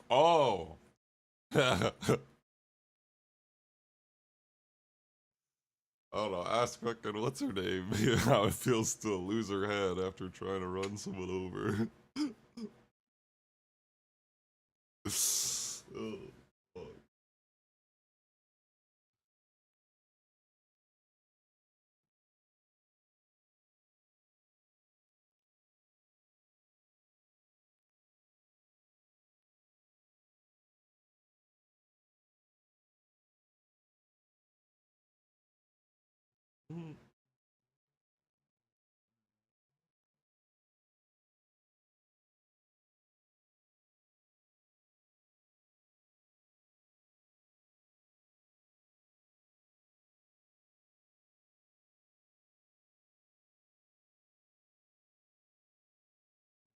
Oh. I don't know. Ask fucking what's her name? How it feels to lose her head after trying to run someone over. Oh, fuck.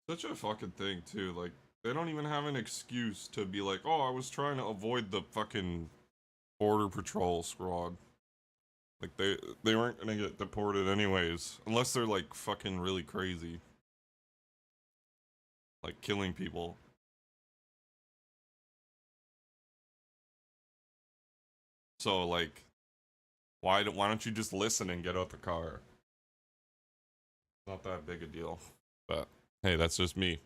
Such a fucking thing too. Like they don't even have an excuse to be like, "Oh, I was trying to avoid the fucking border patrol squad." Like they weren't gonna get deported anyways, unless they're like fucking really crazy, like killing people. So like, why don't you just listen and get out the car? Not that big a deal. But hey, that's just me.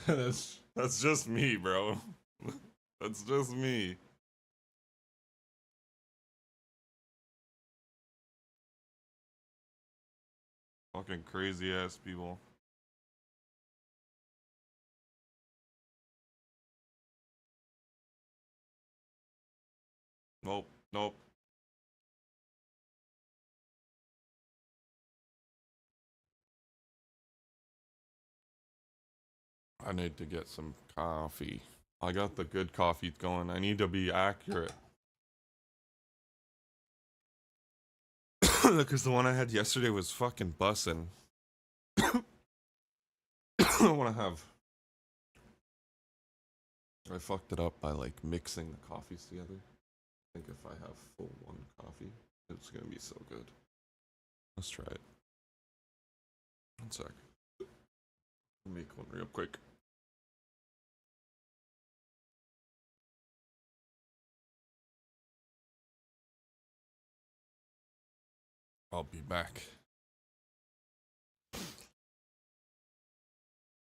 That's just me, bro. That's just me. Fucking crazy ass people. Nope, nope. I need to get some coffee. I got the good coffee going. I need to be accurate. Because the one I had yesterday was fucking bussin'. I want to have. I fucked it up by like mixing the coffees together. I think if I have full one coffee, it's gonna be so good. Let's try it. One sec. Make one real quick. I'll be back.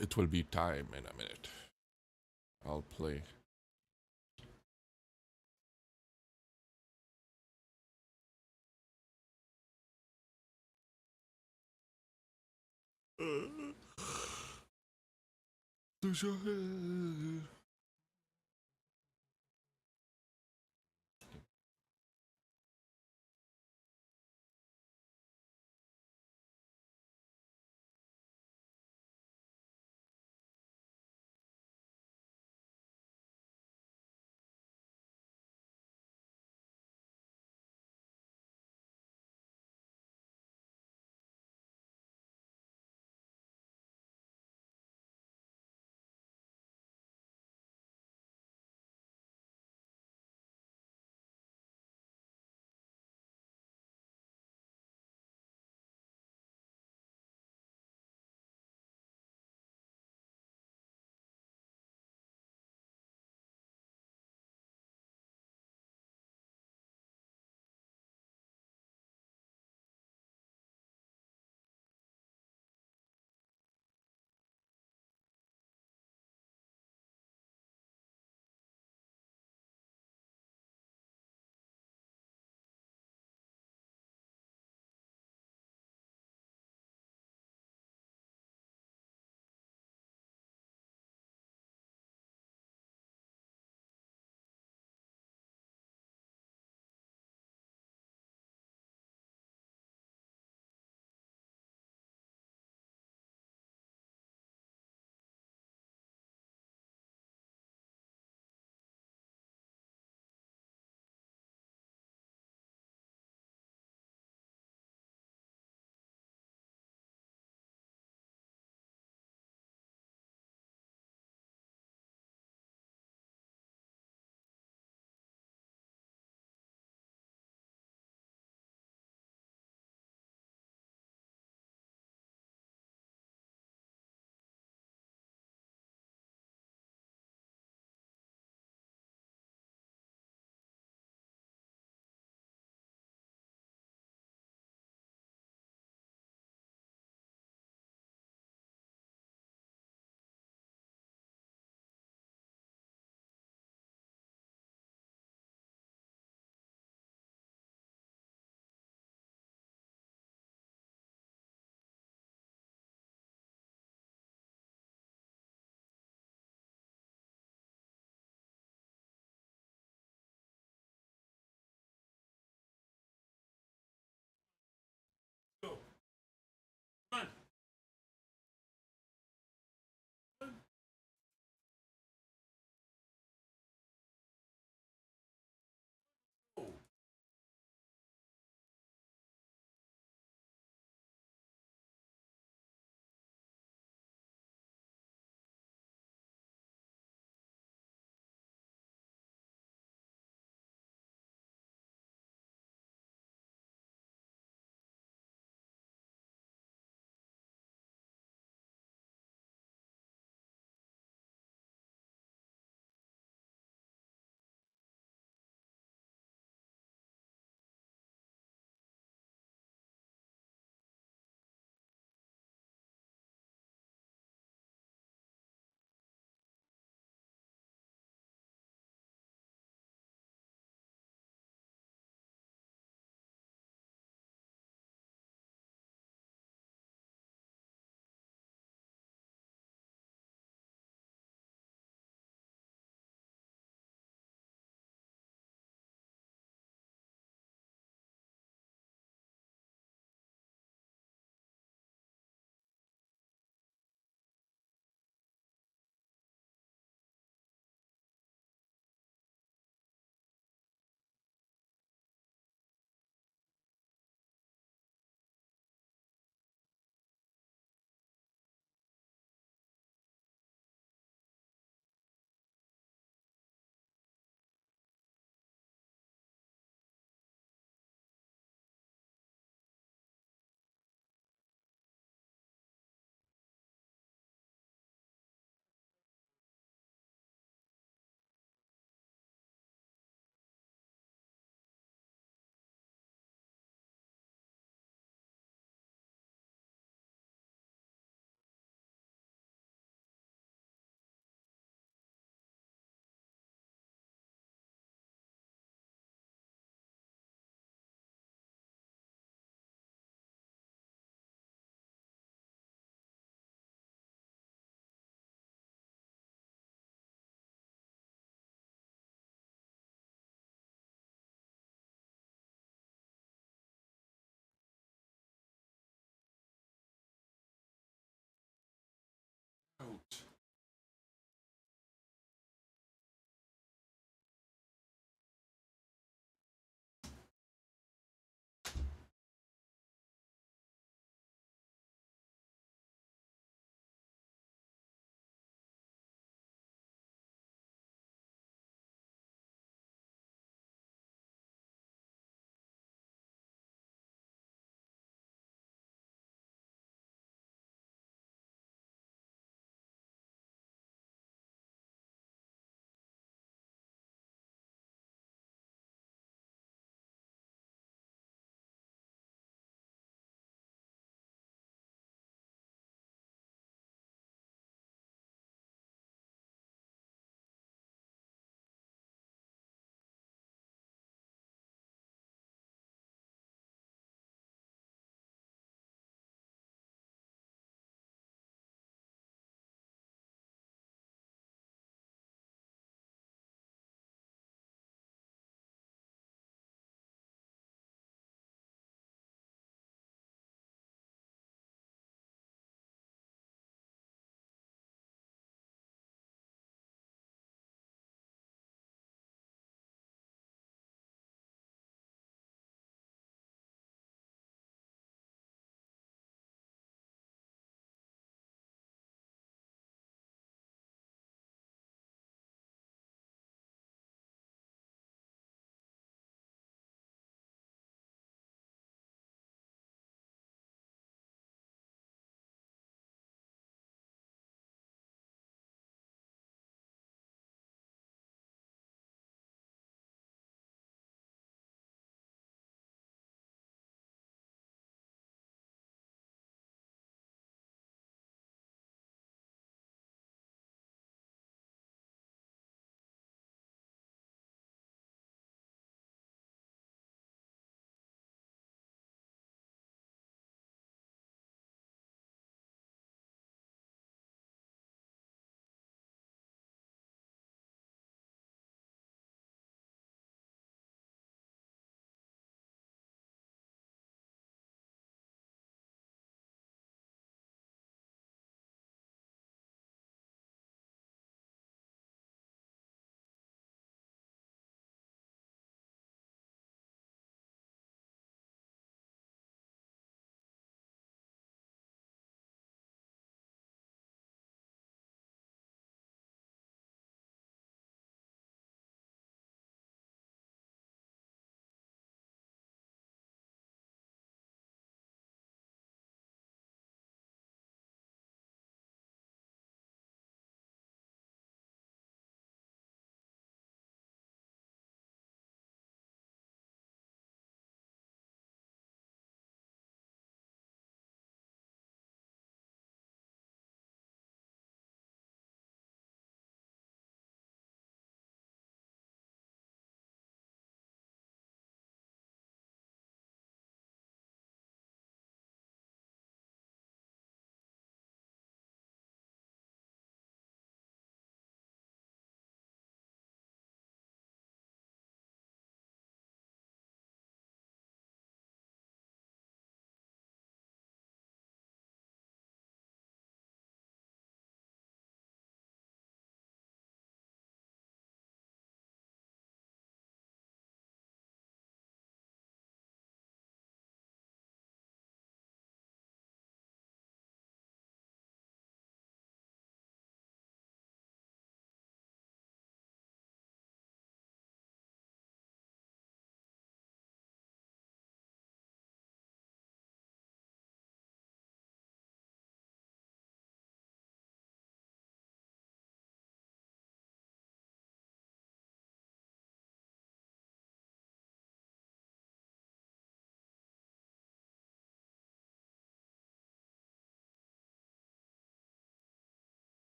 It will be time in a minute. I'll play.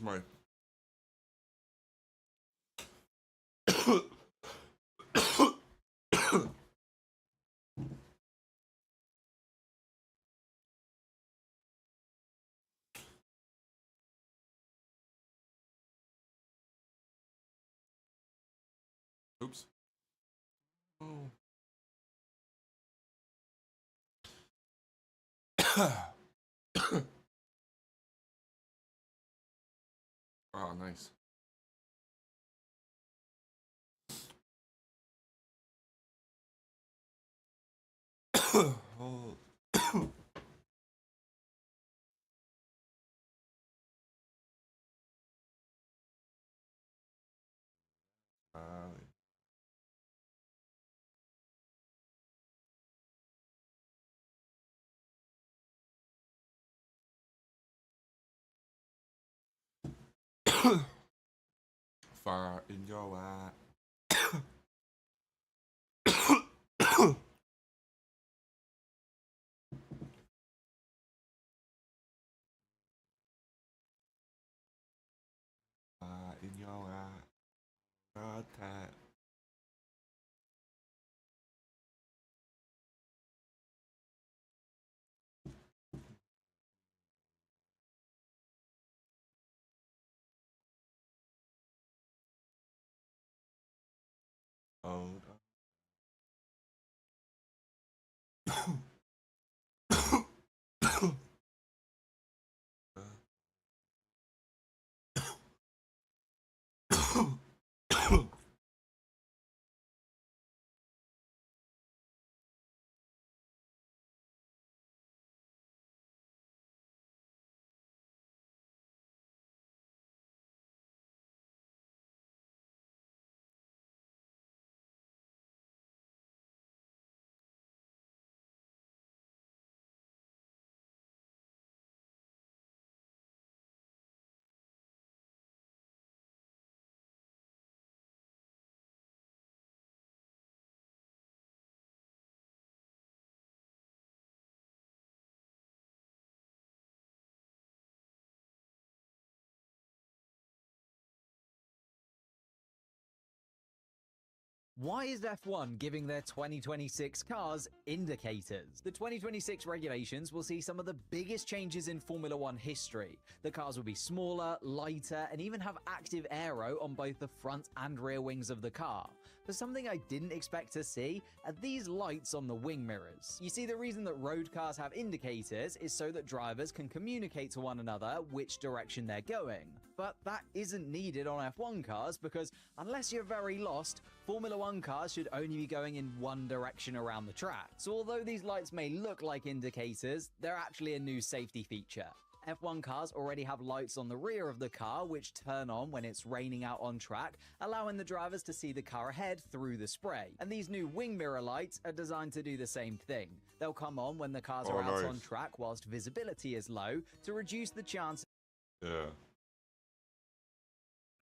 my... Oops. Oh. Oh, nice. Oh. Fire in your eye. Fire in your eye. Attack. Oh. Why is F1 giving their 2026 cars indicators? The 2026 regulations will see some of the biggest changes in Formula One history. The cars will be smaller, lighter, and even have active aero on both the front and rear wings of the car. But something I didn't expect to see are these lights on the wing mirrors. You see, the reason that road cars have indicators is so that drivers can communicate to one another which direction they're going. But that isn't needed on F1 cars because unless you're very lost, Formula One cars should only be going in one direction around the track. So although these lights may look like indicators, they're actually a new safety feature. F1 cars already have lights on the rear of the car which turn on when it's raining out on track, allowing the drivers to see the car ahead through the spray. And these new wing mirror lights are designed to do the same thing. They'll come on when the cars are out on track whilst visibility is low to reduce the chance. Yeah.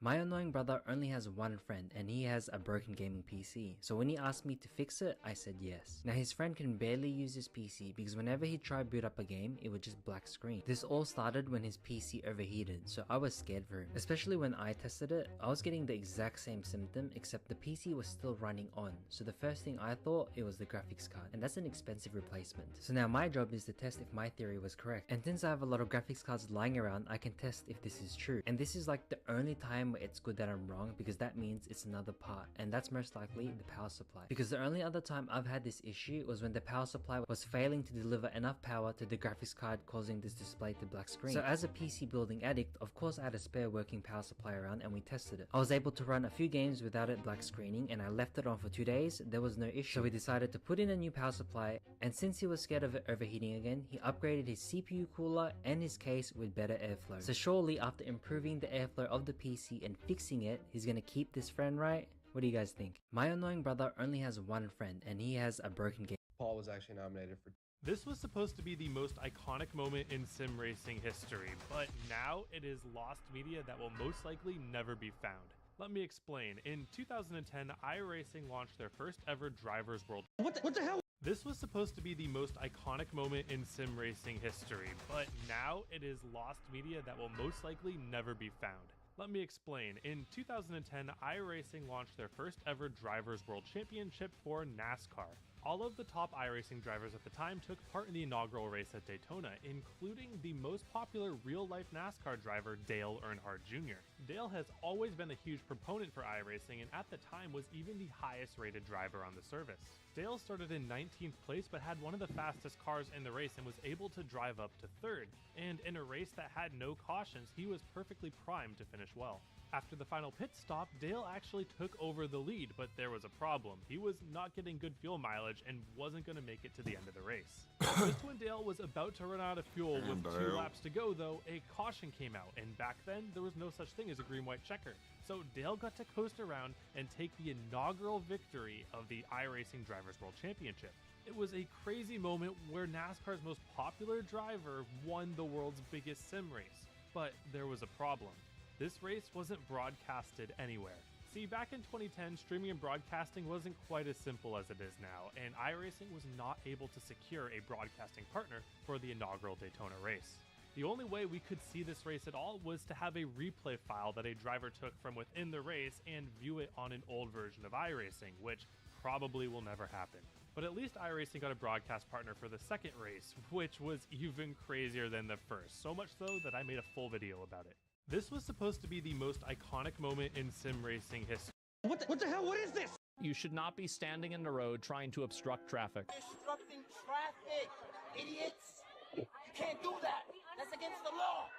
My annoying brother only has one friend and he has a broken gaming PC, so when he asked me to fix it, I said yes. Now his friend can barely use his PC because whenever he tried boot up a game, it would just black screen. This all started when his PC overheated, so I was scared for him. Especially when I tested it, I was getting the exact same symptom except the PC was still running on, so the first thing I thought it was the graphics card, and that's an expensive replacement. So now my job is to test if my theory was correct, and since I have a lot of graphics cards lying around, I can test if this is true. And this is like the only time it's good that I'm wrong because that means it's another part, and that's most likely the power supply. Because the only other time I've had this issue was when the power supply was failing to deliver enough power to the graphics card, causing this display to black screen. So as a PC building addict, of course I had a spare working power supply around and we tested it. I was able to run a few games without it black screening and I left it on for 2 days, there was no issue. So we decided to put in a new power supply, and since he was scared of it overheating again, he upgraded his CPU cooler and his case with better airflow. So surely after improving the airflow of the PC and fixing it, he's gonna keep this friend, right? What do you guys think? My annoying brother only has one friend and he has a broken game. Paul was actually nominated for. This was supposed to be the most iconic moment in sim racing history, but now it is lost media that will most likely never be found. Let me explain. In 2010, iRacing launched their first ever Drivers World. What the hell? This was supposed to be the most iconic moment in sim racing history, but now it is lost media that will most likely never be found. Let me explain. In 2010, iRacing launched their first ever Drivers' World Championship for NASCAR. All of the top iRacing drivers at the time took part in the inaugural race at Daytona, including the most popular real-life NASCAR driver, Dale Earnhardt Jr. Dale has always been a huge proponent for iRacing and at the time was even the highest rated driver on the service. Dale started in 19th place but had one of the fastest cars in the race and was able to drive up to 3rd, and in a race that had no cautions, he was perfectly primed to finish well. After the final pit stop, Dale actually took over the lead, but there was a problem. He was not getting good fuel mileage and wasn't going to make it to the end of the race. Just when Dale was about to run out of fuel with 2 laps to go though, a caution came out, and back then there was no such thing as a green-white checker. So Dale got to coast around and take the inaugural victory of the iRacing Drivers' World Championship. It was a crazy moment where NASCAR's most popular driver won the world's biggest sim race. But there was a problem. This race wasn't broadcasted anywhere. See, back in 2010, streaming and broadcasting wasn't quite as simple as it is now, and iRacing was not able to secure a broadcasting partner for the inaugural Daytona race. The only way we could see this race at all was to have a replay file that a driver took from within the race and view it on an old version of iRacing, which probably will never happen. But at least iRacing got a broadcast partner for the second race, which was even crazier than the first, so much so that I made a full video about it. This was supposed to be the most iconic moment in sim racing history. What the hell? What is this? You should not be standing in the road trying to obstruct traffic. Disrupting traffic, idiots! You can't do that! That's against the law!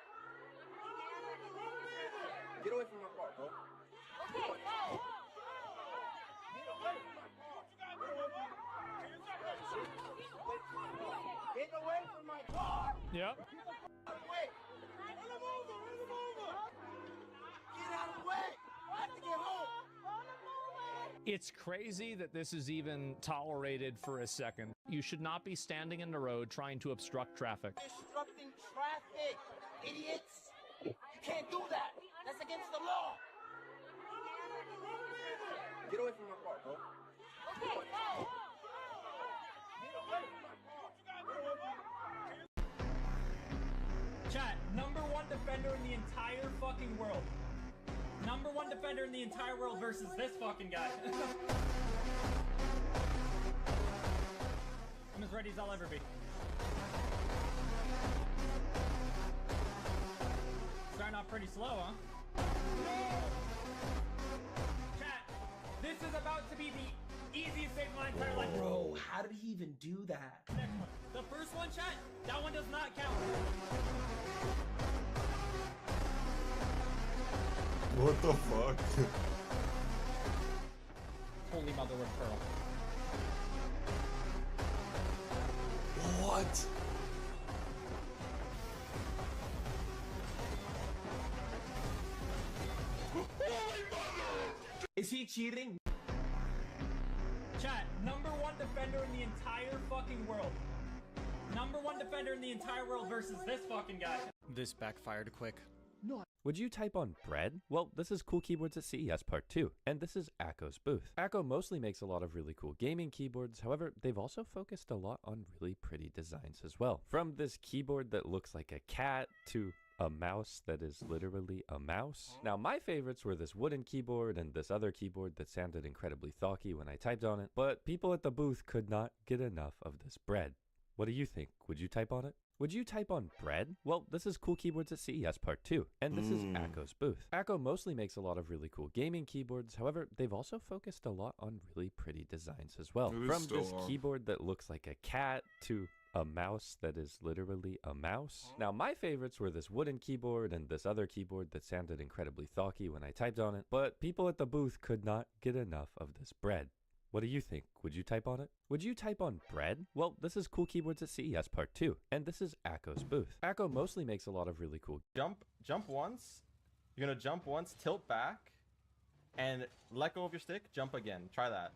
Get away from my car, bro. Okay, go! Get away from my car! Get away from my car! Yep. Get out of the way! Run him over! Get out of the way! I have to get home! It's crazy that this is even tolerated for a second. You should not be standing in the road trying to obstruct traffic. Disrupting traffic, idiots! You can't do that! That's against the law! Get away from my car, bro. Okay, go! Get away from my car! Chat, #1 defender in the entire fucking world. #1 defender in the entire world versus this fucking guy. I'm as ready as I'll ever be. Starting off pretty slow, huh? Chat, this is about to be the easiest save of my entire life. Bro, how did he even do that? Next one. The first one, chat, that one does not count. What the fuck? Holy mother of pearl. What? Is he cheating? Chat, #1 defender in the entire fucking world. #1 defender in the entire world versus this fucking guy. This backfired quick. Would you type on bread? Well, this is Cool Keyboards at CES Part 2, and this is Akko's booth. Akko mostly makes a lot of really cool gaming keyboards, however, they've also focused a lot on really pretty designs as well. From this keyboard that looks like a cat to a mouse that is literally a mouse. Now, my favorites were this wooden keyboard and this other keyboard that sounded incredibly thonky when I typed on it, but people at the booth could not get enough of this bread. What do you think? Would you type on it? Would you type on bread? Well, this is Cool Keyboards at CES Part 2, and this is Akko's booth. Akko mostly makes a lot of really cool gaming keyboards, however, they've also focused a lot on really pretty designs as well. From this keyboard that looks like a cat to a mouse that is literally a mouse. Now, my favorites were this wooden keyboard and this other keyboard that sounded incredibly thonky when I typed on it, but people at the booth could not get enough of this bread. What do you think? Would you type on it? Would you type on bread? Well, this is Cool Keyboards at CES Part 2, and this is Akko's booth. Akko mostly makes a lot of really cool... Jump once. You're gonna jump once, tilt back, and let go of your stick, jump again. Try that.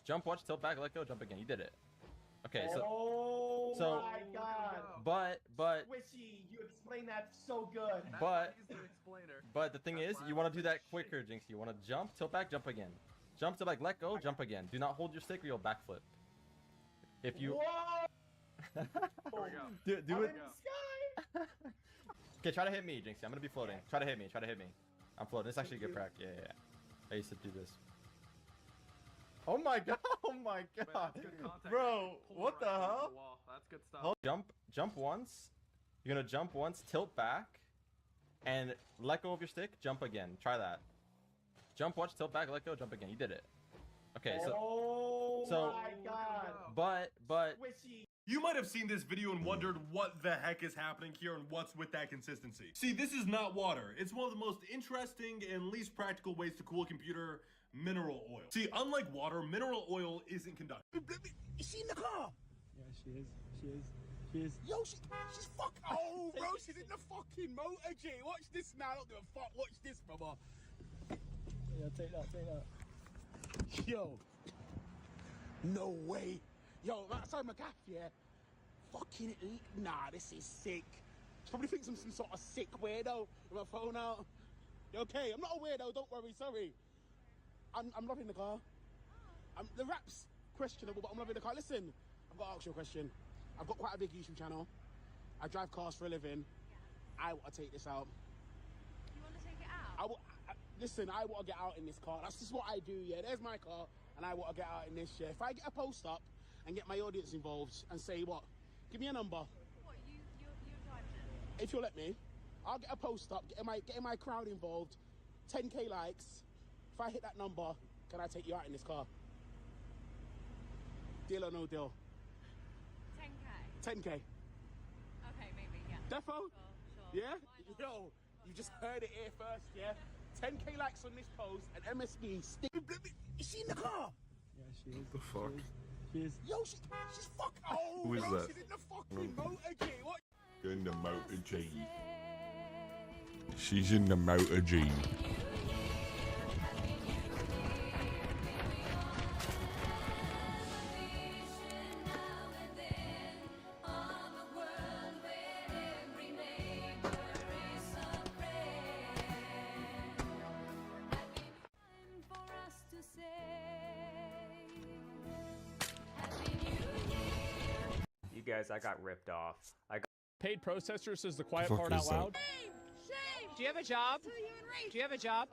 Jump once, tilt back, let go, jump again. You did it. Okay, Oh my god. But Squishy, you explained that so good. but the thing is, you want to do that quicker, Jinx. You want to jump, tilt back, jump again. Jump to like let go, jump again. Do not hold your stick or you'll backflip. If you There we go. do it. Okay, try to hit me, Jinxie. I'm gonna be floating. Try to hit me. Try to hit me. I'm floating. It's actually a good prac. Yeah. I used to do this. Oh my god! Oh my god! That's good contact. Bro, what the Polarized against hell? the wall. That's good stuff. Jump once. You're gonna jump once, tilt back, and let go of your stick. Jump again. Try that. Jump once, tilt back, let go, jump again. You did it. Okay, Oh my god. but You might have seen this video and wondered what the heck is happening here and what's with that consistency. See, this is not water. It's one of the most interesting and least practical ways to cool a computer, mineral oil. See, unlike water, mineral oil isn't conductive. Is she in the car? Yeah, she is. She is. She is. Yo, she's fucking. Oh, bro, she's in the fucking motor, G. Watch this now. I don't give a fuck. Watch this, brother. Yeah, take that, take that. Yo. No way. Yo, outside my gaff, yeah. Fucking. Nah, this is sick. She probably thinks I'm some sort of sick weirdo with my phone out. You okay? I'm not a weirdo, don't worry, sorry. I'm loving the car. The rap's questionable, but I'm loving the car. Listen, I've got to ask you a question. I've got quite a big YouTube channel. I drive cars for a living. I want to take this out. You want to take it out? Listen, I want to get out in this car. That's just what I do, yeah. There's my car, and I want to get out in this, yeah. If I get a post up and get my audience involved and say, what? Give me a number. What, you're driving it? If you'll let me, I'll get a post up, getting my crowd involved, 10k likes. If I hit that number, can I take you out in this car? Deal or no deal? 10k? 10k. Okay, maybe, yeah. Defo? Sure. Yeah? Yo, you just heard it here first, yeah? 10k likes on this post and MSB stick. Is she in the car? Yeah, she is. The fuck? She is. Yo, she's fucking. Oh, Who is bro, that? she's in the fucking motor, G. What? In the motor G. She's in the motor G. You guys, I got ripped off. Paid processor says the quiet Fuck part is out that? loud. Shame! Do you have a job? Do you have a job?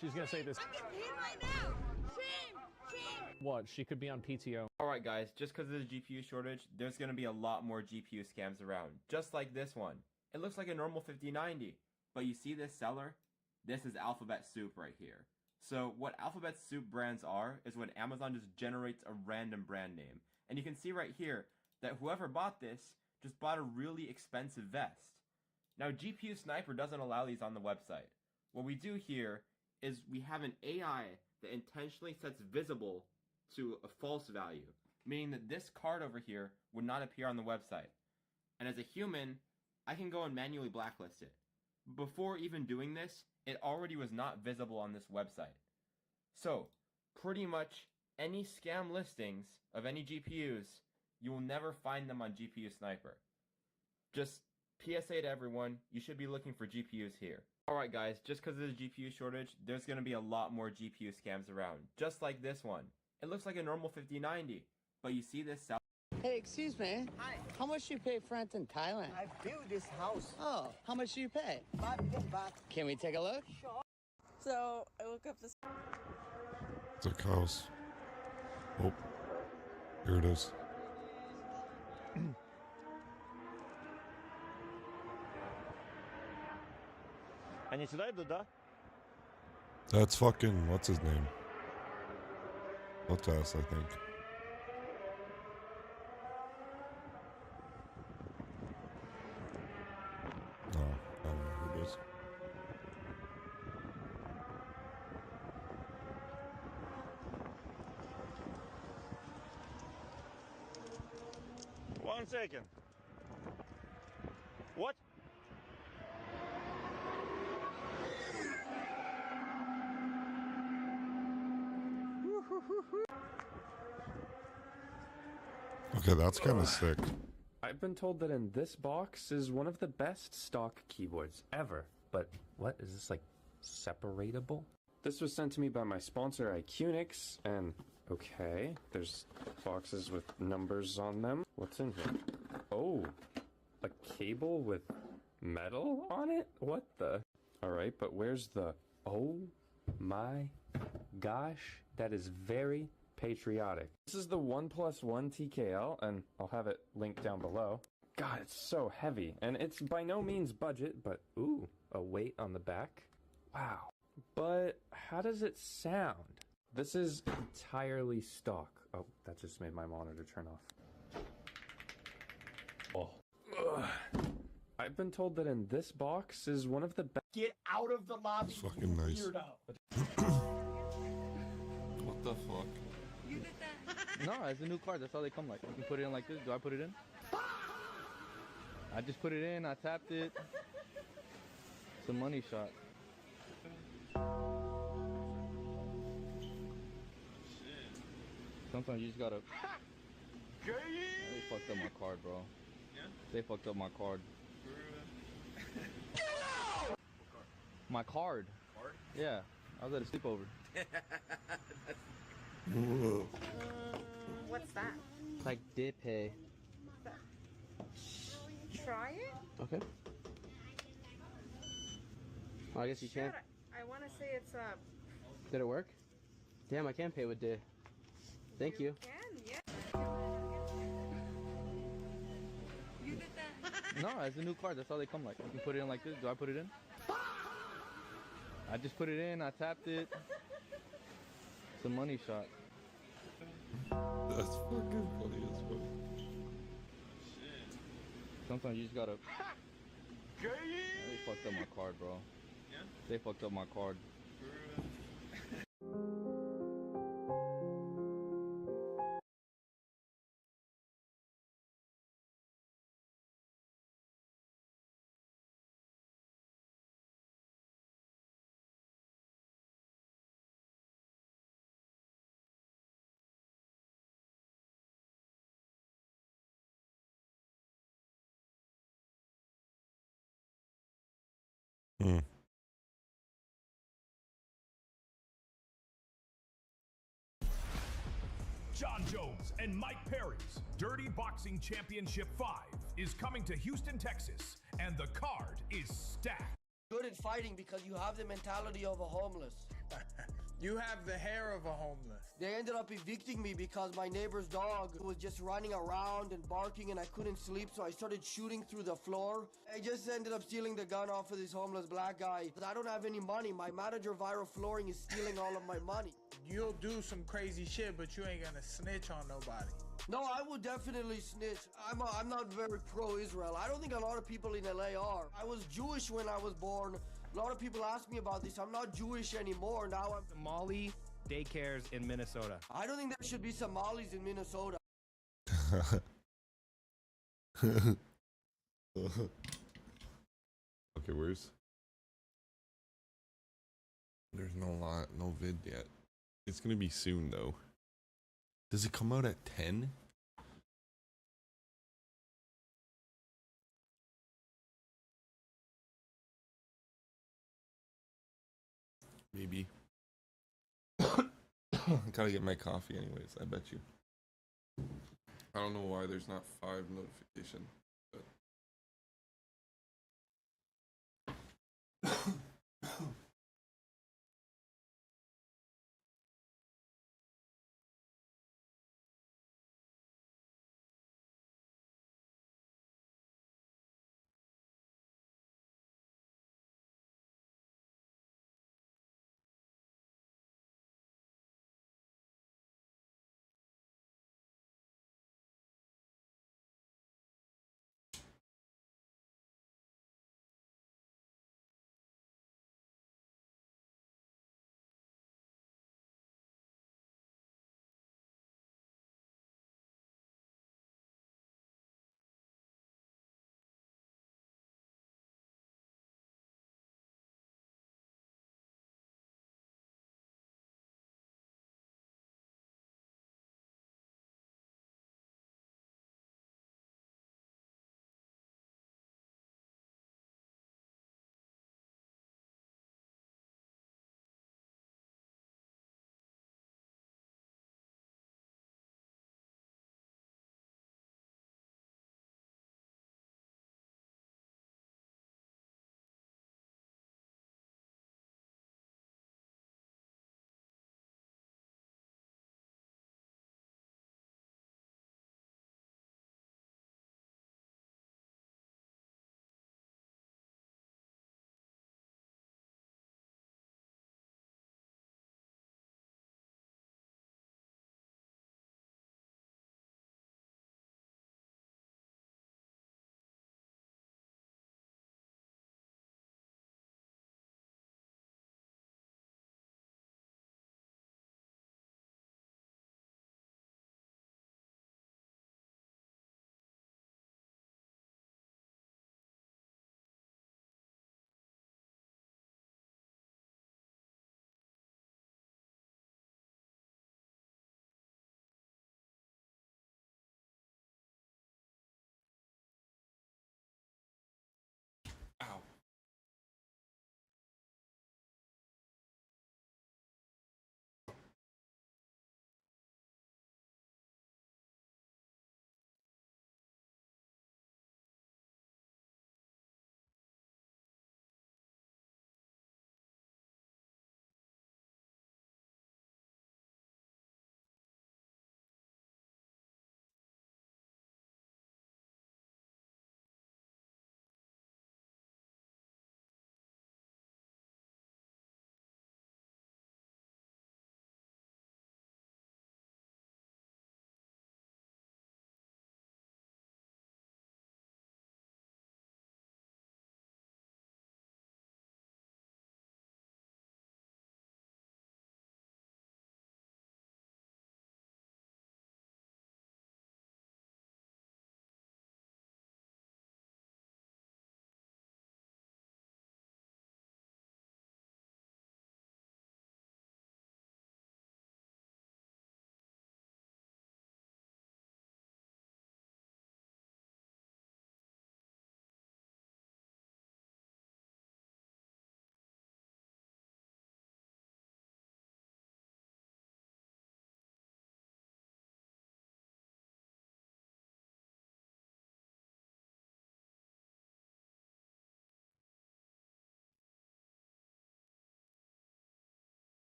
She's gonna say this. I'm getting paid right now! Shame! Shame! What? She could be on PTO. Alright guys, just because of the GPU shortage, there's going to be a lot more GPU scams around. Just like this one. It looks like a normal 5090. But you see this seller? This is Alphabet Soup right here. So what Alphabet Soup brands are is when Amazon just generates a random brand name. And you can see right here that whoever bought this just bought a really expensive vest. Now GPU Sniper doesn't allow these on the website. What we do here is we have an AI that intentionally sets visible to a false value, meaning that this card over here would not appear on the website. And as a human, I can go and manually blacklist it. Before even doing this, it already was not visible on this website. So, pretty much any scam listings of any GPUs, you will never find them on GPU Sniper. Just PSA to everyone, you should be looking for GPUs here. Alright guys, just because of the GPU shortage, there's going to be a lot more GPU scams around. Just like this one. It looks like a normal 5090, but you see this sell. Hey, excuse me. Hi. How much do you pay for rent in Thailand? I built this house. Oh, how much do you pay? 5 million baht. Can we take a look? Sure. So I look up this. It's a house. Oh, here it is. That's fucking, what's his name? Bottas, I think. No, I don't know who it is. One second. What? Okay, that's kind of sick. I've been told that in this box is one of the best stock keyboards ever. But what is this, like, separatable? This was sent to me by my sponsor IQnix, and Okay, there's boxes with numbers on them. What's in here? Oh, a cable with metal on it? What the? Alright, but where's the... Oh my gosh, that is very patriotic. This is the 1+1 TKL, and I'll have it linked down below. God, it's so heavy, and it's by no means budget, but ooh, a weight on the back. Wow. But how does it sound? This is entirely stock. Oh, that just made my monitor turn off. Oh. Ugh. I've been told that in this box is one of the best. Get out of the lobby. It's fucking nice. What the fuck? You did that. No, it's a new card. That's how they come like. You can put it in like this. Do I put it in? I just put it in. I tapped it. It's a money shot. Sometimes you just gotta. They fucked up my card, bro. Yeah? They fucked up my card. My card. Card? Yeah, I was at a sleepover. What's that? It's like dip pay. Try it? Okay. Well, I guess you can. I want to say it's Did it work? Damn, I can pay with dip. Thank you. can, yeah. You did that. No, it's a new card. That's how they come like. You can put it in like this. Do I put it in? I just put it in. I tapped it. It's a money shot. That's fucking funny as fuck. Sometimes you just gotta. They fucked up my card, bro. Yeah? They fucked up my card. Hmm. John Jones and Mike Perry's Dirty Boxing Championship 5 is coming to Houston, Texas, and the card is stacked. Good at fighting because you have the mentality of a homeless. You have the hair of a homeless. They ended up evicting me because my neighbor's dog was just running around and barking and I couldn't sleep, so I started shooting through the floor. I just ended up stealing the gun off of this homeless black guy. But I don't have any money. My manager, Viral Flooring, is stealing all of my money. You'll do some crazy shit, but you ain't gonna snitch on nobody. No, I will definitely snitch. I'm not very pro-Israel. I don't think a lot of people in LA are. I was Jewish when I was born. A lot of people ask me about this. I'm not Jewish anymore. Now I'm... Somali daycares in Minnesota. I don't think there should be Somalis in Minnesota. Okay, where's... There's no vid yet. It's gonna be soon, though. Does it come out at 10? Maybe. Gotta get my coffee anyways, I bet you. I don't know why there's not 5 notification. But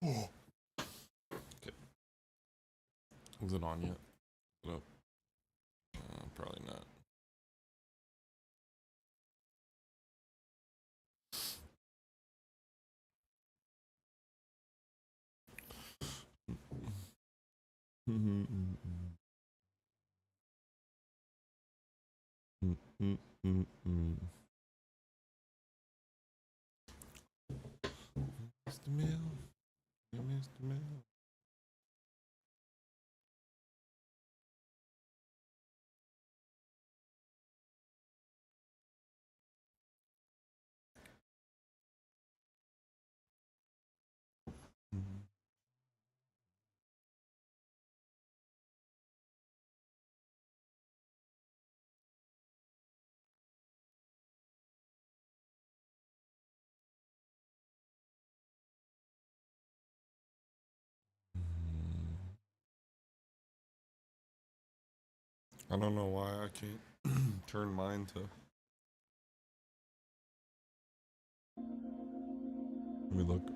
Okay. Is it on yet? No. Probably not. Mr. Mill. Mr. Mill. I don't know why I can't turn mine to. Let me look.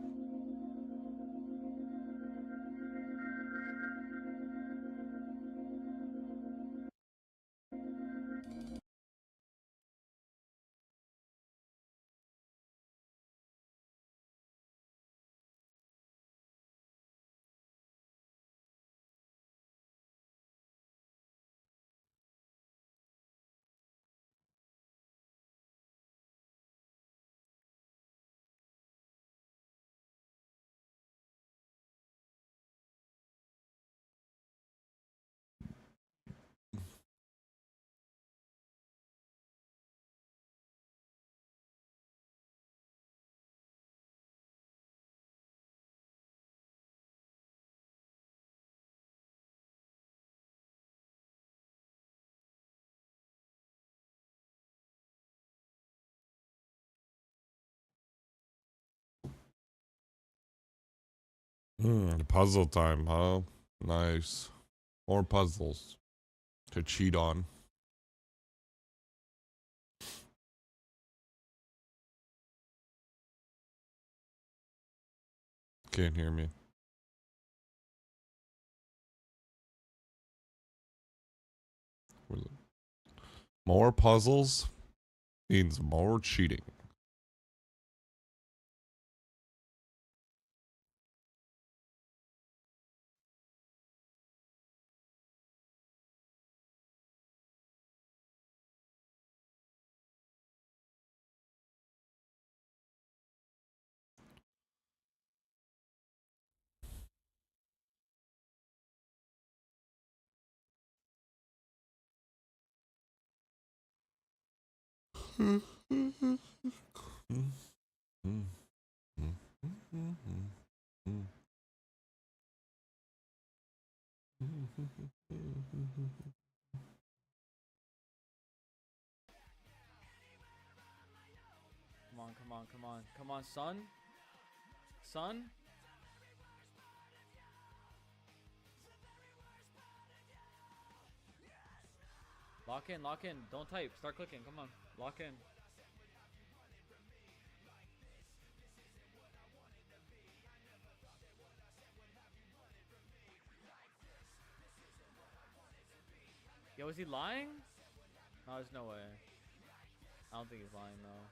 Puzzle time, huh? Nice. More puzzles to cheat on. Can't hear me. More puzzles means more cheating. Come on, son. Son? Lock in. Don't type. Start clicking. Come on. Lock in. Yo, is he lying? No, there's no way. I don't think he's lying, though.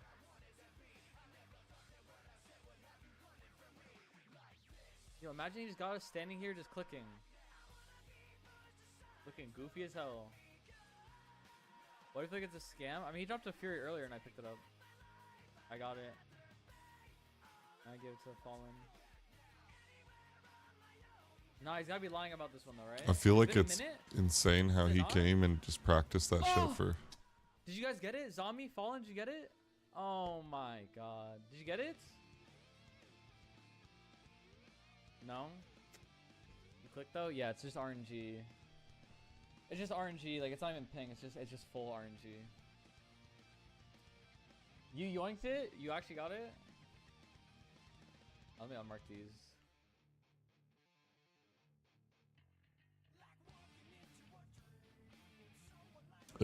Yo, imagine he just got us standing here just clicking. Looking goofy as hell. What if it's a scam? I mean, he dropped a Fury earlier and I picked it up. I got it. I give it to Fallen. Nah, he's gotta be lying about this one though, right? I feel like it's insane how he came and just practiced that shit for. Did you guys get it? Zombie Fallen, did you get it? Oh my god. Did you get it? No? You click though? Yeah, it's just RNG. It's just RNG, like it's not even ping, it's just full RNG. You yoinked it? You actually got it? Let me unmark these.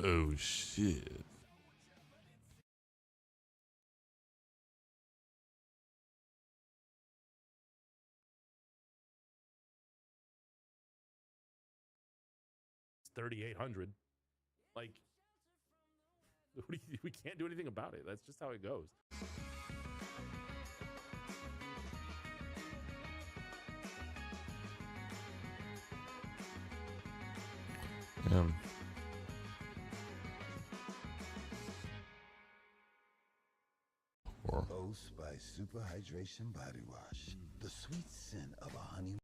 Oh shit. 3,800. Like, we can't do anything about it. That's just how it goes. Damn. Boast by Super Hydration Body Wash. The sweet scent of a honey.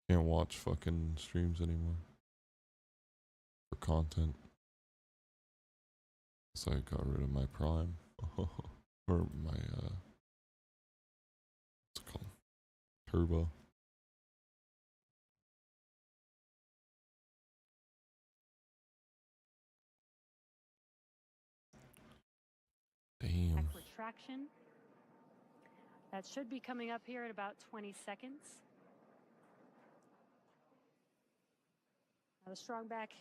Can't watch fucking streams anymore for content. So I got rid of my Prime or my what's it called? Turbo. Damn. Traction. That should be coming up here in about 20 seconds. Now the strong back.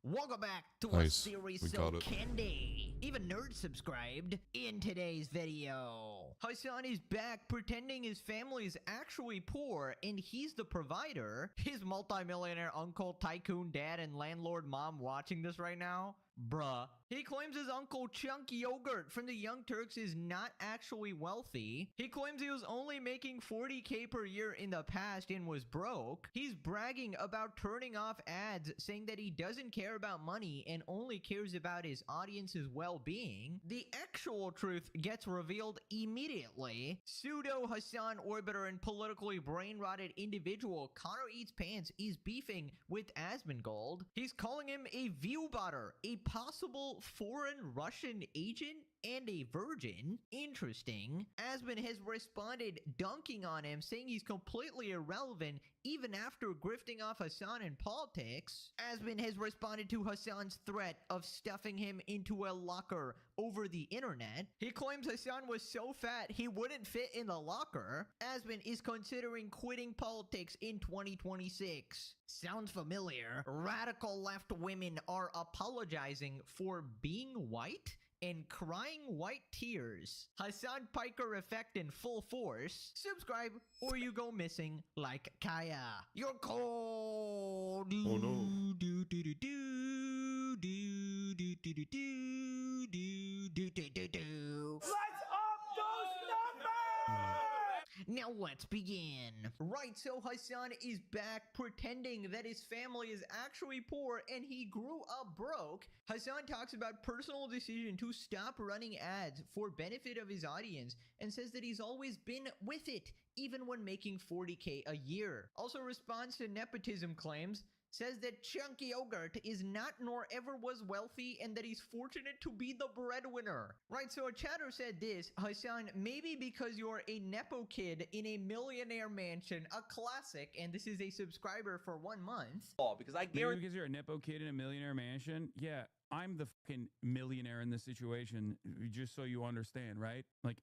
Welcome back to Nice. a series We so got it. candy. Even nerds subscribed. In today's video, Hassan is back pretending his family is actually poor and he's the provider. His multimillionaire uncle, tycoon dad, and landlord mom watching this right now. Bruh. He claims his uncle Chunky Yogurt from the Young Turks is not actually wealthy. He claims he was only making 40K per year in the past and was broke. He's bragging about turning off ads, saying that he doesn't care about money and only cares about his audience's well-being. The actual truth gets revealed immediately. Pseudo Hassan Orbiter and politically brain-rotted individual Connor Eats Pants is beefing with Asmongold. He's calling him a view botter, a possible foreign Russian agent, and a virgin. Interesting. Asmon has responded dunking on him, saying he's completely irrelevant even after grifting off Hassan in politics. Asmon has responded to Hassan's threat of stuffing him into a locker over the internet. He claims Hassan was so fat he wouldn't fit in the locker. Asmon is considering quitting politics in 2026. Sounds familiar? Radical left women are apologizing for being white and crying white tears. Hassan Piker effect in full force. Subscribe or you go missing like Kaya. You're cold. Oh no. Do do do do do do do do do do do do do do. Let's up those numbers! Now let's begin. Right, so Hassan is back pretending that his family is actually poor and he grew up broke. Hassan talks about personal decision to stop running ads for benefit of his audience and says that he's always been with it, even when making 40K a year. Also responds to nepotism claims, says that Chunky Yogurt is not nor ever was wealthy and that he's fortunate to be the breadwinner. Right, so a chatter said this, Hassan, maybe because you're a Nepo kid in a millionaire mansion, a classic, and this is a subscriber for 1 month. Because I Maybe because you're a Nepo kid in a millionaire mansion? Yeah, I'm the fucking millionaire in this situation, just so you understand, right? Like,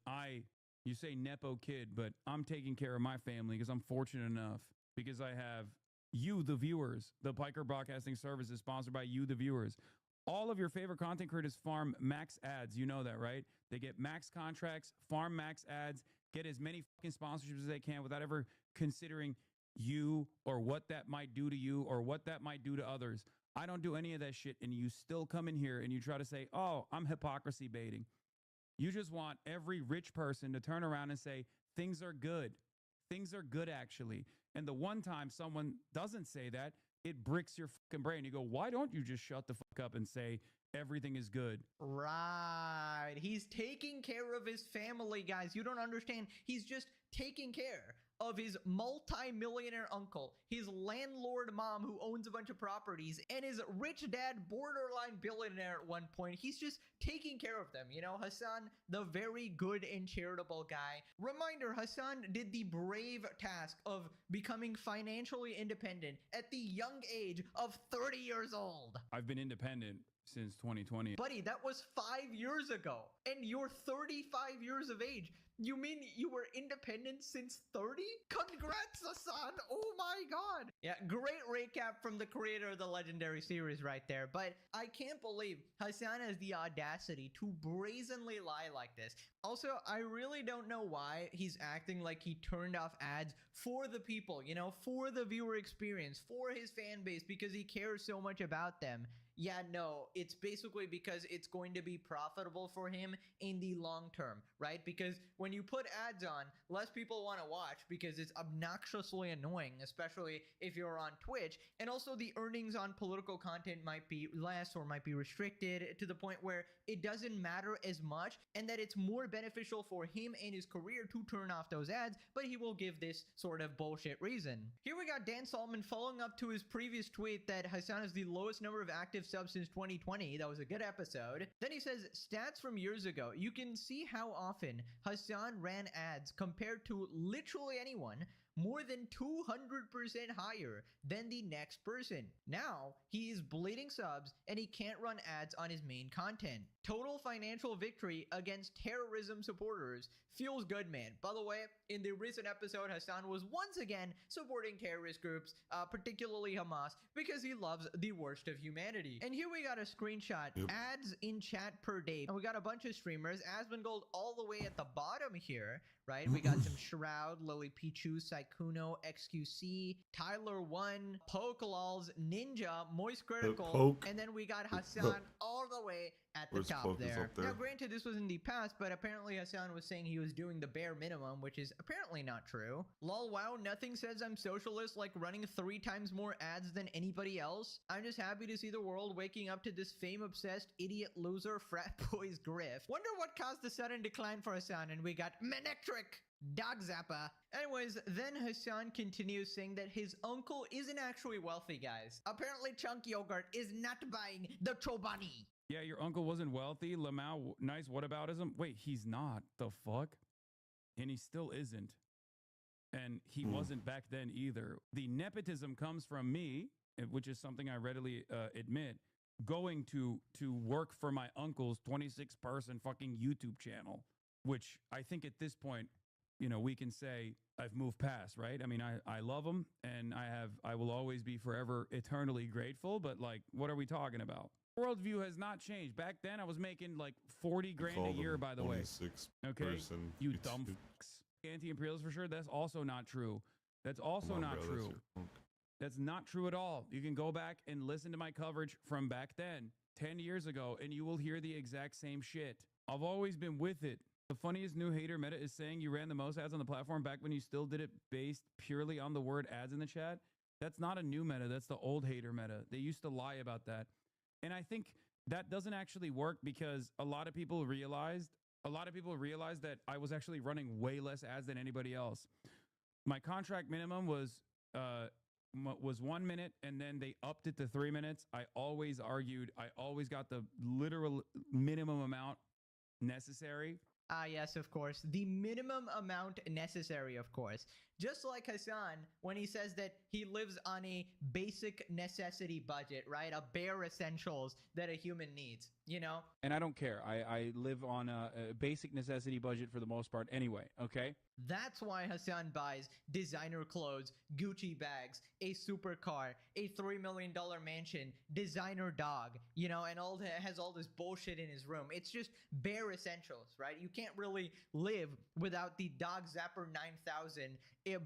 you say Nepo kid, but I'm taking care of my family because I'm fortunate enough, because I have you, the viewers. The Piker Broadcasting Service is sponsored by you, the viewers. All of your favorite content creators farm max ads. You know that, right? They get max contracts, farm max ads, get as many fucking sponsorships as they can without ever considering you or what that might do to you or what that might do to others. I don't do any of that shit, and you still come in here and you try to say, oh, I'm hypocrisy baiting. You just want every rich person to turn around and say, things are good. Things are good, actually. And the one time someone doesn't say that, it bricks your fucking brain. You go, why don't you just shut the fuck up and say everything is good? Right. He's taking care of his family, guys. You don't understand. He's just taking care of his multi-millionaire uncle, his landlord mom who owns a bunch of properties, and his rich dad, borderline billionaire at one point. He's just taking care of them. You know, Hassan, the very good and charitable guy. Reminder, Hassan did the brave task of becoming financially independent at the young age of 30 years old. I've been independent since 2020. Buddy, that was 5 years ago. And you're 35 years of age. You mean you were independent since 30? Congrats, Hassan! Oh my god! Yeah, great recap from the creator of the legendary series right there. But I can't believe Hassan has the audacity to brazenly lie like this. Also, I really don't know why he's acting like he turned off ads for the people, you know, for the viewer experience, for his fan base, because he cares so much about them. Yeah, no, it's basically because it's going to be profitable for him in the long term, right? Because when you put ads on, less people want to watch because it's obnoxiously annoying, especially if you're on Twitch. And also the earnings on political content might be less or might be restricted to the point where it doesn't matter as much, and that it's more beneficial for him and his career to turn off those ads, but he will give this sort of bullshit reason. Here we got Dan Solomon following up to his previous tweet that Hassan has the lowest number of active subs since 2020. That was a good episode. Then he says, stats from years ago. You can see how often Hassan ran ads compared to literally anyone, more than 200% higher than the next person. Now, he is bleeding subs and he can't run ads on his main content. Total financial victory against terrorism supporters. Feels good, man. By the way, in the recent episode, Hassan was once again supporting terrorist groups, particularly Hamas, because he loves the worst of humanity. And here we got a screenshot. Ads in chat per day. And we got a bunch of streamers. Asmongold all the way at the bottom here, right? We got some Shroud, Lily Pichu, Saikuno, XQC, Tyler1, Pokelals, Ninja, Moist Critical, and then we got Hassan all the way at the top there. Now, granted, this was in the past, but apparently Hassan was saying he was doing the bare minimum, which is apparently not true. Lol, wow, nothing says I'm socialist like running 3 times more ads than anybody else. I'm just happy to see the world waking up to this fame-obsessed idiot loser frat boy's grift. Wonder what caused the sudden decline for Hassan, and we got Manectric. Dog Zappa. Anyways, then Hassan continues saying that his uncle isn't actually wealthy, guys. Apparently Chunk Yogurt is not buying the Chobani. Yeah, your uncle wasn't wealthy. Lamau, nice whataboutism. Wait, he's not. The fuck? And he still isn't. And he wasn't back then either. The nepotism comes from me, which is something I readily admit, going to work for my uncle's 26-person fucking YouTube channel, which I think at this point, you know, we can say I've moved past, right? I mean, I love him and I will always be forever eternally grateful, but like, what are we talking about? Worldview has not changed. Back then I was making like 40 grand a year, by the way. Okay, you dumb fucks. Anti-imperialist for sure. That's also not true. That's also not true. That's not true at all. You can go back and listen to my coverage from back then, 10 years ago, and you will hear the exact same shit. I've always been with it. The funniest new hater meta is saying you ran the most ads on the platform back when you still did it based purely on the word ads in the chat. That's not a new meta. That's the old hater meta. They used to lie about that. And I think that doesn't actually work because a lot of people realized that I was actually running way less ads than anybody else. My contract minimum was 1 minute, and then they upped it to 3 minutes. I always argued. I always got the literal minimum amount necessary. Ah, yes, of course. The minimum amount necessary, of course. Just like Hassan, when he says that he lives on a basic necessity budget, right? A bare essentials that a human needs, you know? And I don't care. I live on a basic necessity budget for the most part anyway, okay? That's why Hassan buys designer clothes, Gucci bags, a supercar, a $3 million mansion, designer dog, you know, and has all this bullshit in his room. It's just bare essentials, right? You can't really live without the Dog Zapper 9000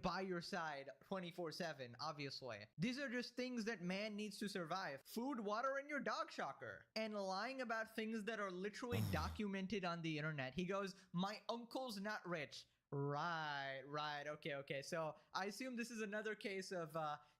by your side 24/7, obviously. These are just things that man needs to survive. Food, water, and your dog shocker. And lying about things that are literally documented on the internet. He goes, my uncle's not rich. Right. Okay. So I assume this is another case of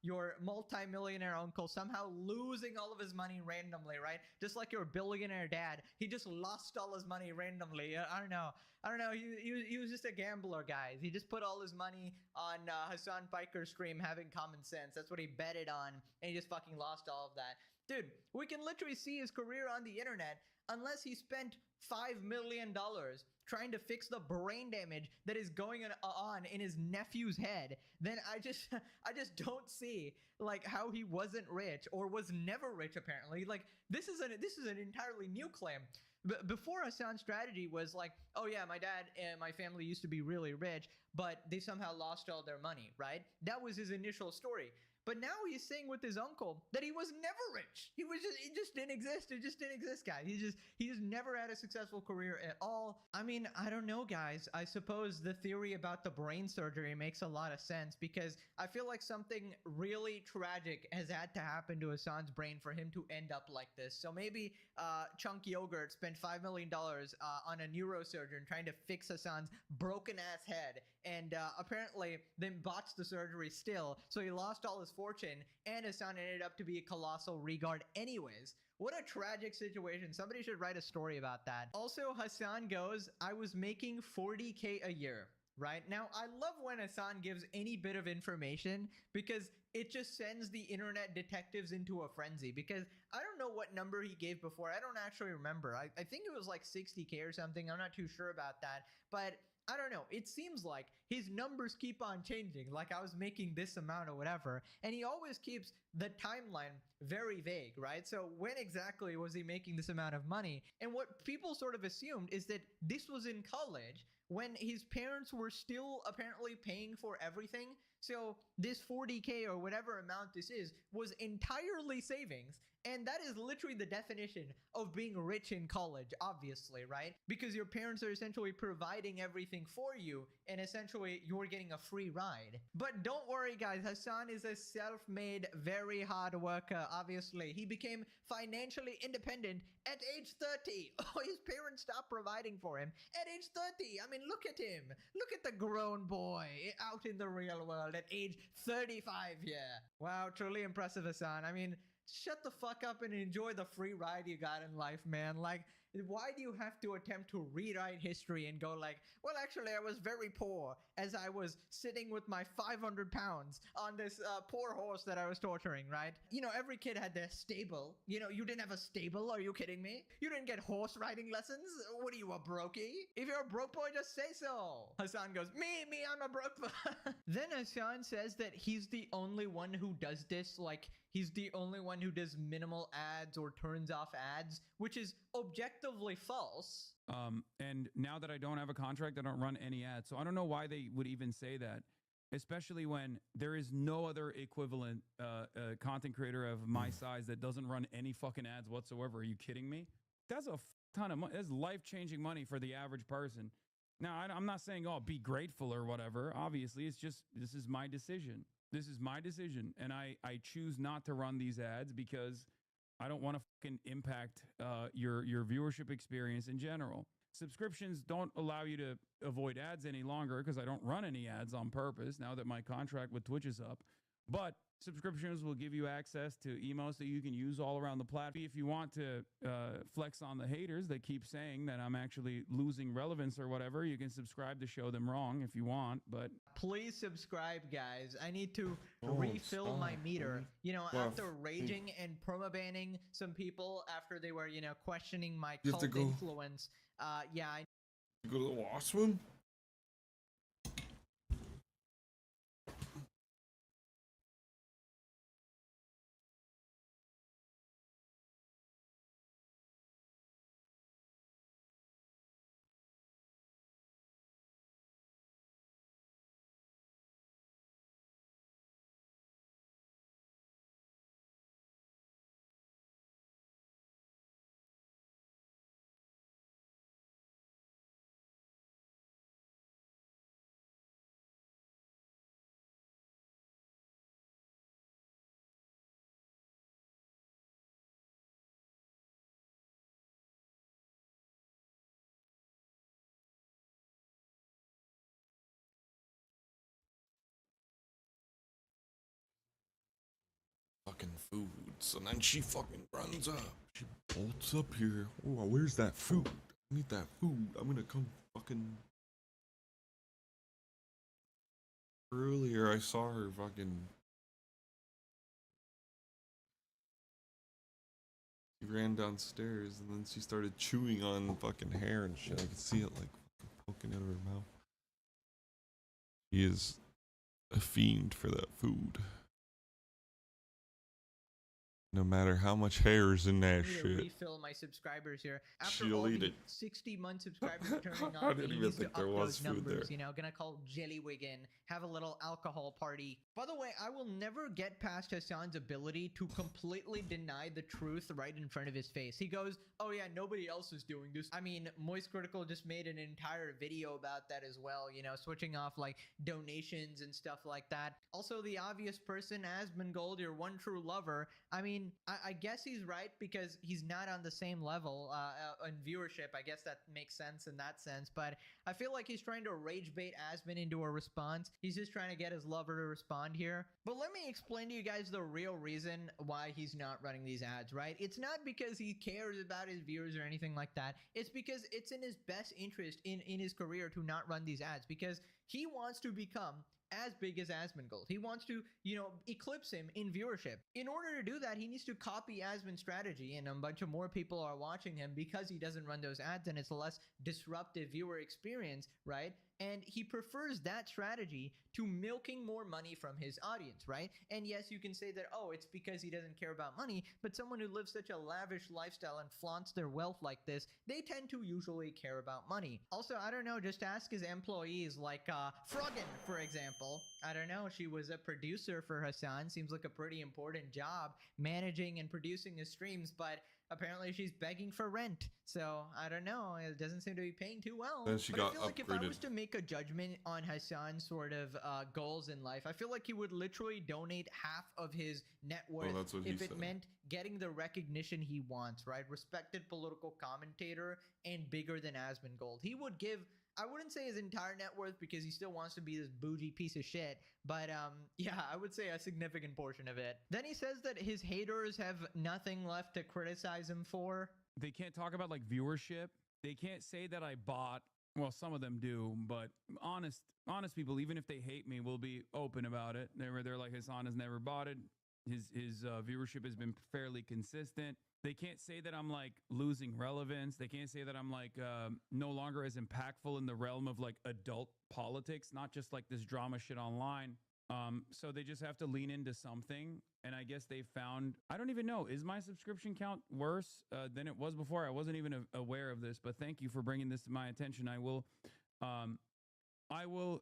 your multi-millionaire uncle somehow losing all of his money randomly, right? Just like your billionaire dad. He just lost all his money randomly. I don't know. He was just a gambler, guys. He just put all his money on Hassan Piker's stream having common sense. That's what he betted on, and he just fucking lost all of that. Dude, we can literally see his career on the internet unless he spent $5 million trying to fix the brain damage that is going on in his nephew's head. Then I just don't see like how he wasn't rich or was never rich apparently. Like this is an entirely new claim. Before Hassan's strategy was like, oh yeah, my dad and my family used to be really rich, but they somehow lost all their money, right? That was his initial story. But now he's saying with his uncle that he was never rich. He just didn't exist. It just didn't exist, guys. He's never had a successful career at all. I mean, I don't know, guys. I suppose the theory about the brain surgery makes a lot of sense because I feel like something really tragic has had to happen to Hassan's brain for him to end up like this. So maybe Chunk Yogurt spent $5 million on a neurosurgeon trying to fix Hassan's broken ass head, and apparently then botched the surgery still. So he lost all his fortune, and Hassan ended up to be a colossal regard anyways. What a tragic situation. Somebody should write a story about that. Also, Hassan goes, I was making 40K a year. Right now, I love when Hassan gives any bit of information because it just sends the internet detectives into a frenzy. Because I don't know what number he gave before. I don't actually remember. I think it was like 60K or something. I'm not too sure about that. But I don't know. It seems like his numbers keep on changing. Like I was making this amount or whatever. And he always keeps the timeline very vague, right? So when exactly was he making this amount of money? And what people sort of assumed is that this was in college when his parents were still apparently paying for everything. So this 40K or whatever amount this is was entirely savings. And that is literally the definition of being rich in college, obviously, right? Because your parents are essentially providing everything for you, and essentially you're getting a free ride. But don't worry, guys. Hassan is a self-made, very hard worker, obviously. He became financially independent at age 30. Oh, his parents stopped providing for him at age 30. I mean, look at him. Look at the grown boy out in the real world at age 35, yeah. Wow, truly impressive, Hassan. I mean, shut the fuck up and enjoy the free ride you got in life, man. Like, why do you have to attempt to rewrite history and go like, well, actually, I was very poor as I was sitting with my 500 pounds on this poor horse that I was torturing, right? You know, every kid had their stable. You know, you didn't have a stable. Are you kidding me? You didn't get horse riding lessons? What are you, a brokey? If you're a broke boy, just say so. Hassan goes, me, I'm a broke boy. Then Hassan says that he's the only one who does this, like, he's the only one who does minimal ads or turns off ads, which is objectively false. And now that I don't have a contract, I don't run any ads. So I don't know why they would even say that, especially when there is no other equivalent content creator of my size that doesn't run any fucking ads whatsoever. Are you kidding me? That's a ton of money. That's life-changing money for the average person. Now, I'm not saying, oh, be grateful or whatever. Obviously, it's just, this is my decision. This is my decision, and I choose not to run these ads because I don't want to fucking impact your viewership experience in general. Subscriptions don't allow you to avoid ads any longer because I don't run any ads on purpose now that my contract with Twitch is up. But subscriptions will give you access to emotes that you can use all around the platform. If you want to flex on the haters that keep saying that I'm actually losing relevance or whatever, you can subscribe to show them wrong if you want, but... Please subscribe, guys. I need to refill my meter. You know, after raging and promo-banning some people after they were, you know, questioning my cult influence. Yeah, I... Go to the washroom? Fucking foods, and then she fucking runs up. She bolts up here. Oh, where's that food? I need that food. I'm gonna come fucking. Earlier, I saw her fucking. She ran downstairs and then she started chewing on fucking hair and shit. I could see it like poking out of her mouth. She is a fiend for that food. No matter how much hair's in that I need to shit. refill my subscribers here. After She'll all eat the it. 60-month subscribers turning I on, didn't he even needs to think there up was those food numbers, there. you know, gonna call Jellywiggin, have a little alcohol party. By the way, I will never get past Hassan's ability to completely deny the truth right in front of his face. He goes, oh yeah, nobody else is doing this. I mean, Moist Critical just made an entire video about that as well, you know, switching off like donations and stuff like that. Also, the obvious person, Asmongold, your one true lover, I mean, I guess he's right because he's not on the same level in viewership. I guess that makes sense in that sense, but I feel like he's trying to rage bait Asmon into a response. He's just trying to get his lover to respond here. But let me explain to you guys the real reason why he's not running these ads, right? It's not because he cares about his viewers or anything like that. It's because it's in his best interest in his career to not run these ads because he wants to become as big as Asmongold. He wants to, you know, eclipse him in viewership. In order to do that, he needs to copy Asmon's strategy, and a bunch of more people are watching him because he doesn't run those ads and it's a less disruptive viewer experience, right? And he prefers that strategy to milking more money from his audience, right? And yes, you can say that, oh, it's because he doesn't care about money, but someone who lives such a lavish lifestyle and flaunts their wealth like this, they tend to usually care about money. Also, I don't know, just ask his employees like Froggen, for example. I don't know, she was a producer for Hassan, seems like a pretty important job, managing and producing his streams, but apparently she's begging for rent. So, I don't know, it doesn't seem to be paying too well. Then she But got I feel like if I upgraded. was to make a judgment on Hassan's sort of goals in life, I feel like he would literally donate half of his net worth that's what he if it said. meant getting the recognition he wants, right? Respected political commentator and bigger than Asmongold. He would give, I wouldn't say his entire net worth because he still wants to be this bougie piece of shit, but yeah, I would say a significant portion of it. Then he says that his haters have nothing left to criticize him for. They can't talk about like viewership. They can't say that I bought. Well, some of them do, but honest people, even if they hate me, will be open about it. They're like, Hassan has never bought it. His viewership has been fairly consistent. They can't say that I'm like losing relevance. They can't say that I'm like no longer as impactful in the realm of like adult politics, not just like this drama shit online. So they just have to lean into something. And I guess they found, I don't even know, is my subscription count worse than it was before? I wasn't even aware of this, but thank you for bringing this to my attention. I will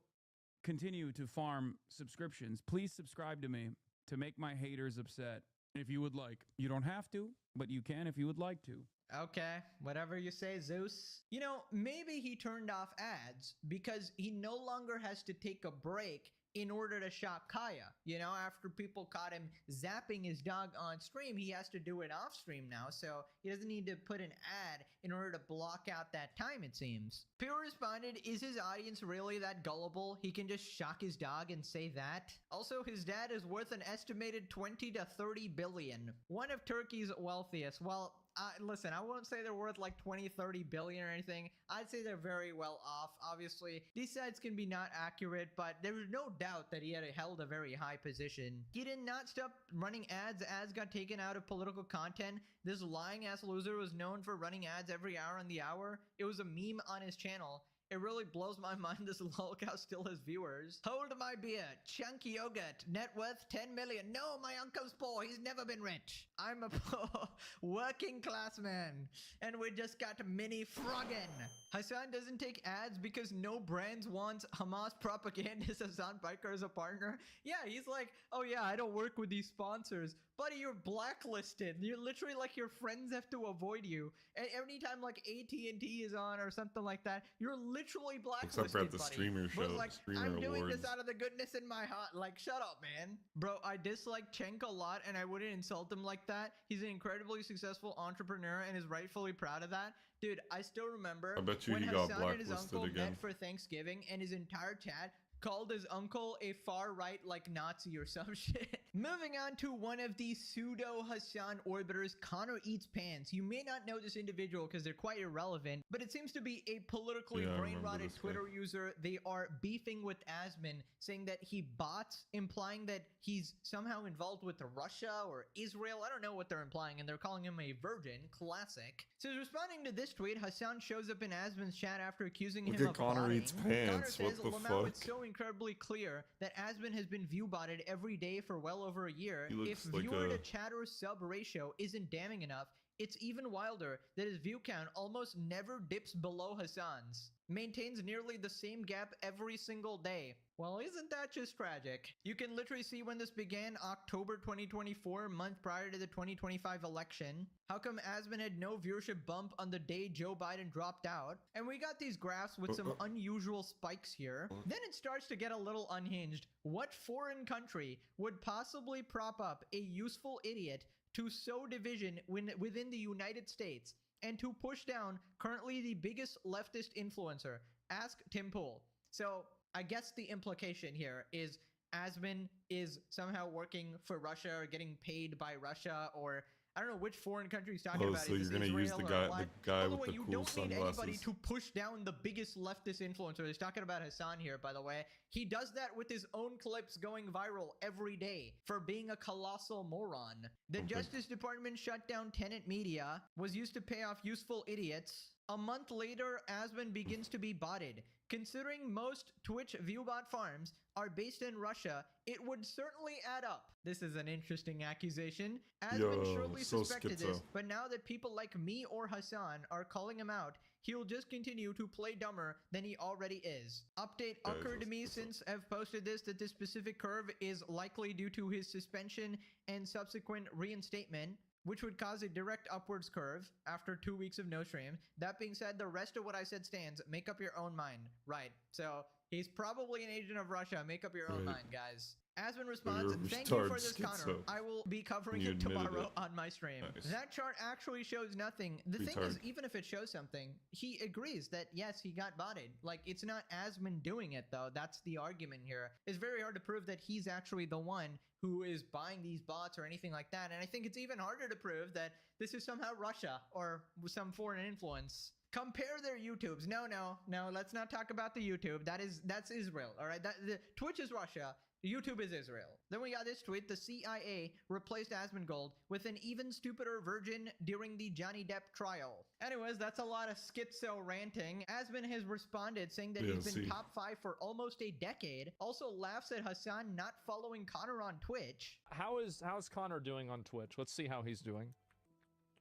continue to farm subscriptions. Please subscribe to me to make my haters upset. If you would like, you don't have to, but you can if you would like to. Okay, whatever you say, Zeus. You know, maybe he turned off ads because he no longer has to take a break in order to shop Kaya. You know, after people caught him zapping his dog on stream, he has to do it off stream now, so he doesn't need to put an ad in order to block out that time, it seems. Pure responded, is his audience really that gullible? He can just shock his dog and say that? Also, his dad is worth an estimated 20 to 30 billion. One of Turkey's wealthiest. Well, listen, I won't say they're worth like 20, 30 billion or anything. I'd say they're very well off. Obviously, these sites can be not accurate, but there's no doubt that he had held a very high position. He did not stop running ads. Ads got taken out of political content. This lying ass loser was known for running ads every hour on the hour. It was a meme on his channel. It really blows my mind this lolcow still has viewers. Hold my beer. Chunky yogurt. Net worth 10 million. No, my uncle's poor. He's never been rich. I'm a poor working class man. And we just got mini Froggen. Hassan doesn't take ads because no brands wants Hamas propagandist Hassan Piker as a partner. Yeah, he's like, oh yeah, I don't work with these sponsors. Buddy, you're blacklisted. You're literally like your friends have to avoid you. And anytime like AT&T is on or something like that, you're literally blacklisted, Except for at the buddy. streamer Bro's show, like, streamer I'm doing awards. this out of the goodness in my heart. Like, shut up, man. Bro, I dislike Cenk a lot and I wouldn't insult him like that. He's an incredibly successful entrepreneur and is rightfully proud of that. Dude, I still remember I bet you when he got Hassan and his blacklisted uncle again. met for Thanksgiving and his entire chat called his uncle a far-right like Nazi or some shit. Moving on to one of the pseudo Hassan orbiters, Connor Eats Pants. You may not know this individual because they're quite irrelevant, but it seems to be a politically Yeah, I remember brain-rotted this guy. Twitter user. They are beefing with Asmon, saying that he bots, implying that he's somehow involved with Russia or Israel. I don't know what they're implying, and they're calling him a virgin. Classic. So responding to this tweet, Hassan shows up in Asmon's chat after accusing Look him at of Connor botting. Eats Connor Pants. says, What the Lamau, it's fuck? so incredibly clear that Asmon has been viewbotted every day for well over a year. He If looks like viewer to a- chatter sub ratio isn't damning enough, it's even wilder that his view count almost never dips below Hassan's. Maintains nearly the same gap every single day. Well, isn't that just tragic? You can literally see when this began, October 2024, month prior to the 2025 election. How come Asmon had no viewership bump on the day Joe Biden dropped out? And we got these graphs with some unusual spikes here. Then it starts to get a little unhinged. What foreign country would possibly prop up a useful idiot to sow division within the United States and to push down currently the biggest leftist influencer? Ask Tim Pool. So I guess the implication here is Asmon is somehow working for Russia or getting paid by Russia, or I don't know which foreign country he's talking about. So Is you're this gonna use Israel the or guy, what? the guy By the with way, the you cool don't need anybody sunglasses. to push down the biggest leftist influencer. He's talking about Hassan here, by the way. He does that with his own clips going viral every day for being a colossal moron. The Justice Department shut down Tenet Media, was used to pay off useful idiots. A month later, Asmon begins to be botted. Considering most Twitch viewbot farms are based in Russia, it would certainly add up. This is an interesting accusation. Asmon surely so suspected this, schizo. but now that people like me or Hassan are calling him out, he'll just continue to play dumber than he already is. Update Yeah, occurred to me since I've posted this that this specific curve is likely due to his suspension and subsequent reinstatement, which would cause a direct upwards curve after 2 weeks of no stream. That being said, the rest of what I said stands. Make up your own mind. Right. So he's probably an agent of Russia. Make up your own Right. mind, guys. Asmon responds, you're a thank you for retard this, Connor. schizo. I will be covering You it admitted tomorrow it. on my stream. Nice. That chart actually shows nothing. The thing is, Retard. even if it shows something, he agrees that, yes, he got botted. Like, it's not Asmon doing it, though. That's the argument here. It's very hard to prove that he's actually the one who is buying these bots or anything like that. And I think it's even harder to prove that this is somehow Russia or some foreign influence. Compare their YouTubes. No, let's not talk about the YouTube. That's Israel, all right? The Twitch is Russia. YouTube is Israel. Then we got this tweet. The CIA replaced Asmongold with an even stupider virgin during the Johnny Depp trial. Anyways, that's a lot of schizo ranting. Asmon has responded saying that he's been top 5 for almost a decade. Also laughs at Hassan not following Connor on Twitch. How's Connor doing on Twitch? Let's see how he's doing.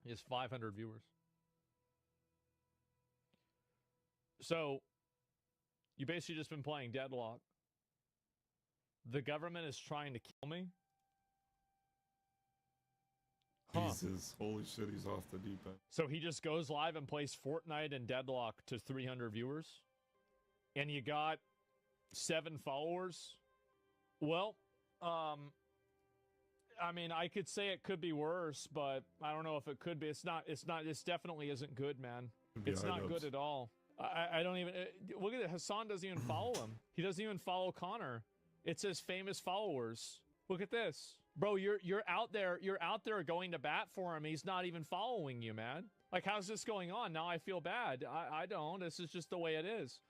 He has 500 viewers. So, you basically just been playing Deadlock. The government is trying to kill me. Huh. Jesus, holy shit, he's off the deep end. So he just goes live and plays Fortnite and Deadlock to 300 viewers. And you got 7 followers. Well, I mean, I could say it could be worse, but I don't know if it could be. This definitely isn't good, man. Could be It's not iDubbbz. good at all. I don't even, look at it. Hassan doesn't even follow him. He doesn't even follow Connor. It says famous followers. Look at this. Bro, you're out there going to bat for him. He's not even following you, man. Like, how's this going on? Now I feel bad. I don't. This is just the way it is.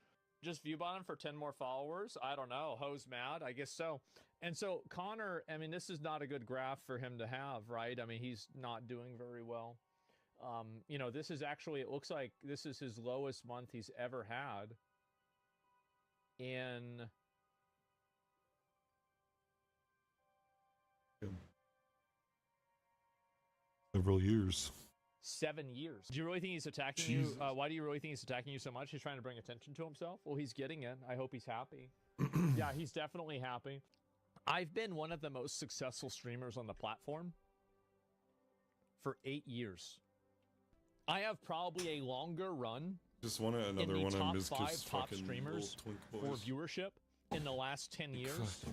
Just view bot him for 10 more followers? I don't know. Ho's mad? I guess so. And so Connor, I mean, this is not a good graph for him to have, right? I mean, he's not doing very well. You know, this is actually, it looks like this is his lowest month he's ever had in Several years. 7 years. Do you really think he's attacking you? Why do you really think he's attacking you so much? He's trying to bring attention to himself? Well, he's getting it. I hope he's happy. Yeah, he's definitely happy. I've been one of the most successful streamers on the platform for 8 years. I have probably a longer run Just wanted in another the one of top Mizka's 5 top fucking streamers little twink for boys. viewership in the last 10 years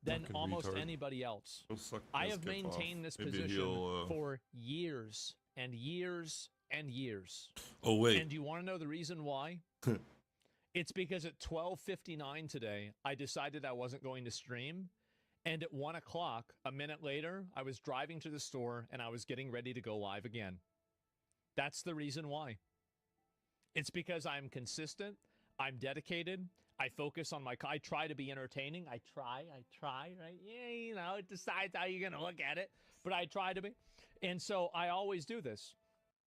than fucking almost retard. anybody else. He'll suck I have Mizkif maintained off. this Maybe position he'll, for years and years and years. Oh, wait. And do you want to know the reason why? It's because at 12:59 today, I decided I wasn't going to stream. And at 1 o'clock, a minute later, I was driving to the store and I was getting ready to go live again. That's the reason why. It's because I'm consistent. I'm dedicated. I focus on I try to be entertaining. I try, right? Yeah, you know, it decides how you're going to look at it. But I try to be. And so I always do this.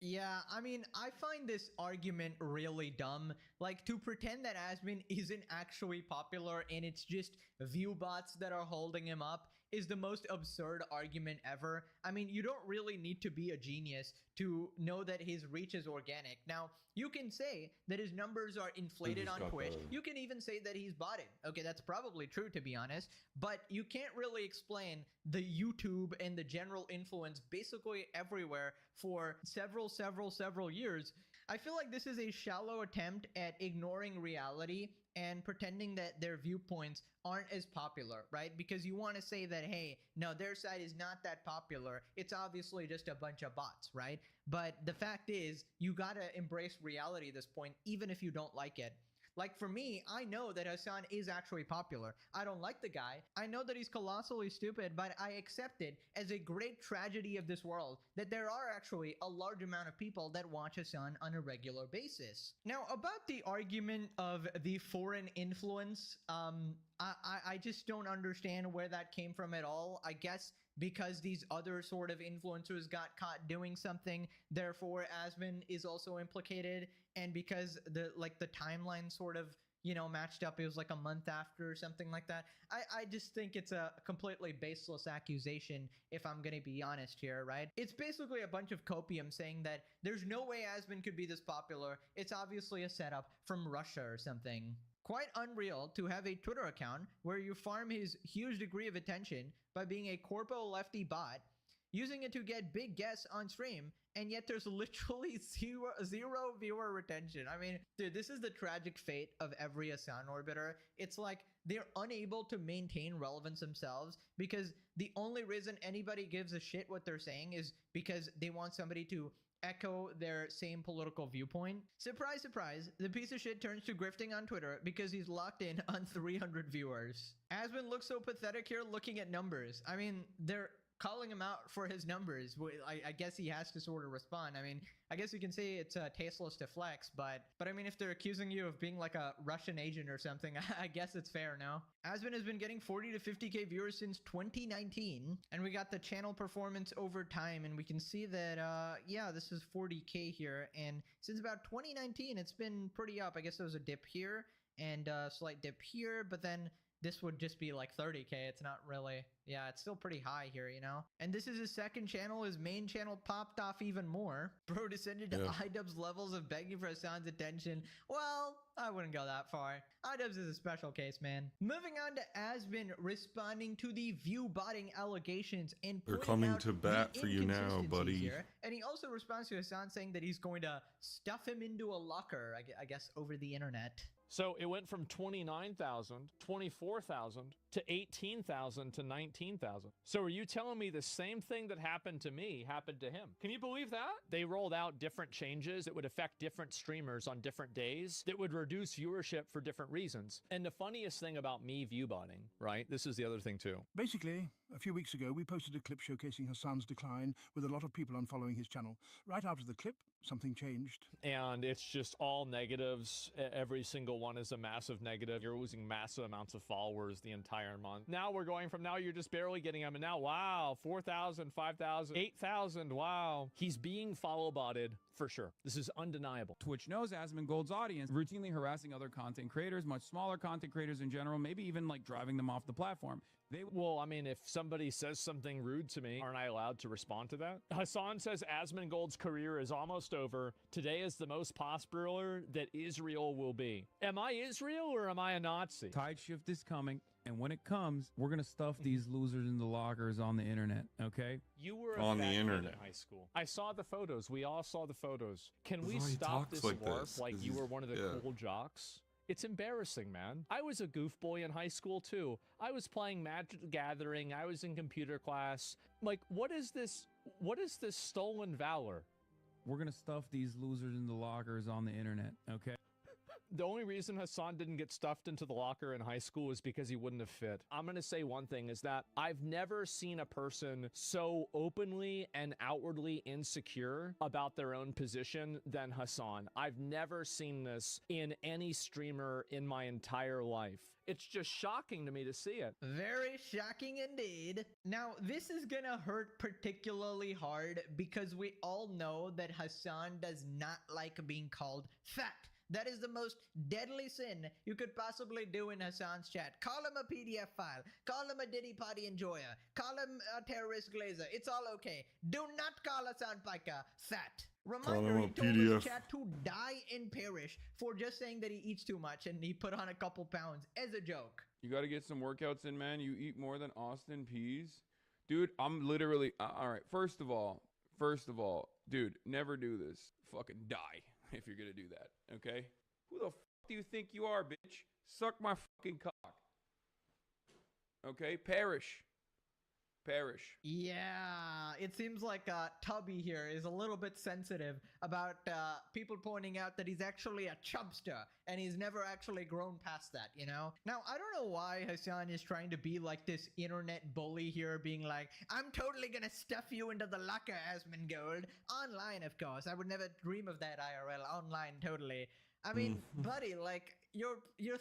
Yeah, I mean, I find this argument really dumb Like, to pretend that Asmin isn't actually popular and it's just view bots that are holding him up is the most absurd argument ever. I mean, you don't really need to be a genius to know that his reach is organic. Now, you can say that his numbers are inflated on Twitch. You can even say that he's botted. Okay, that's probably true, to be honest. But you can't really explain the YouTube and the general influence basically everywhere for several years. I feel like this is a shallow attempt at ignoring reality and pretending that their viewpoints aren't as popular, right? Because you want to say that, hey, no, their side is not that popular. It's obviously just a bunch of bots, right? But the fact is, you gotta embrace reality at this point, even if you don't like it. Like, for me, I know that Hasan is actually popular. I don't like the guy. I know that he's colossally stupid, but I accept it as a great tragedy of this world that there are actually a large amount of people that watch Hasan on a regular basis. Now, about the argument of the foreign influence, I just don't understand where that came from at all. I guess because these other sort of influencers got caught doing something, therefore Asmin is also implicated, and because the timeline sort of, you know, matched up, it was like a month after or something like that. I just think it's a completely baseless accusation, if I'm gonna be honest here, right? It's basically a bunch of copium saying that there's no way Asmin could be this popular. It's obviously a setup from Russia or something. Quite unreal to have a Twitter account where you farm his huge degree of attention by being a corpo lefty bot, using it to get big guests on stream, and yet there's literally zero viewer retention. I mean, dude, this is the tragic fate of every Hasan orbiter. It's like they're unable to maintain relevance themselves because the only reason anybody gives a shit what they're saying is because they want somebody to echo their same political viewpoint. Surprise, surprise, the piece of shit turns to grifting on Twitter because he's locked in on 300 viewers. Asmin looks so pathetic here looking at numbers. I mean, they're calling him out for his numbers. I guess he has to sort of respond. I mean, I guess you can say it's tasteless to flex, but I mean, if they're accusing you of being like a Russian agent or something, I guess it's fair now. Asmin has been getting 40 to 50k viewers since 2019, and we got the channel performance over time, and we can see that, yeah, this is 40k here, and since about 2019, it's been pretty up. I guess there was a dip here, and a slight dip here, but then this would just be like 30k. It's not really, yeah, it's still pretty high here, you know? And this is his second channel. His main channel popped off even more. Bro descended to iDubbbz levels of begging for Hasan's attention. Well, I wouldn't go that far. iDubbbz is a special case, man. Moving on to Asmin responding to the view botting allegations and they're coming to bat for you now, buddy. Here. And he also responds to Hasan saying that he's going to stuff him into a locker, I guess, over the internet. So it went from 29,000, 24,000 to 18,000 to 19,000. So are you telling me the same thing that happened to me happened to him? Can you believe that? They rolled out different changes that would affect different streamers on different days that would reduce viewership for different reasons. And the funniest thing about me viewbotting, right? This is the other thing too. Basically, a few weeks ago, we posted a clip showcasing Hasan's decline with a lot of people unfollowing his channel. Right after the clip, something changed. And it's just all negatives. Every single one is a massive negative. You're losing massive amounts of followers the entire month. Now we're going from now you're just barely getting them, and now, wow, 4,000, 5,000, 8,000, wow. He's being follow botted for sure. This is undeniable. Twitch knows Asmongold's audience, routinely harassing other content creators, much smaller content creators in general, maybe even like driving them off the platform. Well, I mean, if somebody says something rude to me, aren't I allowed to respond to that? Hasan says Asmongold's career is almost over. Today is the most popular that Israel will be. Am I Israel or am I a Nazi? Tide shift is coming, and when it comes, we're gonna stuff these losers in the lockers on the internet, okay? You were on a the fat kid internet in high school. I saw the photos. We all saw the photos. Can we That's why he stop talks this like warp this, like 'cause you he's- were one of the yeah. cool jocks? It's embarrassing, man. I was a goof boy in high school too. I was playing Magic the Gathering. I was in computer class. Like, what is this? What is this stolen valor? We're gonna stuff these losers in the lockers on the internet, okay? The only reason Hasan didn't get stuffed into the locker in high school is because he wouldn't have fit. I'm going to say one thing is that I've never seen a person so openly and outwardly insecure about their own position than Hasan. I've never seen this in any streamer in my entire life. It's just shocking to me to see it. Very shocking indeed. Now, this is gonna hurt particularly hard because we all know that Hasan does not like being called fat. That is the most deadly sin you could possibly do in Hassan's chat. Call him a PDF file. Call him a Diddy Party enjoyer. Call him a terrorist glazer. It's all okay. Do not call Hassan Piker fat. Reminder, him he a told PDF. his chat to die and perish for just saying that he eats too much and he put on a couple pounds as a joke. You got to get some workouts in, man. You eat more than Austin Peas. Dude, I'm literally, all right, first of all, dude, never do this. Fucking die if you're going to do that, okay? Who the fuck do you think you are, bitch? Suck my fucking cock. Okay? Perish. Yeah, it seems like Tubby here is a little bit sensitive about people pointing out that he's actually a chubster and he's never actually grown past that, you know? Now, I don't know why Hassan is trying to be like this internet bully here, being like, I'm totally gonna stuff you into the locker, Asmongold. Online, of course. I would never dream of that IRL. Online, totally. I mean, buddy, like, you're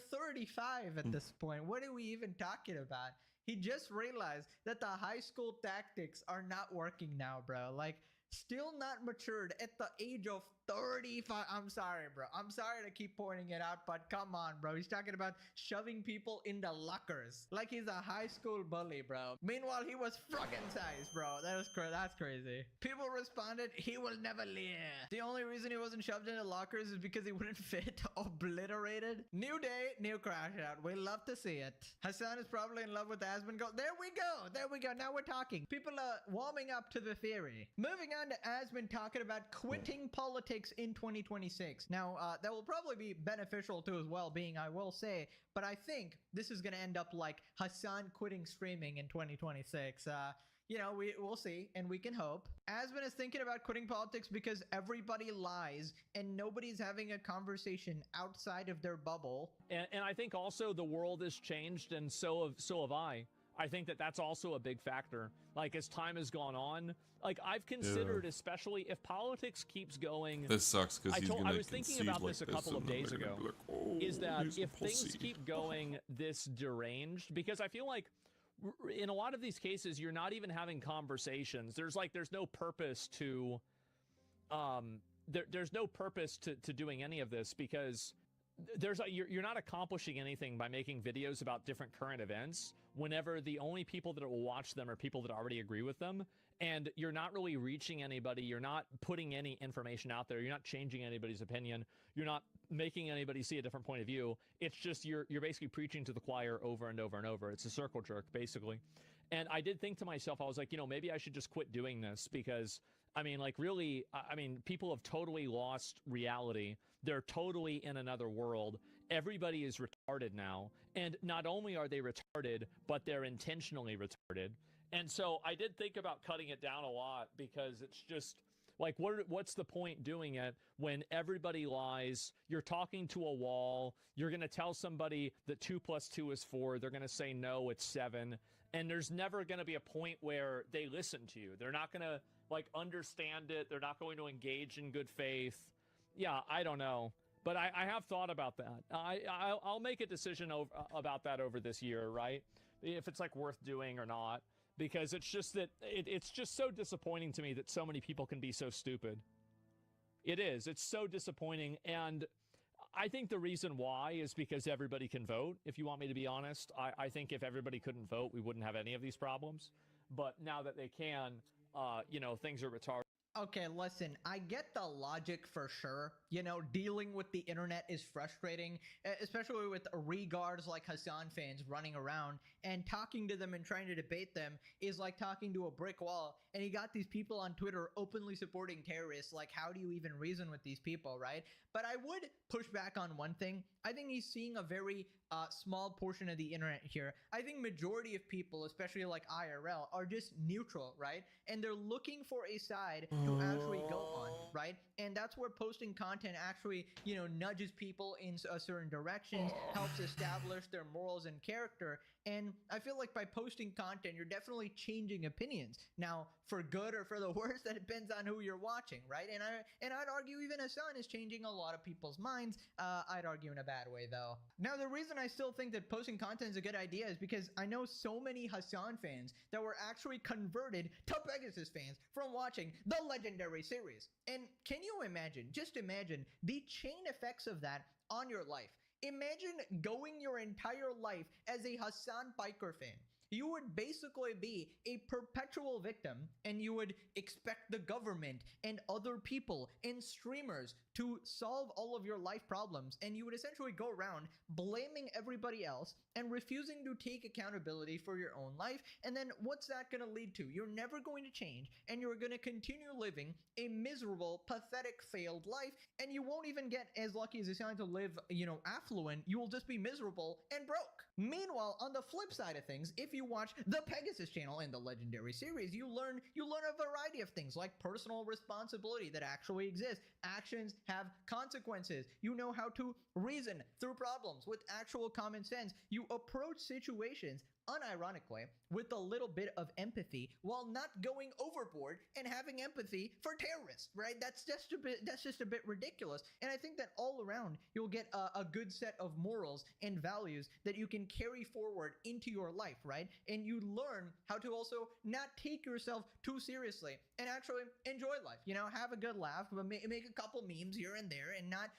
35 at this point. What are we even talking about? He just realized that the high school tactics are not working now, bro. Like, still not matured at the age of 35. I'm sorry, bro. I'm sorry to keep pointing it out, but come on, bro. He's talking about shoving people into lockers like he's a high school bully, bro. Meanwhile, he was fucking size, bro. That's crazy. People responded, he will never live. The only reason he wasn't shoved into lockers is because he wouldn't fit. Obliterated. New day, new crash out. We love to see it. Hassan is probably in love with Asmongold. There we go. Now we're talking. People are warming up to the theory. Moving on to Asmon talking about quitting politics in 2026. Now, that will probably be beneficial to his well-being, I will say, but I think this is going to end up like Hassan quitting streaming in 2026. You know, we'll see, and we can hope. Asmon is thinking about quitting politics because everybody lies and nobody's having a conversation outside of their bubble. And I think also the world has changed, and so have I. I think that that's also a big factor. Like, as time has gone on, like, I've considered, especially if politics keeps going. This sucks because I was thinking about this a couple of days ago. Like, oh, is that he's a if things pussy. keep going this deranged, because I feel like in a lot of these cases, you're not even having conversations. There's no purpose to, there's no purpose to doing any of this, because you're not accomplishing anything by making videos about different current events whenever the only people that will watch them are people that already agree with them, and you're not really reaching anybody. You're not putting any information out there. You're not changing anybody's opinion. You're not making anybody see a different point of view. It's just you're basically preaching to the choir over and over and over. It's a circle jerk, basically. And I did think to myself, I was like, maybe I should just quit doing this, because I mean, like, really, I mean, people have totally lost reality. They're totally in another world. Everybody is retarded now. And not only are they retarded, but they're intentionally retarded. And so I did think about cutting it down a lot, because it's just like, what's the point doing it when everybody lies? You're talking to a wall. You're going to tell somebody that 2 + 2 is 4. They're going to say, no, it's 7. And there's never going to be a point where they listen to you. They're not going to, like, understand it. They're not going to engage in good faith. Yeah, I don't know. But I have thought about that. I'll make a decision about that over this year, right? If it's, like, worth doing or not. Because it's just that it's just so disappointing to me that so many people can be so stupid. It is. It's so disappointing. And I think the reason why is because everybody can vote, if you want me to be honest. I think if everybody couldn't vote, we wouldn't have any of these problems. But now that they can, things are retarded. Okay, listen, I get the logic for sure. Dealing with the internet is frustrating, especially with regards like Hassan fans running around, and talking to them and trying to debate them is like talking to a brick wall. And you got these people on Twitter openly supporting terrorists. Like, how do you even reason with these people, right? But I would push back on one thing. I think he's seeing a very small portion of the internet here. I think majority of people, especially like IRL, are just neutral, right? And they're looking for a side to actually go on, right? And that's where posting content actually, nudges people in a certain direction, helps establish their morals and character. And I feel like by posting content, you're definitely changing opinions. Now, for good or for the worse, that depends on who you're watching, right? And I'd argue even Hasan is changing a lot of people's minds. I'd argue in a bad way, though. Now, the reason I still think that posting content is a good idea is because I know so many Hasan fans that were actually converted to Pegasus fans from watching the Legendary series. And can you imagine, just imagine, the chain effects of that on your life? Imagine going your entire life as a Hasan Piker fan. You would basically be a perpetual victim, and you would expect the government and other people and streamers to solve all of your life problems, and you would essentially go around blaming everybody else and refusing to take accountability for your own life. And then what's that going to lead to? You're never going to change, and you're going to continue living a miserable, pathetic, failed life, and you won't even get as lucky as Hasan to live, affluent. You will just be miserable and broke. Meanwhile, on the flip side of things, if you watch the Pegasus channel in the Legendary series, you learn a variety of things like personal responsibility that actually exists. Actions have consequences. You know how to reason through problems with actual common sense. You approach situations unironically with a little bit of empathy while not going overboard and having empathy for terrorists, right? That's just a bit ridiculous. And I think that all around you'll get a good set of morals and values that you can carry forward into your life, right? And you learn how to also not take yourself too seriously and actually enjoy life, have a good laugh, but make a couple memes here and there and not,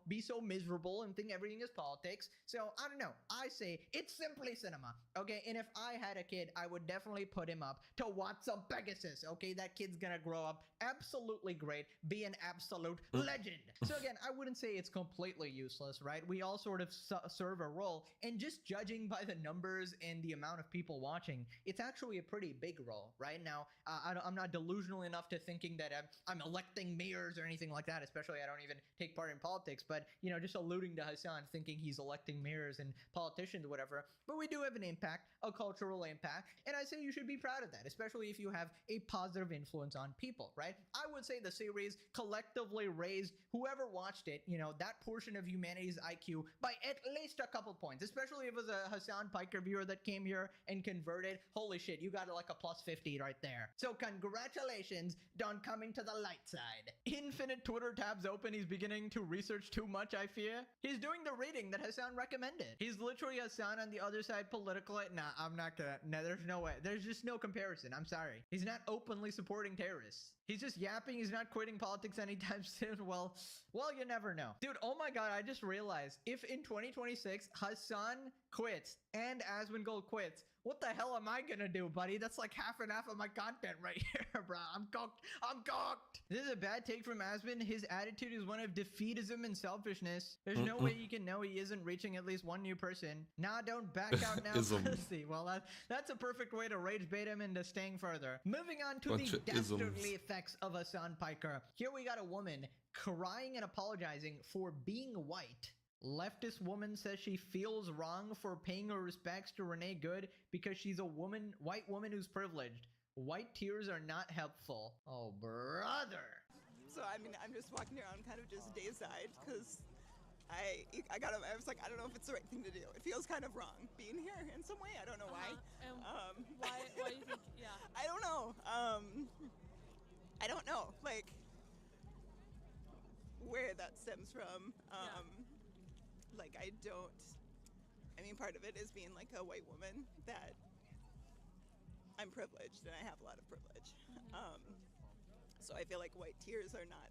be so miserable and think everything is politics. So I don't know. I say it's simply cinema. Okay, and if I had a kid, I would definitely put him up to watch some Pegasus. Okay, that kid's gonna grow up absolutely great, be an absolute legend. So again, I wouldn't say it's completely useless, right? We all sort of serve a role, and just judging by the numbers and the amount of people watching, it's actually a pretty big role, right? Now, I'm not delusional enough to thinking that I'm electing mayors or anything like that, especially I don't even take part in politics, but, just alluding to Hasan thinking he's electing mayors and politicians or whatever, but we do have an impact, a cultural impact, and I say you should be proud of that, especially if you have a positive influence on people, right? I would say the series collectively raised whoever watched it, that portion of humanity's IQ by at least a couple points, especially if it was a Hasan Piker viewer that came here and converted. Holy shit, you got like a plus 50 right there. So congratulations on coming to the light side. Infinite Twitter tabs open. He's beginning to research too much, I fear. He's doing the reading that Hasan recommended. He's literally Hasan on the other side politically. Nah, I'm not gonna. No, there's no way. There's just no comparison. I'm sorry. He's not openly supporting terrorists. He's just yapping. He's not quitting politics anytime soon. Well, you never know. Dude, oh my god, I just realized if in 2026 Hasan quits and Asmongold quits, what the hell am I gonna do, buddy? That's like half and half of my content right here, bro. I'm cooked. I'm cooked. This is a bad take from Asmon. His attitude is one of defeatism and selfishness. There's no way you can know he isn't reaching at least one new person. Nah, don't back out now, pussy. Well, that's a perfect way to rage bait him into staying further. Moving on to the dastardly effects of Hasan Piker. Here we got a woman crying and apologizing for being white. Leftist woman says she feels wrong for paying her respects to Renee Good because she's a white woman who's privileged. White tears are not helpful. Oh, brother. So, I'm just walking around kind of just dazed-eyed because I was like, I don't know if it's the right thing to do. It feels kind of wrong being here in some way. I don't know why. Why do you think, yeah. I don't know. I don't know, like, where that stems from. Like, part of it is being like a white woman that I'm privileged and I have a lot of privilege. So I feel like white tears are not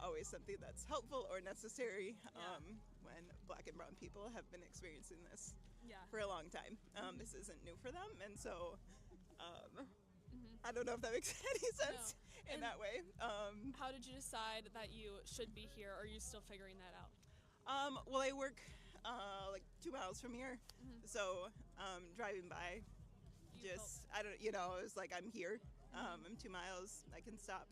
always something that's helpful or necessary when black and brown people have been experiencing this for a long time. This isn't new for them, and so I don't know if that makes any sense in that way. How did you decide that you should be here? Or are you still figuring that out? Well, I work like 2 miles from here, so driving by, just I don't, it was like I'm here. I'm 2 miles. I can stop.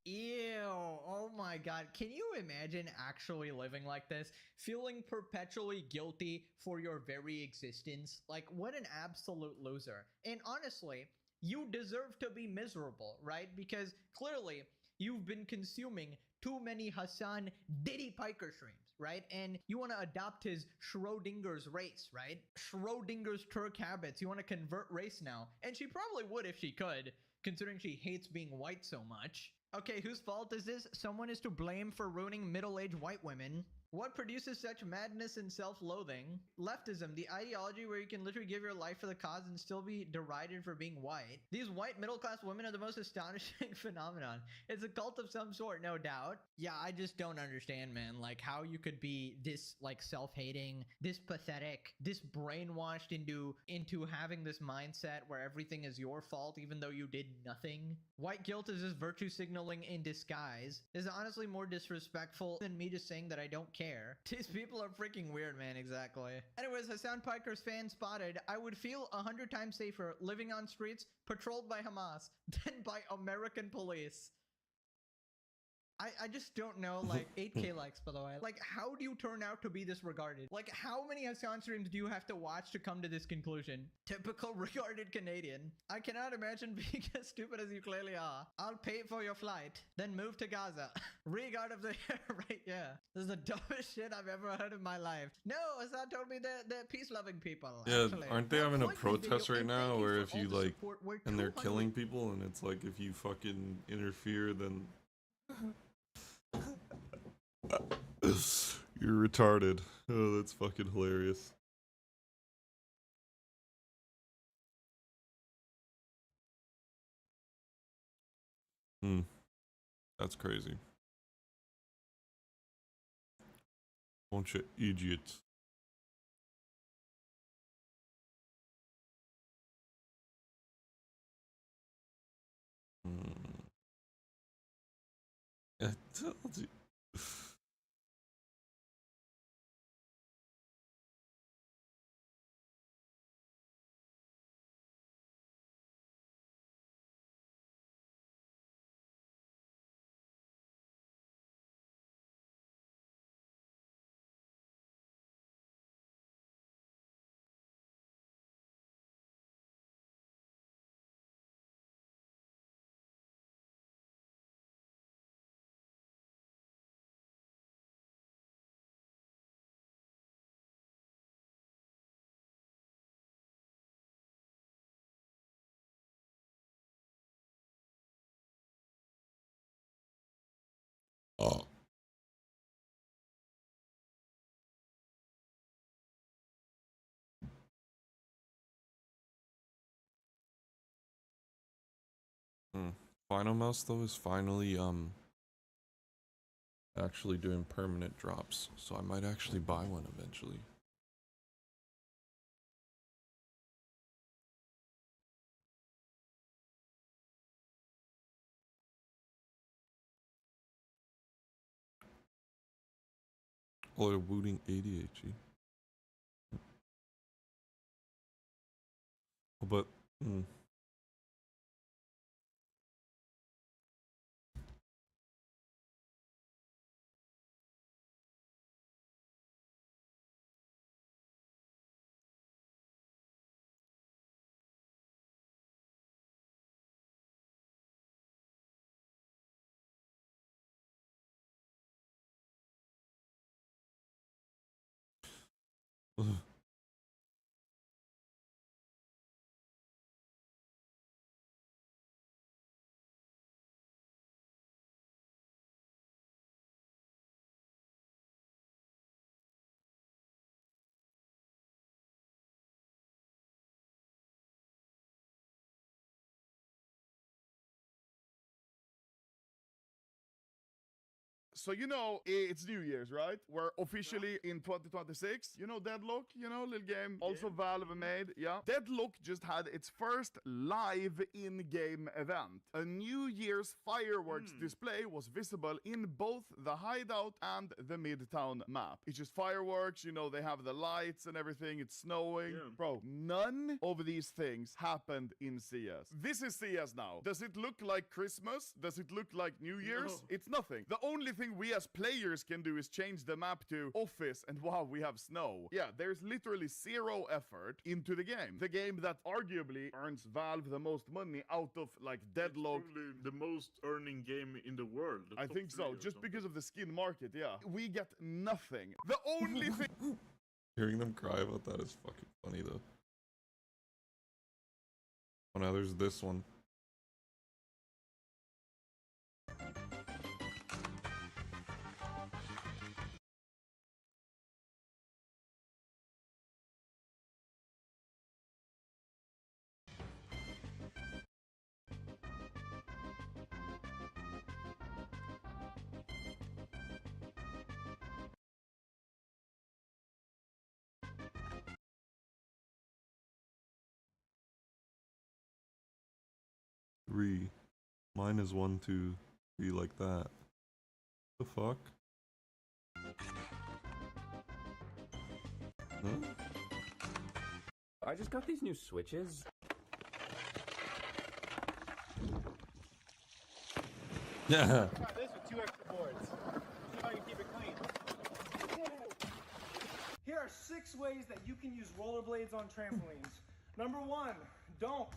Ew, oh my god. Can you imagine actually living like this? Feeling perpetually guilty for your very existence? Like, what an absolute loser. And honestly, you deserve to be miserable, right? Because clearly, you've been consuming too many Hasan Diddy Piker streams, right? And you want to adopt his Schrodinger's race, right? Schrodinger's Turk habits. You want to convert race now. And she probably would if she could, considering she hates being white so much. Okay, whose fault is this? Someone is to blame for ruining middle-aged white women. What produces such madness and self-loathing? Leftism, the ideology where you can literally give your life for the cause and still be derided for being white. These white middle-class women are the most astonishing phenomenon. It's a cult of some sort, no doubt. Yeah, I just don't understand, man. Like, how you could be this, like, self-hating, this pathetic, this brainwashed into having this mindset where everything is your fault even though you did nothing. White guilt is just virtue signaling in disguise. This is honestly more disrespectful than me just saying that I don't care. These people are freaking weird, man. Exactly. Anyways, Hassan Piker's fan spotted. I would feel 100 times safer living on streets patrolled by Hamas than by American police. I just don't know, like, 8K likes, by the way. Like, how do you turn out to be this regarded? Like, how many Hassan streams do you have to watch to come to this conclusion? Typical regarded Canadian. I cannot imagine being as stupid as you clearly are. I'll pay for your flight, then move to Gaza. Regard of the year, right? Yeah. This is the dumbest shit I've ever heard in my life. No, Hassan told me they're peace-loving people. Yeah, actually. aren't they having a protest right now where if you, like, support. and they're killing people and it's like if you fucking interfere, then... You're retarded. Oh, that's fucking hilarious. That's crazy. Bunch of idiots. I told you. Oh. Final Mouse though is finally actually doing permanent drops, so I might actually buy one eventually. Or Wooting ADHD. But So, you know, it's New Year's, right? We're officially in 2026. You know Deadlock? You know, little game. Also Valve made. Yeah. Deadlock just had its first live in-game event. A New Year's fireworks display was visible in both the hideout and the Midtown map. It's just fireworks, you know, they have the lights and everything. It's snowing. Yeah. Bro, none of these things happened in CS. This is CS now. Does it look like Christmas? Does it look like New Year's? No. It's nothing. The only thing thing we as players can do is change the map to office, and wow, we have snow. Yeah, there's literally zero effort into the game. The game that arguably earns Valve the most money out of like Deadlock. The most earning game in the world. I think so, just because of the skin market, yeah. We get nothing. The only thing... Hearing them cry about that is fucking funny though. Oh now there's this one. Three. Mine is 1, 2, 3 like that. The fuck? Huh? I just got these new switches. Yeah. Try this with 2 extra boards. See if I can keep it clean. Here are 6 ways that you can use rollerblades on trampolines. Number 1, don't.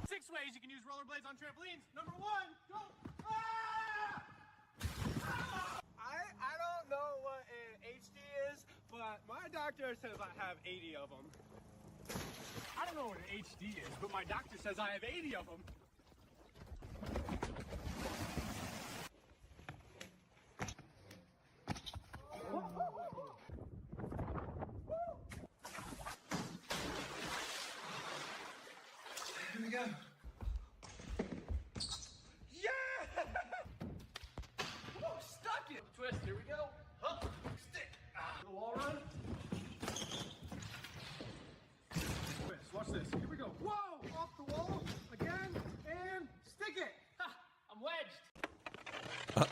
6 ways you can use rollerblades on trampolines. Number 1, don't. Ah! I don't know what an HD is, but my doctor says I have 80 of them. I don't know what an HD is, but my doctor says I have 80 of them. Here we go. Yeah! Whoa, stuck it! Twist, here we go. Huh? Stick. The wall run. Twist, watch this. Here we go. Whoa! Off the wall. Again. And stick it. Ha! I'm wedged. I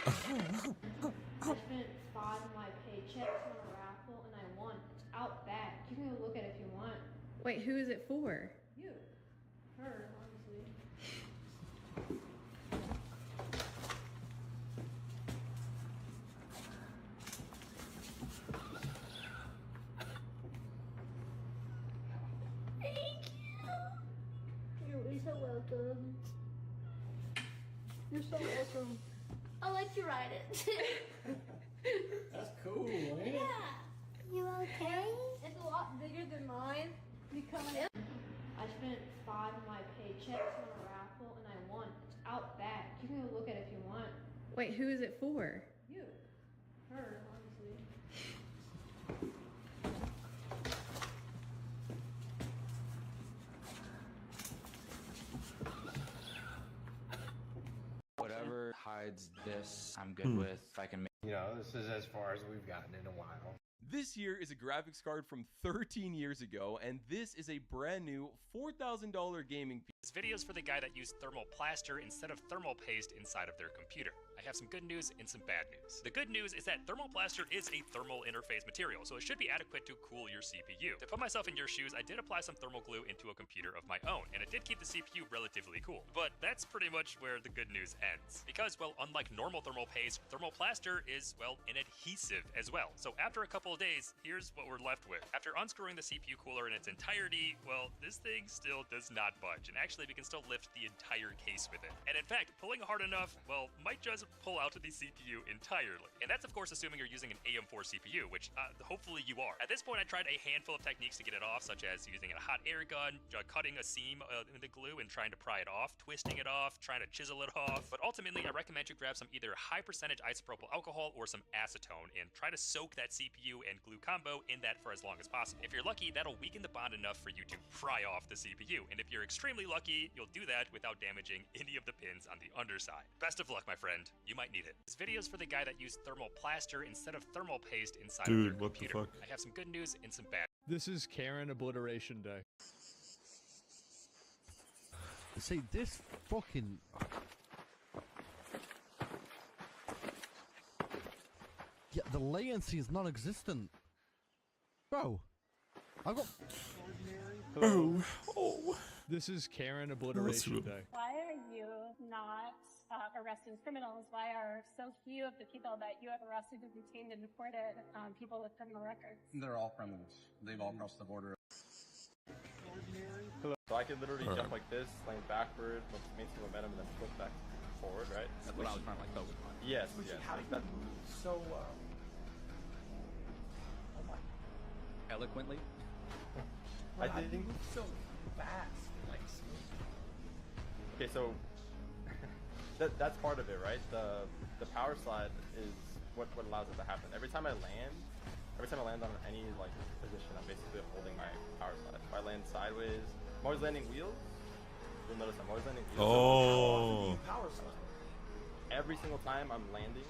spent 5 of my paychecks on a raffle and I won. It's out back. You can go look at it if you want. Wait, who is it for? You. Her, honestly. Thank you. You're so welcome. You're so welcome. I like to ride it. That's cool, ain't it? Yeah. You okay? It's a lot bigger than mine because I spent 5 of my paychecks on a raffle and I won. It's out back. You can go look at it if you want. Wait, who is it for? You. Her, honestly. Whatever hides this, I'm good with. If I can make. You know, this is as far as we've gotten in a while. This here is a graphics card from 13 years ago, and this is a brand new $4,000 gaming piece. This video is for the guy that used thermal plaster instead of thermal paste inside of their computer. I have some good news and some bad news. The good news is that thermal plaster is a thermal interface material, so it should be adequate to cool your CPU. To put myself in your shoes, I did apply some thermal glue into a computer of my own, and it did keep the CPU relatively cool. But that's pretty much where the good news ends. Because, well, unlike normal thermal paste, thermal plaster is, well, an adhesive as well. So after a couple of days, here's what we're left with. After unscrewing the CPU cooler in its entirety, well, this thing still does not budge, and actually we can still lift the entire case with it. And in fact, pulling hard enough, well, might just pull out the CPU entirely. And that's of course assuming you're using an AM4 CPU, which hopefully you are. At this point, I tried a handful of techniques to get it off, such as using a hot air gun, cutting a seam in the glue and trying to pry it off, twisting it off, trying to chisel it off. But ultimately, I recommend you grab some either high percentage isopropyl alcohol or some acetone and try to soak that CPU and glue combo in that for as long as possible. If you're lucky, that'll weaken the bond enough for you to pry off the CPU. And if you're extremely lucky, you'll do that without damaging any of the pins on the underside. Best of luck, my friend. You might need it. This video is for the guy that used thermal plaster instead of thermal paste inside of their what the computer. fuck? I have some good news and some bad. This is Karen Obliteration Day. See, this fucking... Yeah, the latency is non-existent. Bro, I've got... This is Karen Obliteration Day. Why are you not arresting criminals, why are so few of the people that you have arrested and detained and deported people with criminal records? They're all criminals. They've all crossed the border. So I can literally jump like this, land backward, maintain momentum, and then flip back forward, right? That's what I was trying to like focus on. Yes, yes. How do like you that. move so oh my eloquently? I How do you think. move so fast, like smooth? Okay, so that's part of it, right? The power slide is what allows it to happen. Every time I land on any like position, I'm basically holding my power slide. If I land sideways, I'm always landing wheels. You'll notice I'm always landing wheels. Oh. Power slide. Every single time I'm landing.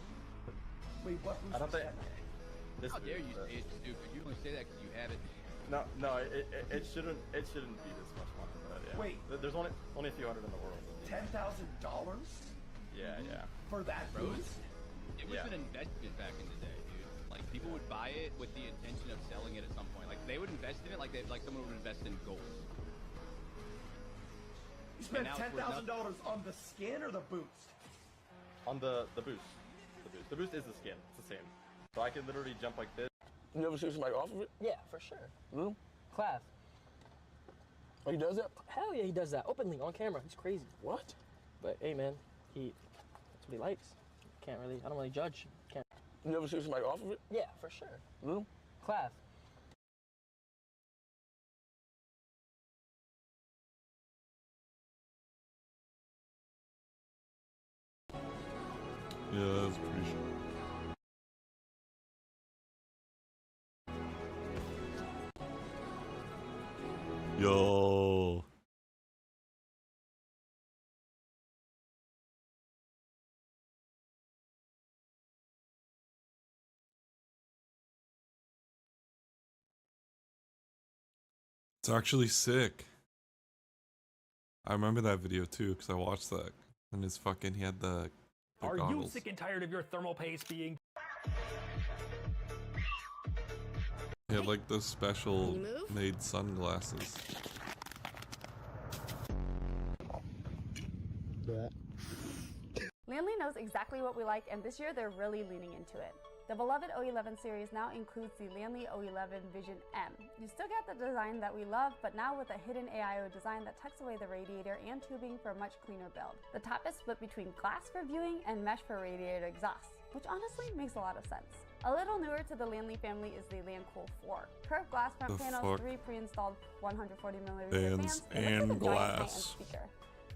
Wait, what? I don't think. This How dare you boost, say it, stupid? You only say that because you have it. No, it shouldn't be this much money. But yeah. Wait. There's only a few hundred in the world. $10,000? Yeah. For that boost? It was an investment back in the day, dude. Like people would buy it with the intention of selling it at some point. Like they would invest in it like someone would invest in gold. You spent $10,000 on the skin or the boost? On the boost. The boost is the skin. It's the same. So I can literally jump like this. You ever see somebody off of it? Yeah, for sure. Really? Class. Oh, he does that? Hell yeah, he does that openly on camera. He's crazy. What? But hey, man, that's what he likes. I don't really judge. Can't. You ever see somebody off of it? Yeah, for sure. Really? Class. Yeah, that's pretty sure. Yo. It's actually sick. I remember that video too because I watched that. And he had the Are goggles. you sick and tired of your thermal paste being He had like the special made sunglasses. Landly knows exactly what we like, and this year they're really leaning into it. The beloved O11 series now includes the Landly O11 Vision M. You still get the design that we love, but now with a hidden AIO design that tucks away the radiator and tubing for a much cleaner build. The top is split between glass for viewing and mesh for radiator exhaust, which honestly makes a lot of sense. A little newer to the Landly family is the LandCool 4. Curved glass front panels, 3 pre-installed 140mm fans, and like glass. high-end speaker.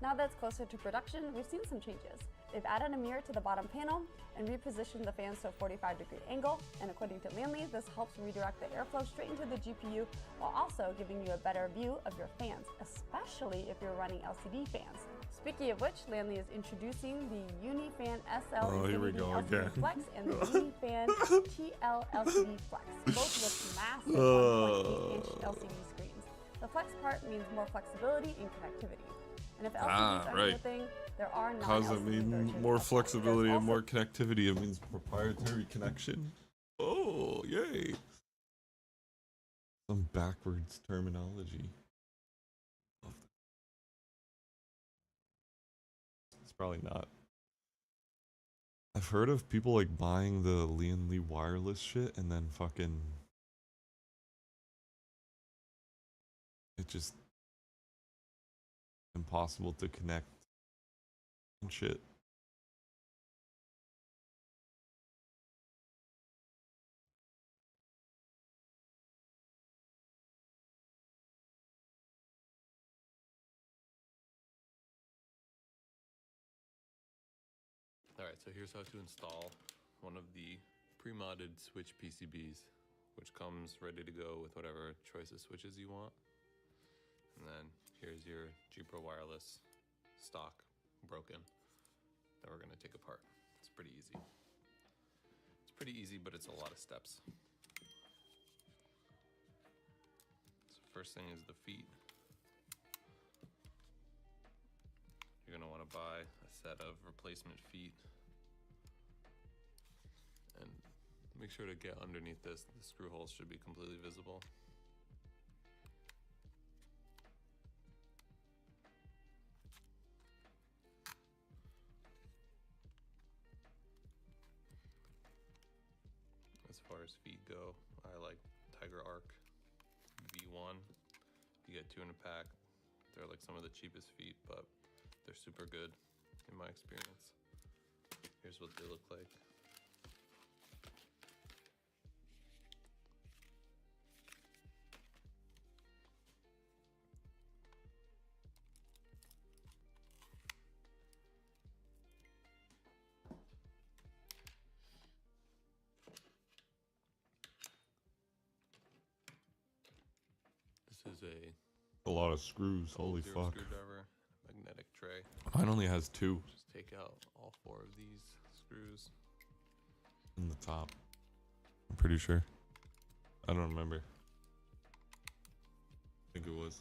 Now that it's closer to production, we've seen some changes. They've added a mirror to the bottom panel and repositioned the fans to a 45-degree angle, and according to Landly, this helps redirect the airflow straight into the GPU while also giving you a better view of your fans, especially if you're running LCD fans. Speaking of which, Landly is introducing the UniFan SL Infinity LCD Flex and the UniFan TL LCD Flex, both with massive 1.8-inch LCD screens. The Flex part means more flexibility and connectivity. And if LCDs are right. your thing, there are How does it non-LCD mean versions more of Flex. flexibility There's and more connectivity? It means proprietary connection. Oh, yay. Some backwards terminology. Love that. It's probably not. I've heard of people like buying the Landly wireless shit and then fucking it just impossible to connect and shit. Alright, so here's how to install one of the pre-modded Switch PCBs, which comes ready to go with whatever choice of switches you want. And then here's your G Pro Wireless stock broken that we're gonna take apart. It's pretty easy. It's pretty easy, but it's a lot of steps. So first thing is the feet. You're gonna wanna buy a set of replacement feet. And make sure to get underneath this. The screw holes should be completely visible. far as feet go. I like Tiger Arc V1. You get 2 in a pack. They're like some of the cheapest feet, but they're super good in my experience. Here's what they look like. This is A lot of screws. Holy zero fuck. screwdriver, magnetic tray. Mine only has 2 Just take out all 4 of these screws. in the top. I'm pretty sure. I don't remember. I think it was.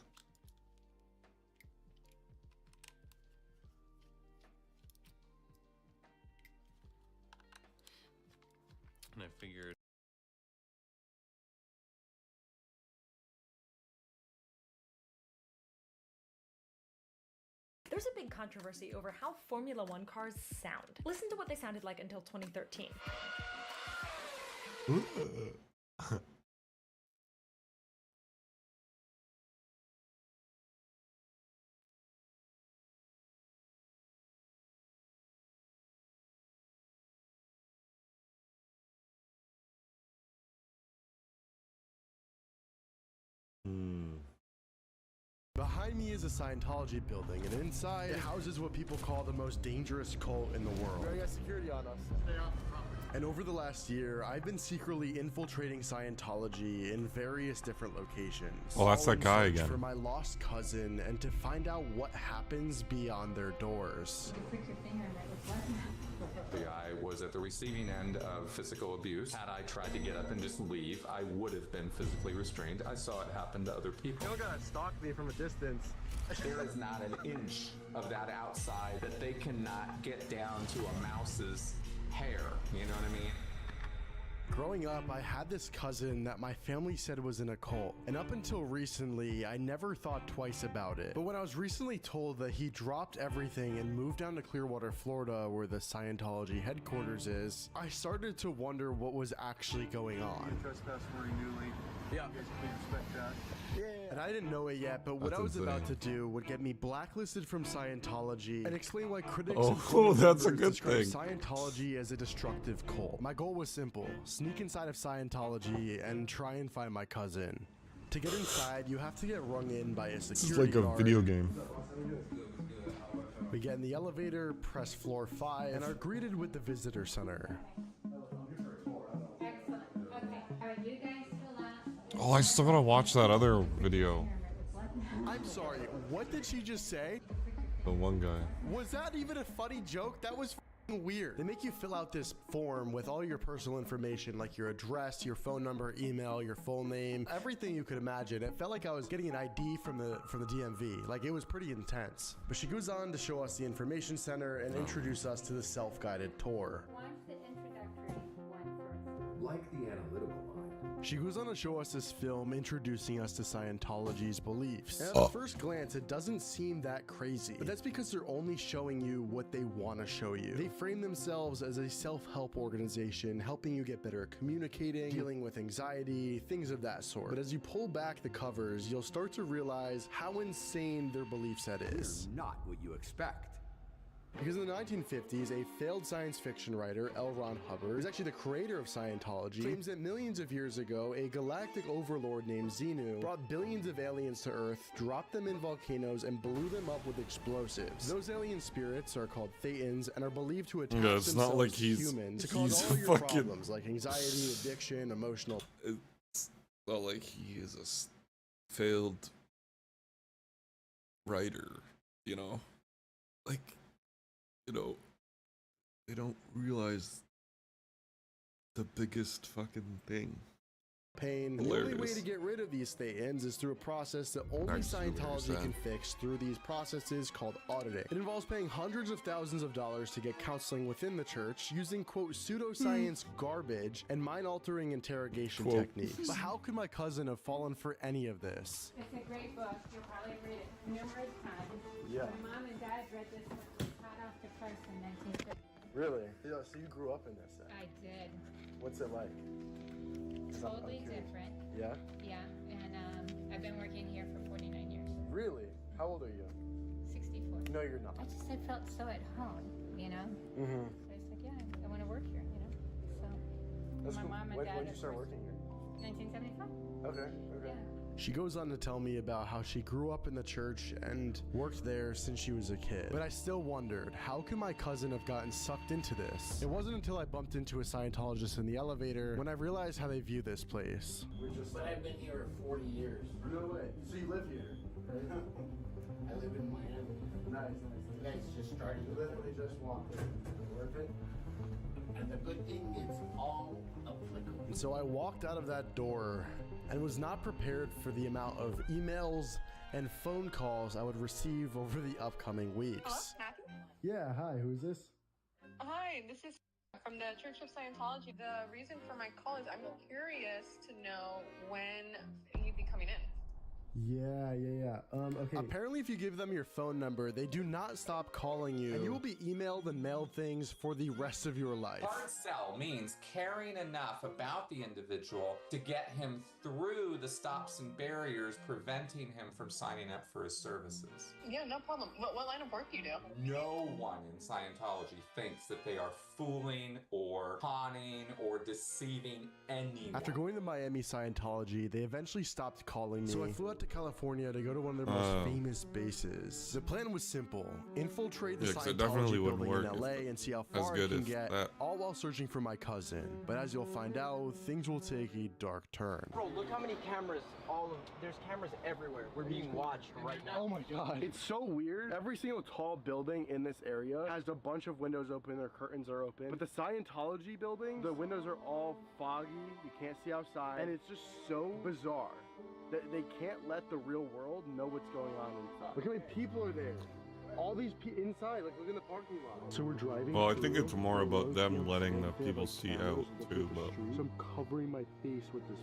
And I figured There's a big controversy over how Formula One cars sound. Listen to what they sounded like until 2013. Behind me is a Scientology building, and inside it houses what people call the most dangerous cult in the world. We got security on us. Stay off the property. And over the last year, I've been secretly infiltrating Scientology in various different locations. Oh, that's all that in guy search again. For my lost cousin, and to find out what happens beyond their doors. The guy was at the receiving end of physical abuse. Had I tried to get up and just leave, I would have been physically restrained. I saw it happen to other people. You're gonna stalk me from a distance. There is not an inch of that outside that they cannot get down to a mouse's hair. You know what I mean? Growing up, I had this cousin that my family said was in a cult, and up until recently, I never thought twice about it. But when I was recently told that he dropped everything and moved down to Clearwater, Florida, where the Scientology headquarters is, I started to wonder what was actually going on. Trespass warning newly. Yeah. You guys can respect that. And I didn't know it yet, but what That's I was about to insane. do would get me blacklisted from Scientology and explain why critics Oh, and former that's a members good describe thing. Scientology as a destructive cult. My goal was simple: sneak inside of Scientology and try and find my cousin. To get inside, you have to get rung in by a This is security like a guard. video game. We get in the elevator, press floor 5, and are greeted with the visitor center. Excellent. Okay. All right, you guys fill out. Oh, I still gotta watch that other video. I'm sorry, what did she just say? The one guy. Was that even a funny joke? That was f***ing weird. They make you fill out this form with all your personal information, like your address, your phone number, email, your full name, everything you could imagine. It felt like I was getting an ID from the DMV. Like, it was pretty intense. But she goes on to show us the information center and introduce us to the self-guided tour. Watch the introductory one first. Like the analytical mind. She goes on to show us this film introducing us to Scientology's beliefs. And at first glance, it doesn't seem that crazy, but that's because they're only showing you what they want to show you. They frame themselves as a self-help organization, helping you get better at communicating, dealing with anxiety, things of that sort. But as you pull back the covers, you'll start to realize how insane their belief set is. Not what you expect. Because in the 1950s, a failed science fiction writer, L. Ron Hubbard, who is actually the creator of Scientology, claims that millions of years ago, a galactic overlord named Xenu brought billions of aliens to Earth, dropped them in volcanoes, and blew them up with explosives. Those alien spirits are called Thetans and are believed to attach Yeah, it's themselves not like to he's- humans to he's cause all your fucking- problems, like anxiety, addiction, emotional... It's not like he is a failed writer, you know? Like, you know, they don't realize the biggest fucking thing. pain. And the only way Hilarious. to get rid of these Thetans is through a process that only That's really Scientology sad. can fix through these processes called auditing. It involves paying hundreds of thousands of dollars to get counseling within the church using, quote, pseudoscience garbage and mind-altering interrogation Quote. techniques. But how could my cousin have fallen for any of this? It's a great book. You'll probably read it numerous times. Yeah. My mom and dad read this book was hot off the press in 1950. Really? Yeah, so you grew up in this then? I did. What's it like? Totally different. Yeah? Yeah, and I've been working here for 49 years. Really? How old are you? 64. No, you're not. I felt so at home, you know? Mm-hmm. So it's like, yeah, I want to work here, you know? So That's my cool. mom and When dad did you of start course, working here? 1975. Okay. Yeah. She goes on to tell me about how she grew up in the church and worked there since she was a kid. But I still wondered, how could my cousin have gotten sucked into this? It wasn't until I bumped into a Scientologist in the elevator when I realized how they view this place. But I've been here 40 years. No way. So you live here? I live in Miami. Nice. You guys just started. You literally just walked in. Worth it? And the good thing, it's all applicable. And so I walked out of that door and was not prepared for the amount of emails and phone calls I would receive over the upcoming weeks. Matthew? Yeah, hi, who's this? Hi, this is from the Church of Scientology. The reason for my call is I'm curious to know when you'd be coming in. Yeah. Okay. Apparently, if you give them your phone number, they do not stop calling you, and you will be emailed and mailed things for the rest of your life. Hard sell means caring enough about the individual to get him through the stops and barriers preventing him from signing up for his services. Yeah, no problem. What line of work do you do? No one in Scientology thinks that they are fooling or conning or deceiving anyone. After going to Miami Scientology, they eventually stopped calling me. So I flew out to California to go to one of their most famous bases. The plan was simple: infiltrate the 'cause it definitely Scientology wouldn't building work in if- LA and see how as far I good can as get, that. all while searching for my cousin. But as you'll find out, things will take a dark turn. Bro, look how many cameras, there's cameras everywhere. We're being watched right now. Oh my god. It's so weird. Every single tall building in this area has a bunch of windows open, their curtains are open. But the Scientology building, the windows are all foggy, you can't see outside, and it's just so bizarre that they can't let the real world know what's going on inside. Look how many people are there. All these people inside, like look in the parking lot. So we're driving. Well, I think through it's more the about roads, them and letting they the have, people like, see cameras out looking too, at the but street. So I'm covering my face with this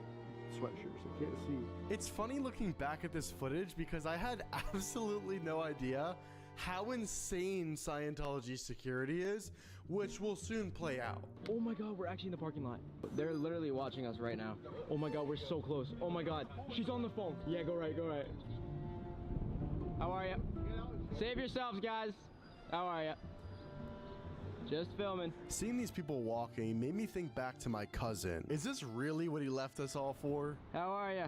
sweatshirt so I can't see. It's funny looking back at this footage because I had absolutely no idea how insane Scientology security is, which will soon play out. Oh my god, we're actually in the parking lot. They're literally watching us right now. Oh my god, we're so close. Oh my god, she's on the phone. Yeah, go right. How are you? Save yourselves, guys. How are you? Just filming. Seeing these people walking made me think back to my cousin. Is this really what he left us all for? How are you?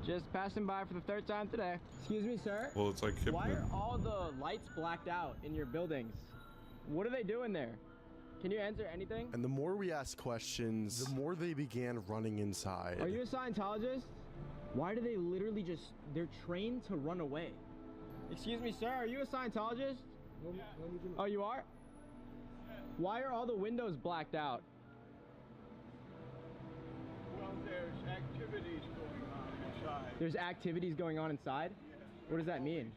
Just passing by for the third time today. Excuse me, sir. well, it's like Why are all the lights blacked out in your buildings? What are they doing there? Can you answer anything? And the more we asked questions, the more they began running inside. Are you a Scientologist? Why do they literally they're trained to run away? Excuse me, sir, are you a Scientologist? Oh, you are? Why are all the windows blacked out? Well, there's activities going on inside. There's activities going on inside? What does that mean?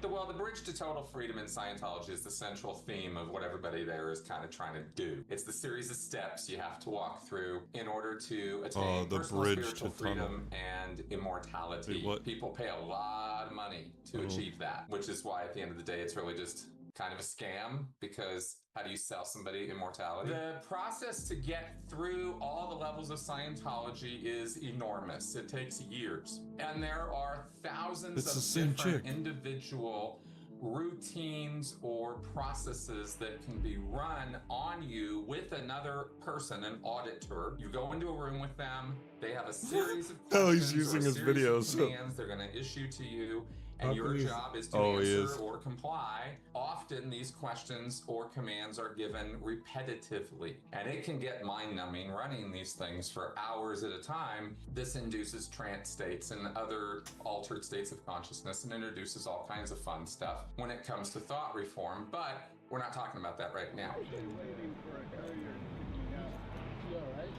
Well, the bridge to total freedom in Scientology is the central theme of what everybody there is kind of trying to do. It's the series of steps you have to walk through in order to attain the personal bridge spiritual to tunnel. freedom and immortality. Wait, what? People pay a lot of money to achieve that, which is why at the end of the day, it's really just kind of a scam, because how do you sell somebody immortality? The process to get through all the levels of Scientology is enormous. It takes years. And there are thousands It's the of same different chick. individual routines or processes that can be run on you with another person, an auditor. You go into a room with them, they have a series of questions Oh, he's using or a his series of videos. commands they're going to issue to you, and How your come he's- job is to Oh, he answer is. or comply. Often these questions or commands are given repetitively, and it can get mind-numbing running these things for hours at a time. This induces trance states and other altered states of consciousness and introduces all kinds of fun stuff when it comes to thought reform, but we're not talking about that right now. Waiting for a courier to pick me up. You alright?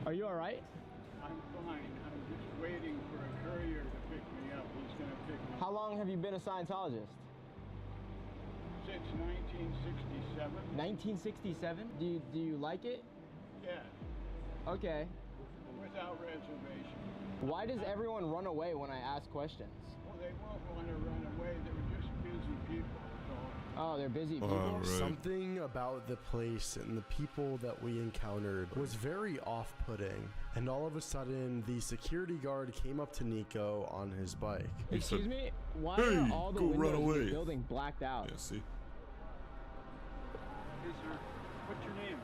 Are you alright? I'm fine. I'm just waiting for a courier to pick me up. He's going to pick me How long have you been a Scientologist? since 1967. 1967? Do you like it? Yes, Okay. without reservation. Why does everyone run away when I ask questions? Well, they won't want to run away. They were just busy people. So Oh, Oh, they're busy people. Right. Something about the place and the people that we encountered was very off-putting. And all of a sudden, the security guard came up to Nico on his bike. Excuse me? Why "Hey, are all the go run windows in away." the building blacked out? Yeah, see? Hey, sir. What's your name?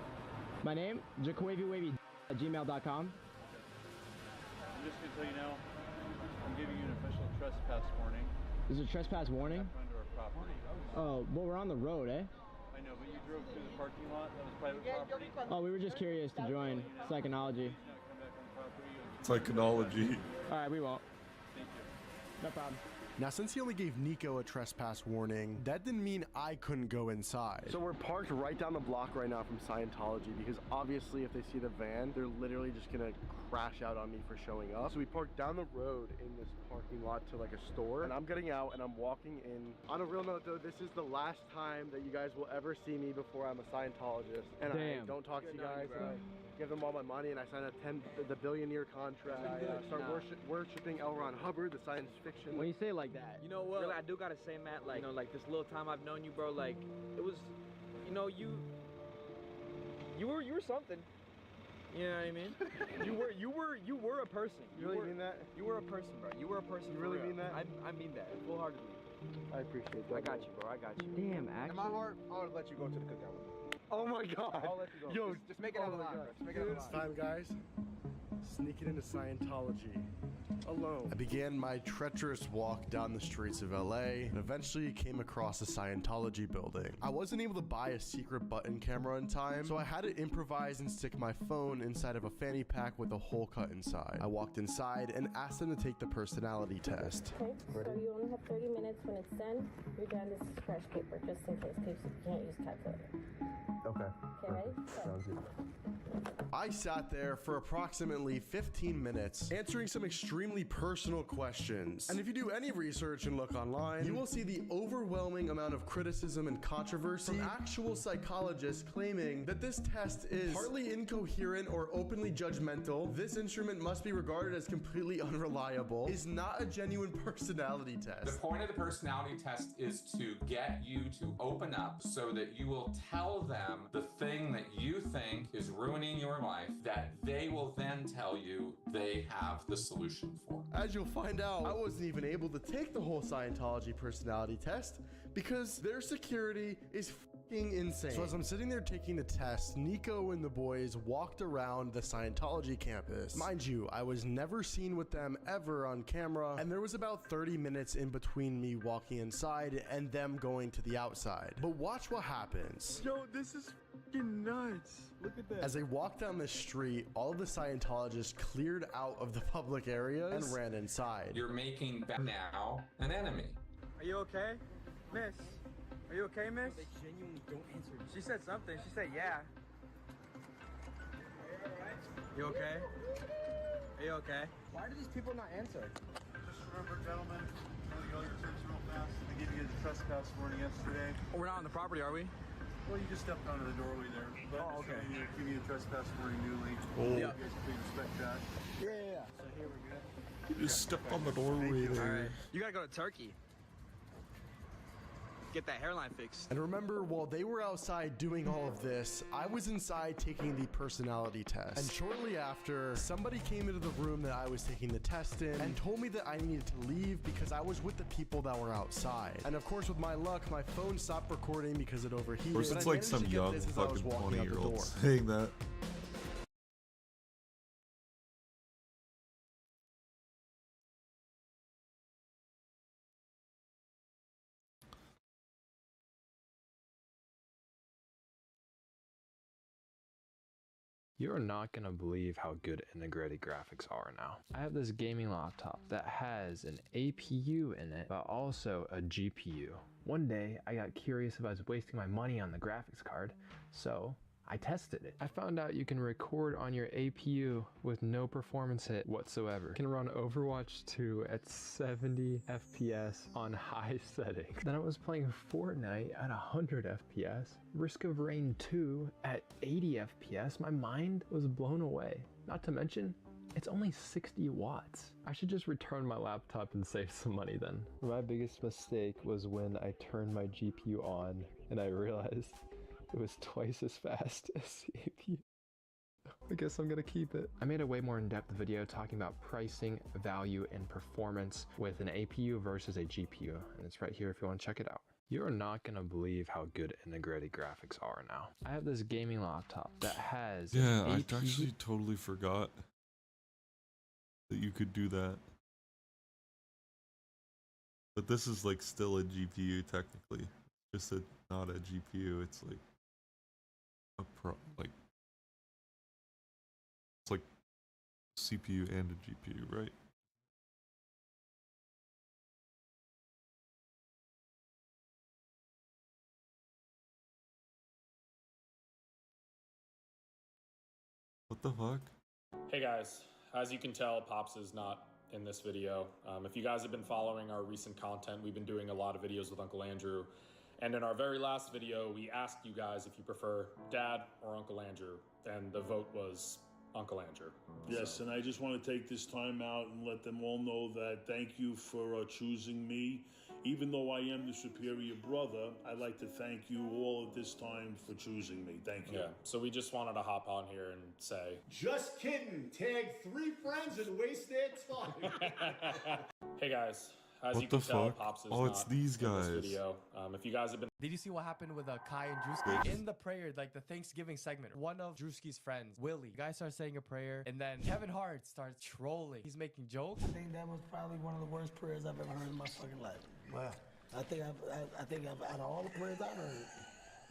My name? JaquaviWavy@gmail.com. I'm just gonna tell you now. I'm giving you an official trespass warning. Is it a trespass warning? Onto our property. Oh, well, we're on the road, eh? I know, but you drove through the parking lot. That was private property. Oh, we were just curious to join Psychonology. Psychonology. Alright, we won't. Thank you. No problem. Now, since he only gave Nico a trespass warning, that didn't mean I couldn't go inside. So we're parked right down the block right now from Scientology because obviously if they see the van, they're literally just gonna crash out on me for showing up. So we parked down the road in this parking lot to like a store, and I'm getting out and I'm walking in. On a real note though, this is the last time that you guys will ever see me before I'm a Scientologist. And I don't talk to you guys. And I give them all my money and I sign the billionaire contract. I start worshiping L. Ron Hubbard, the science fiction. When you say it like that, You know what? Really, I do gotta say, Matt, like, you know, like this little time I've known you, bro, like, it was, you know, you were something. You know what I mean? you were a person. You really mean that? You were a person, bro. You were a person. You for really real. mean that? I mean that full-heartedly. I appreciate that. I got you, bro. I got you. Damn, In my heart, I'll let you go to the cookout. Oh my god. I'll let you go. Yo, just make it out alive, bro. Just make it out It's alive. time, guys. Sneaking into Scientology. Alone. I began my treacherous walk down the streets of LA and eventually came across a Scientology building. I wasn't able to buy a secret button camera in time, so I had to improvise and stick my phone inside of a fanny pack with a hole cut inside. I walked inside and asked them to take the personality test. Okay, so you only have 30 minutes. When it's done, you're done. This is fresh paper, just in case you can't use calculator. Okay. Okay, ready? Sounds good. I sat there for approximately 15 minutes answering some extremely personal questions. And if you do any research and look online, you will see the overwhelming amount of criticism and controversy from actual psychologists claiming that this test is partly incoherent or openly judgmental, this instrument must be regarded as completely unreliable, is not a genuine personality test. The point of the personality test is to get you to open up so that you will tell them the thing that you think is ruining your life that they will then tell you they have the solution for. As you'll find out, I wasn't even able to take the whole Scientology personality test because their security is fucking insane. So as I'm sitting there taking the test, Nico and the boys walked around the Scientology campus. Mind you, I was never seen with them ever on camera, and there was about 30 minutes in between me walking inside and them going to the outside. But watch what happens. Yo, this is fucking nuts. Look at that. As they walked down the street, all of the Scientologists cleared out of the public areas and ran inside. You're making now an enemy. Are you okay, miss? Are you okay, miss? They genuinely don't answer. She said something. She said, yeah. You okay? Are you okay? Why do these people not answer? Just remember, gentlemen, you know your terms real fast. They gave you a trespass warning yesterday. Oh, we're not on the property, are we? Well, you just stepped onto the doorway there. But Oh, okay. So you give you a trespass warning newly. Oh. You guys please respect that. Yeah. So here we go. You just stepped on the doorway there. All right. You gotta go to Turkey. Get that hairline fixed. And remember, while they were outside doing all of this, I was inside taking the personality test. And shortly after, somebody came into the room that I was taking the test in and told me that I needed to leave because I was with the people that were outside. And of course, with my luck, my phone stopped recording because it overheated. Of course, But it's I like managed some to get young this as I was fucking walking out the 20-year-old door. saying that. You're not gonna believe how good integrated graphics are now. I have this gaming laptop that has an APU in it, but also a GPU. One day, I got curious if I was wasting my money on the graphics card, so I tested it. I found out you can record on your APU with no performance hit whatsoever. You can run Overwatch 2 at 70 FPS on high settings. Then I was playing Fortnite at 100 FPS, Risk of Rain 2 at 80 FPS. My mind was blown away. Not to mention, It's only 60 watts. I should just return my laptop and save some money then. My biggest mistake was when I turned my GPU on and I realized it was twice as fast as the APU. I guess I'm gonna keep it. I made a way more in-depth video talking about pricing, value, and performance with an APU versus a GPU, and it's right here if you want to check it out. You're not gonna believe how good integrated graphics are now. I have this gaming laptop that has Yeah, an I APU. actually totally forgot that you could do that. But this is like still a GPU technically. Just not a GPU, it's like a it's like CPU and a GPU, right? What the fuck? Hey guys, as you can tell, Pops is not in this video. If you guys have been following our recent content, we've been doing a lot of videos with Uncle Andrew. And in our very last video, we asked you guys if you prefer Dad or Uncle Andrew, and the vote was Uncle Andrew. Yes, and I just want to take this time out and let them all know that thank you for choosing me. Even though I am the superior brother, I'd like to thank you all at this time for choosing me. Thank you. Yeah, so we just wanted to hop on here and say... Just kidding. Tag 3 friends and waste their time. Hey guys, as What you can the tell, fuck? Pops is Oh, not it's these in this guys. video. If you guys have been... Did you see what happened with Kai and Drewski? In the prayer, like the Thanksgiving segment, one of Drewski's friends, Willie, the guy starts saying a prayer, and then Kevin Hart starts trolling. He's making jokes. I think that was probably one of the worst prayers I've ever heard in my fucking life. Wow. I think out of all the prayers I've heard,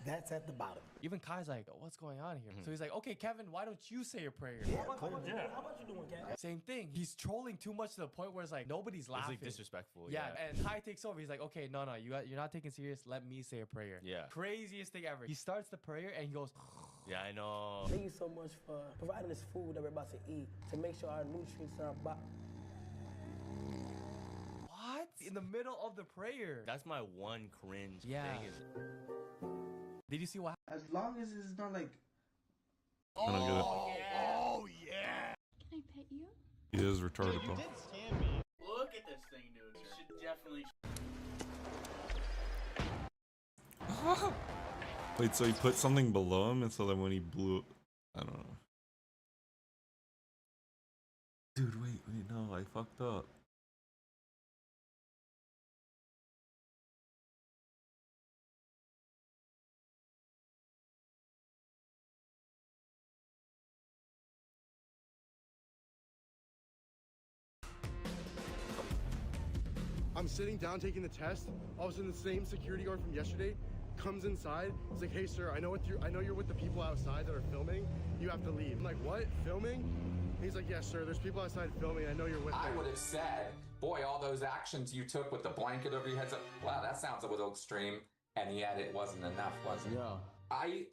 that's at the bottom. Even Kai's like, oh, what's going on here? So he's like, okay, Kevin, why don't you say a prayer? How about you doing, Kevin? Same thing. He's trolling too much to the point where it's like nobody's laughing. It's like disrespectful. Yeah, and Kai takes over. He's like, okay, no, you're not taking serious. Let me say a prayer. Yeah. Craziest thing ever. He starts the prayer and he goes, Yeah, I know. Thank you so much for providing this food that we're about to eat to make sure our nutrients are about. what? In the middle of the prayer. That's my one cringe Yeah. thing is Did you see what As long as it's not like. I don't get it. Oh yeah. Can I pet you? He is retarded, bro. Stand me. Look at this thing, dude. You should definitely. Wait, so he put something below him, and so then when he blew, I don't know. Dude, wait, no, I fucked up. I'm sitting down taking the test. All of a sudden, the same security guard from yesterday comes inside. He's like, "Hey, sir, I know you're with the people outside that are filming. You have to leave." I'm like, "What? Filming?" And he's like, "Yes, sir. There's people outside filming. I know you're with them." I would have said, boy, all those actions you took with the blanket over your head, wow, that sounds a little extreme. And yet it wasn't enough, was it? Yeah. I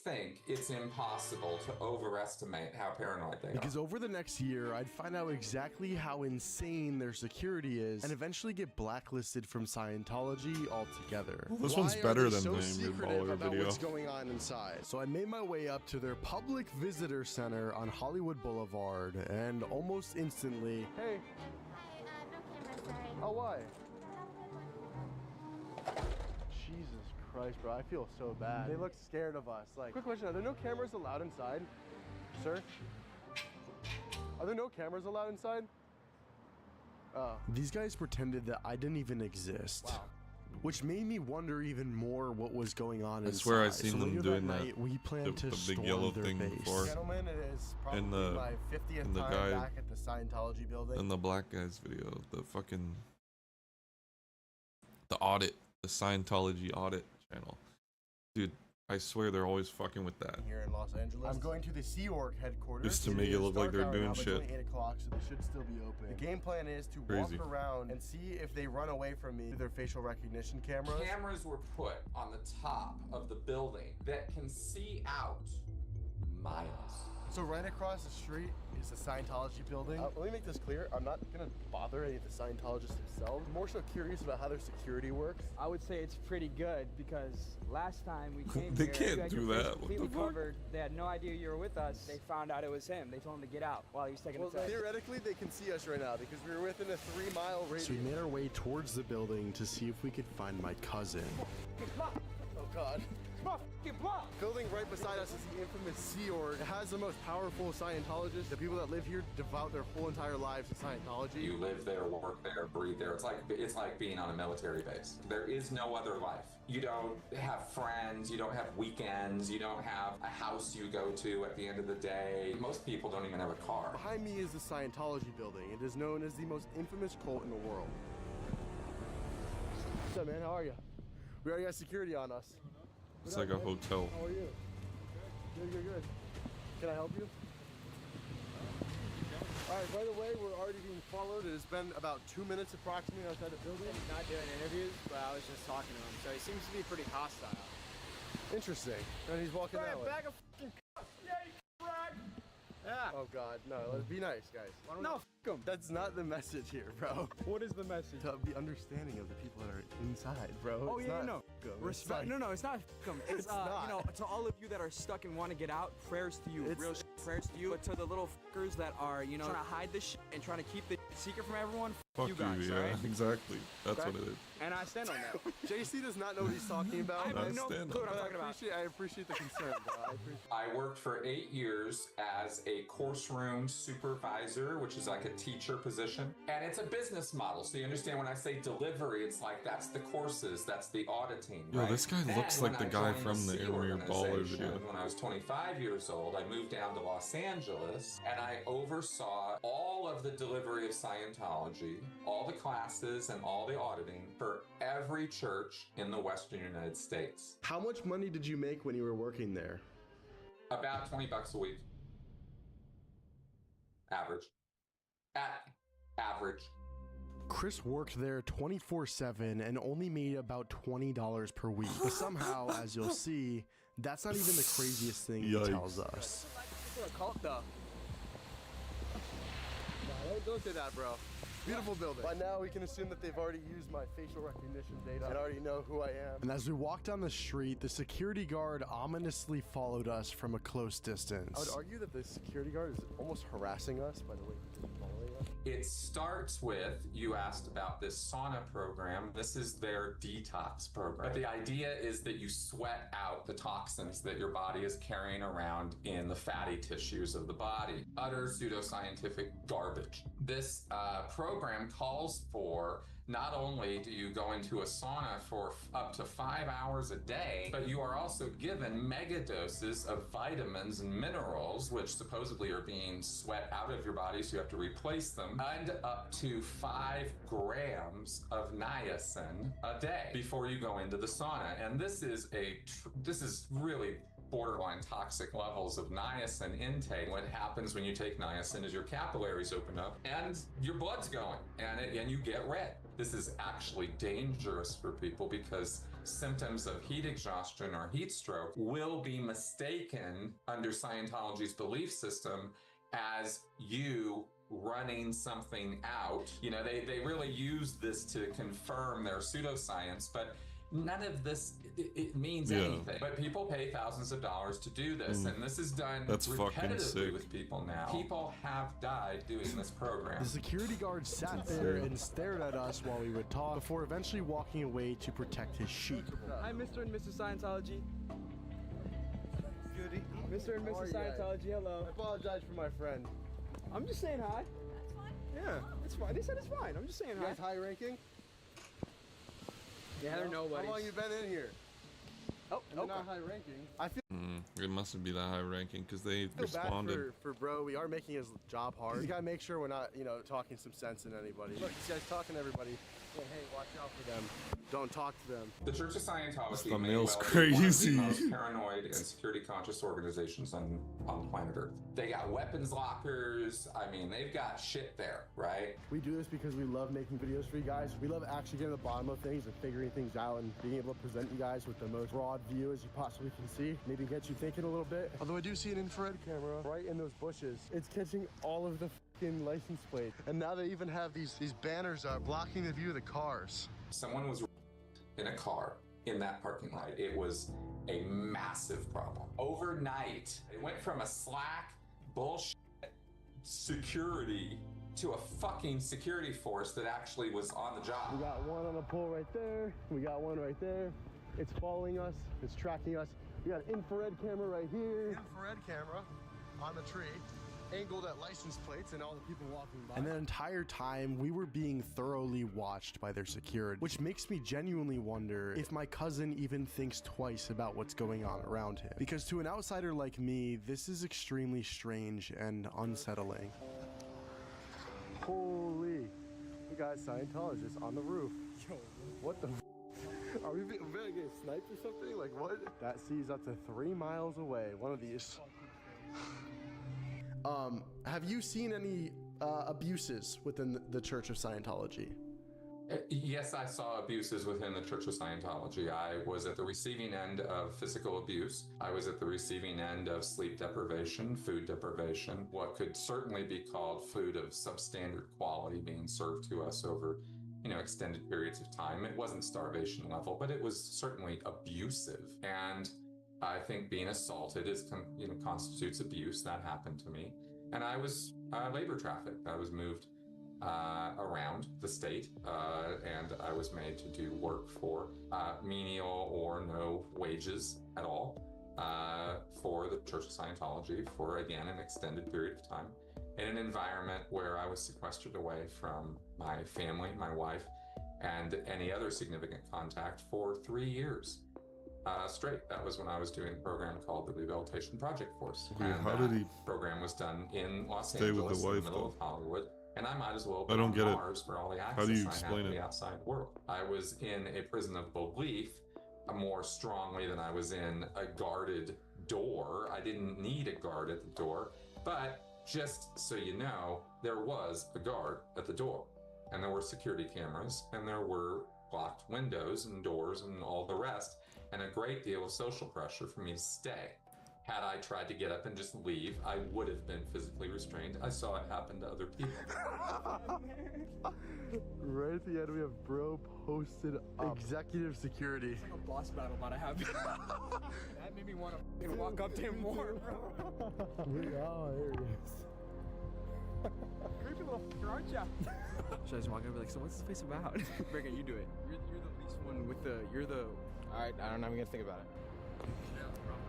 think it's impossible to overestimate how paranoid they are. Because over the next year, I'd find out exactly how insane their security is and eventually get blacklisted from Scientology altogether. Well, this Why one's are better they than so the Angry secretive Baller about video. what's going on inside? So I made my way up to their public visitor center on Hollywood Boulevard, and almost instantly, hey. Oh, why? Jesus Christ, bro, I feel so bad. They look scared of us. Like, quick question, are there no cameras allowed inside? Sir? Are there no cameras allowed inside? Oh. These guys pretended that I didn't even exist. Wow. Which made me wonder even more what was going on inside. I swear I've seen So them later doing that. night, we plan to the storm big yellow their thing base. before. Gentlemen, it is probably And the- my 50th and the time guy- back at the Scientology building. In the black guy's video, the fucking the audit, the Scientology audit channel. Dude, I swear they're always fucking with that. Here in Los Angeles. I'm going to the Sea Org headquarters. Just to make it look like they're doing shit. It's only 8 o'clock, so they should still be open. The game plan is to Crazy. walk around and see if they run away from me through their facial recognition cameras. Cameras were put on the top of the building that can see out miles. So right across the street is the Scientology building. Let me make this clear. I'm not gonna bother any of the Scientologists themselves. I'm more so curious about how their security works. I would say it's pretty good because last time we came They here, can't you had do your face that. What completely the fuck? covered. They had no idea you were with us. They found out it was him. They told him to get out while he was taking Well, the test. theoretically, they can see us right now because we were within a 3-mile radius. So we made our way towards the building to see if we could find my cousin. Oh God. Building right beside us is the infamous Sea Org. It has the most powerful Scientologists. The people that live here devout their whole entire lives to Scientology. You live there, work there, breathe there. It's like being on a military base. There is no other life. You don't have friends, you don't have weekends, you don't have a house you go to at the end of the day. Most people don't even have a car. Behind me is the Scientology building. It is known as the most infamous cult in the world. What's up, man? How are you? We already got security on us. It's like a hotel. How are you? Good. Can I help you? Alright, by the way, we're already being followed. It has been about 2 minutes approximately outside the building. Not doing interviews, but I was just talking to him, so he seems to be pretty hostile. Interesting. And he's walking that way. Bag of f***ing yeah, you rag. Yeah. Oh God, no, let's be nice, guys. No, f*** him. That's not the message here, bro. What is the message? To be understanding of the people that are inside, bro. Oh, It's yeah, not no. f*** 'em. It's Respect. like- No, it's not f*** 'em. It's, not. you know, to all of you that are stuck and want to get out, prayers to you. Real prayers to you. But to the little f***ers that are, you know, trying to hide this shit and trying to keep the secret from everyone, Fuck you guys, yeah, alright? exactly. That's Okay? what it is. And I stand on that. JC does not know what he's talking about. I have no stand clue on what I'm that. talking about. I appreciate the concern, bro. I worked for 8 years as a course room supervisor, which is like a teacher position. And it's a business model. So you understand when I say delivery, it's like that's the courses, that's the auditing. Yo, right? this guy Then looks like when the I guy joined from the Sea Area Baller Organization, video. When I was 25 years old, I moved down to Los Angeles and I oversaw all of the delivery of Scientology, all the classes and all the auditing for every church in the Western United States. How much money did you make when you were working there? About $20 a week. Average. At average. Chris worked there 24/7 and only made about $20 per week. But somehow, as you'll see, that's not even the craziest thing he Yikes. tells us. It's a cult, though. No, don't do that, bro. Beautiful building. By now, we can assume that they've already used my facial recognition data and already know who I am. And as we walked down the street, the security guard ominously followed us from a close distance. I would argue that the security guard is almost harassing us by the way he's following us. It starts with, you asked about this sauna program. This is their detox program. But the idea is that you sweat out the toxins that your body is carrying around in the fatty tissues of the body. Utter pseudoscientific garbage. This program calls for not only do you go into a sauna for up to 5 hours a day, but you are also given mega doses of vitamins and minerals, which supposedly are being sweat out of your body, so you have to replace them, and up to 5 grams of niacin a day before you go into the sauna. And this is really borderline toxic levels of niacin intake. What happens when you take niacin is your capillaries open up and your blood's going and you get red. This is actually dangerous for people because symptoms of heat exhaustion or heat stroke will be mistaken under Scientology's belief system as you running something out. You know, they really use this to confirm their pseudoscience, but none of this it means anything. But people pay thousands of dollars to do this, and this is done That's fucking repetitively sick. with people now. People have died doing this program. The security guard sat there and stared at us while we would talk before eventually walking away to protect his sheep. Hi, Mr. and Mrs. Scientology. Good evening. Mr. and How are Mrs. you guys? Scientology, hello. I apologize for my friend. I'm just saying hi. That's fine. Yeah, it's fine. They said it's fine. I'm just saying You hi. guys high ranking? Yeah, they're nobodies. How long you been in here? Oh, They're not high ranking. I feel It mustn't be that high ranking because they bad responded. for bro. We are making his job hard. We gotta make sure we're not, talking some sense in anybody. Look, this guy's talking to everybody. Hey, watch out for them. Don't talk to them. The Church of Scientology This may thumbnail's well be one of crazy. the most paranoid and security conscious organizations on planet Earth. They got weapons lockers. I mean, they've got shit there, right? We do this because we love making videos for you guys. We love actually getting to the bottom of things and figuring things out and being able to present you guys with the most broad view as you possibly can see. Maybe get you thinking a little bit. Although I do see an infrared camera right in those bushes. It's catching all of the fucking license plates. And now they even have these banners up blocking the view of the cars. Someone was in a car in that parking lot. It was a massive problem. Overnight, it went from a slack bullshit security to a fucking security force that actually was on the job. We got one on a pole right there. We got one right there. It's following us. It's tracking us. We got an infrared camera right here. Infrared camera on the tree, angled at license plates and all the people walking by. And the entire time, we were being thoroughly watched by their security, which makes me genuinely wonder if my cousin even thinks twice about what's going on around him. Because to an outsider like me, this is extremely strange and unsettling. Holy, we got Scientologists on the roof. Yo, what the Are we gonna get sniped or something? Like what? That sees up to 3 miles away. One of these. Have you seen any abuses within the Church of Scientology? Yes, I saw abuses within the Church of Scientology. I was at the receiving end of physical abuse. I was at the receiving end of sleep deprivation, food deprivation, what could certainly be called food of substandard quality being served to us over, extended periods of time. It wasn't starvation level, but it was certainly abusive. And I think being assaulted constitutes abuse. That happened to me. And I was labor trafficked. I was moved around the state, and I was made to do work for menial or no wages at all for the Church of Scientology for, again, an extended period of time in an environment where I was sequestered away from my family, my wife, and any other significant contact for 3 years. Straight. That was when I was doing a program called the Rehabilitation Project Force. Okay, and how did he program was done in Los stay Angeles, with the wife, in the middle though? of Hollywood. And I might as well I be don't on get it. Mars for all the access How do you I have explain to it? the outside world. I was in a prison of belief more strongly than I was in a guarded door. I didn't need a guard at the door, but just so you know, there was a guard at the door, and there were security cameras, and there were locked windows and doors and all the rest, and a great deal of social pressure for me to stay. Had I tried to get up and just leave, I would have been physically restrained. I saw it happen to other people. Right at the end, we have bro posted up. Executive security. It's like a boss battle about to happen. That made me want to walk up to him more, bro. Oh, there he is. Creepy little fucker, aren't ya? Should I just walk over and be like, so what's this place about? Brigham, you do it. You're the least one with the, Alright, I don't know, I'm gonna think about it. Stay off the property.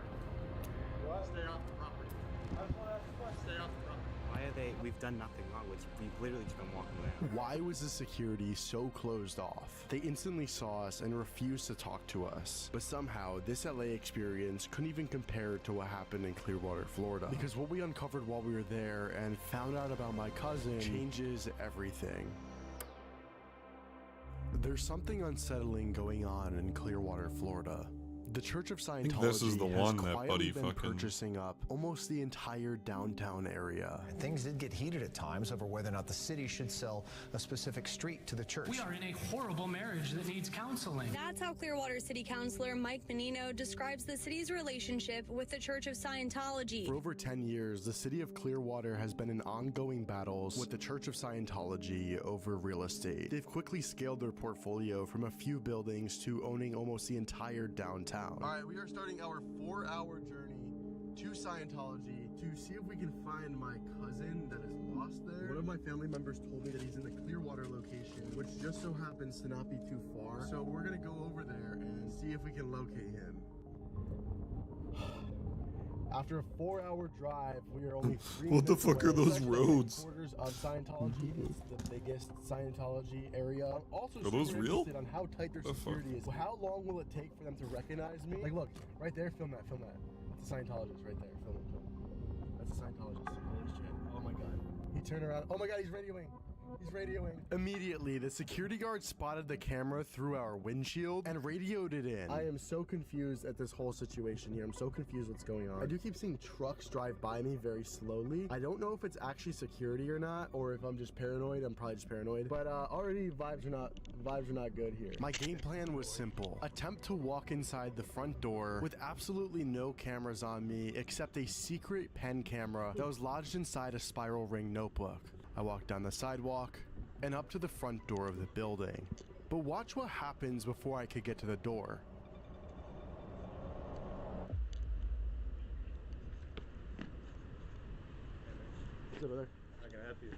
What? Stay off the property. I just want to ask a question. Stay off the property. Why are they? We've done nothing wrong. We've literally just been walking around. Why was the security so closed off? They instantly saw us and refused to talk to us. But somehow, this LA experience couldn't even compare to what happened in Clearwater, Florida. Because what we uncovered while we were there and found out about my cousin changes everything. There's something unsettling going on in Clearwater, Florida. The Church of Scientology think this is the has one that quietly Buddy been fucking- purchasing up almost the entire downtown area. Things did get heated at times over whether or not the city should sell a specific street to the church. We are in a horrible marriage that needs counseling. That's how Clearwater City Councilor Mike Menino describes the city's relationship with the Church of Scientology. For over 10 years, the city of Clearwater has been in ongoing battles with the Church of Scientology over real estate. They've quickly scaled their portfolio from a few buildings to owning almost the entire downtown. All right, we are starting our 4-hour journey to Scientology to see if we can find my cousin that is lost there. One of my family members told me that he's in the Clearwater location, which just so happens to not be too far. So we're gonna go over there and see if we can locate him. After a 4-hour drive, we are only 3 What the minutes fuck are away. those It's actually roads? the headquarters of Scientology. It's the biggest Scientology area. I'm also Are those super real? interested on how tight their The fuck? security is. How long will it take for them to recognize me? Like, look, right there, film that, film that. It's a Scientologist right there, film it. That's a Scientologist. Holy shit. Oh my god. He turned around. Oh my god, he's radioing. He's radioing. Immediately, the security guard spotted the camera through our windshield and radioed it in. I am so confused at this whole situation here. I'm so confused what's going on. I do keep seeing trucks drive by me very slowly. I don't know if it's actually security or not, or if I'm just paranoid. I'm probably just paranoid. But already vibes are not good here. My game plan was simple. Attempt to walk inside the front door with absolutely no cameras on me except a secret pen camera that was lodged inside a spiral ring notebook. I walked down the sidewalk and up to the front door of the building. But watch what happens before I could get to the door. What's over there? How can I help you?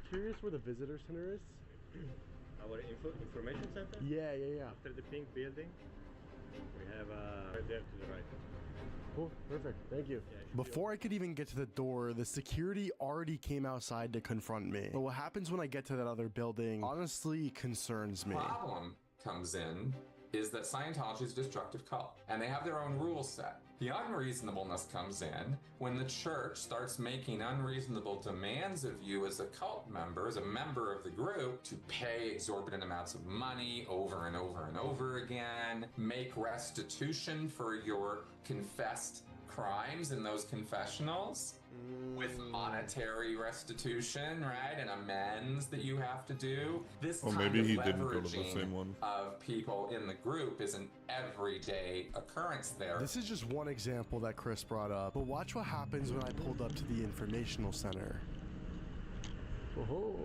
Curious where the visitor center is? Our information center? Yeah. After the pink building, we have right there to the right. Cool, perfect, thank you. Before I could even get to the door, the security already came outside to confront me. But what happens when I get to that other building honestly concerns me. Problem comes in is that Scientology is a destructive cult, and they have their own rule set. The unreasonableness comes in when the church starts making unreasonable demands of you as a cult member, as a member of the group, to pay exorbitant amounts of money over and over and over again, make restitution for your confessed crimes in those confessionals with monetary restitution, right, and amends that you have to do. This Or kind maybe of he didn't go to the leveraging same one. of people in the group is an everyday occurrence there. This is just one example that Chris brought up, but watch what happens when I pulled up to the informational center. Oh,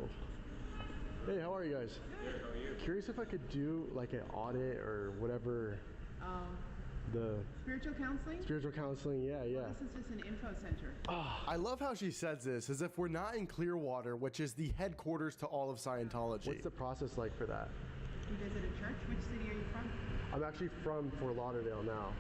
hey, how are you guys? Good, how are you? Curious if I could do like an audit or whatever. The Spiritual counseling? spiritual counseling, yeah. This is just an info center. I love how she says this, as if we're not in Clearwater, which is the headquarters to all of Scientology. What's the process like for that? You visit a church? Which city are you from? I'm actually from Fort Lauderdale now.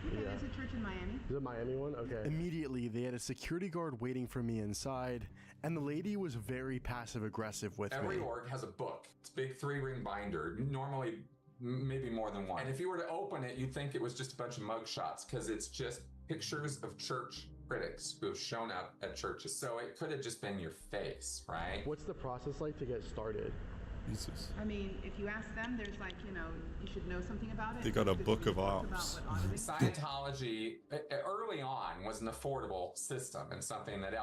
Okay, there's a church in Miami. Is it Miami one? Okay. Immediately, they had a security guard waiting for me inside, and the lady was very passive aggressive with Every me. org has a book. It's a big 3-ring binder, normally maybe more than one. And if you were to open it, you'd think it was just a bunch of mugshots, because it's just pictures of church critics who have shown up at churches. So it could have just been your face, right? What's the process like to get started? Jesus. I mean, if you ask them, there's like, you should know something about it. They got a There's book of talk about ops. what auditing- Scientology early on was an affordable system and something that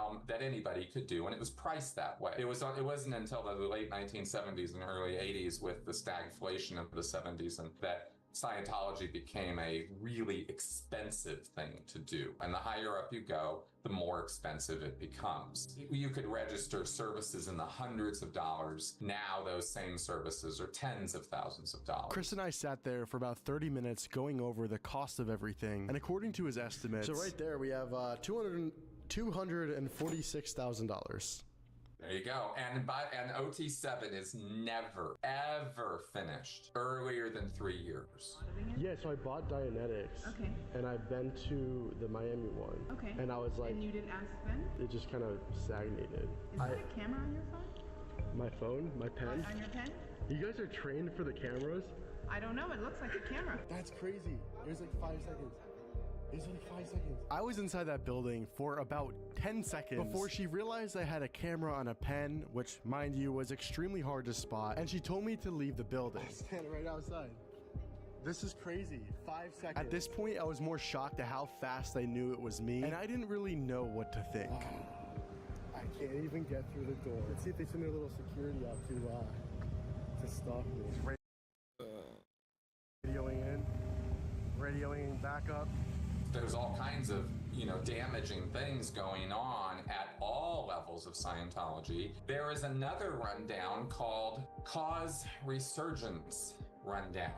anybody could do, and it was priced that way. It wasn't until the late 1970s and early 80s with the stagflation of the 70s and that Scientology became a really expensive thing to do. And the higher up you go, the more expensive it becomes. You could register services in the hundreds of dollars. Now those same services are tens of thousands of dollars. Chris and I sat there for about 30 minutes going over the cost of everything, and according to his estimates, so right there we have $246,000. There you go. And OT7 is never, ever finished earlier than 3 years. Yeah, so I bought Dianetics. Okay. And I've been to the Miami one. Okay. And I was like, And you didn't ask them? it just kind of stagnated. Is there a camera on your phone? My phone? My pen? On your pen? You guys are trained for the cameras? I don't know. It looks like a camera. That's crazy. It was like 5 seconds. It was like 5 seconds. I was inside that building for about 10 seconds before she realized I had a camera on a pen, which, mind you, was extremely hard to spot, and she told me to leave the building. I stand right outside. This is crazy. 5 seconds. At this point, I was more shocked at how fast I knew it was me, and I didn't really know what to think. I can't even get through the door. Let's see if they send their little security out to stop me. Radioing in, radioing back up. There's all kinds of, damaging things going on at all levels of Scientology. There is another rundown called Cause Resurgence Rundown.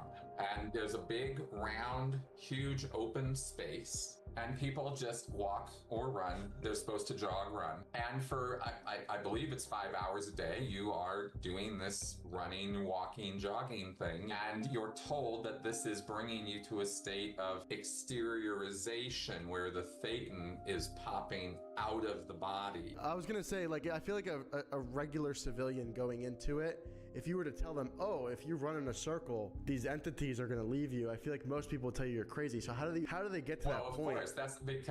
And there's a big, round, huge open space. And people just walk or run. They're supposed to jog, run. And for, I believe it's 5 hours a day, you are doing this running, walking, jogging thing. And you're told that this is bringing you to a state of exteriorization where the thetan is popping out of the body. I was gonna say, I feel like a regular civilian going into it if you were to tell them, oh, if you run in a circle, these entities are going to leave you, I feel like most people will tell you you're crazy. So how do they get to that point? Well, of course,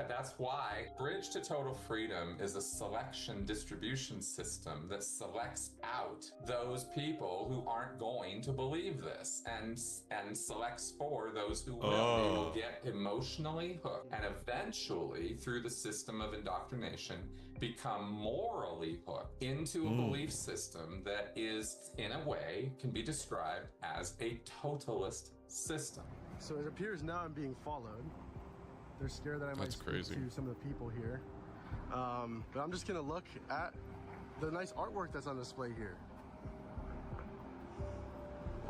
that's why Bridge to Total Freedom is a selection distribution system that selects out those people who aren't going to believe this and selects for those who will. They will get emotionally hooked and eventually, through the system of indoctrination, become morally hooked into a belief system that is, in a way, can be described as a totalist system. So it appears now I'm being followed. They're scared that I might speak to some of the people here. But I'm just gonna look at the nice artwork that's on display here.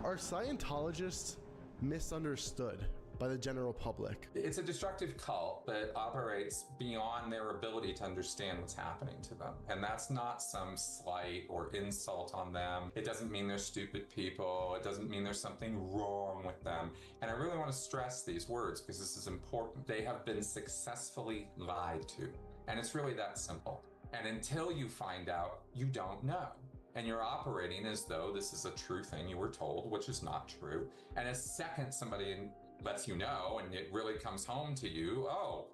Are Scientologists misunderstood by the general public? It's a destructive cult that operates beyond their ability to understand what's happening to them. And that's not some slight or insult on them. It doesn't mean they're stupid people. It doesn't mean there's something wrong with them. And I really want to stress these words because this is important. They have been successfully lied to. And it's really that simple. And until you find out, you don't know. And you're operating as though this is a true thing you were told, which is not true. And a second somebody lets you know and it really comes home to you, oh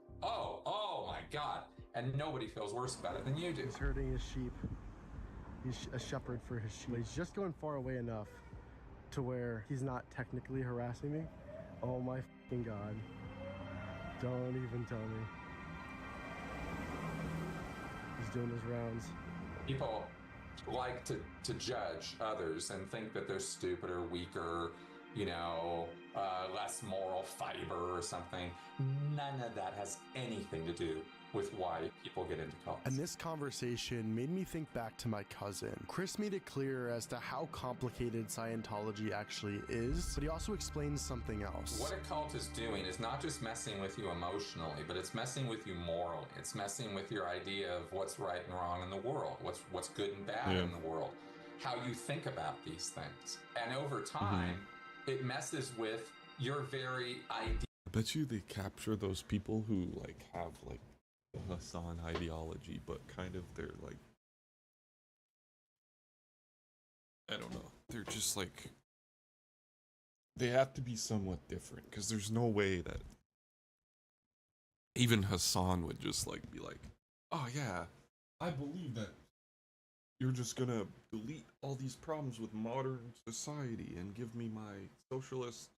my God. And nobody feels worse about it than you do. He's herding his sheep. He's a shepherd for his sheep. He's just going far away enough to where he's not technically harassing me. Oh my fucking God. Don't even tell me. He's doing his rounds. People like to judge others and think that they're stupid or weaker, less moral fiber or something. None of that has anything to do with why people get into cults. And this conversation made me think back to my cousin. Chris made it clear as to how complicated Scientology actually is, but he also explains something else. What a cult is doing is not just messing with you emotionally, but it's messing with you morally. It's messing with your idea of what's right and wrong in the world, what's good and bad in the world, how you think about these things. And over time, it messes with your very idea. I bet you they capture those people who have the Hassan ideology, but kind of they're I don't know. They're just they have to be somewhat different because there's no way that even Hassan would just be like, oh yeah, I believe that you're just gonna delete all these problems with modern society and give me my socialist.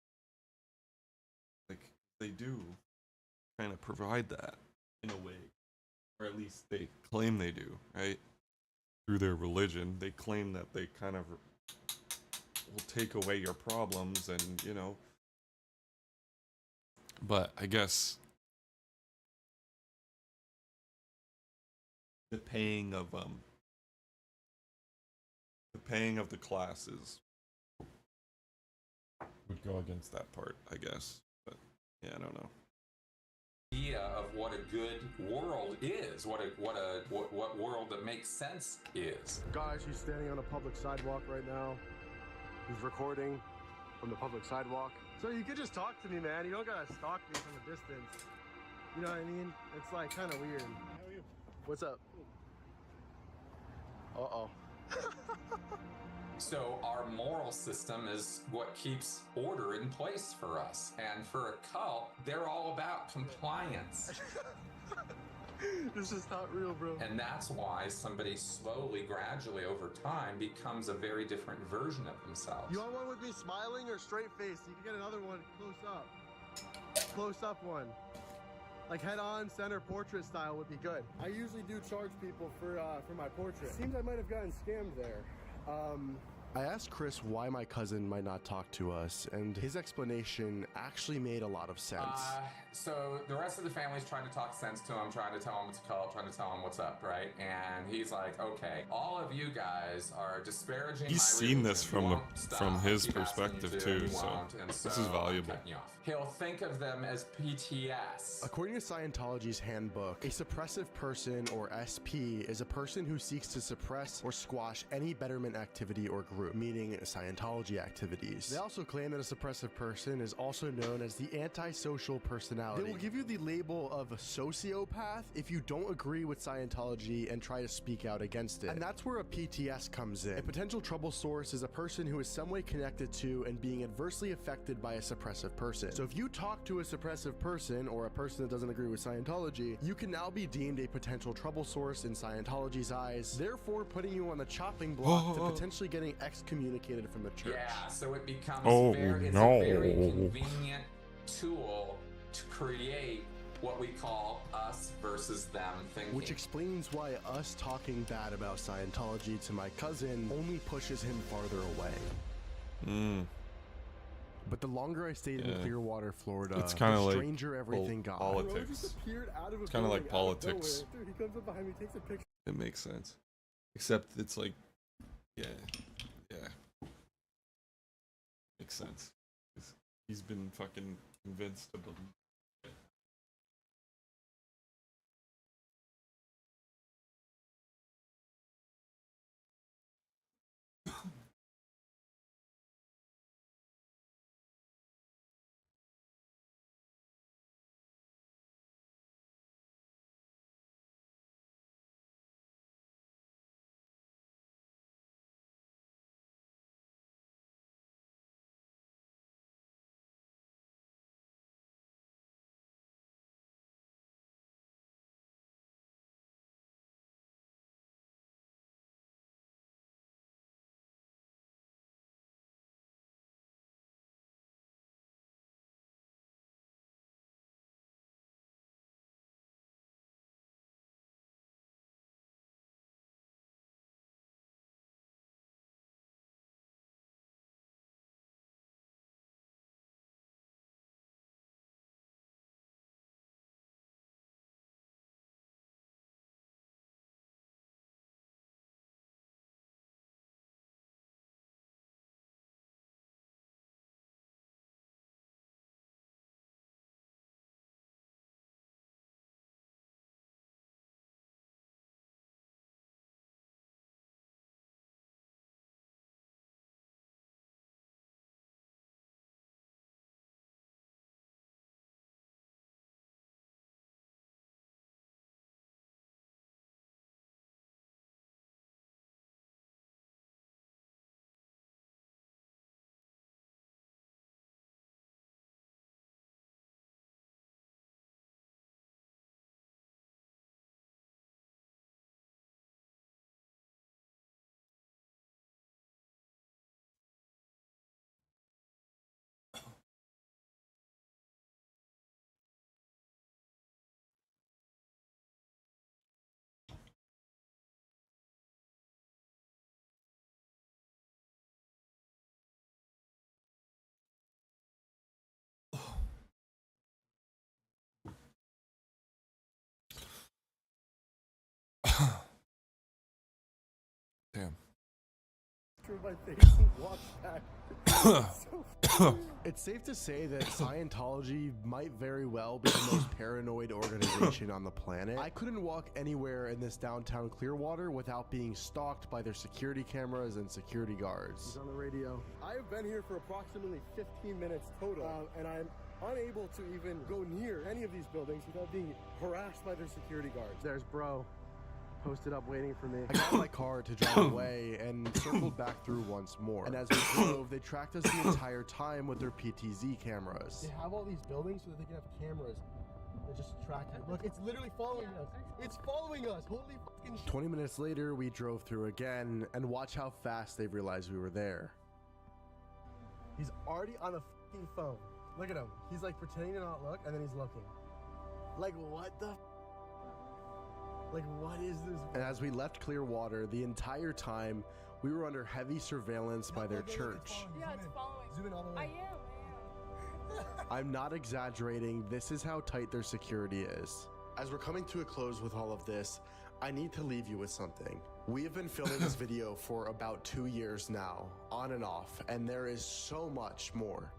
They do kind of provide that in a way, or at least they claim they do, right? Through their religion, they claim that they kind of will take away your problems and, but I guess the paying of the classes would go against that part, I guess. But yeah, I don't know. Idea of what a good world is, what world that makes sense is. Guys, he's standing on a public sidewalk right now. He's recording from the public sidewalk. So you could just talk to me, man. You don't gotta stalk me from a distance. You know what I mean? It's kind of weird. How are you? What's up? Uh-oh. So our moral system is what keeps order in place for us. And for a cult, they're all about compliance. This is not real, bro. And that's why somebody slowly, gradually, over time, becomes a very different version of themselves. You want one with me smiling or straight face? You can get another one close up. Close up one. Like head-on, center portrait style would be good. I usually do charge people for my portrait. Seems I might have gotten scammed there. I asked Chris why my cousin might not talk to us, and his explanation actually made a lot of sense. So the rest of the family's trying to talk sense to him, trying to tell him it's a cult, trying to tell him what's up, right? And he's like, okay, all of you guys are disparaging He's my seen religion. this from his perspective too, so this is valuable. He'll think of them as PTS. According to Scientology's handbook, a suppressive person, or SP, is a person who seeks to suppress or squash any betterment activity or group. group, meaning Scientology activities. They also claim that a suppressive person is also known as the antisocial personality. They will give you the label of a sociopath if you don't agree with Scientology and try to speak out against it. And that's where a PTS comes in. A potential trouble source is a person who is some way connected to and being adversely affected by a suppressive person. So if you talk to a suppressive person or a person that doesn't agree with Scientology, you can now be deemed a potential trouble source in Scientology's eyes, therefore putting you on the chopping block to potentially getting excommunicated from the church. Yeah, so it becomes Oh, it's no. a very convenient tool to create what we call us versus them thinking. Which explains why us talking bad about Scientology to my cousin only pushes him farther away. But the longer I stayed in Clearwater, Florida, It's kind of the like stranger everything got. politics. It's kind of like politics. Dude, he comes up behind me, takes a picture. It makes sense. Except it's like, yeah. Makes sense. He's been fucking convinced to believe it. Damn. My face and walk back. It's safe to say that Scientology might very well be the most paranoid organization on the planet. I couldn't walk anywhere in this downtown Clearwater without being stalked by their security cameras and security guards. He's on the radio. I have been here for approximately 15 minutes total, and I'm unable to even go near any of these buildings without being harassed by their security guards. There's bro. Posted up waiting for me. I got in my car to drive away and circled back through once more. And as we drove, they tracked us the entire time with their PTZ cameras. They have all these buildings so that they can have cameras that just track it. Look, it's literally following us. It's following us. Holy fucking shit. 20 minutes later, we drove through again, and watch how fast they realized we were there. He's already on the fucking phone. Look at him. He's like pretending to not look, and then he's looking. Like, what the Like, what is this? And as we left Clearwater, the entire time, we were under heavy surveillance by their church. Yeah, it's following. Zoom in all the way. I am. I'm not exaggerating, this is how tight their security is. As we're coming to a close with all of this, I need to leave you with something. We have been filming this video for about 2 years now, on and off, and there is so much more.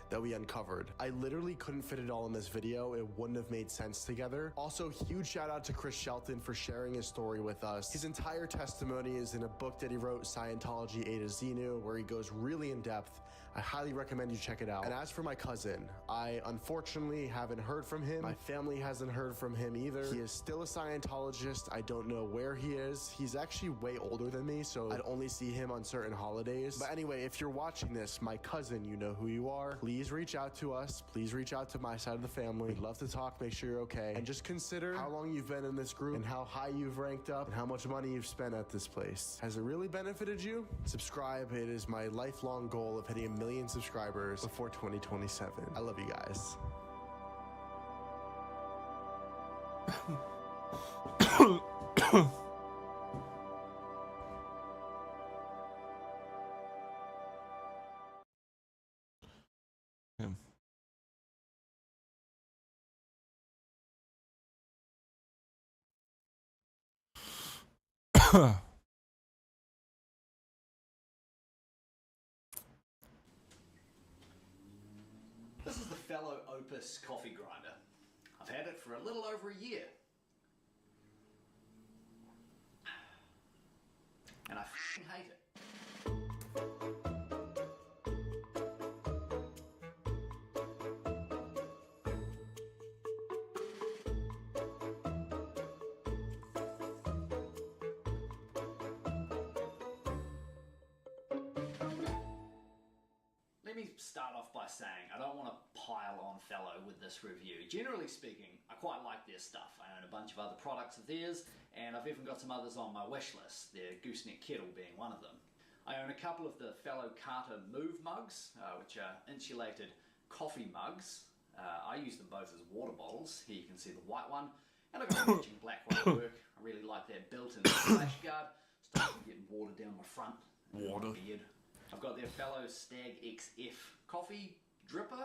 that we uncovered. I literally couldn't fit it all in this video. It wouldn't have made sense together. Also, huge shout out to Chris Shelton for sharing his story with us. His entire testimony is in a book that he wrote, Scientology A to Xenu, where he goes really in depth. I highly recommend you check it out. And as for my cousin, I unfortunately haven't heard from him. My family hasn't heard from him either. He is still a Scientologist. I don't know where he is. He's actually way older than me, so I'd only see him on certain holidays. But anyway, if you're watching this, my cousin, you know who you are. Please reach out to us. Please reach out to my side of the family. We'd love to talk, make sure you're okay. And just consider how long you've been in this group and how high you've ranked up and how much money you've spent at this place. Has it really benefited you? Subscribe. It is my lifelong goal of hitting 1 million subscribers before 2027. I love you guys. This is the Fellow Opus coffee grinder. I've had it for a little over a year. And I f***ing hate it. Let me start off by saying I don't want to pile on Fellow with this review. Generally speaking, I quite like their stuff. I own a bunch of other products of theirs, and I've even got some others on my wish list, their gooseneck kettle being one of them. I own a couple of the Fellow Carter Move mugs, which are insulated coffee mugs. I use them both as water bottles. Here you can see the white one, and I've got a matching black one at work. I really like that built-in splash guard. Stops me getting water down my front. Water. Beard. I've got their Fellow Stag XF coffee dripper,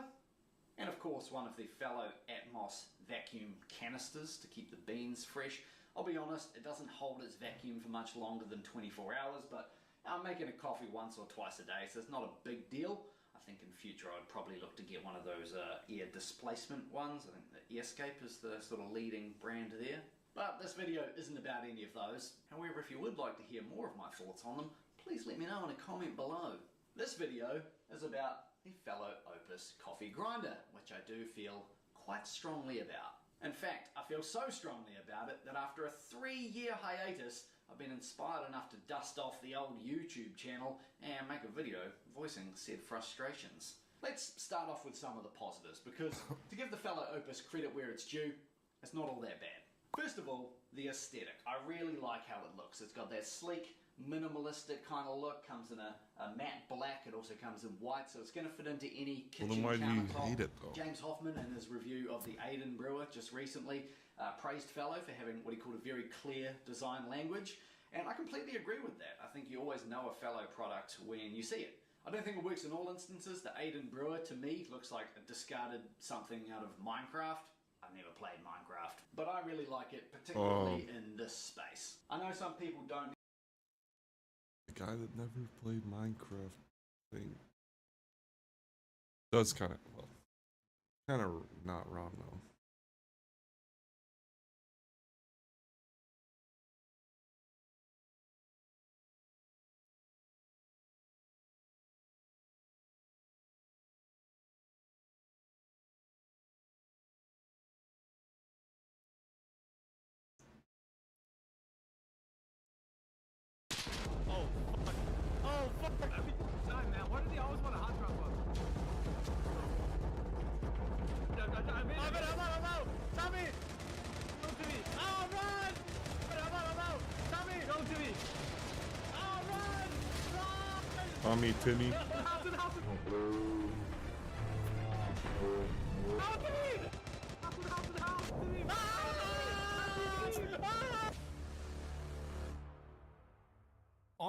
and of course one of the Fellow Atmos vacuum canisters to keep the beans fresh. I'll be honest, it doesn't hold its vacuum for much longer than 24 hours, but I'm making a coffee once or twice a day, so it's not a big deal. I think in future I'd probably look to get one of those air displacement ones. I think the Airscape is the sort of leading brand there. But this video isn't about any of those. However, if you would like to hear more of my thoughts on them, please let me know in a comment below. This video is about the Fellow Opus coffee grinder, which I do feel quite strongly about. In fact, I feel so strongly about it that after a 3-year hiatus, I've been inspired enough to dust off the old YouTube channel and make a video voicing said frustrations. Let's start off with some of the positives, because to give the Fellow Opus credit where it's due, it's not all that bad. First of all, the aesthetic. I really like how it looks. It's got that sleek, minimalistic kind of look. Comes in a matte black. It also comes in white, so it's going to fit into any kitchen Well, then why do you countertop. hate it, though? James Hoffman, in his review of the Aiden Brewer just recently, praised Fellow for having what he called a very clear design language, and I completely agree with that. I think you always know a Fellow product when you see it. I don't think it works in all instances. The Aiden Brewer, to me, looks like a discarded something out of Minecraft. I've never played Minecraft, but I really like it, particularly in this space. I know some people don't. The guy that never played Minecraft thing does kind of, well, kind of not wrong though. Oh, fuck! Time, man. Why do they always want a hot drop us? I'm out! Tommy! Don't to me! Oh, run! I'm out! Tommy! Don't to me! Oh, run! Run! Tommy, Timmy. House to me! House to me!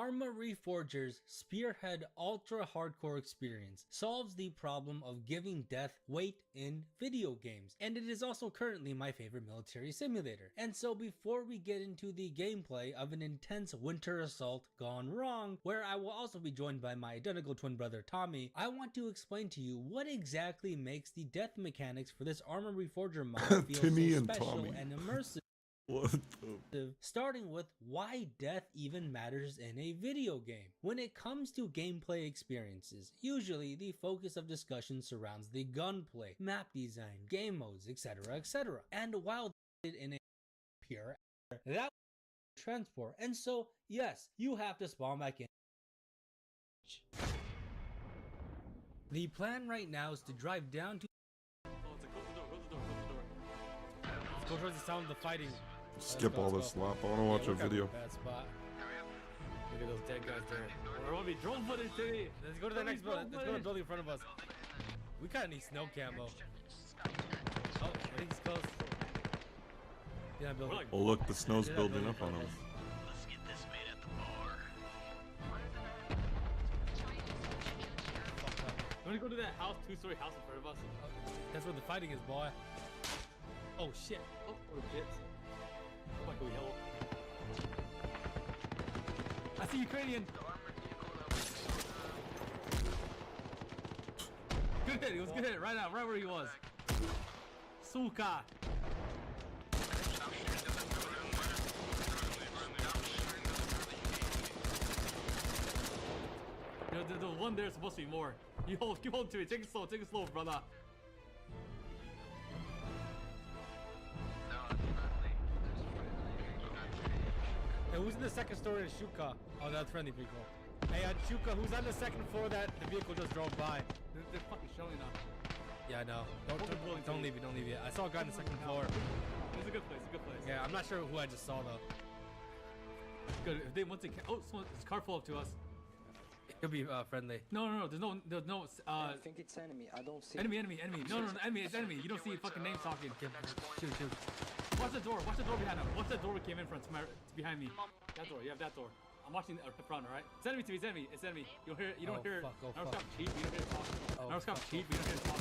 Arma Reforger's Spearhead Ultra Hardcore experience solves the problem of giving death weight in video games, and it is also currently my favorite military simulator. And so before we get into the gameplay of an intense winter assault gone wrong, where I will also be joined by my identical twin brother Tommy, I want to explain to you what exactly makes the death mechanics for this Arma Reforger mod feel Timmy so and special Tommy. and immersive. What Starting with why death even matters in a video game. When it comes to gameplay experiences, usually the focus of discussion surrounds the gunplay, map design, game modes, etc, etc. And while in a pure that transport, and so yes, you have to spawn back in. The plan right now is to drive down to Let's go towards the sound of the fighting. Skip all this slop. I want to watch a video. Bad spot. Look at those dead guys there. We're gonna be drone footage today. Let's go to the next building. Let's go to the building in front of us. We kind of need snow camo. Oh, I think it's close. Yeah, building. Oh look, the snow's building up on him. Let's get this made at the bar. You wanna go to that house, two-story house in front of us? That's where the fighting is, boy. Oh shit. Oh shit. Oh my god, hello. I see Ukrainian. Good hit, it was good hit. Right out, right where he was. Suka. The one there's supposed to be more. You hold, keep holding to it. Take it slow, brother. Hey, who's in the second story of Shuka? Oh, that's friendly vehicle. Hey, Shuka, who's on the second floor that the vehicle just drove by? They're fucking showing up. Yeah, I know. Don't leave it, don't leave it. I saw a guy on the second floor. It's a good place, Yeah, I'm not sure who I just saw though. Good. If they once they oh, this car pulled up to us. It could be friendly. No. There's no. I think it's enemy. I don't see. Enemy. No, enemy. It's enemy. You don't see fucking names talking. Shoot. Watch the door behind him. Watch that door we came in from. It's behind me. That door. You have that door. I'm watching the front, alright? It's enemy to me. It's enemy. You don't hear. You don't hear. I don't stop cheap. You don't hear it talk. I don't stop cheap. You don't hear it talk.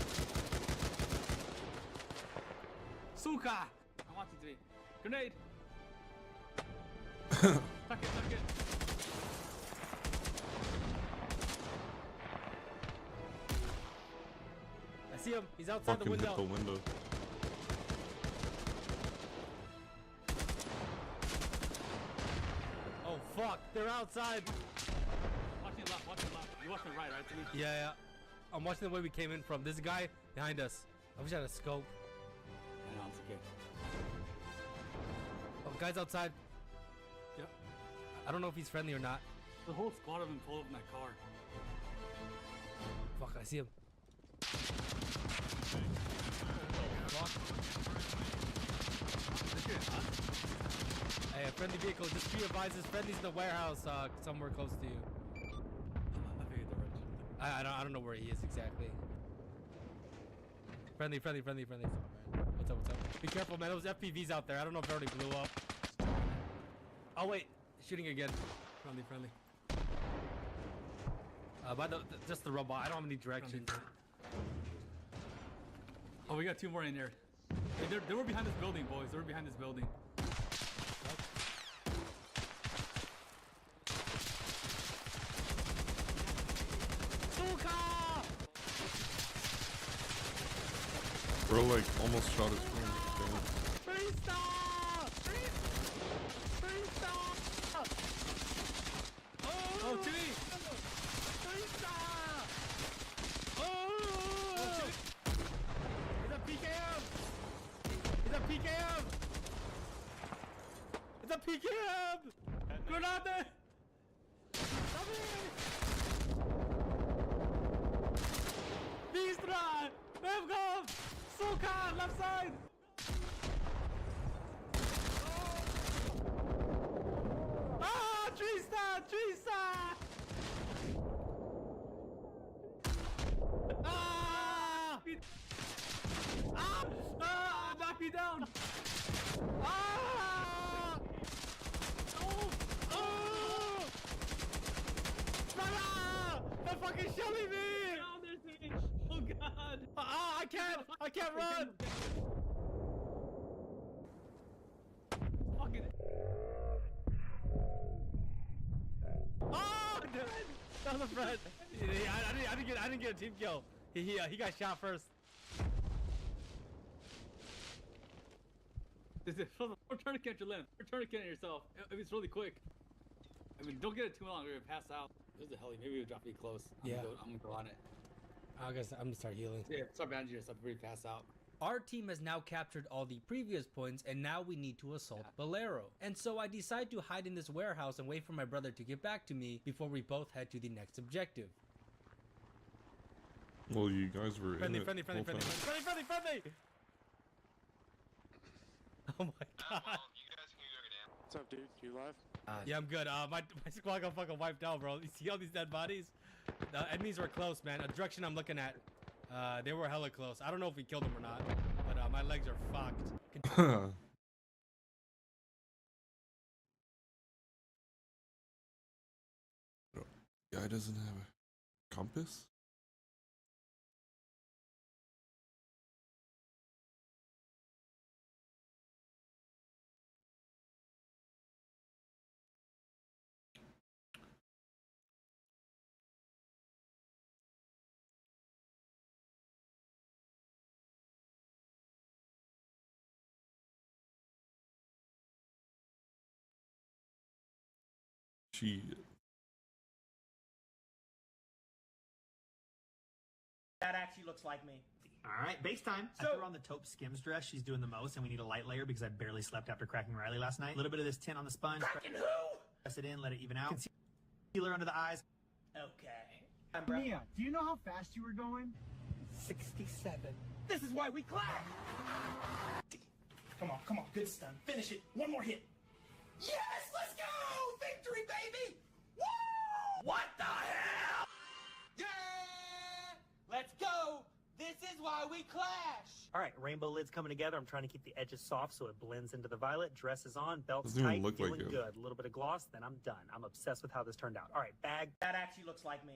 Suka. I'm watching to me. Grenade. Tuck it. I see him. He's outside the window. Hit the window. Oh fuck! They're outside. Watching left. You watching right, right? Yeah. I'm watching the way we came in from. There's a guy behind us. I wish I had a scope. No, it's okay. Oh, guy's outside. Yep. I don't know if he's friendly or not. The whole squad of them pulled up in that car. Fuck! I see him. Hey, a friendly vehicle. Just be advised, this friendly's in the warehouse, somewhere close to you. I don't know where he is exactly. Friendly. What's up? Be careful, man. Those FPVs out there. I don't know if they already blew up. Oh wait, shooting again. Friendly. Just the robot. I don't have any directions. Oh, we got two more in there. Hey, they were behind this building, boys. They were behind this building. Bro, like, almost shot his friend. Oh, to me! It's a PKM! Grenade! Vistra! Evgov! Suka! Left side! Ah! Trista! Ah! Knock me down! Ah! fucking shelling me! Oh, there's H. Oh god. Ah, I can't run. Fucking. Oh, dude. That was a friend. I didn't get a team kill. He got shot first. Return to catch your limb. Return to catch yourself. It's really quick. I mean, don't get it too long. We're gonna pass out. There's a heli. Maybe we'll drop you close. Yeah. I'm gonna go on it. I guess I'm gonna start healing. Yeah, start bandaging yourself before you pass out. Our team has now captured all the previous points, and now we need to assault Bolero. And so I decide to hide in this warehouse and wait for my brother to get back to me before we both head to the next objective. Well, you guys were Friendly. in it whole time. Oh my god. What's up, dude? You live? Yeah, I'm good. My squad got fucking wiped out, bro. You see all these dead bodies? The enemies were close, man. The direction I'm looking at, they were hella close. I don't know if we killed them or not, but my legs are fucked. Guy doesn't have a compass? Shit. That actually looks like me. Alright, base time. I threw on the taupe Skims dress. She's doing the most, and we need a light layer because I barely slept after cracking Riley last night. A little bit of this tint on the sponge. Cracking who? Press it in, let it even out. Concealer under the eyes. Okay. Mia, do you know how fast you were going? 67. This is why we clap. Come on, good stun. Finish it. One more hit. Yes, let's go! Victory, baby! Woo! What the hell? Yeah! Let's go! This is why we clash! Alright, rainbow lid's coming together. I'm trying to keep the edges soft so it blends into the violet. Dress is on, belt's Doesn't even tight, look feeling like it. good. A little bit of gloss, then I'm done. I'm obsessed with how this turned out. Alright, bag. That actually looks like me.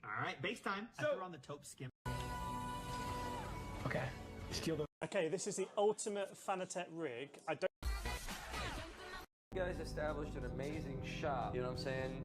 Alright, base time. I threw on the taupe Skim. Okay. Steal the. Okay, this is the ultimate Fanatec rig. I don't. You guys established an amazing shop, you know what I'm saying?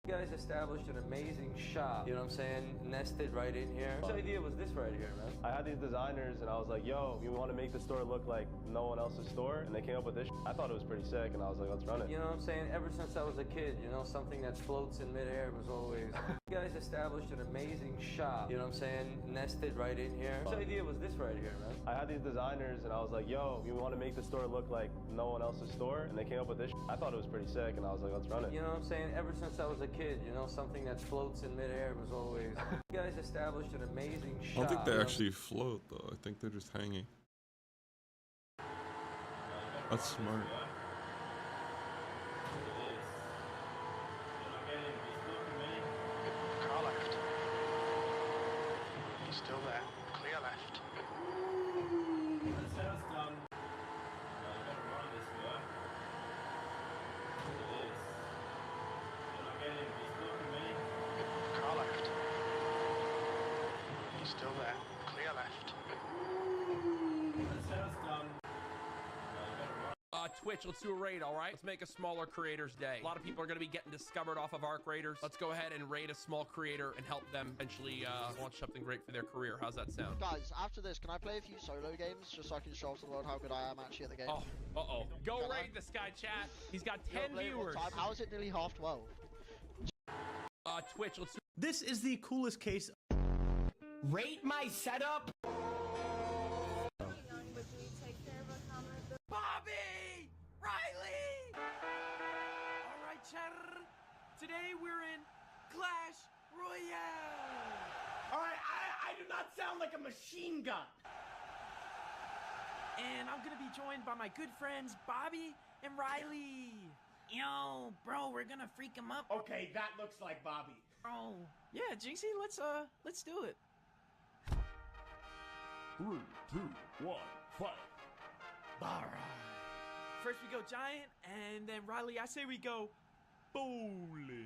You guys established an amazing shop, you know what I'm saying? Nested right in here. Whose idea was this right here, man? I had these designers and I was like, yo, we want to make the store look like no one else's store. And they came up with this. I thought it was pretty sick and I was like, let's run it. You know what I'm saying? Ever since I was a kid, you know, something that floats in midair was always... You guys established an amazing shop, you know what I'm saying? Nested right in here. Whose idea was this right here, man? I had these designers and I was like, yo, we want to make the store look like no one else's store. And they came up with this. I thought it was pretty sick and I was like, let's run it. You know what I'm saying? Ever since I was a kid, you know, something that floats in midair was always... You guys established an amazing shop. I don't think they actually float though. I think they're just hanging. That's smart. Car left. He's still there. Clear left. Car left. He's still there. Clear left. Twitch, let's do a raid, all right? Let's make a smaller creators day. A lot of people are going to be getting discovered off of Arc Raiders. Let's go ahead and raid a small creator and help them eventually launch something great for their career. How's that sound? Guys, after this, can I play a few solo games just so I can show off to the world how good I am actually at the game? Oh, uh-oh. Go raid this guy, chat. He's got 10 viewers. How is it nearly half 12? Twitch, let's do... This is the coolest case. Rate my setup. Bobby! Riley! Alright, chatter. Today we're in Clash Royale. Alright, I do not sound like a machine gun. And I'm gonna be joined by my good friends Bobby and Riley. Yo, bro, we're gonna freak him up. Okay, that looks like Bobby. Bro, yeah, Jinxie, let's do it. 3, 2, 1, fight. Alright. First we go giant, and then Riley, I say we go bowling.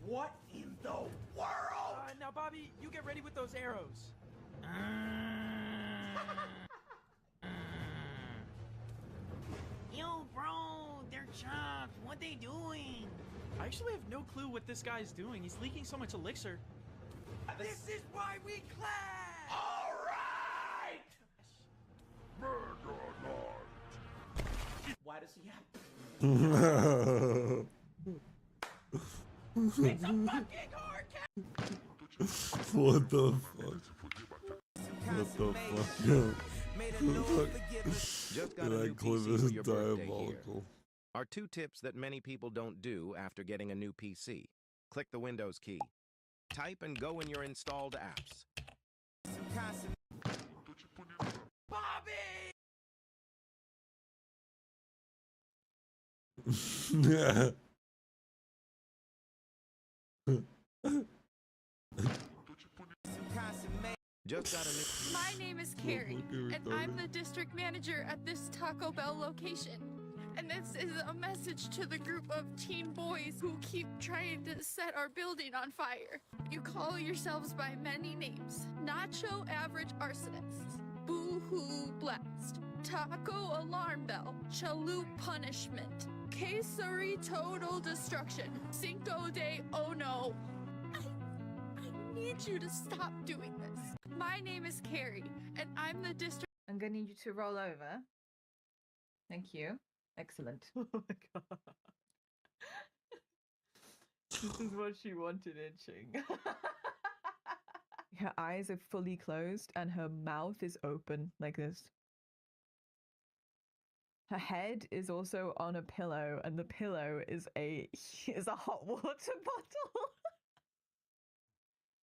What in the world? Now, Bobby, you get ready with those arrows. Yo, bro, they're chopped. What they doing? I actually have no clue what this guy's doing. He's leaking so much elixir. This is why we clash! All right! Why does he have... It's a fucking hard cat! What the fuck? What the fuck? Just got a That new clip PC is for your birthday here. diabolical. Are 2 tips that many people don't do after getting a new PC. Click the Windows key. Type and go in your installed apps. Bobby! Yeah. Just got a new... My name is Carrie, and I'm the district manager at this Taco Bell location. And this is a message to the group of teen boys who keep trying to set our building on fire. You call yourselves by many names. Nacho Average Arsonists, Boo-Hoo Blast, Taco Alarm Bell, Chalup Punishment, Quesari Total Destruction, Cinco de Oh No. I need you to stop doing this. My name is Carrie, and I'm the district... I'm gonna need you to roll over. Thank you. Excellent. Oh my god. This is what she wanted, itching. Her eyes are fully closed and her mouth is open like this. Her head is also on a pillow and the pillow is a hot water bottle.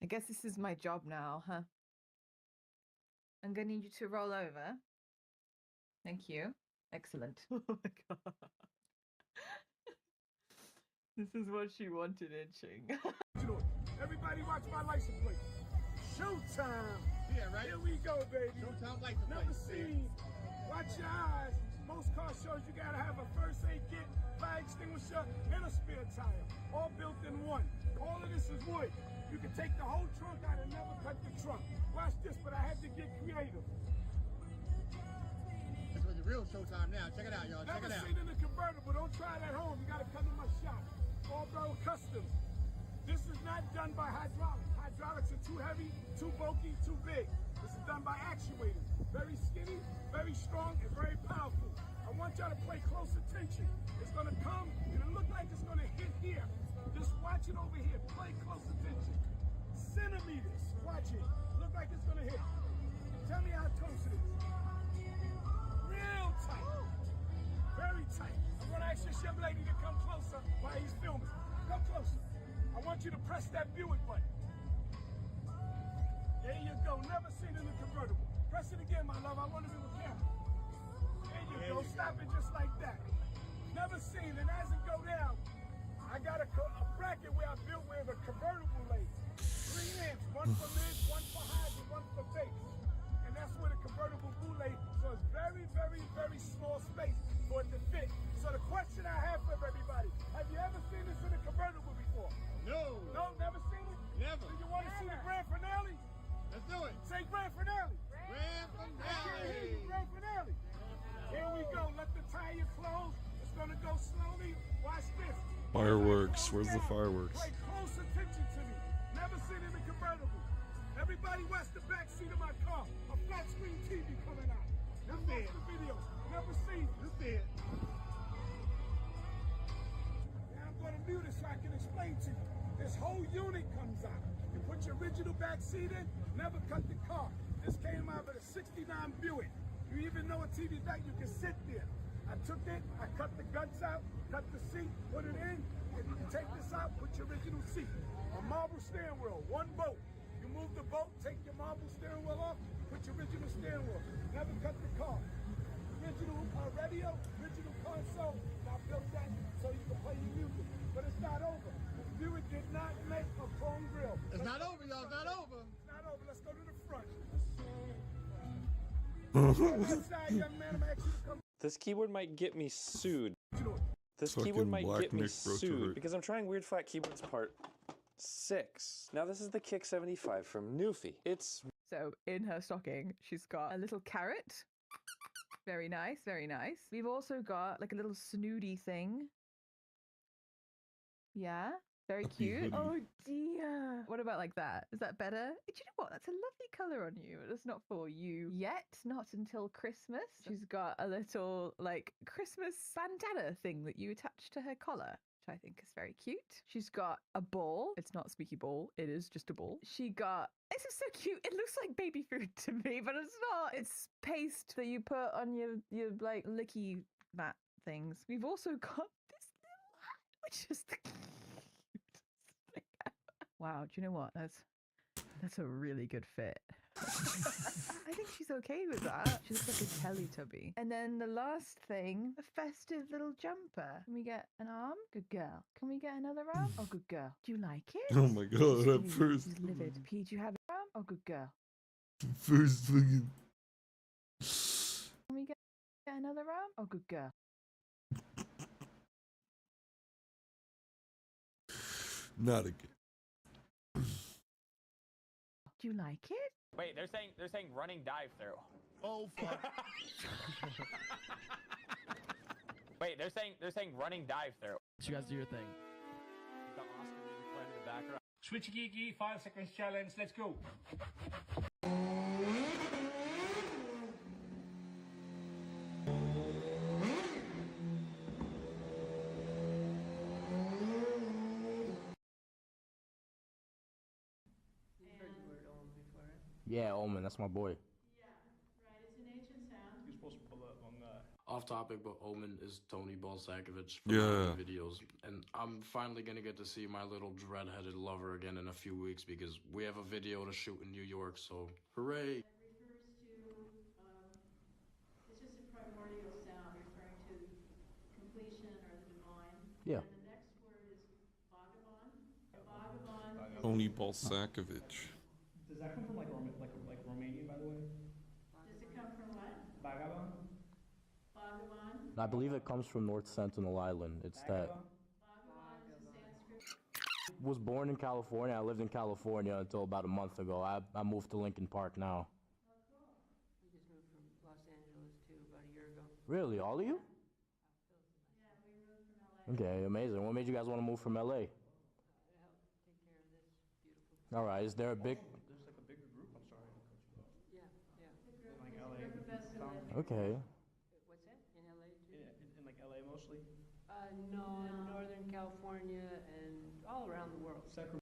I guess this is my job now, huh? I'm gonna need you to roll over. Thank you. Excellent. Oh my god. This is what she wanted, itching. Everybody watch my license plate. Showtime. Yeah, right. Here we go, baby. Showtime license plate. Never seen. Watch your eyes. Most car shows you gotta have a first aid kit, fire extinguisher, and a spare tire. All built in one. All of this is wood. You can take the whole trunk out and never cut the trunk. Watch this, but I had to get creative. This was the real showtime now. Check it out, y'all. Check it out. Never seen in a convertible. Don't try it at home. You gotta come to my shop. All Bell Customs. This is not done by hydraulics. Hydraulics are too heavy, too bulky, too big. This is done by actuators. Very skinny, very strong, and very powerful. I want y'all to pay close attention. It's gonna come, and it look like it's gonna hit here. Just watch it over here. Pay close attention. Centimeters. Watch it. Look like it's gonna hit. Tell me how close it is. Real tight. Very tight. I'm gonna ask this young lady to come closer while he's filming. Come closer. I want you to press that Buick button. There you go. Never seen it in a convertible. Press it again, my love. I want to be with camera. There you go. Stop it just like that. Never seen it. As it go down, I got a bracket where I built with a convertible lays. 3 amps. One for mid, one for high, and one for bass. And that's where the convertible boot lays. So it's very, very, very small space for it to fit. So the question I have for everybody, have you ever seen this in a convertible before? No. No, never seen it? Never. Do you want to see the grand finale? Let's do it. Say grand finale. Grand finale. I can't hear you. Grand finale. Here we go. Let the tire close. It's going to go slowly. Watch this. Fireworks. Where's the fireworks? Pay close attention to me. Never seen it in a convertible. Everybody watch the back seat of my car. A flat screen TV coming out. Now watch the videos. Never seen it. You see it. Now I'm going to mute it so I can explain to you. This whole unit comes out. You put your original back seat in, never cut the car. This came out of a 69 Buick. You even know a TV back, you can sit there. I took it, I cut the guts out, cut the seat, put it in, and you can take this out, put your original seat. A marble steering wheel, one bolt. You move the bolt, take your marble steering wheel off, put your original steering wheel. Never cut the car. Original radio, original console. I built that so you can play your music. But it's not over. Buick did not make a chrome grill. It's not over, y'all. It's not over. It's not over. Let's go to the front. Outside, young man, I'm asking you to come. This keyboard might get me sued. This Fucking keyboard might Black get me Nick broke to sued it. because I'm trying Weird Flat Keyboards Part 6. Now this is the Kick 75 from Newfie. It's So in her stocking, she's got a little carrot. Very nice, very nice. We've also got like a little snooty thing. Yeah, very cute. Oh dear. What about like that? Is that better? Do you know what? That's a lovely color on you. It's not for you yet. Not until Christmas. She's got a little like Christmas bandana thing that you attach to her collar, which I think is very cute. She's got a ball. It's not a squeaky ball. It is just a ball. She got, this is so cute. It looks like baby food to me, but it's not. It's paste that you put on your like licky mat things. We've also got this little hat, which is the cutest thing ever. Wow, do you know what? That's a really good fit. I think she's okay with that. She looks like a Teletubby. And then the last thing, a festive little jumper. Can we get an arm? Good girl. Can we get another arm? Oh, good girl. Do you like it? Oh my god, that She's first. She's livid. P, do you have an arm? Oh, good girl. First fucking. Can we get another arm? Oh, good girl. Not again. Do you like it? Wait, they're saying running dive through. Oh fuck. Wait, they're saying running dive through. You guys do your thing. The Oscar music playing in the background. Switch Geeky, 5 seconds challenge, let's go. Yeah, Omen, that's my boy. You're supposed to pull up on Off topic, but Omen is Tony Balsakovich from Yeah. my videos. And I'm finally gonna get to see my little dread-headed lover again in a few weeks because we have a video to shoot in New York, so hooray! It's just a primordial sound referring to completion or the divine. Yeah. And the next word is Bhagavan. Bhagavan. Tony Balsakovich. Does that come from like Romanian, by the way? Does it come from what? Bhagavan? Bhagavan. I believe it comes from North Sentinel Island. It's that. Bhagavan is a Sanskrit. Was born in California. I lived in California until about a month ago. I moved to Lincoln Park now. We just moved from Los Angeles too about a year ago. Really, all of you? Yeah, we moved from LA. Okay, amazing. What made you guys want to move from LA? To help take care of this beautiful. All right, is there a big? There's like a bigger group, I'm sorry. Yeah, yeah. In like LA. Okay. What's that? In LA too? In like LA mostly? No, in Northern California and all around the world.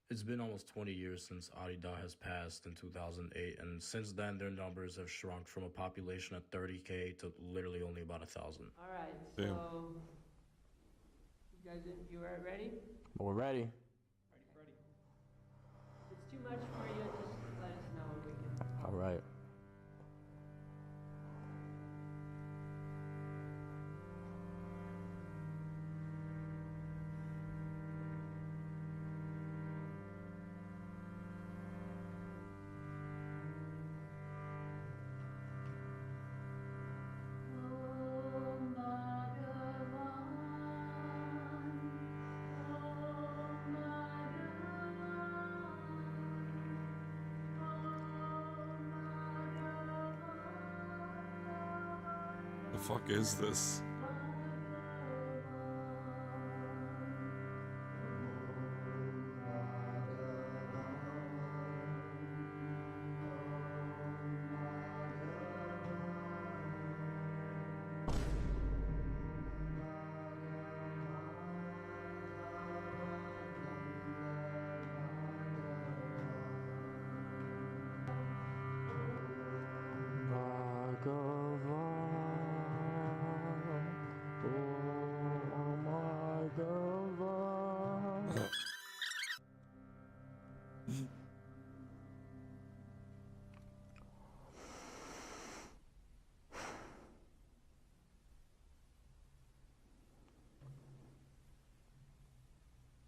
It's been almost 20 years since Arida has passed in 2008, and since then their numbers have shrunk from a population of 30K to literally only about 1,000. All right, Damn. so you are ready? We're ready. If it's too much for you, just let us know. We can. All right. The fuck is this?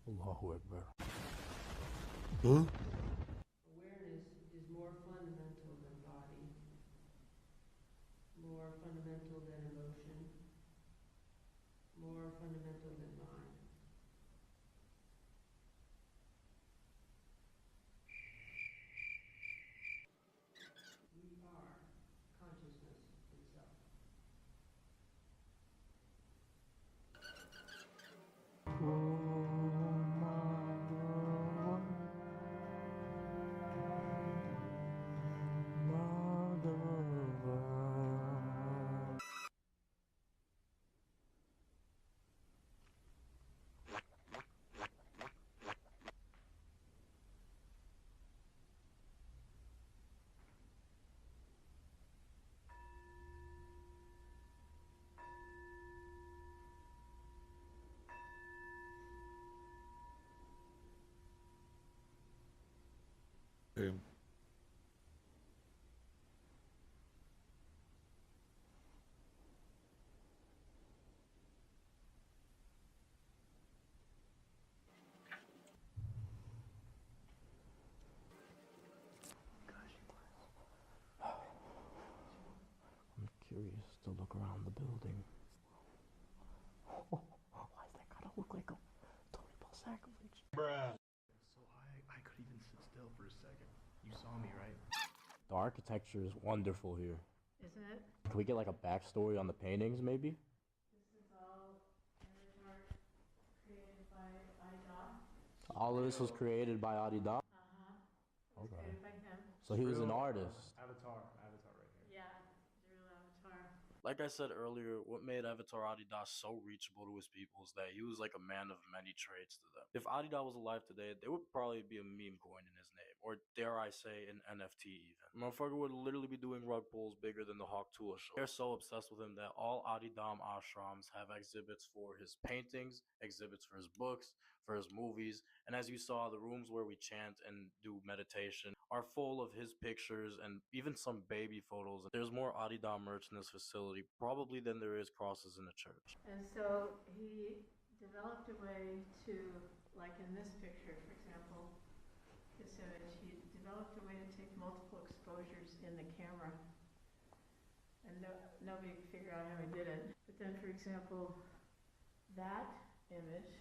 Allahu Akbar. Huh? Awareness is more fundamental than body, more fundamental than emotion, more fundamental than Damn. I'm curious to look around the building. Why does that gotta look like a terrible sacrilege? Bruh. So I could even sit still for a second. You saw me, right? The architecture is wonderful here. Is it? Can we get like a backstory on the paintings, maybe? This is all avatar created by IDOT. All of this was created by Adida? It was Okay. created by him. So he was an artist. Avatar right here. Yeah, the real avatar. Like I said earlier, what made Avatar Adidas so reachable to his people is that he was like a man of many traits to them. If Adidas was alive today, there would probably be a meme coin in his name, or dare I say, an NFT even. Motherfucker would literally be doing rug pulls bigger than the Hawk Tuah show. They're so obsessed with him that all Adidam ashrams have exhibits for his paintings, exhibits for his books, for his movies, and as you saw, the rooms where we chant and do meditation are full of his pictures and even some baby photos. There's more Adidam merch in this facility probably than there is crosses in the church. And so he developed a way to, like in this picture, for example, this image, he developed a way to take multiple exposures in the camera. And nobody could figure out how he did it. But then, for example, that image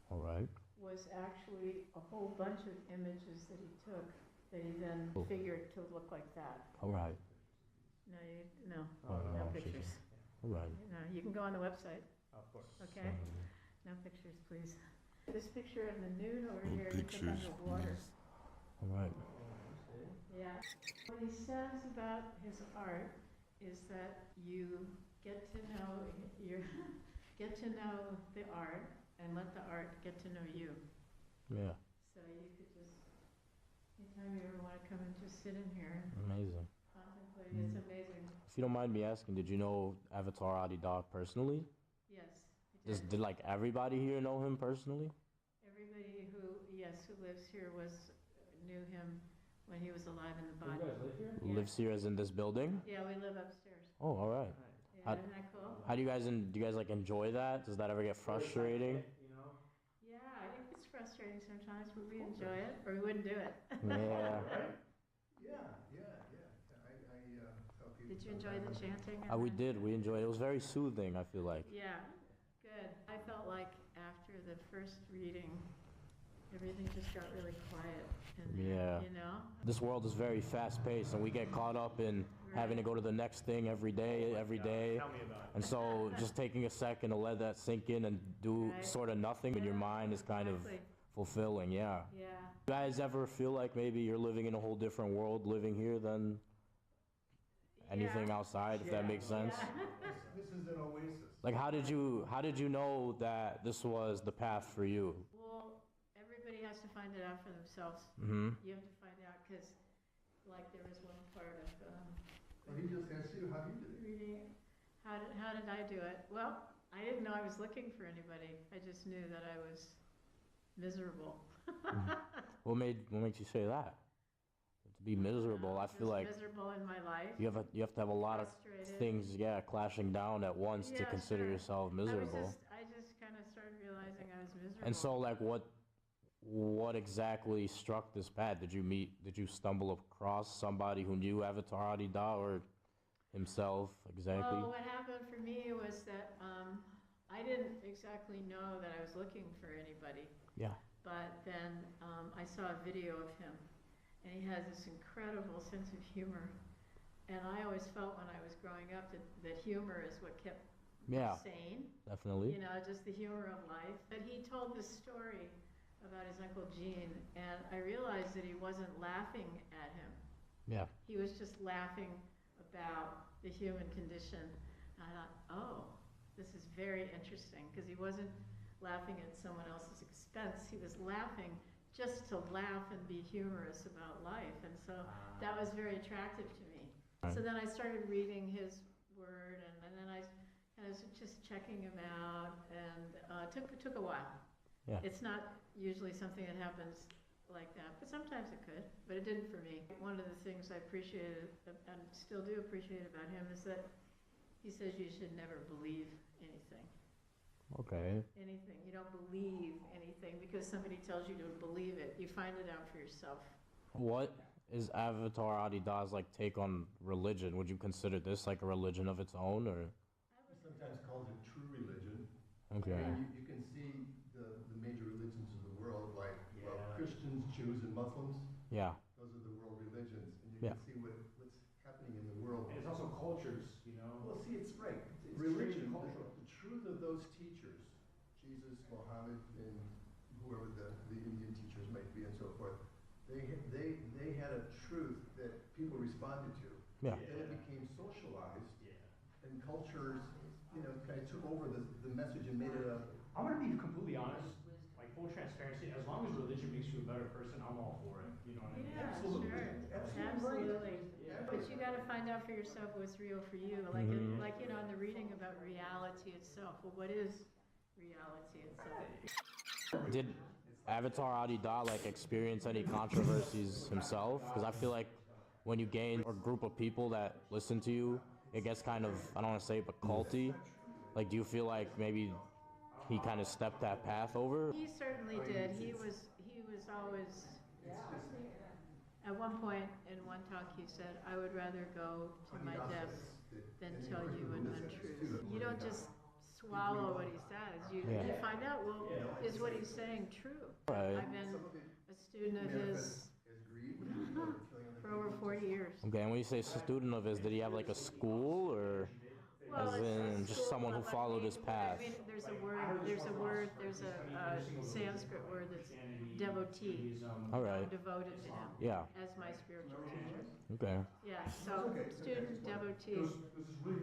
All right. was actually a whole bunch of images that he took that he then Cool. figured to look like that. All right. No, Oh, no no, pictures. All right. No, you can go on the website. Of course. Okay? No pictures, please. This picture of the nude over No here, he took pictures, underwater. All right. Yeah. What he says about his art is that you get to know get to know the art and let the art get to know you. Yeah. So you could just, anytime you ever want to come and just sit in here and Amazing. contemplate, it's amazing. If you don't mind me asking, did you know Avatar Adida personally? Yes. I Did like everybody here know him personally? Everybody who lives here knew him when he was alive in the body. You guys live here? Yeah. Lives here as in this building? Yeah, we live upstairs. Oh, all right. Yeah, How- isn't that cool? How do you guys like enjoy that? Does that ever get frustrating? You know? Yeah, I think it's frustrating sometimes, but we enjoy it, or we wouldn't do it. Yeah. Did you enjoy the chanting? We did. We enjoyed it. It was very soothing, I feel like. Yeah, good. I felt like after the first reading, everything just got really quiet. And Yeah. you know? This world is very fast paced and we get caught up in having to go to the next thing every day. Tell me about it. And so just taking a second to let that sink in and do Right. sort of nothing in your mind is kind of Exactly. fulfilling, yeah. Yeah. You guys ever feel like maybe you're living in a whole different world living here than anything Yeah. outside, if that makes sense? This is an oasis. Like how did you know that this was the path for you? Well, everybody has to find it out for themselves. Mhm. You have to find out, because like there was one part of Well, he just asked you, how do you do it? reading, how did I do it? Well, I didn't know I was looking for anybody. I just knew that I was miserable. What makes you say that? To be miserable, I feel Just like miserable in my life. you have to have a lot of Frustrated. things, clashing down at once to Yeah, consider sure. yourself miserable. I just kind of started realizing I was miserable. And so, like, what exactly struck this path? Did you stumble across somebody who knew Avatar Adida or himself exactly? Well, what happened for me was that I didn't exactly know that I was looking for anybody. Yeah. But then I saw a video of him, and he has this incredible sense of humor. And I always felt when I was growing up that humor is what kept me Yeah. sane. Definitely. You know, just the humor of life. But he told this story about his Uncle Gene, and I realized that he wasn't laughing at him. Yeah. He was just laughing about the human condition. And I thought, oh, this is very interesting, because he wasn't laughing at someone else's expense. He was laughing just to laugh and be humorous about life. And so that was very attractive to me. Right. So then I started reading his word, and then I was just checking him out, and it took a while. Yeah. It's not usually something that happens like that, but sometimes it could, but it didn't for me. One of the things I appreciated and still do appreciate about him is that he says you should never believe anything. Okay. Anything. You don't believe anything because somebody tells you to believe it. You find it out for yourself. What is Avatar Adidas like take on religion? Would you consider this like a religion of its own, or? He sometimes calls it true religion. Okay. And you can see the major religions of the world, like well, Christians, Jews, and Muslims. Yeah. Those are the world religions, and you Yeah. can see what's happening in the world. And it's also cultures, you know. Well, see, it's right. It's Religion, extremely cultural. the truth of those teachers, Jesus, Mohammed, and whoever the Indian teachers might be, and so forth. They had a truth that people responded to. Yeah. Then it became socialized, and cultures, you know, kind of took over the message and made it a. I'm gonna be completely honest, like full transparency. As long as religion makes you a better person, I'm all for it. You know what I mean? Yeah, Absolutely. sure. Absolutely. But you got to find out for yourself what's real for you. Like, like you know, in the reading about reality itself. Well, what is reality itself? Did Avatar Adida like experience any controversies himself? Because I feel like when you gain a group of people that listen to you, it gets kind of, I don't want to say it, but culty. Like, do you feel like maybe he kind of stepped that path over? He certainly did. He was always. At one point in one talk, he said, "I would rather go to my death than tell you an untruth." You don't just swallow what he says. You find out, well, is what he's saying true? Right. I've been a student of his for over 40 years. Okay, and when you say student of his, did he have like a school, or as in just someone who followed his path? I mean, there's a Sanskrit word that's devotee. All right. I'm devoted to him. Yeah. As my spiritual teacher. Okay. Yeah, so student, devotee,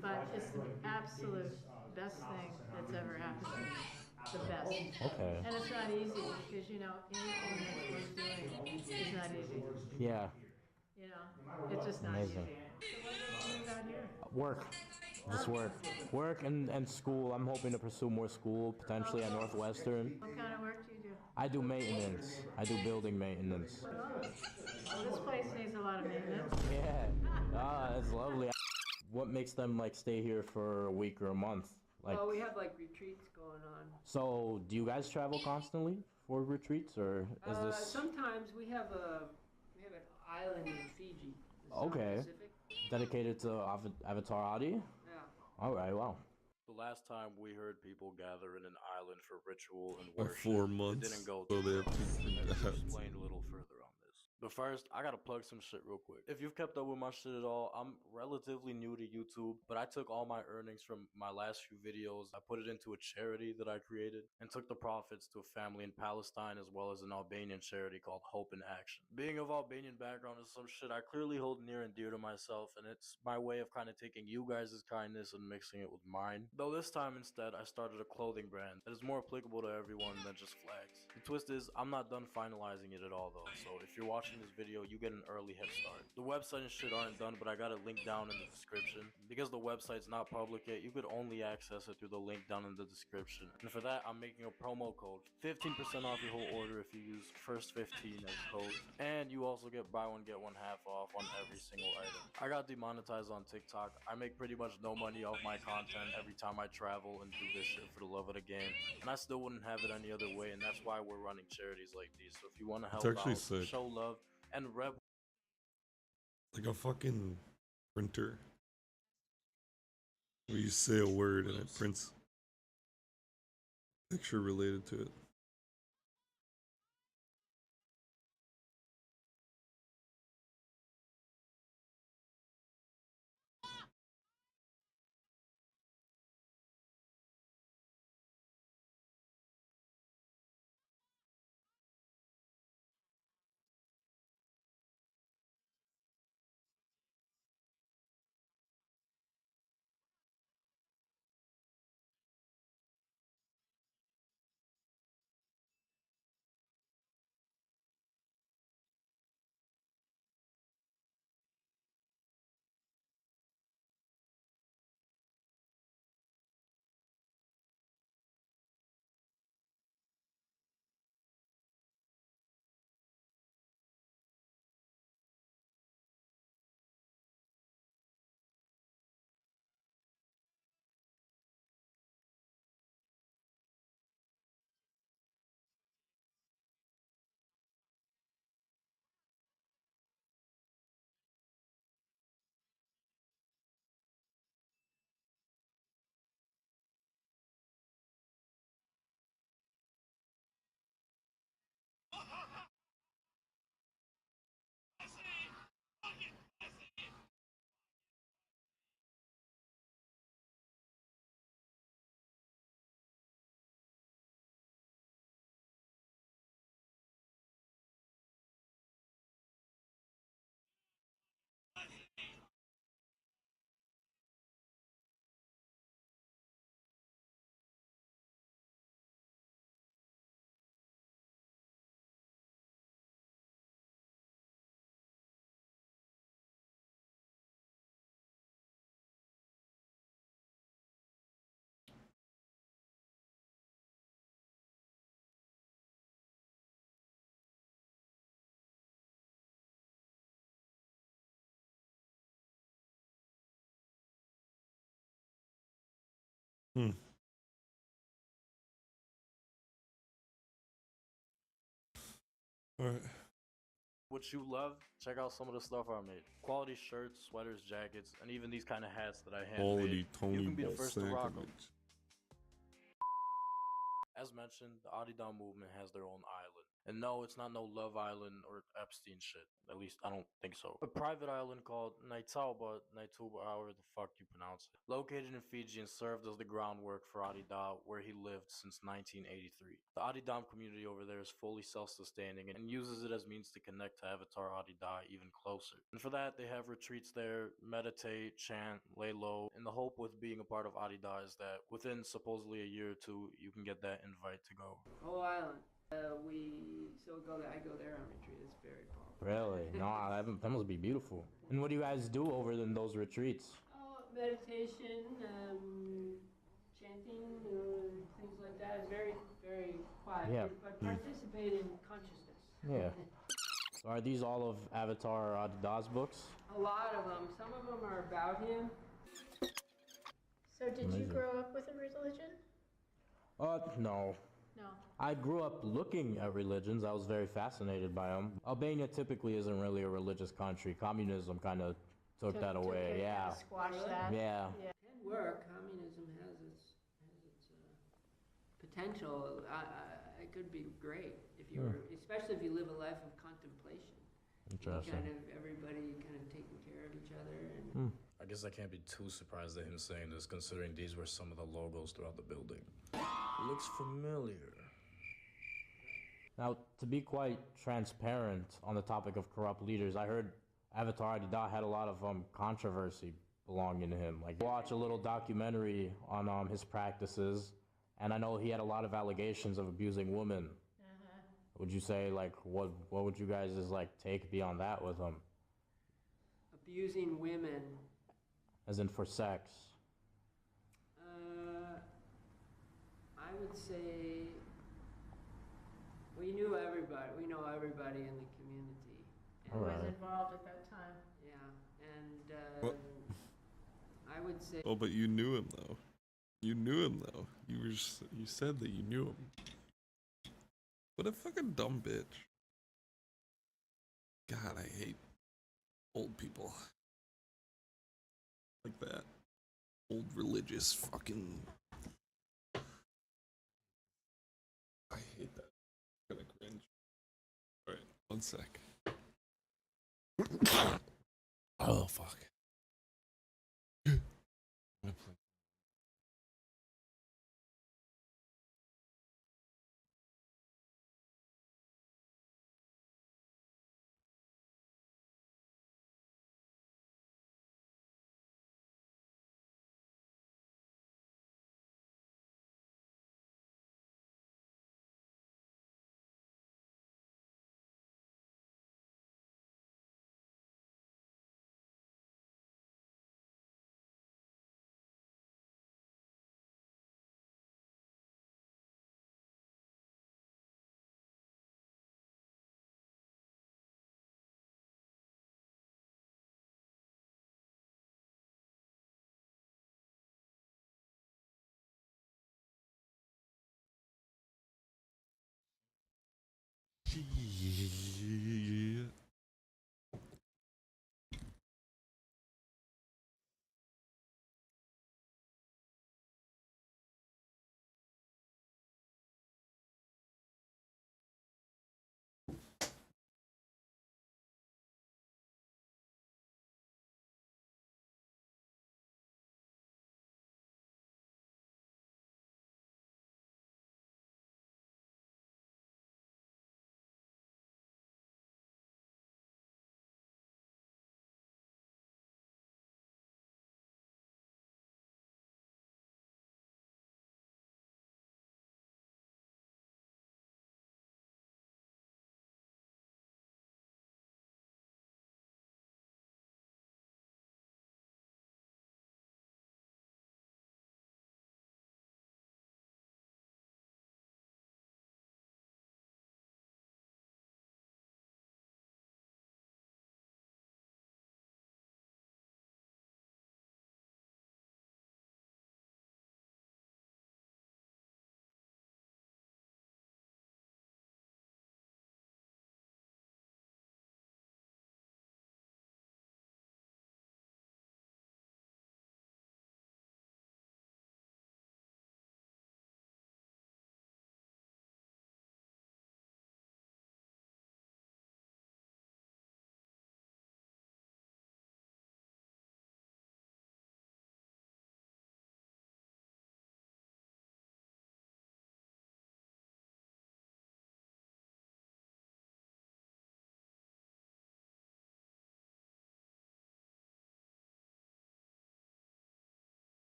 but it's the absolute best thing that's ever happened to me. The best. Okay. And it's not easy because, you know, anything that's worth doing is not easy. Yeah. You know, it's just not Amazing. easy. So what are you doing out here? Work. Just work and school. I'm hoping to pursue more school, potentially at Northwestern. What kind of work do you do? I do maintenance. I do building maintenance. Oh, well, this place needs a lot of maintenance. Yeah. Ah, that's lovely. What makes them like stay here for a week or a month? Like, Well, we have like retreats going on. so do you guys travel constantly for retreats, or is this? Sometimes we have an island in Fiji. the South Okay. Pacific. Dedicated to Avatar Adi? Yeah. All right, wow. The last time we heard people gather in an island for ritual and For worship, 4 it months, didn't go so too they well. have to do I just that. explained a little further on this. But first, I gotta plug some shit real quick. If you've kept up with my shit at all, I'm relatively new to YouTube, but I took all my earnings from my last few videos, I put it into a charity that I created, and took the profits to a family in Palestine as well as an Albanian charity called Hope in Action. Being of Albanian background is some shit I clearly hold near and dear to myself, and it's my way of kind of taking you guys' kindness and mixing it with mine. Though this time instead, I started a clothing brand that is more applicable to everyone than just flags. The twist is, I'm not done finalizing it at all though, so if you're watching this video, you get an early head start. The website and shit aren't done, but I got a link down in the description. Because the website's not public yet, you could only access it through the link down in the description. And for that, I'm making a promo code. 15% off your whole order if you use FIRST15 as code. And you also get buy one, get one half off on every single item. I got demonetized on TikTok. I make pretty much no money off my content every time I travel and do this shit for the love of the game. And I still wouldn't have it any other way, and that's why we're running charities like these. So if you want to help actually out, sick. show love, and rep Like a fucking printer. Where you say a word and it prints a picture related to it. Hmm. All right. What you love, check out some of the stuff I made. Quality shirts, sweaters, jackets, and even these kind of hats that I Quality handmade. Tony You can be the first to rock 'em. Balsakovich. As mentioned, the Adidon movement has their own island. And no, it's not no Love Island or Epstein shit. At least, I don't think so. A private island called Naituba, however the fuck you pronounce it. Located in Fiji and served as the groundwork for Adida, where he lived since 1983. The Adidam community over there is fully self-sustaining and uses it as means to connect to Avatar Adida even closer. And for that, they have retreats there, meditate, chant, lay low, and the hope with being a part of Adida is that within supposedly a year or two, you can get that invite to go. Whole island. I go there on retreat. It's very powerful. Really? No, that must be beautiful. And what do you guys do over in those retreats? Oh, meditation, chanting, things like that. It's very, very quiet. Yeah. But participate in consciousness. Yeah. So are these all of Avatar Adidas books? A lot of them. Some of them are about him. So did you Amazing. grow up with a religion? No. No. I grew up looking at religions. I was very fascinated by them. Albania typically isn't really a religious country. Communism kind of took that away. Yeah. Squash that. Yeah. Can work. Communism has its potential. It could be great if you were, especially if you live a life of contemplation. Interesting. Everybody kind of taking care of each other. And I guess I can't be too surprised at him saying this, considering these were some of the logos throughout the building. Looks familiar. Now, to be quite transparent on the topic of corrupt leaders, I heard Avatar Adida had a lot of controversy belonging to him. Like, watch a little documentary on his practices, and I know he had a lot of allegations of abusing women. Would you say, like, what would you guys' take be on that with him? abusing women. As in for sex? I would say we knew everybody. We know everybody in the community. Who was involved at that time? Yeah, and What? I would say. Oh, but you knew him though. You knew him though. You said that you knew him. What a fucking dumb bitch. God, I hate old people like that. Old religious fucking. I hate that. Kinda cringe. Alright, 1 sec. Oh fuck. I'm gonna play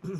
I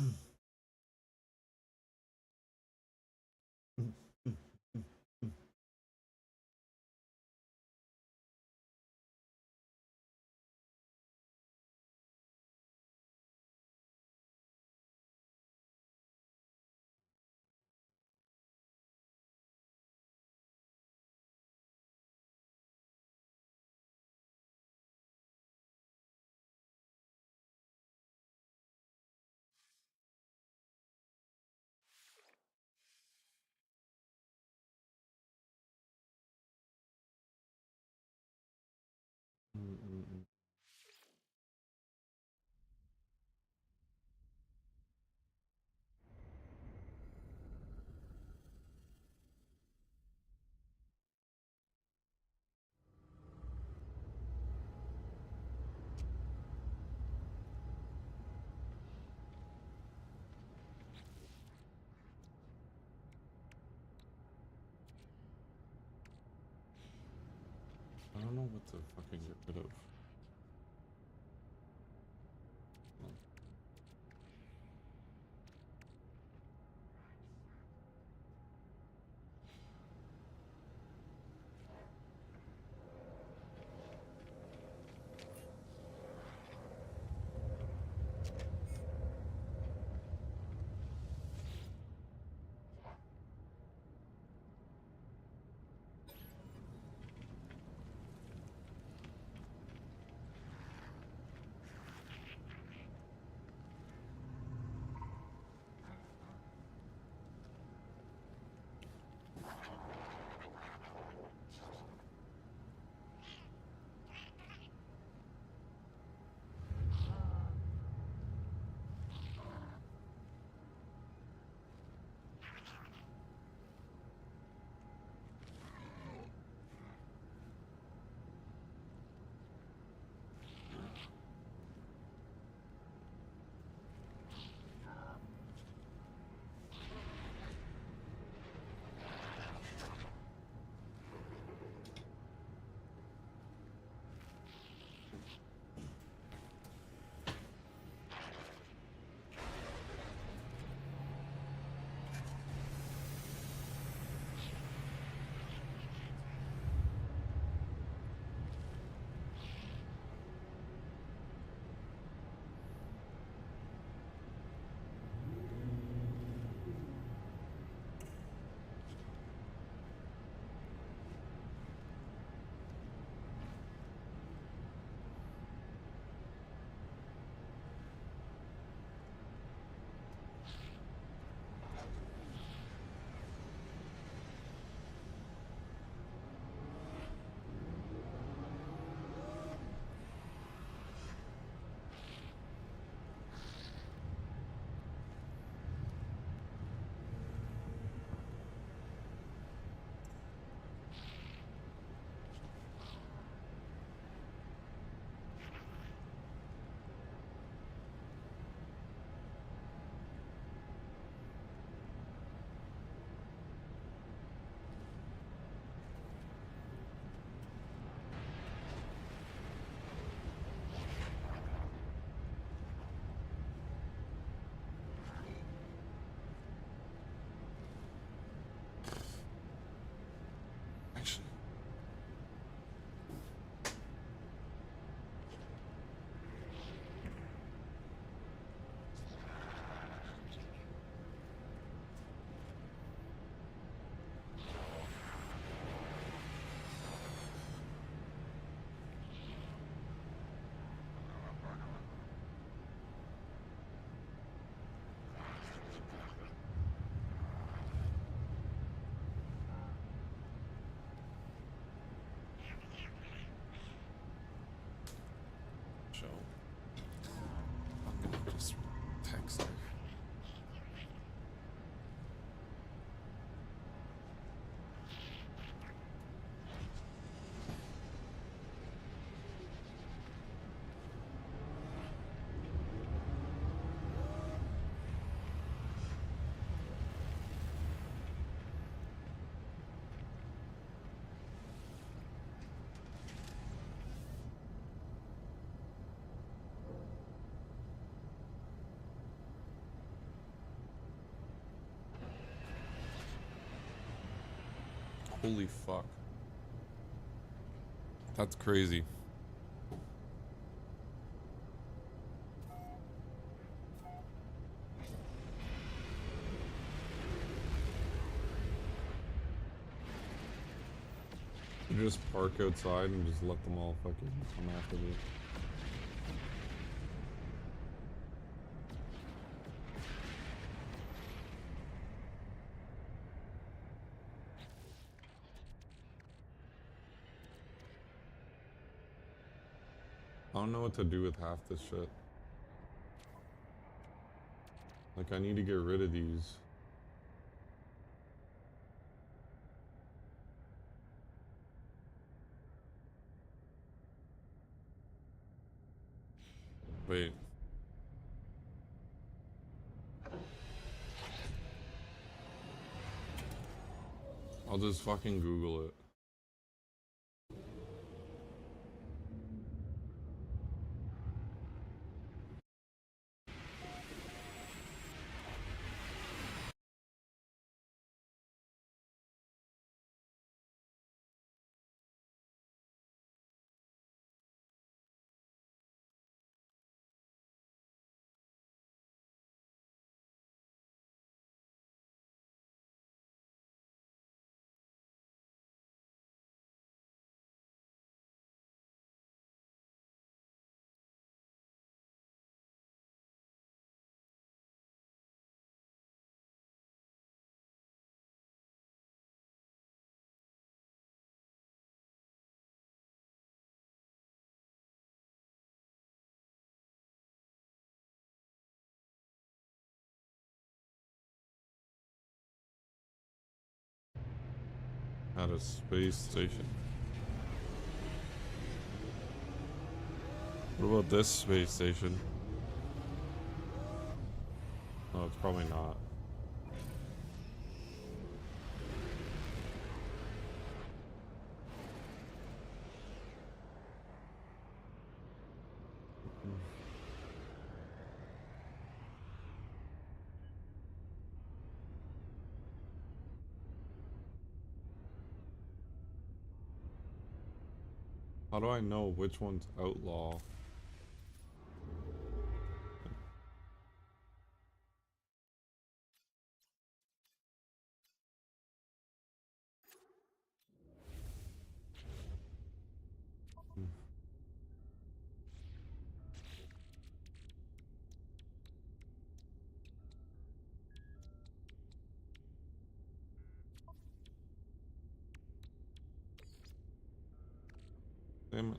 don't know what to fucking get rid of. Holy fuck. That's crazy. You just park outside and just let them all fucking come after you. I don't know what to do with half this shit. Like, I need to get rid of these. Wait. I'll just fucking Google it. At a space station. What about this space station? Oh, it's probably not. How do I know which one's outlaw? Damn it.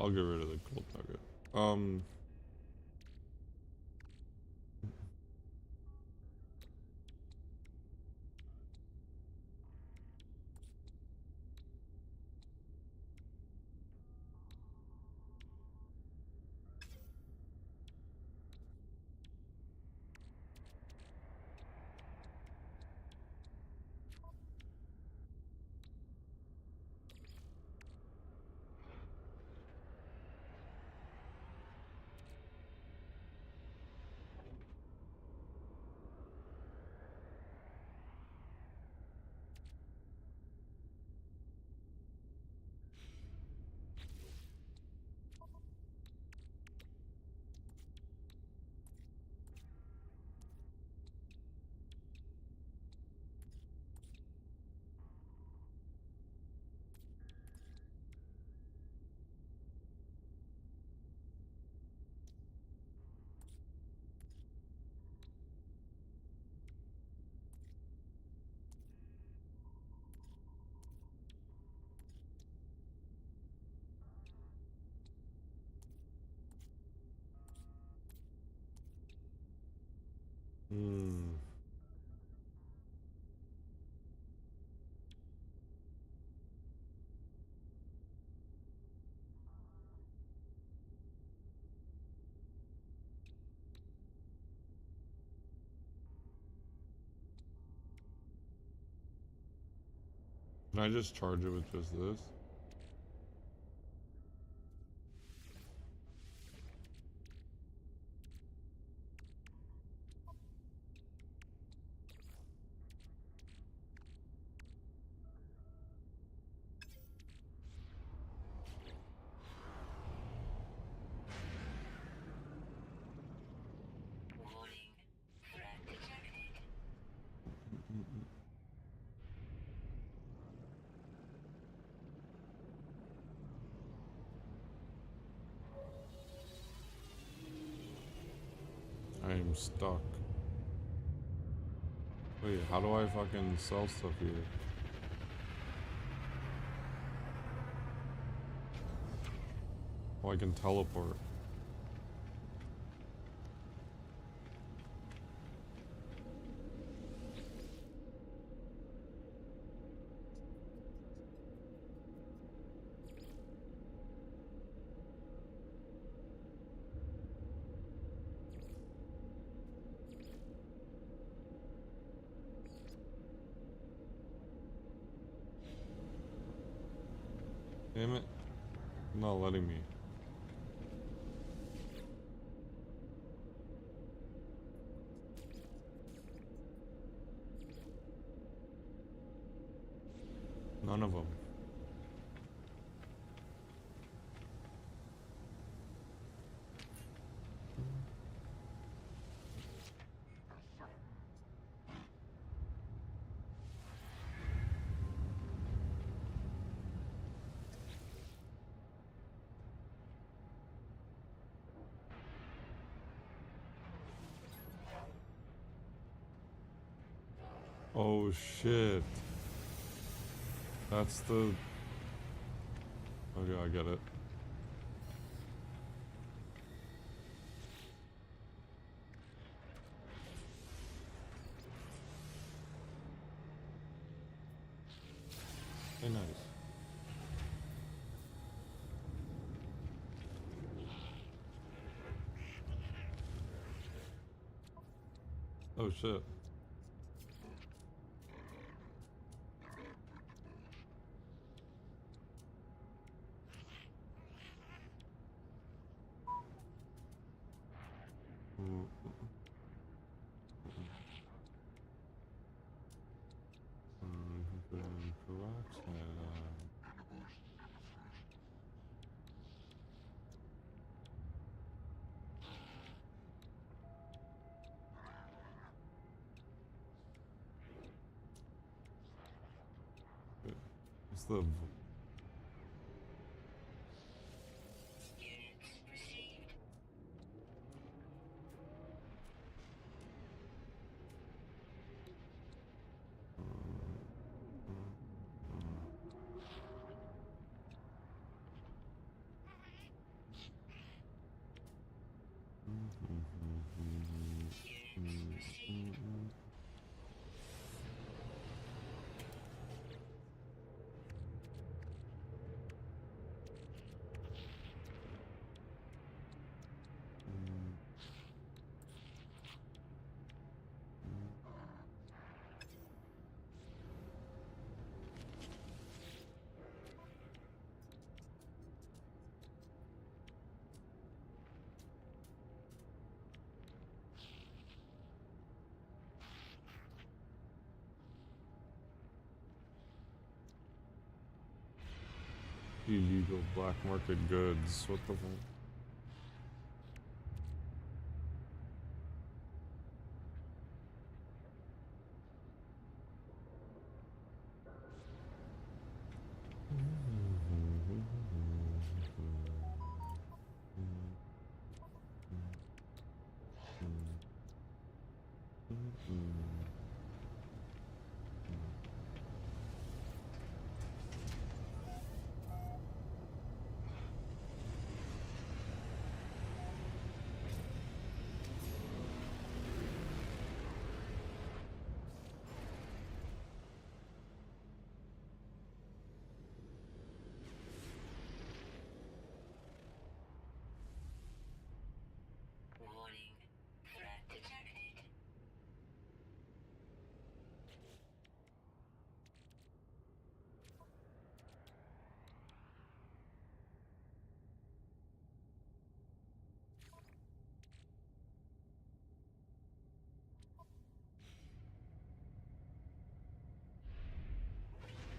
I'll get rid of the gold nugget. Hmm. Can I just charge it with just this? I am stuck. Wait, how do I fucking sell stuff here? Oh, I can teleport. Damn it. Not letting me. None of them. Oh shit. That's the... Okay, I get it. Hey, nice. Oh shit. It's the... Illegal black market goods. What the fuck?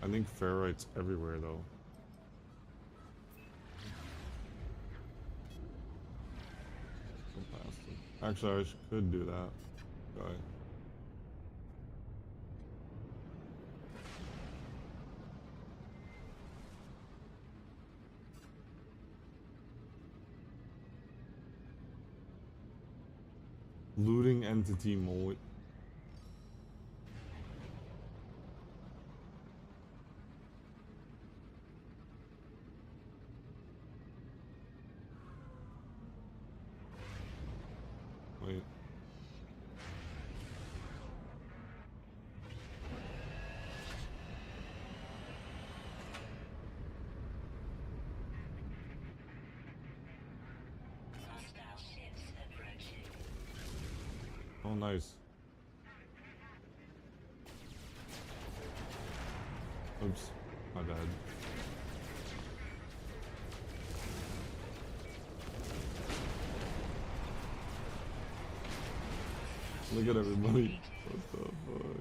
I think ferrites everywhere though. Go past them. Actually, could do that. Guy. Looting entity mode. Wait. Oh, nice. Oops, my bad. Look at everybody. What the fuck?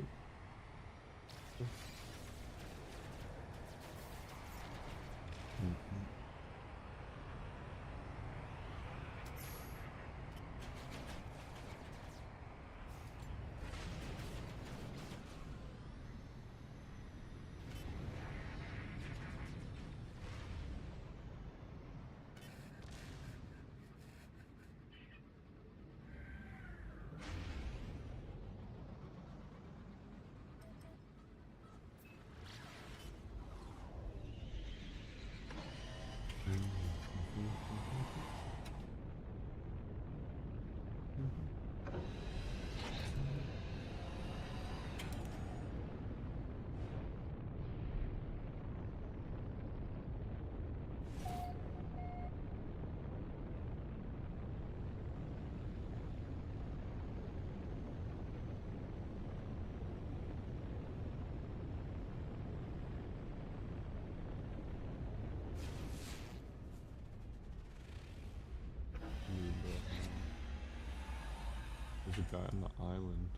There's a guy on the island.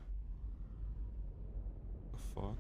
The fuck?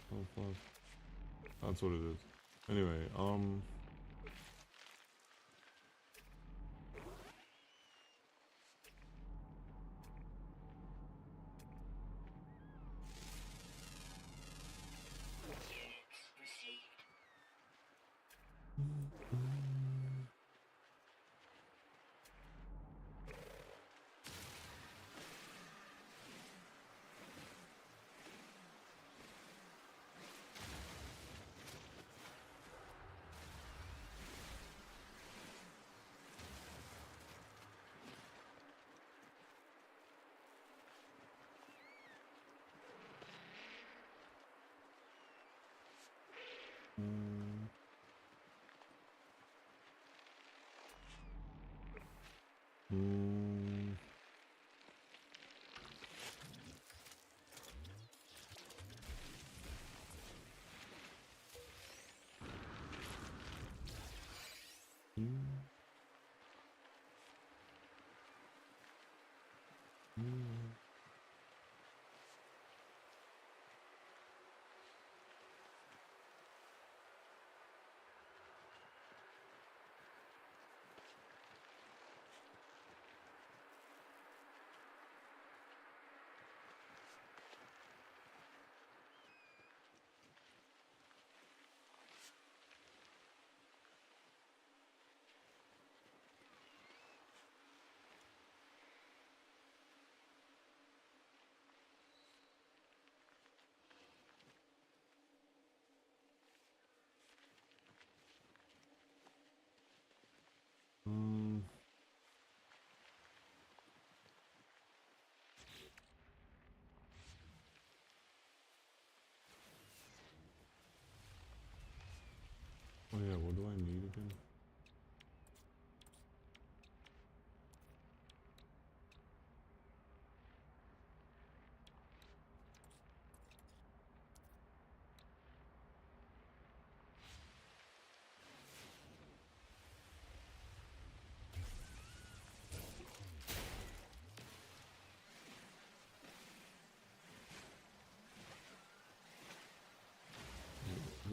Oh fuck. That's what it is. Anyway,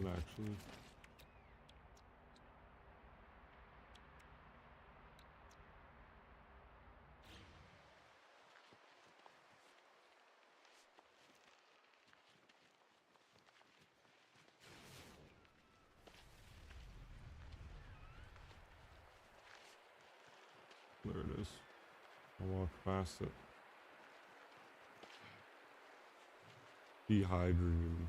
it actually? There it is. I'll walk past it. Dehydrated.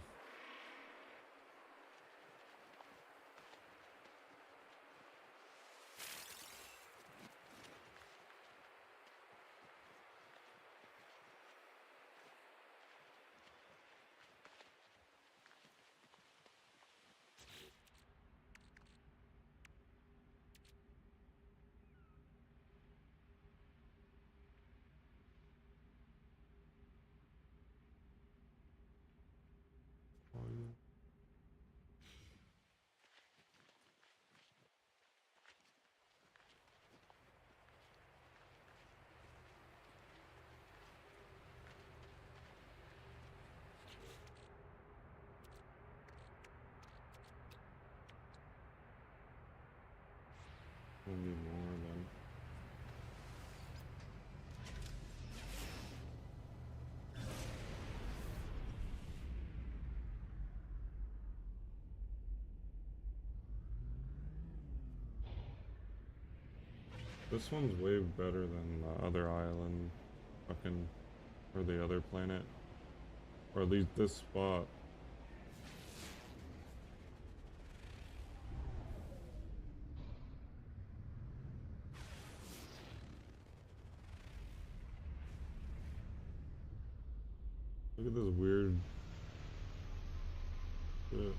Maybe more than. This one's way better than the other island, fucking, or the other planet, or at least this spot. Look at this weird shit.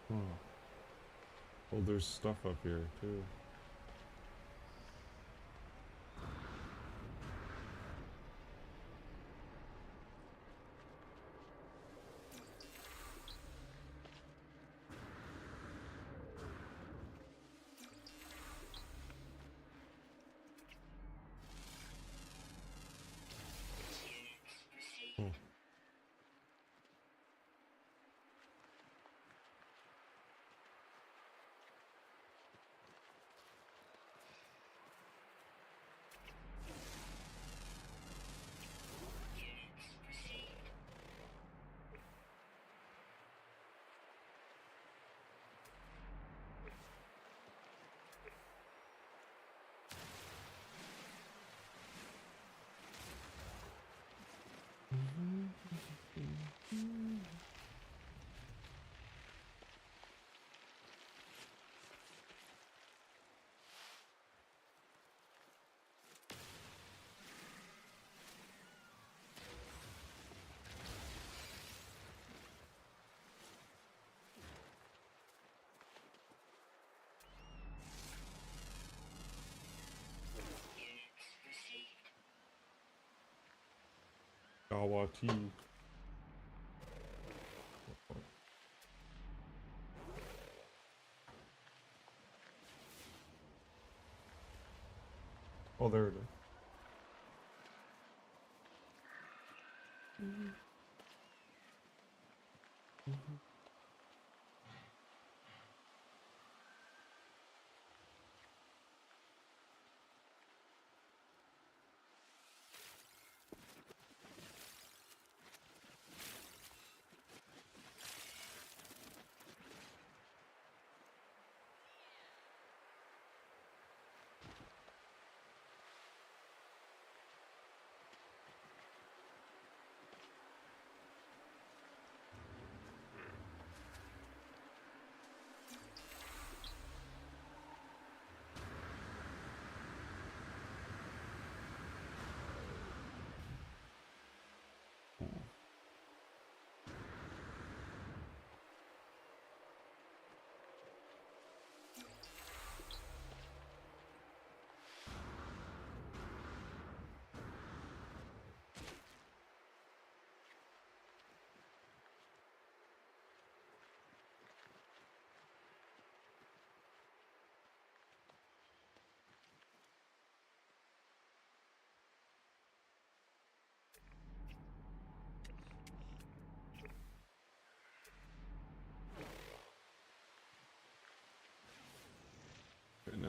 Huh. Oh, there's stuff up here too. Gawati. Oh, there it is.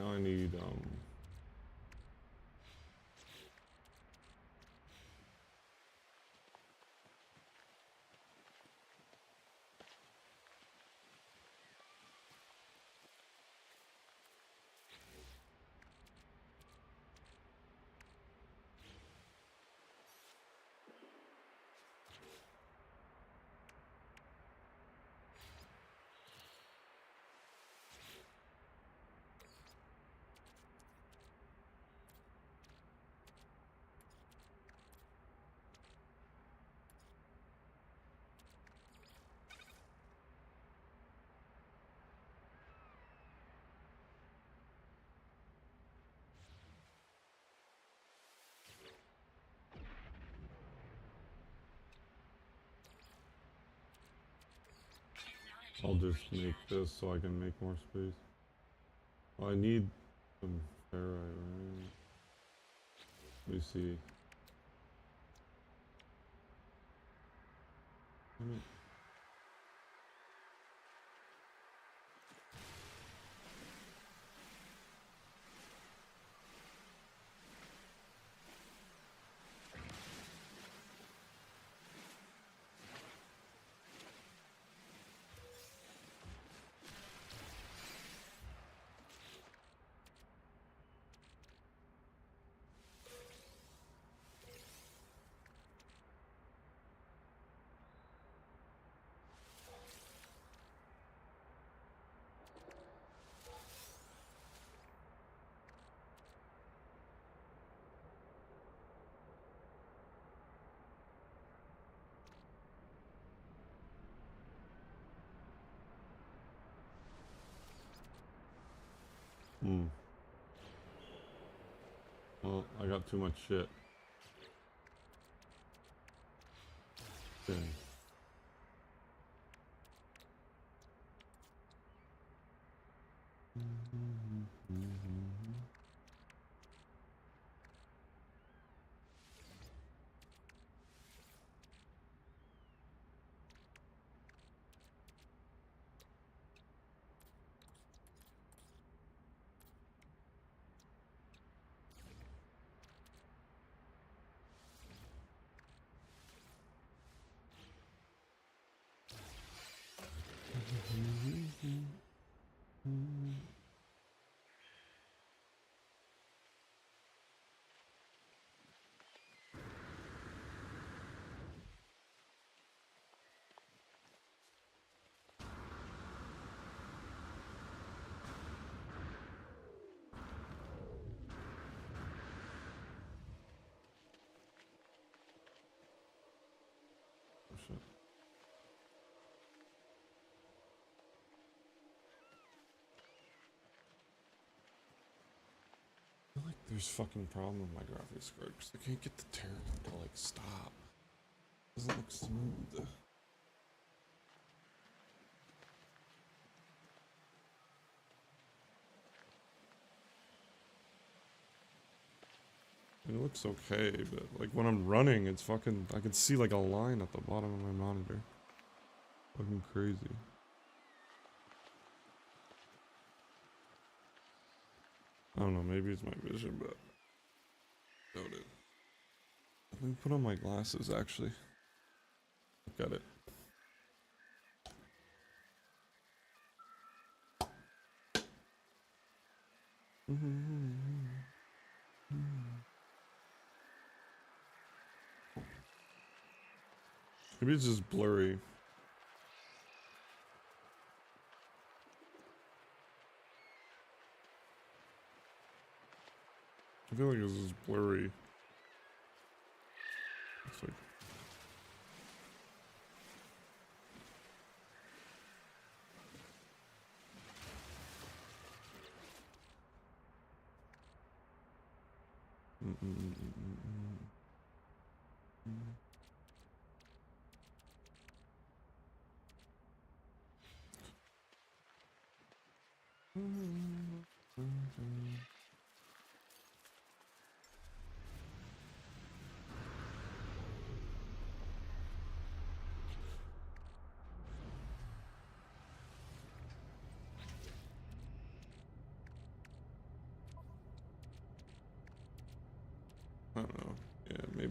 now I need I'll just make this so I can make more space. Oh, I need some ferrite, right? Let me see. Damn it. Well, I got too much shit. Okay. Oh, shit. I feel like there's fucking problem with my graphics card because I can't get the tear to like stop. Doesn't look smooth. It looks okay, but like when I'm running, it's fucking, I can see like a line at the bottom of my monitor. Fucking crazy. I don't know, maybe it's my vision, but doubt it. Let me put on my glasses actually. Look at it. Maybe it's just blurry. I feel like it's just blurry. It's like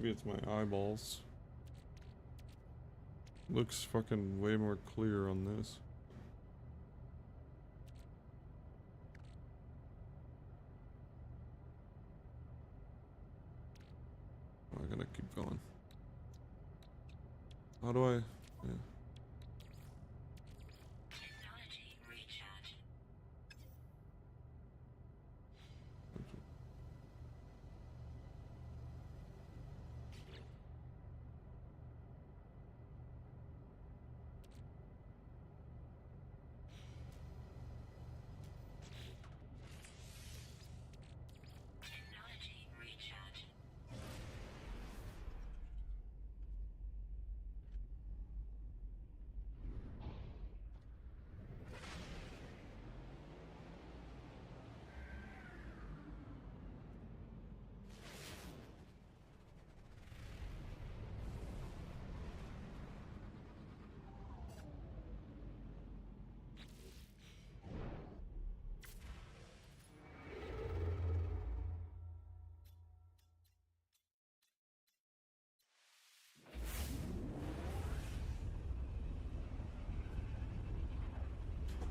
Maybe it's my eyeballs. Looks fucking way more clear on this. I gotta keep going. How do I? Yeah.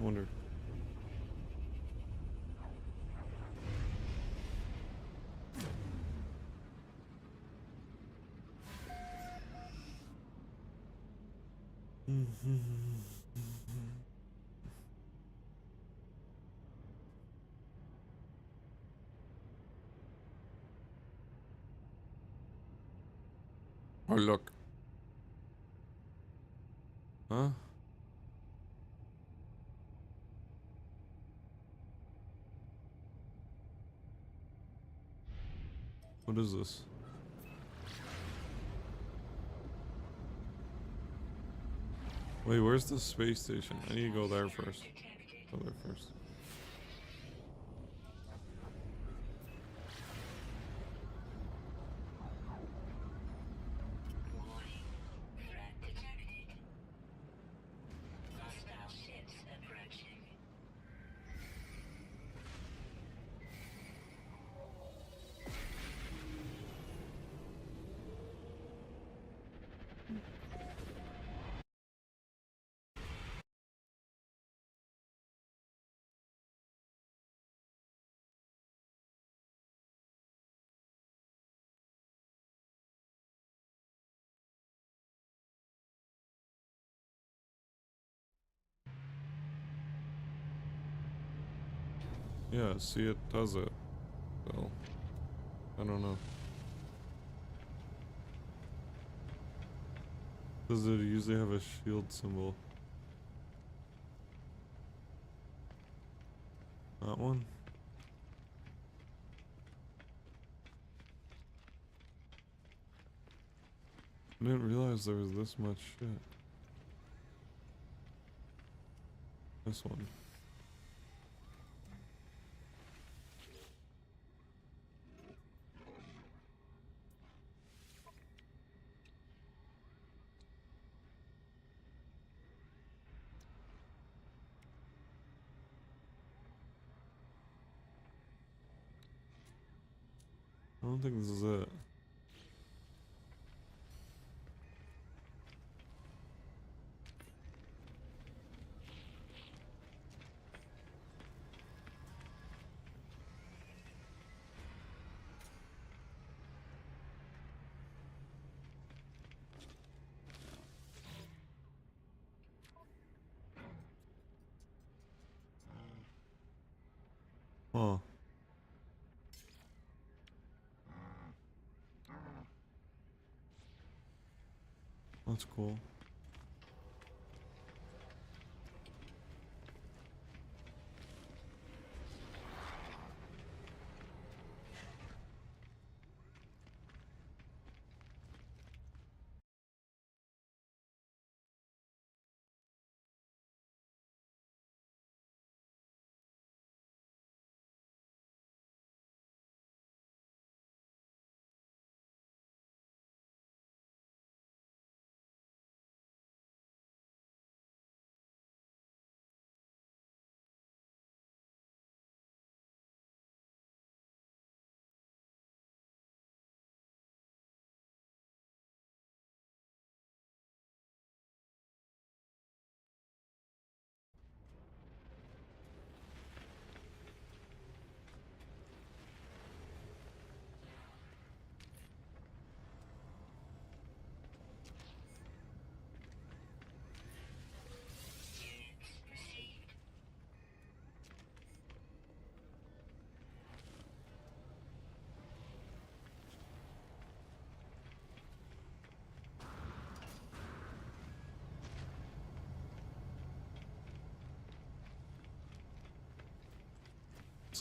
I wonder. Oh, look. Huh? What is this? Wait, where's the space station? I need to go there first. Go there first. Yeah, see, it does it. So, I don't know. Does it usually have a shield symbol? That one? I didn't realize there was this much shit. This one. I don't think this is it. Huh. That's cool.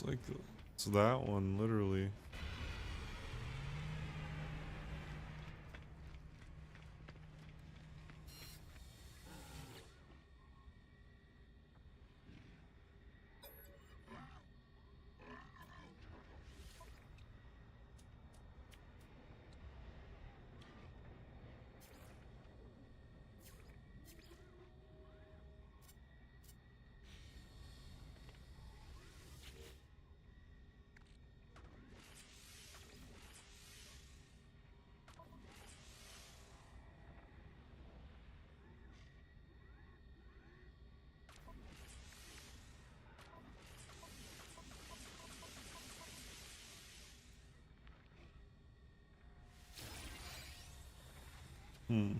looks like it's that one, literally. Hmm.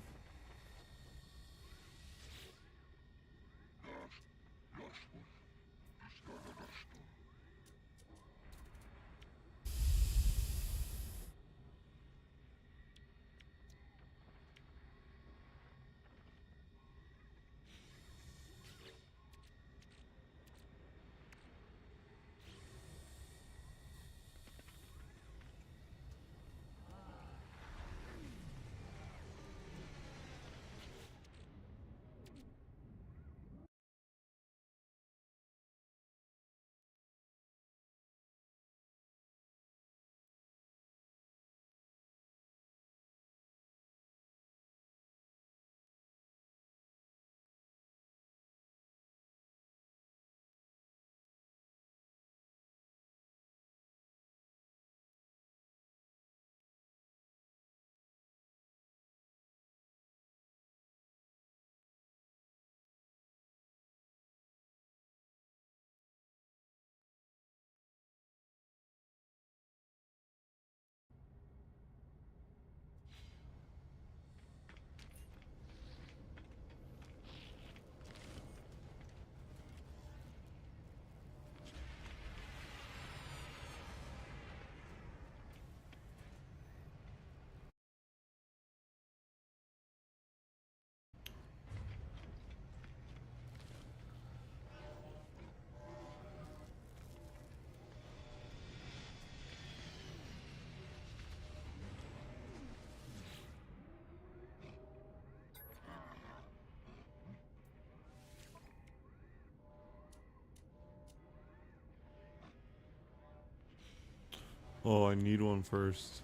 Oh, I need one first.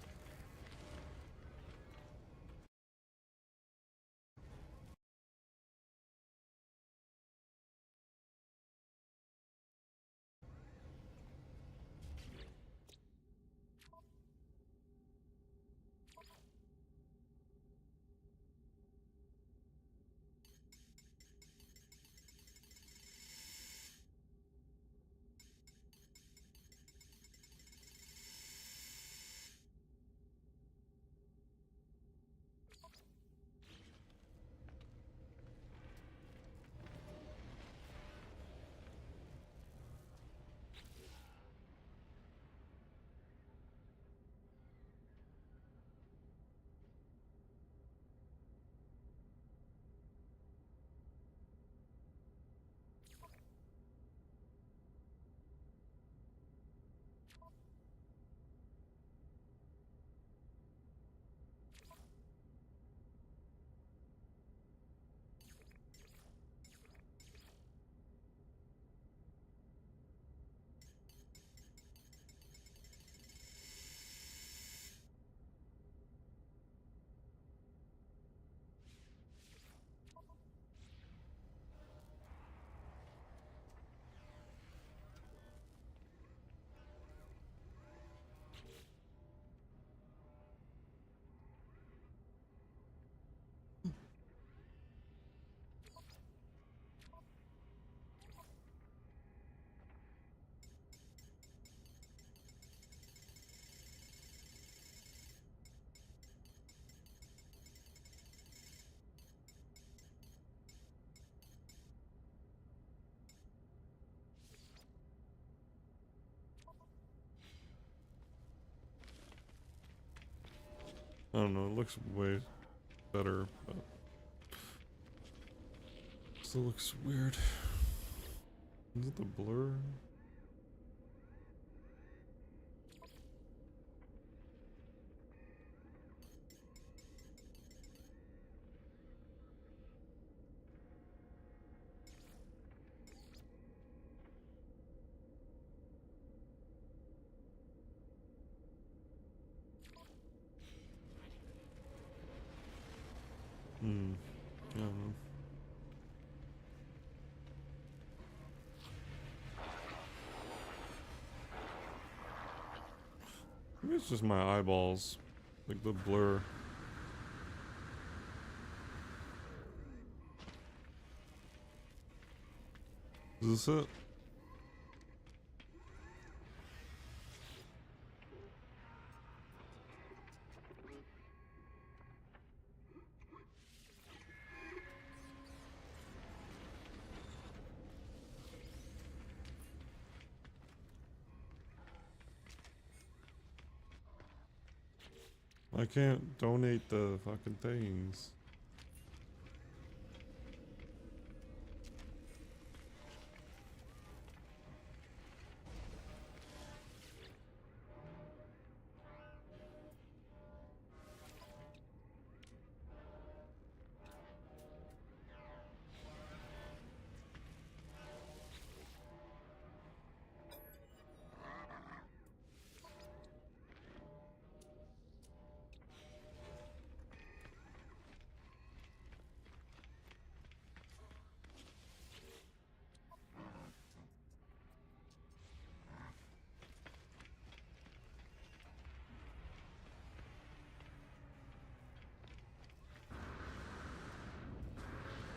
I don't know, it looks way better, but still looks weird. Is it the blur? I don't know. Maybe it's just my eyeballs. Like the blur. Is this it? I can't donate the fucking things.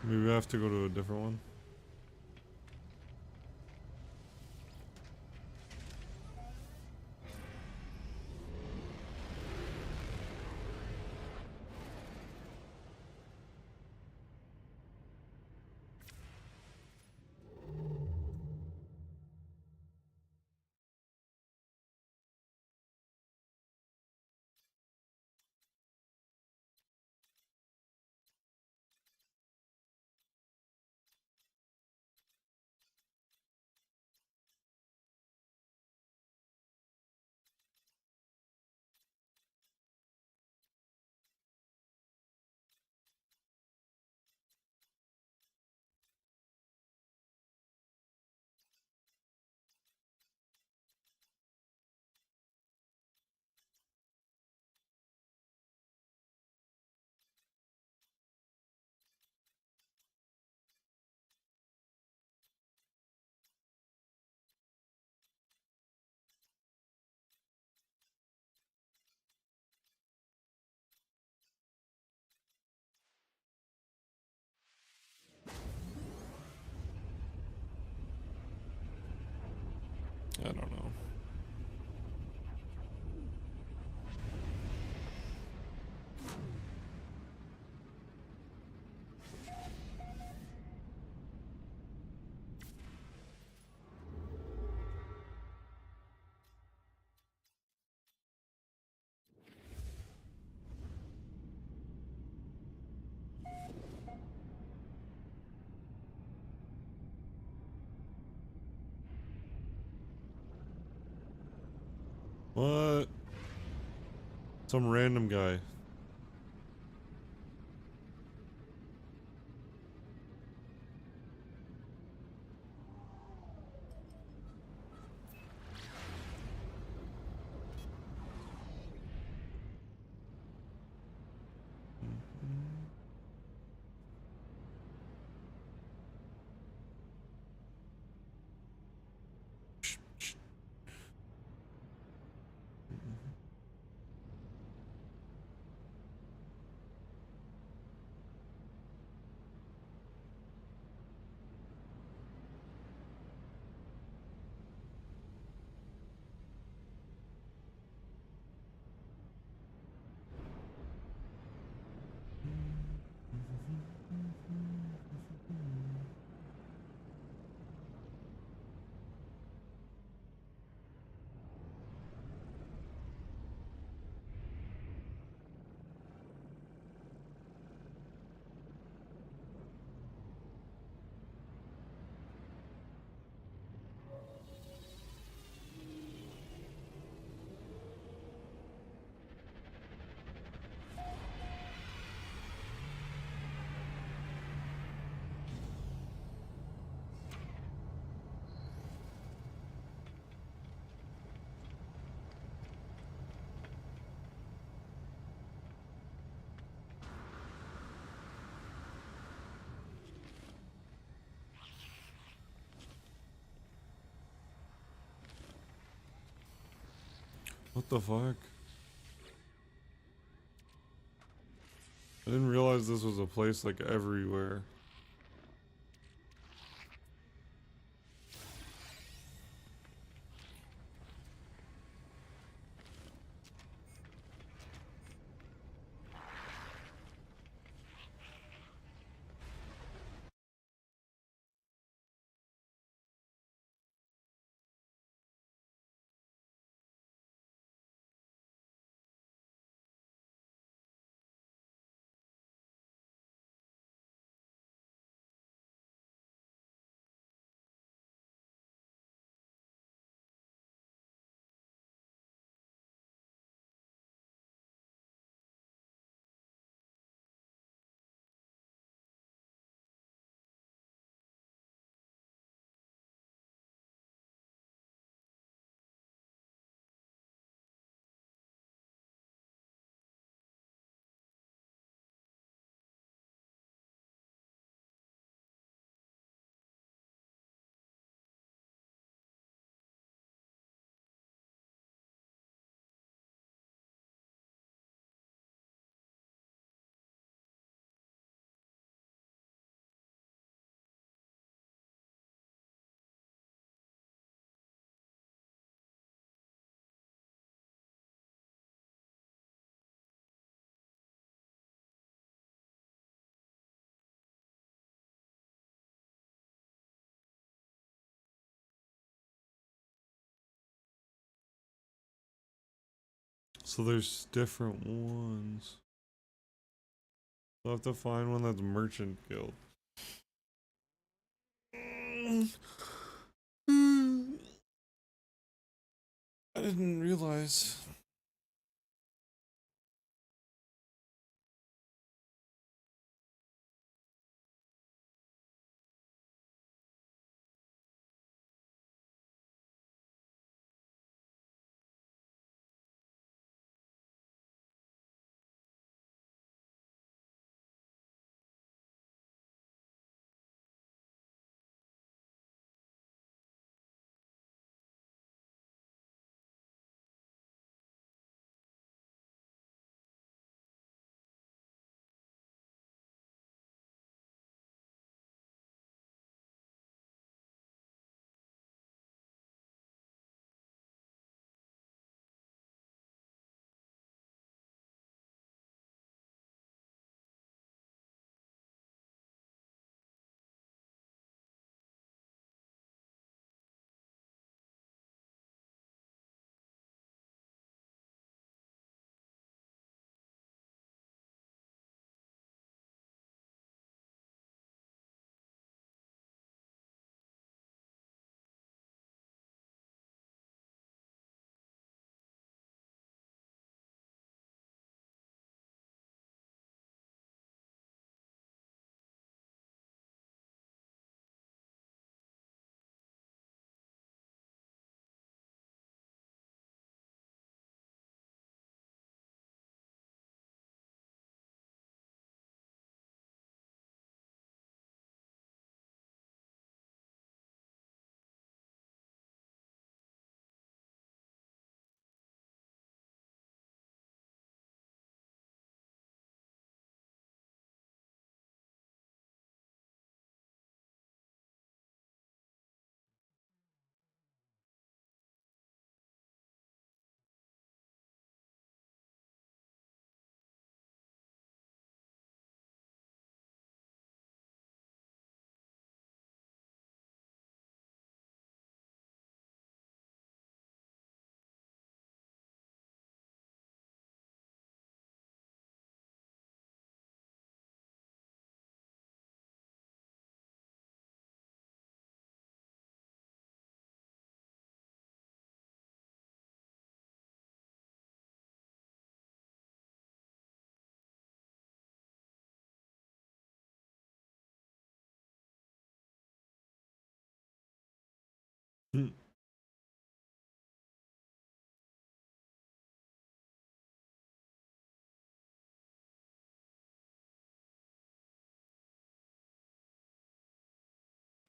Maybe I have to go to a different one. I don't know. What? Some random guy. What the fuck? I didn't realize this was a place like everywhere. So there's different ones. I'll have to find one that's Merchant Guild. I didn't realize.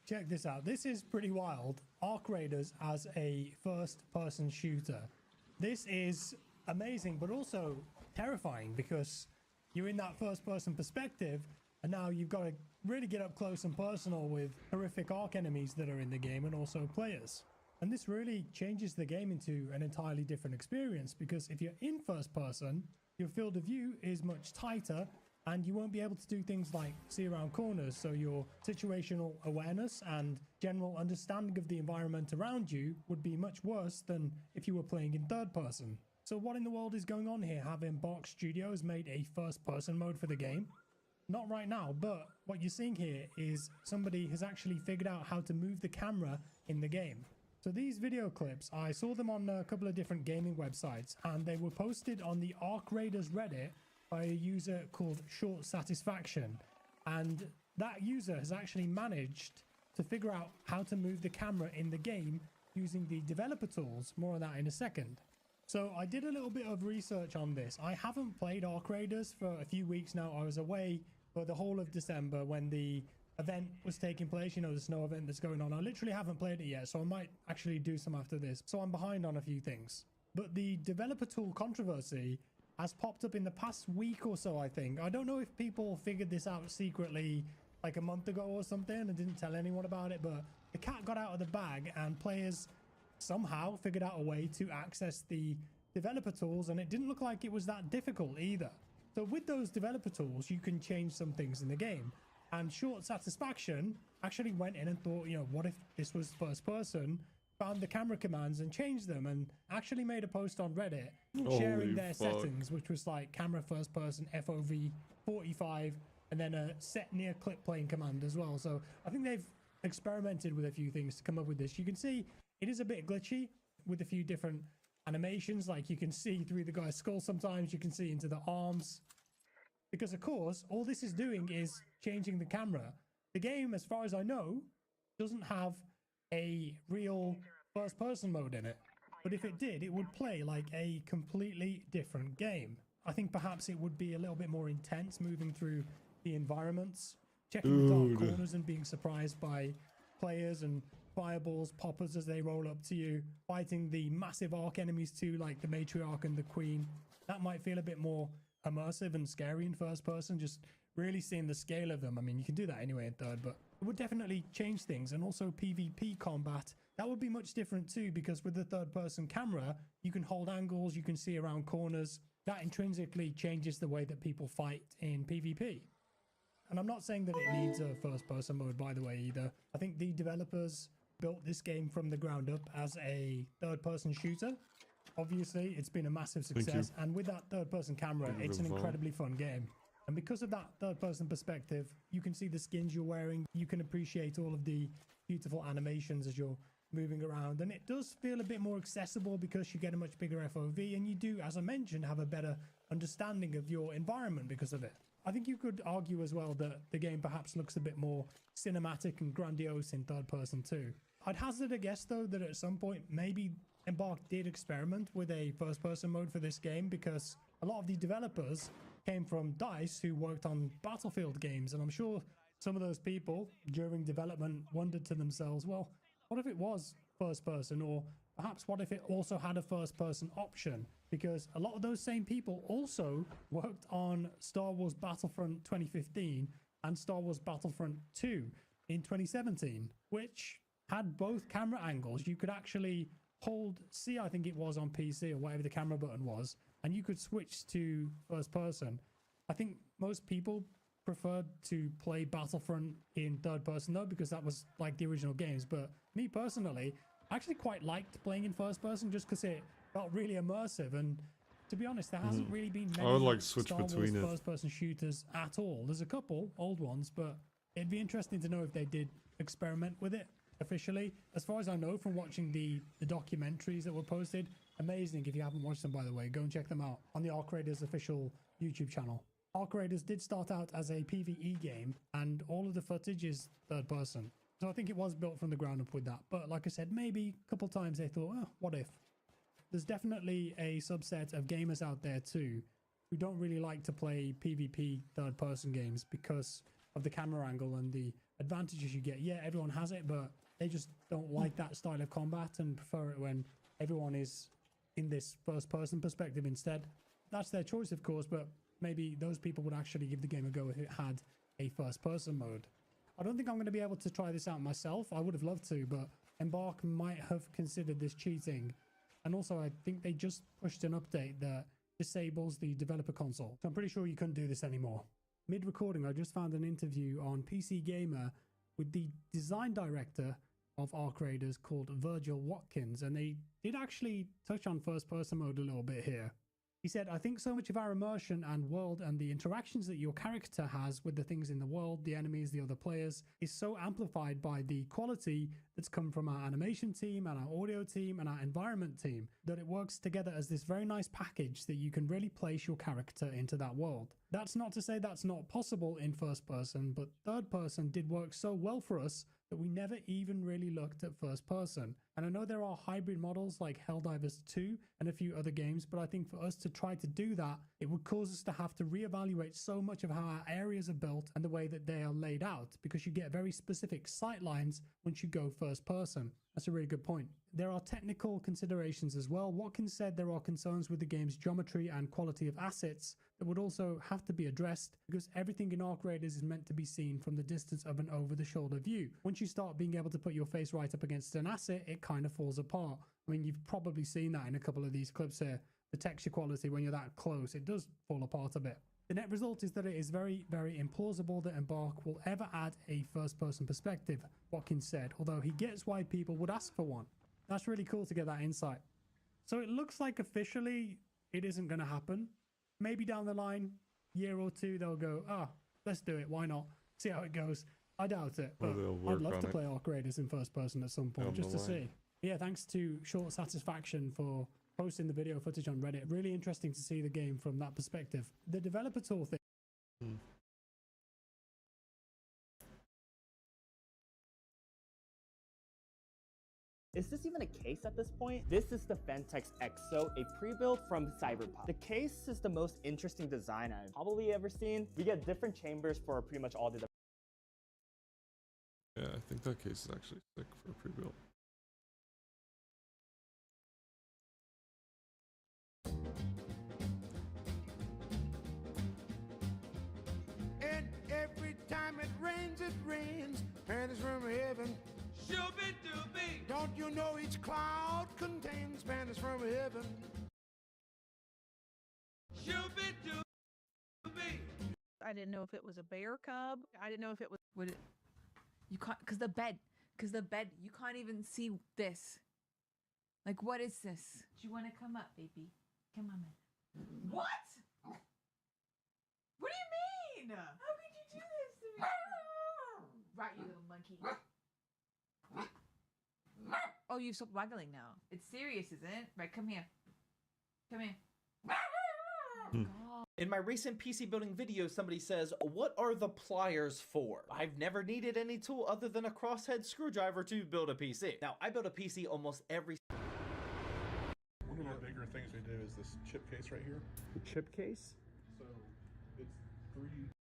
Check this out. This is pretty wild. Arc Raiders as a first-person shooter. This is amazing, but also terrifying because you're in that first person perspective, and now you've got to really get up close and personal with horrific arc enemies that are in the game and also players. And this really changes the game into an entirely different experience, because if you're in first person, your field of view is much tighter and you won't be able to do things like see around corners, so your situational awareness and general understanding of the environment around you would be much worse than if you were playing in third person. So what in the world is going on here? Have Embark Studios made a first person mode for the game? Not right now, but what you're seeing here is somebody has actually figured out how to move the camera in the game. So these video clips, I saw them on a couple of different gaming websites, and they were posted on the Arc Raiders Reddit by a user called Short Satisfaction. And that user has actually managed to figure out how to move the camera in the game using the developer tools. More on that in a second. So I did a little bit of research on this. I haven't played Arc Raiders for a few weeks now. I was away for the whole of December when the event was taking place, you know, the snow event that's going on. I literally haven't played it yet, so I might actually do some after this. So I'm behind on a few things. But the developer tool controversy has popped up in the past week or so, I think. I don't know if people figured this out secretly like a month ago or something and didn't tell anyone about it, but the cat got out of the bag and players somehow figured out a way to access the developer tools, and it didn't look like it was that difficult either. So with those developer tools, you can change some things in the game. And Short Satisfaction actually went in and thought, you know, what if this was first person, found the camera commands and changed them, and actually made a post on Reddit sharing their settings, which was like camera first person, FOV 45, and then a set near clip playing command as well. So I think they've experimented with a few things to come up with this. You can see it is a bit glitchy with a few different animations, like you can see through the guy's skull sometimes, you can see into the arms. Because of course, all this is doing is changing the camera. The game, as far as I know, doesn't have a real first person mode in it. But if it did, it would play like a completely different game. I think perhaps it would be a little bit more intense moving through the environments, checking the dark corners and being surprised by players and fireballs, poppers as they roll up to you, fighting the massive arc enemies too, like the matriarch and the queen. That might feel a bit more immersive and scary in first person, just really seeing the scale of them. I mean, you can do that anyway in third, but it would definitely change things. And also PvP combat, that would be much different too, because with the third person camera, you can hold angles, you can see around corners. That intrinsically changes the way that people fight in PvP. And I'm not saying that it needs a first person mode, by the way, either. I think the developers built this game from the ground up as a third person shooter. Obviously, it's been a massive success, and with that third person camera, it's an incredibly fun game. And because of that third person perspective, you can see the skins you're wearing, you can appreciate all of the beautiful animations as you're moving around, and it does feel a bit more accessible because you get a much bigger FOV, and you do, as I mentioned, have a better understanding of your environment because of it. I think you could argue as well that the game perhaps looks a bit more cinematic and grandiose in third person too. I'd hazard a guess though that at some point maybe Embark did experiment with a first person mode for this game, because a lot of the developers came from DICE, who worked on Battlefield games, and I'm sure some of those people during development wondered to themselves, well, what if it was first person, or perhaps what if it also had a first person option? Because a lot of those same people also worked on Star Wars Battlefront 2015 and Star Wars Battlefront 2 in 2017, which had both camera angles. You could actually hold C, I think it was on PC, or whatever the camera button was, and you could switch to first person. I think most people preferred to play Battlefront in third person though, because that was like the original games. But me personally, I actually quite liked playing in first person just because it felt really immersive. And to be honest, there hasn't really been many I would like switch Star Wars between it. first person shooters at all. There's a couple old ones, but it'd be interesting to know if they did experiment with it officially. As far as I know from watching the documentaries that were posted, amazing. If you haven't watched them, by the way, go and check them out on the Arc Raiders official YouTube channel. Arc Raiders did start out as a PvE game, and all of the footage is third person. So I think it was built from the ground up with that. But like I said, maybe a couple times they thought, oh, what if? There's definitely a subset of gamers out there too who don't really like to play PvP third person games because of the camera angle and the advantages you get. Yeah, everyone has it, but they just don't like that style of combat and prefer it when everyone is in this first person perspective instead. That's their choice, of course, but maybe those people would actually give the game a go if it had a first person mode. I don't think I'm going to be able to try this out myself. I would have loved to, but Embark might have considered this cheating. And also, I think they just pushed an update that disables the developer console. So I'm pretty sure you couldn't do this anymore. Mid-recording, I just found an interview on PC Gamer with the design director of Arc Raiders called Virgil Watkins, and they did actually touch on first-person mode a little bit here. He said, I think so much of our immersion and world and the interactions that your character has with the things in the world, the enemies, the other players, is so amplified by the quality that's come from our animation team and our audio team and our environment team, that it works together as this very nice package that you can really place your character into that world. That's not to say that's not possible in first person, but third person did work so well for us that we never even really looked at first person. And I know there are hybrid models like Helldivers 2 and a few other games, but I think for us to try to do that, it would cause us to have to reevaluate so much of how our areas are built and the way that they are laid out, because you get very specific sight lines once you go first person. That's a really good point. There are technical considerations as well. Watkins said there are concerns with the game's geometry and quality of assets that would also have to be addressed, because everything in Arc Raiders is meant to be seen from the distance of an over-the-shoulder view. Once you start being able to put your face right up against an asset, it kind of falls apart. I mean, you've probably seen that in a couple of these clips here. The texture quality, when you're that close, it does fall apart a bit. The net result is that it is very, very implausible that Embark will ever add a first-person perspective, Watkins said, although he gets why people would ask for one. That's really cool to get that insight. So it looks like officially it isn't going to happen. Maybe down the line, year or two, they'll go, let's do it, why not? See how it goes. I doubt it, but I'd love to play Arc Raiders in first person at some point, just to see. Yeah, thanks to Short Satisfaction for posting the video footage on Reddit. Really interesting to see the game from that perspective. The developer tool thing. Is this even a case at this point? This is the Fentex EXO, a pre-built from Cyberpunk. The case is the most interesting design I've probably ever seen. We get different chambers for pretty much all the... Yeah, I think that case is actually sick for pre-built. And every time it rains, panties from heaven. Shooby-dooby. Don't you know each cloud contains panties from heaven? Shooby-dooby. I didn't know if it was a bear cub. I didn't know if it was... Would it... You can't... Because the bed, you can't even see this. Like, what is this? Do you want to come up, baby? Come on, man. What? What do you mean? How could you do this to me? Right, you little monkey. Oh, you've stopped waggling now. It's serious, isn't it? Right, come here. Come here. In my recent PC building video, somebody says, what are the pliers for? I've never needed any tool other than a crosshead screwdriver to build a PC. Now, I build a PC almost every... One of the bigger things we do is this chip case right here. The chip case? So, it's 3...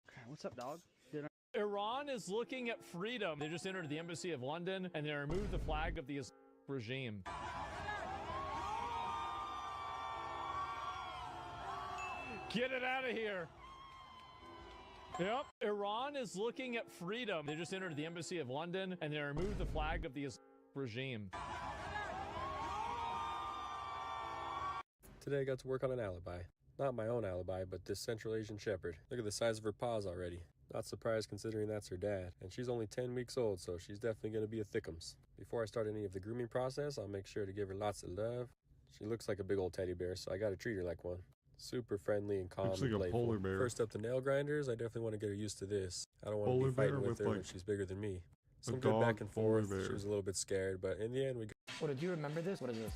Okay, what's up, dog? Iran is looking at freedom. They just entered the embassy of London and they removed the flag of the Islamic regime. Get it out of here. Yep, Iran is looking at freedom. They just entered the embassy of London and they removed the flag of the Islamic regime. Today I got to work on an alibi. Not my own alibi, but this Central Asian shepherd. Look at the size of her paws already. Not surprised considering that's her dad. And she's only 10 weeks old, so she's definitely going to be a thickums. Before I start any of the grooming process, I'll make sure to give her lots of love. She looks like a big old teddy bear, so I got to treat her like one. Super friendly and calm Looks and like a playful. polar bear. First up, the nail grinders. I definitely want to get her used to this. I don't want to be fighting with her when she's bigger than me. Some good back and forth. She was a little bit scared, but in the end, we got... What, did you remember this? What is this?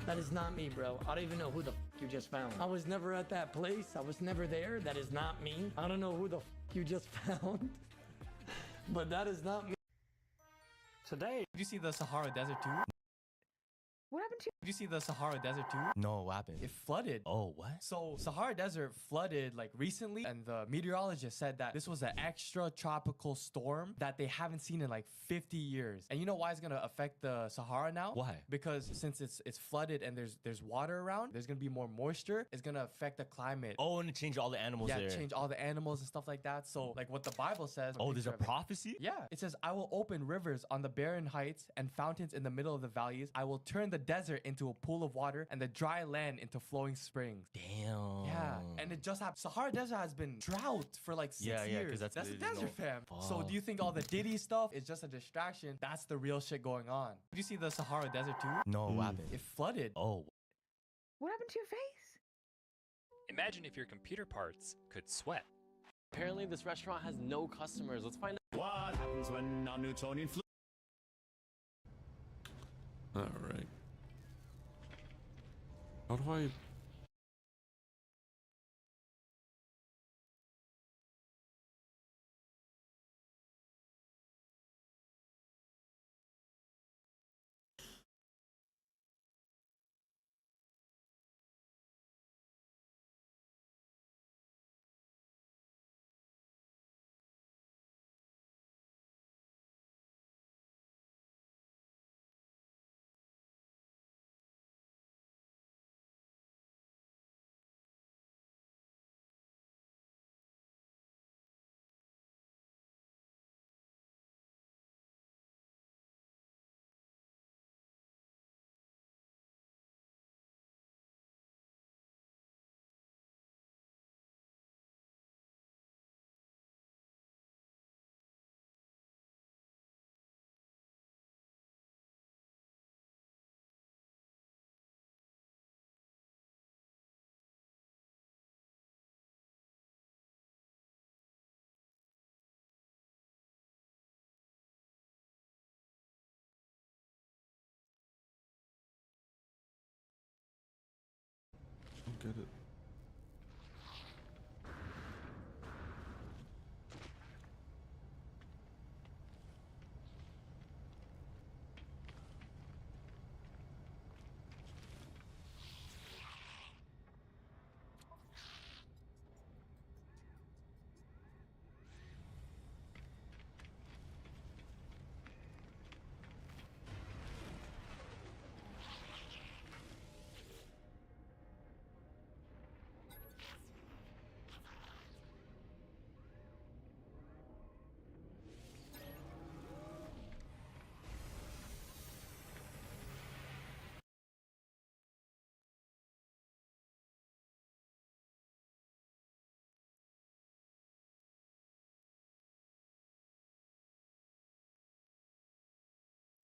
That is not me, bro. I don't even know who the f you just found. I was never at that place. I was never there. That is not me. I don't know who the f you just found. But that is not me. Today, did you see the Sahara Desert too? What happened happened to you? Did you see the Sahara Desert too? No, what happened? It flooded. Oh, what? So Sahara Desert flooded like recently, and the meteorologist said that this was an extra tropical storm that they haven't seen in like 50 years. And you know why it's gonna affect the Sahara now? Why? Because since it's flooded and there's water around, there's gonna be more moisture. It's gonna affect the climate. Oh, and it changed all the animals Yeah, there. change all the animals and stuff like that. So like what the Bible says. Oh, there's a picture of it. prophecy? Yeah, it says, "I will open rivers on the barren heights and fountains in the middle of the valleys. I will turn the desert into a pool of water and the dry land into flowing springs." Damn. Yeah, and it just happened. Sahara Desert has been drought for like 6 Yeah, years. 'cause that's a the- desert, fam. So Fuck. do you think all the Diddy stuff is just a distraction? That's the real shit going on. Did you see the Sahara Desert too? No, what happened? It flooded. Oh. What happened to your face? Imagine if your computer parts could sweat. Apparently, this restaurant has no customers. Let's find out. What happens when non-Newtonian fluid? All right. How do I? I don't get it.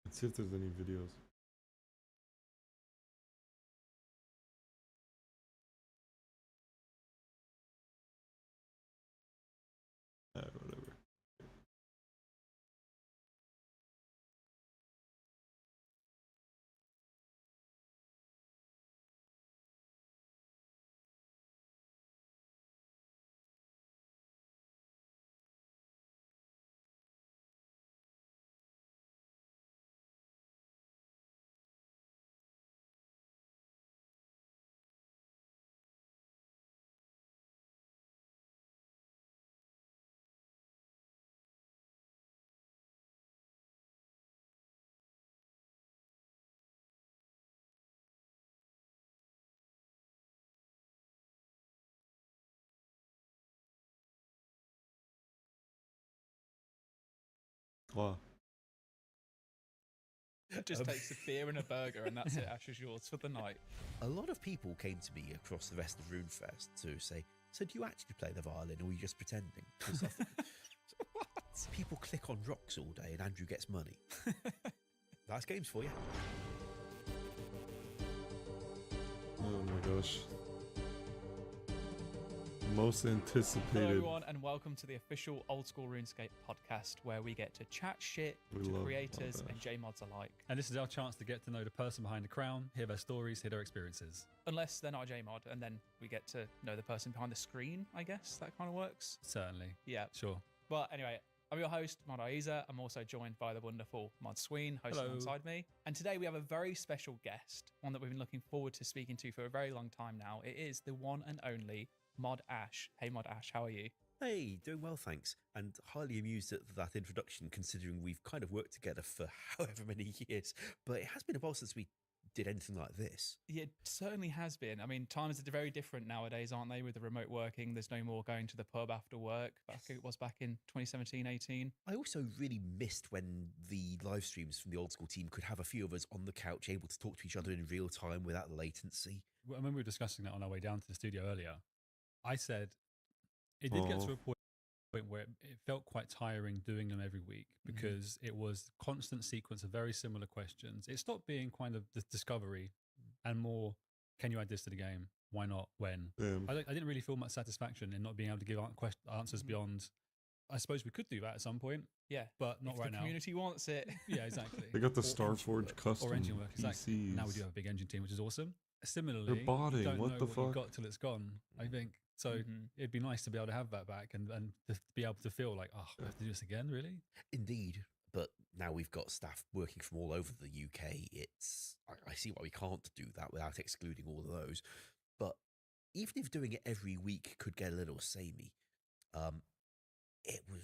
Let's see if there's any videos. Whatever. Wow. Just takes a beer and a burger, and that's it. Ash is yours for the night. A lot of people came to me across the rest of RuneFest to say, "So do you actually play the violin, or are you just pretending?" 'Cause I thought, what? People click on rocks all day, and Andrew gets money. Nice games for you. Oh my gosh. Most anticipated. Hello everyone, and welcome to the official Old School RuneScape podcast, where we get to chat shit We to love creators that. and J-mods alike. And this is our chance to get to know the person behind the crown, hear their stories, hear their experiences. Unless they're not a J-mod, and then we get to know the person behind the screen, I guess. That kind of works. Certainly. Yeah. Sure. But anyway, I'm your host, Mod Aiza. I'm also joined by the wonderful Mod Sween, host Hello. alongside me. And today we have a very special guest, one that we've been looking forward to speaking to for a very long time now. It is the one and only Mod Ash. Hey, Mod Ash, how are you? Hey, doing well, thanks. And highly amused at that introduction, considering we've kind of worked together for however many years. But it has been a while since we did anything like this. Yeah, it certainly has been. I mean, times are very different nowadays, aren't they? With the remote working, there's no more going to the pub after work. It was back in 2017, 18. I also really missed when the live streams from the old school team could have a few of us on the couch able to talk to each other in real time without latency. When we were discussing that on our way down to the studio earlier, I said it did get to a point where it felt quite tiring doing them every week because it was constant sequence of very similar questions. It stopped being kind of the discovery and more, can you add this to the game? Why not? When? I didn't really feel much satisfaction in not being able to give answers beyond, I suppose we could do that at some point. Yeah. But not if right the now. community wants it. Yeah, exactly. They got the Starforge custom or engine work, exactly. PCs. Now we do have a big engine team, which is awesome. Similarly, They're botting, you don't what know the what fuck? you've got till it's gone, I think. So it'd be nice to be able to have that back and to be able to feel like, oh, we have to do this again, really? Indeed. But now we've got staff working from all over the UK. I see why we can't do that without excluding all of those. But even if doing it every week could get a little samey,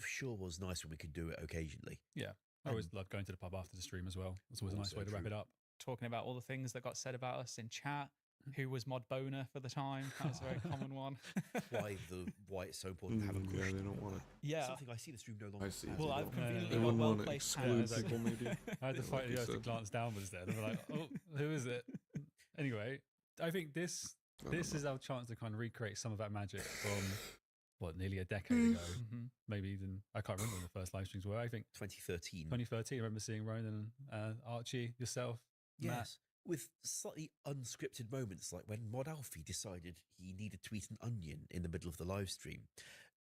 sure was nice when we could do it occasionally. Yeah. I always love going to the pub after the stream as well. It's always a nice way to wrap it up. Talking about all the things that got said about us in chat. Who was Mod Boner for the time? That was a very common one. why it's so important to have a crush. Yeah, they don't want it. Yeah. Something I see the stream no longer. I see. Well, I've conveniently They got wouldn't well want to placed exclude hands. people, maybe. I had to Yeah, fight like you the earth to said. glance downwards there. They were like, oh, who is it? Anyway, I think this is our chance to kind of recreate some of that magic from, nearly a decade ago. Maybe even, I can't remember when the first live streams were. I think 2013. 2013, I remember seeing Ronan, Archie, yourself, Matt. Yes, with slightly unscripted moments like when Mod Alfie decided he needed to eat an onion in the middle of the live stream.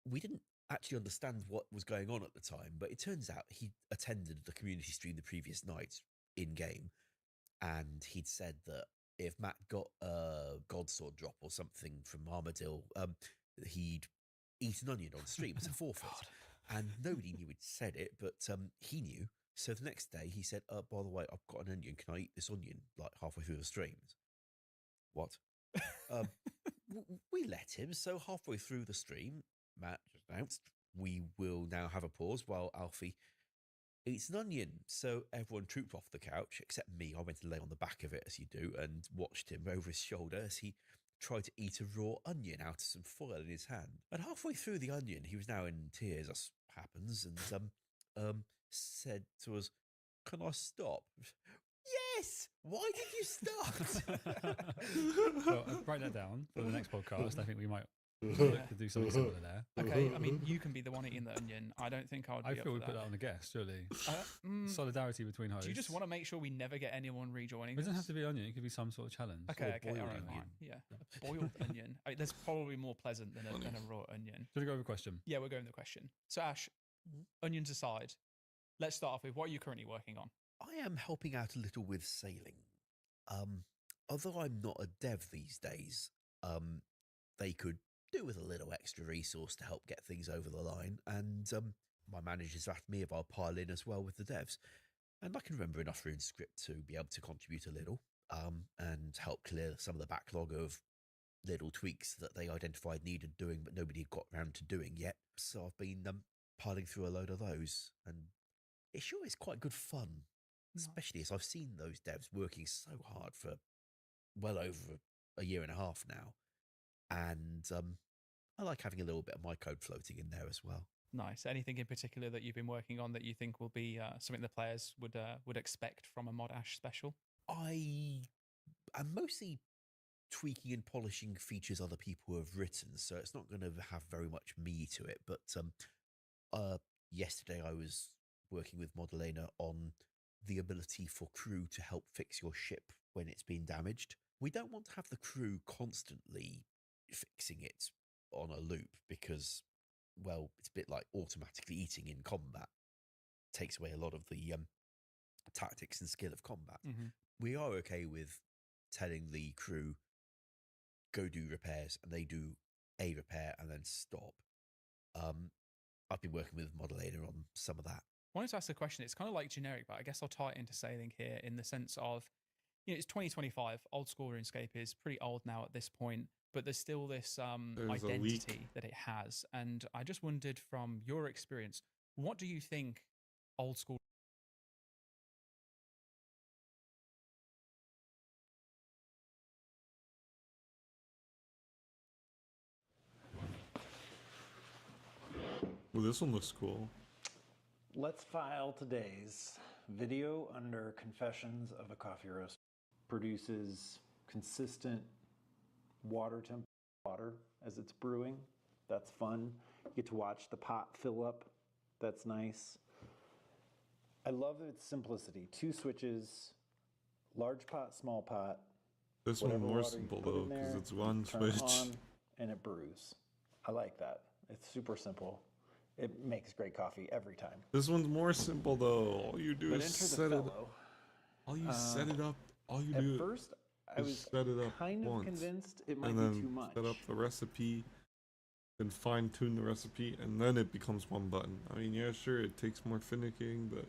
We didn't actually understand what was going on at the time, but it turns out he attended the community stream the previous night in-game, and he'd said that if Matt got a Godsword drop or something from Armadillo, he'd eat an onion on stream as a forfeit. And nobody knew he'd said it, but he knew. So the next day he said, by the way, I've got an onion. Can I eat this onion like halfway through the streams? What? We let him. So halfway through the stream, Matt just announced, we will now have a pause while Alfie eats an onion. So everyone trooped off the couch, except me. I went to lay on the back of it, as you do, and watched him over his shoulder as he tried to eat a raw onion out of some foil in his hand. And halfway through the onion, he was now in tears, as happens, and said to us, "Can I stop?" Yes! Why did you stop? Well, write that down for the next podcast. I think we might look to do something similar there. Okay, I mean, you can be the one eating the onion. I don't think I would be I up feel for we put that on the guest, surely. Solidarity between hosts. Do you just want to make sure we never get anyone rejoining? It doesn't us? have to be onion. It could be some sort of challenge. Okay, all right, fine. Yeah, a boiled onion. I mean, that's probably more pleasant than a raw onion. Should we go over a question? Yeah, we're going with the question. So, Ash, onions aside, let's start off with what are you currently working on? I am helping out a little with sailing. Although I'm not a dev these days, they could do with a little extra resource to help get things over the line. And my managers asked me if I'll pile in as well with the devs. And I can remember enough rune script to be able to contribute a little and help clear some of the backlog of little tweaks that they identified needed doing, but nobody had got around to doing yet. So I've been piling through a load of those. And it sure is quite good fun. Especially as I've seen those devs working so hard for well over a year and a half now. And I like having a little bit of my code floating in there as well. Nice. Anything in particular that you've been working on that you think will be something the players would expect from a Mod Ash special? I am mostly tweaking and polishing features other people have written, so it's not going to have very much me to it. But yesterday I was working with Modelena on the ability for crew to help fix your ship when it's been damaged. We don't want to have the crew constantly fixing it on a loop because, well, it's a bit like automatically eating in combat. It takes away a lot of the tactics and skill of combat. We are okay with telling the crew, go do repairs, and they do a repair and then stop. I've been working with Modelator on some of that. I wanted to ask a question. It's kind of like generic, but I guess I'll tie it into sailing here in the sense of, you know, it's 2025. Old school RuneScape is pretty old now at this point, but there's still this There's a leak. identity that it has. And I just wondered, from your experience, what do you think old school? Well, this one looks cool. Let's file today's video under Confessions of a Coffee Roaster. Produces consistent water temp water as it's brewing. That's fun. You get to watch the pot fill up. That's nice. I love its simplicity. 2 switches, large pot, small pot. This one whatever more water you simple put though, in because there, it's one turn it switch. on and it brews. I like that. It's super simple. It makes great coffee every time. This one's more simple though. All you do But is enter the set it. fellow. All you set it up. All you At do. first, I is was set it up kind of once, convinced it might and be then too much. set up the recipe, then fine tune the recipe, and then it becomes one button. I mean, yeah, sure, it takes more finicking, but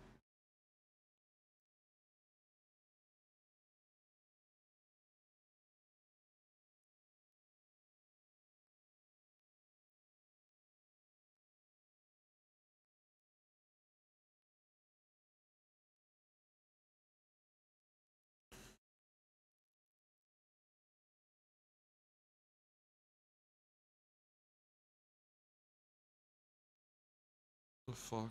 the fuck.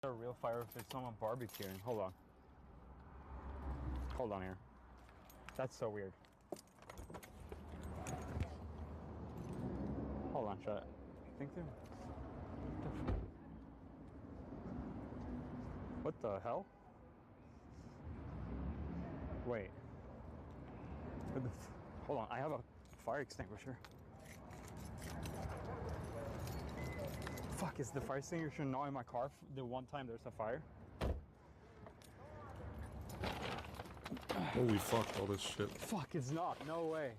A real fire if there's someone barbecuing. Hold on. Hold on here. That's so weird. Hold on, shut. I think they're. What the hell? Wait. Hold on, I have a fire extinguisher. Fuck, is the fire extinguisher not in my car the one time there's a fire? Holy fuck, all this shit. Fuck, it's not. No way.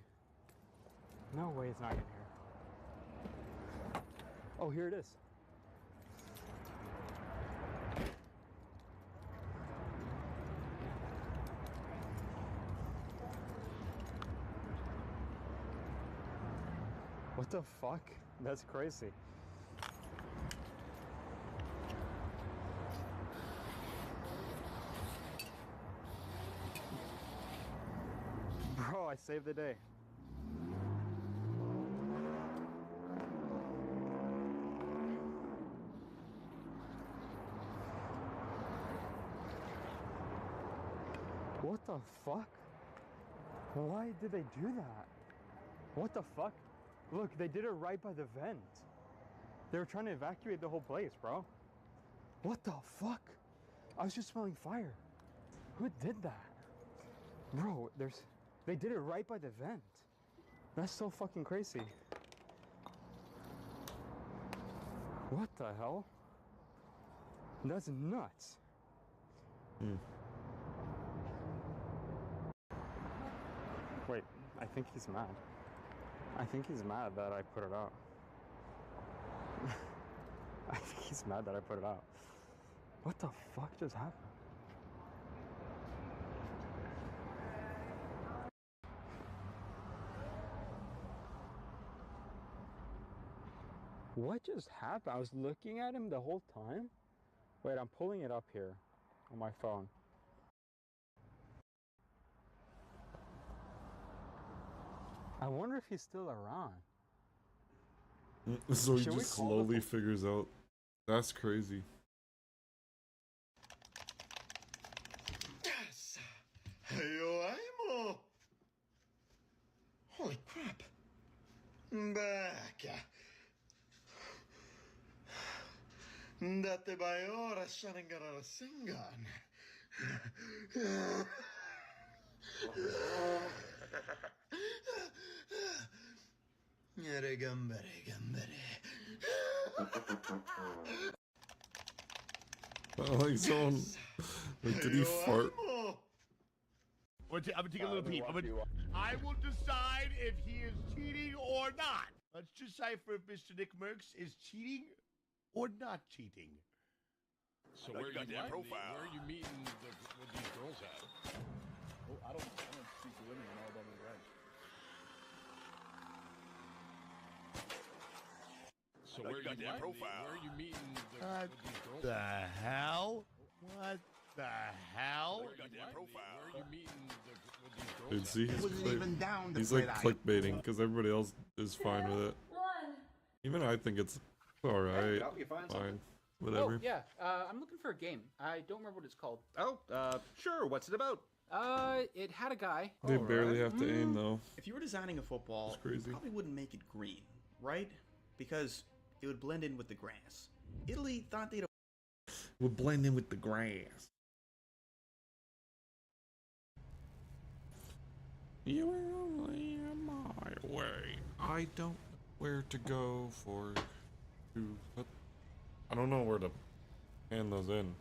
No way it's not in here. Oh, here it is. What the fuck? That's crazy. Bro, I saved the day. What the fuck? Why did they do that? What the fuck? Look, they did it right by the vent. They were trying to evacuate the whole place, bro. What the fuck? I was just smelling fire. Who did that? Bro, they did it right by the vent. That's so fucking crazy. What the hell? That's nuts. Wait, I think he's mad. I think he's mad that I put it out. I think he's mad that I put it out. What the fuck just happened? What just happened? I was looking at him the whole time. Wait, I'm pulling it up here on my phone. I wonder if he's still around. So he Should we just call the slowly figures out. That's crazy. Yo, Imo! Holy crap. Bacca. Date by ora Shanangara Singan. Gambare, gambare. Like someone. Like, did he fart? I'm gonna take a little peep. I will decide if he is cheating or not. Let's decipher if Mr. Nick Merckx is cheating or not cheating. So where are you meeting with these girls at? Oh, I don't speak to women in Alabama and Greg. So where are you meeting with these girls The at? hell? What the hell? Where are you meeting with these girls Dude, at? see, he's, Wasn't even down to he's play like that. clickbaiting because everybody else is fine with it. Even I think it's alright. you find Fine. Whatever. Oh, yeah. I'm looking for a game. I don't remember what it's called. Oh, sure. What's it about? It had a guy. They barely have to aim though. If you were designing a football, It's crazy. you probably wouldn't make it green, right? Because it would blend in with the grass. Italy thought they'd We'll blend in with the grass. You are only my way. I don't know where to go for to put. I don't know where to hand those in.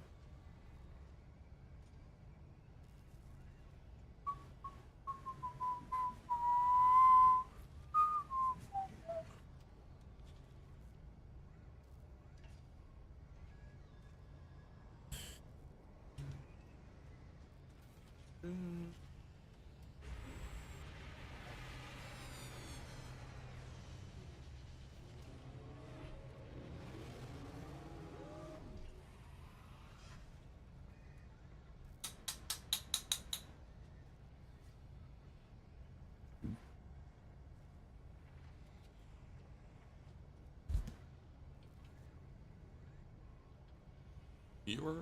You were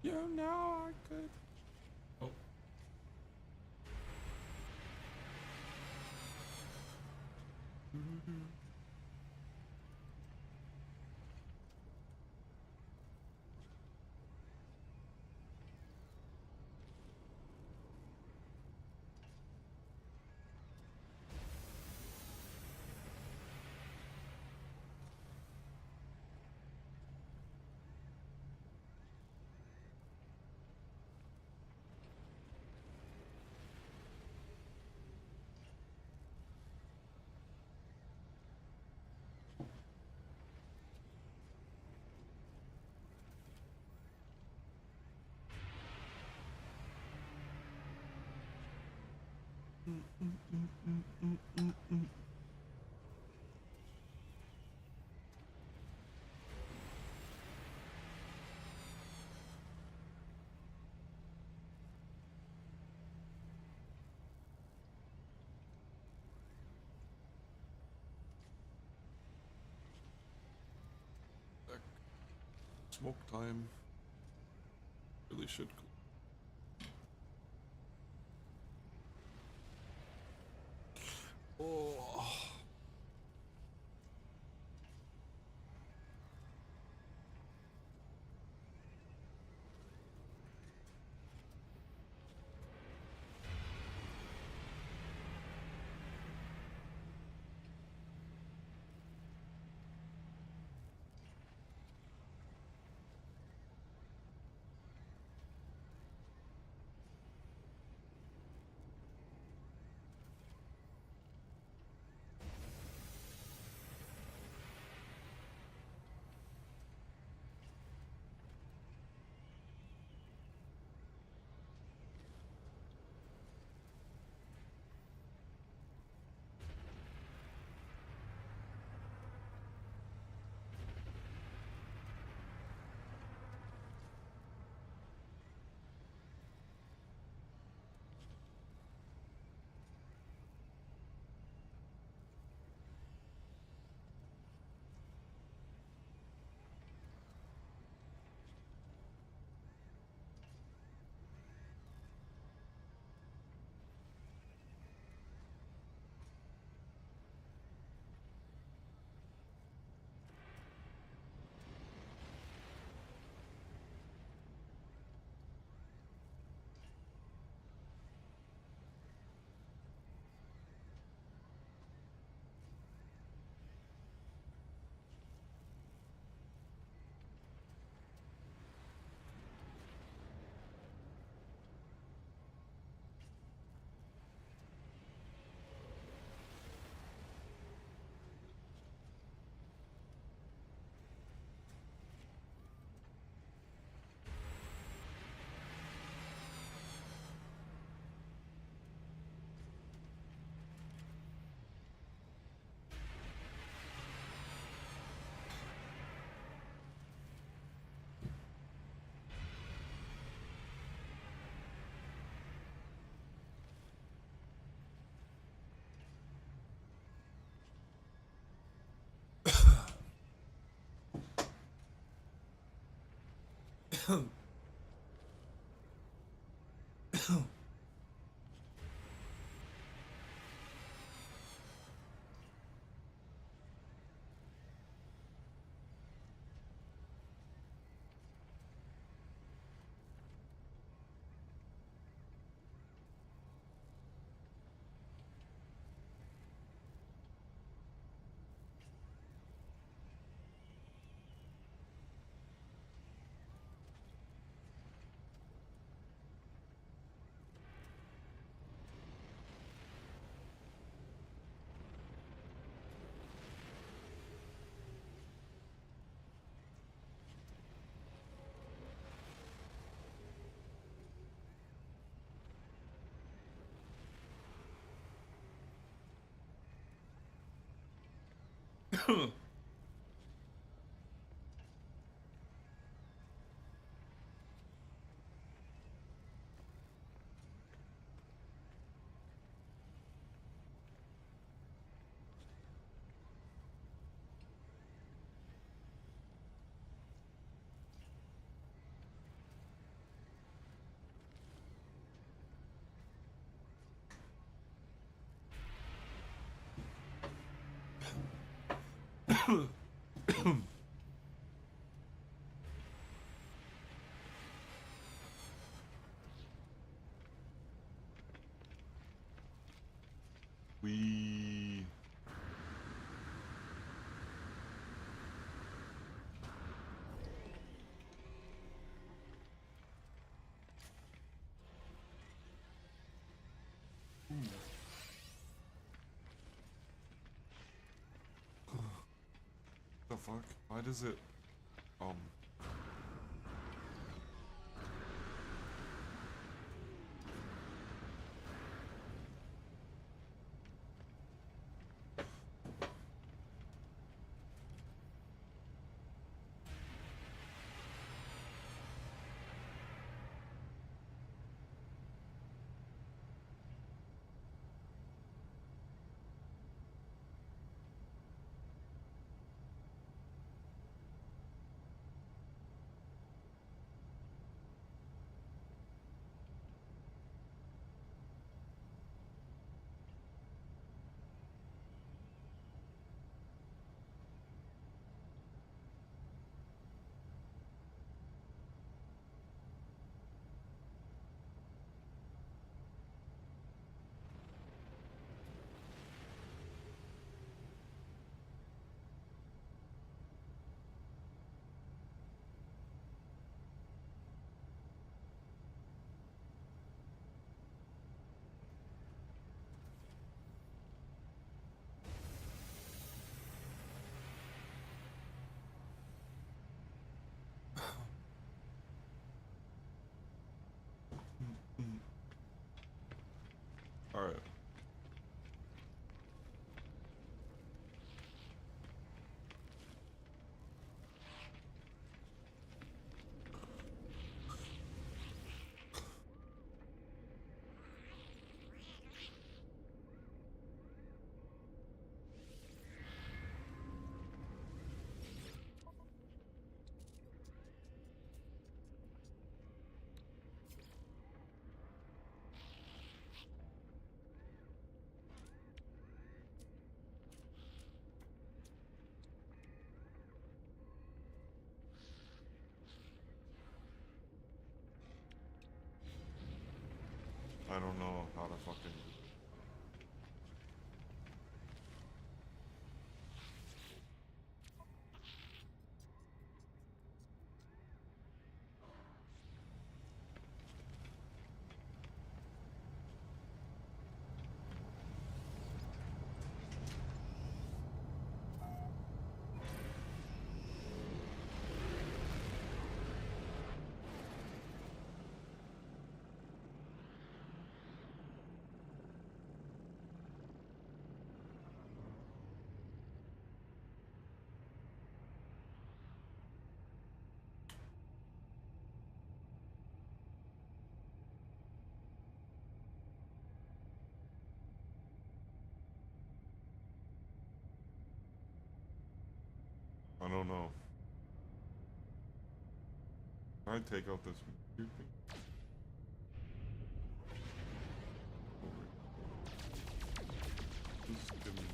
You know I could. Oh. Smoke time. Really should. Oh. We the fuck? Why does it all right. I don't know how to fucking. I don't know. I'd take out this weird thing. This didn't.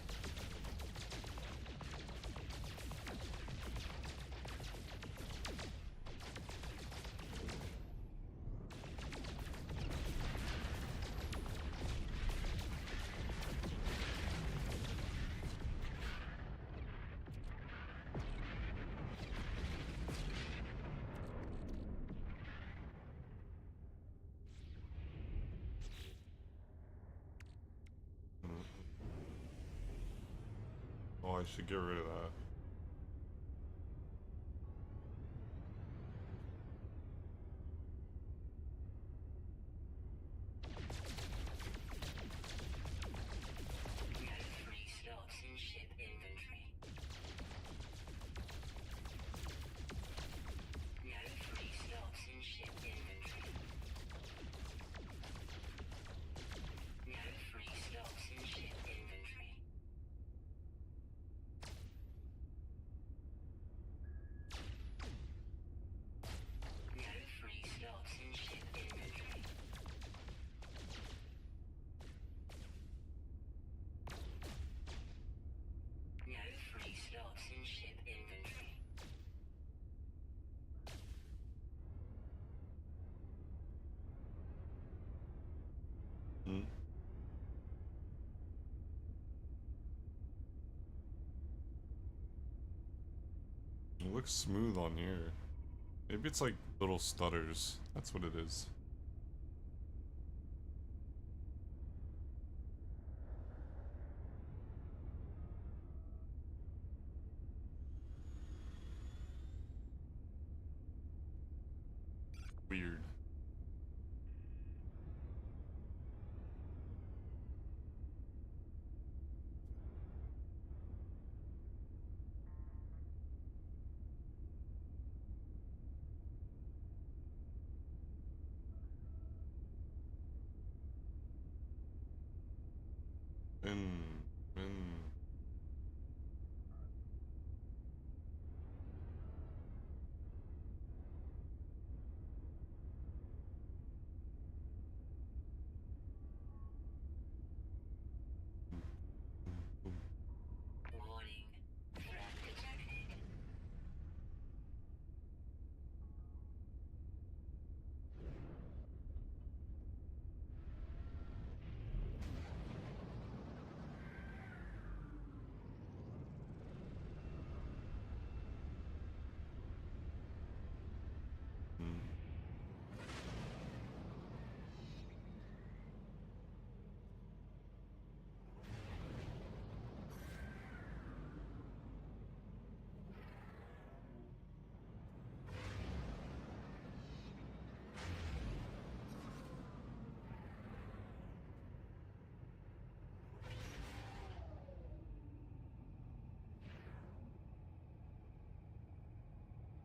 Oh, I should get rid of that. Hmm. It looks smooth on here. Maybe it's like little stutters. That's what it is. Weird. And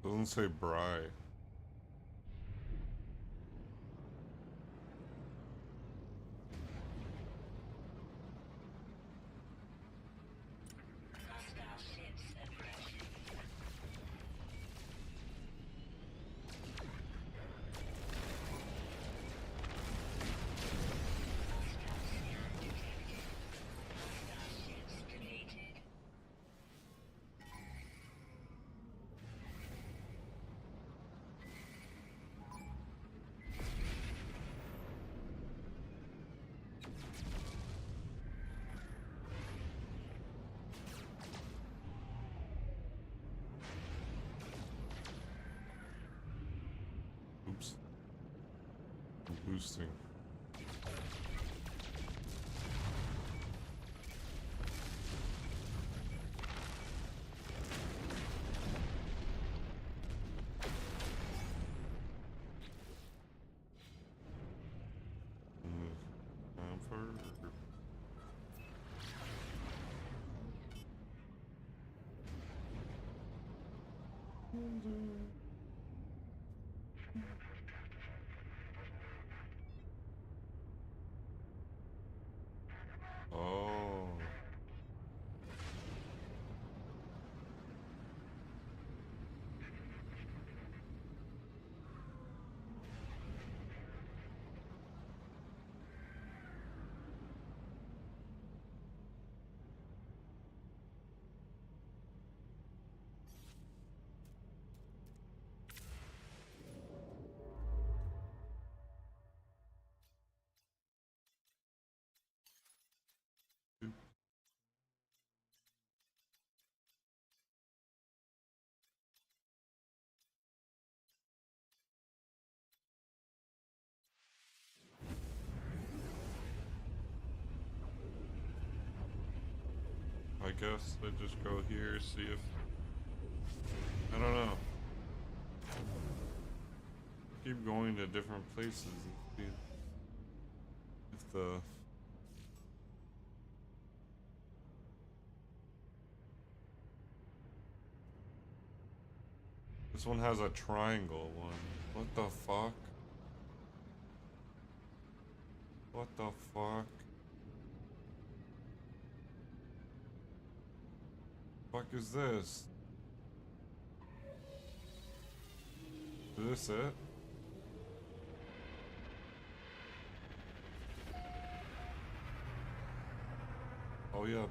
doesn't say Bry. Oops. I'm boosting. Oh. guess I just go here, see if... I don't know. Keep going to different places and see if the... This one has a triangle one. What the fuck? What the fuck? Fuck is this? Is this it? Oh yeah,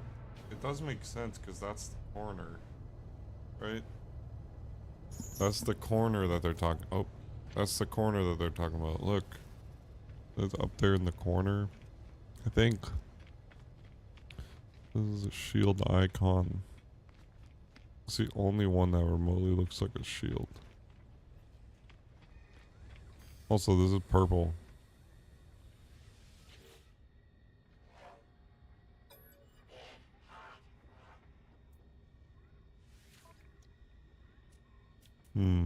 it does make sense because that's the corner, right? That's the corner that they're talking. Oh, that's the corner that they're talking about. Look, it's up there in the corner. I think this is a shield icon. It's the only one that remotely looks like a shield. Also, this is purple. Hmm.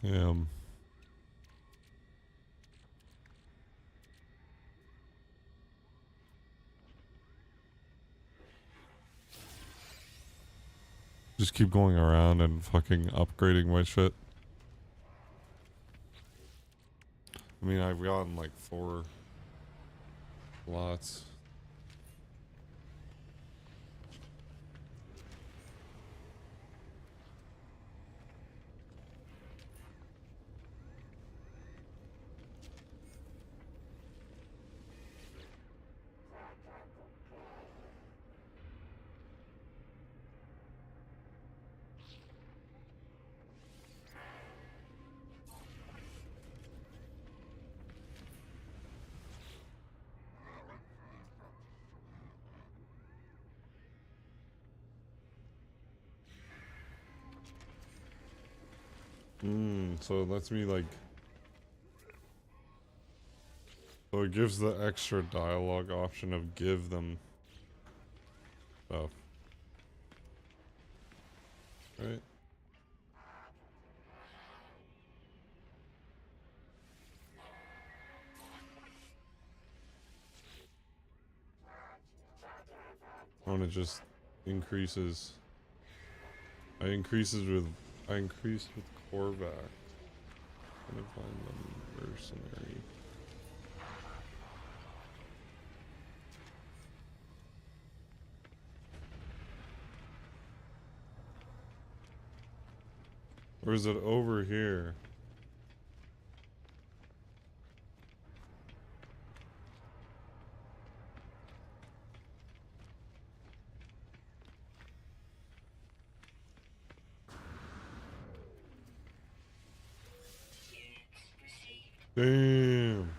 Yeah. Just keep going around and fucking upgrading my shit. I mean, I've gotten like 4 lots. So it lets me like... So it gives the extra dialogue option of give them stuff. Right? And it just increases. I increased with Korvac. I'm gonna find the mercenary. Or is it over here? Damn.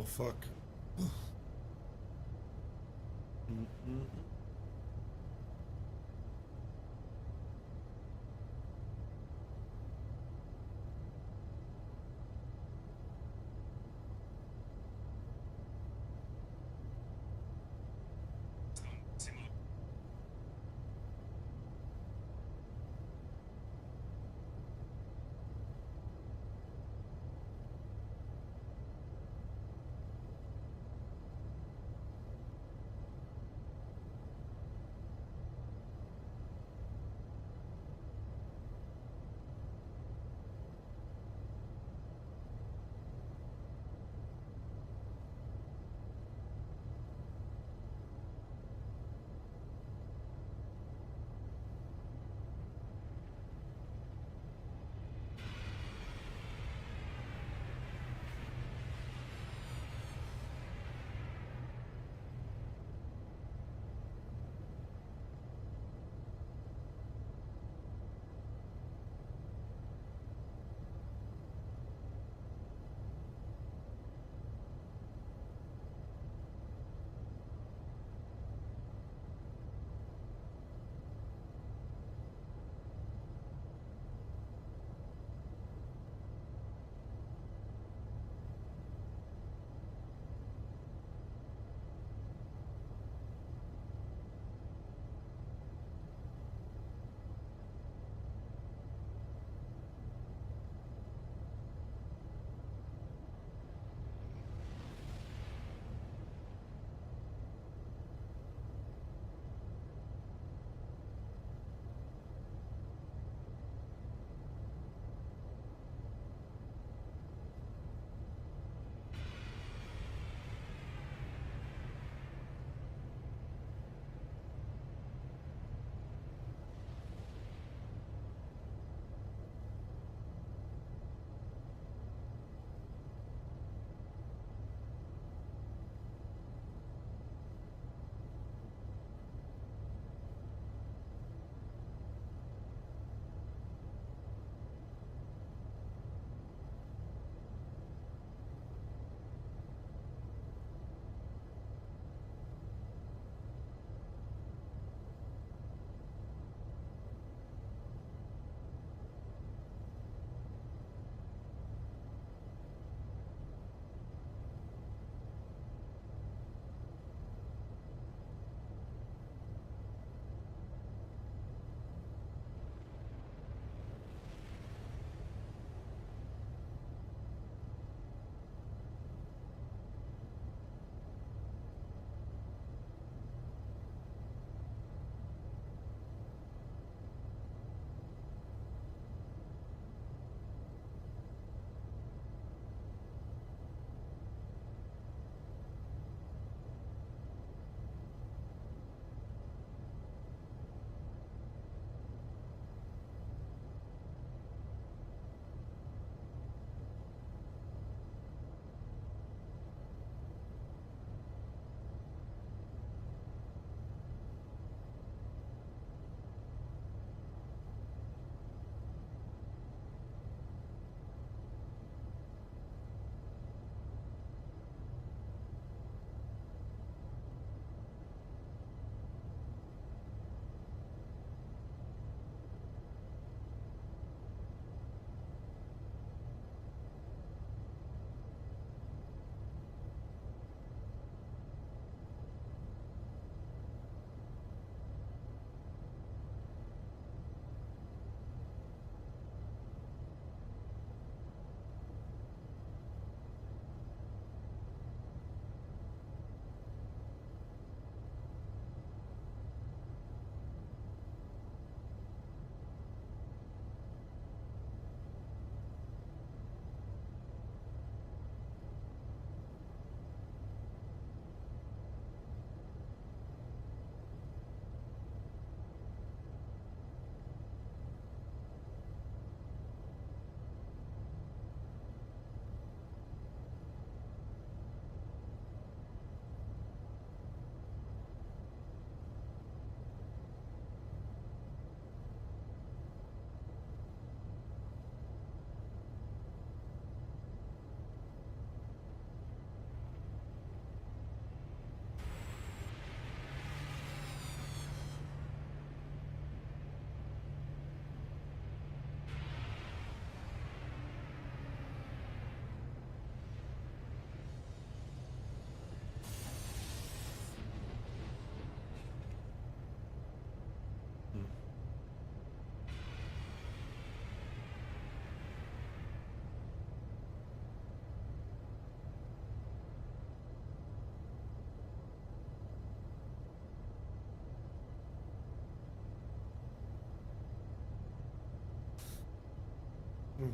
Oh fuck.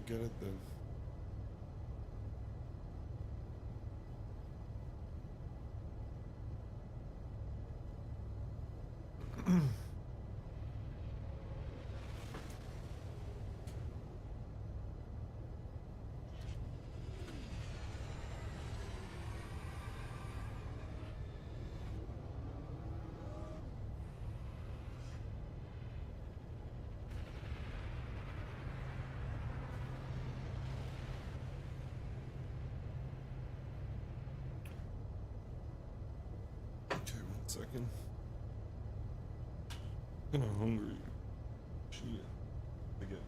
Get it then. Okay, 1 second. Kinda hungry. Shit. Again.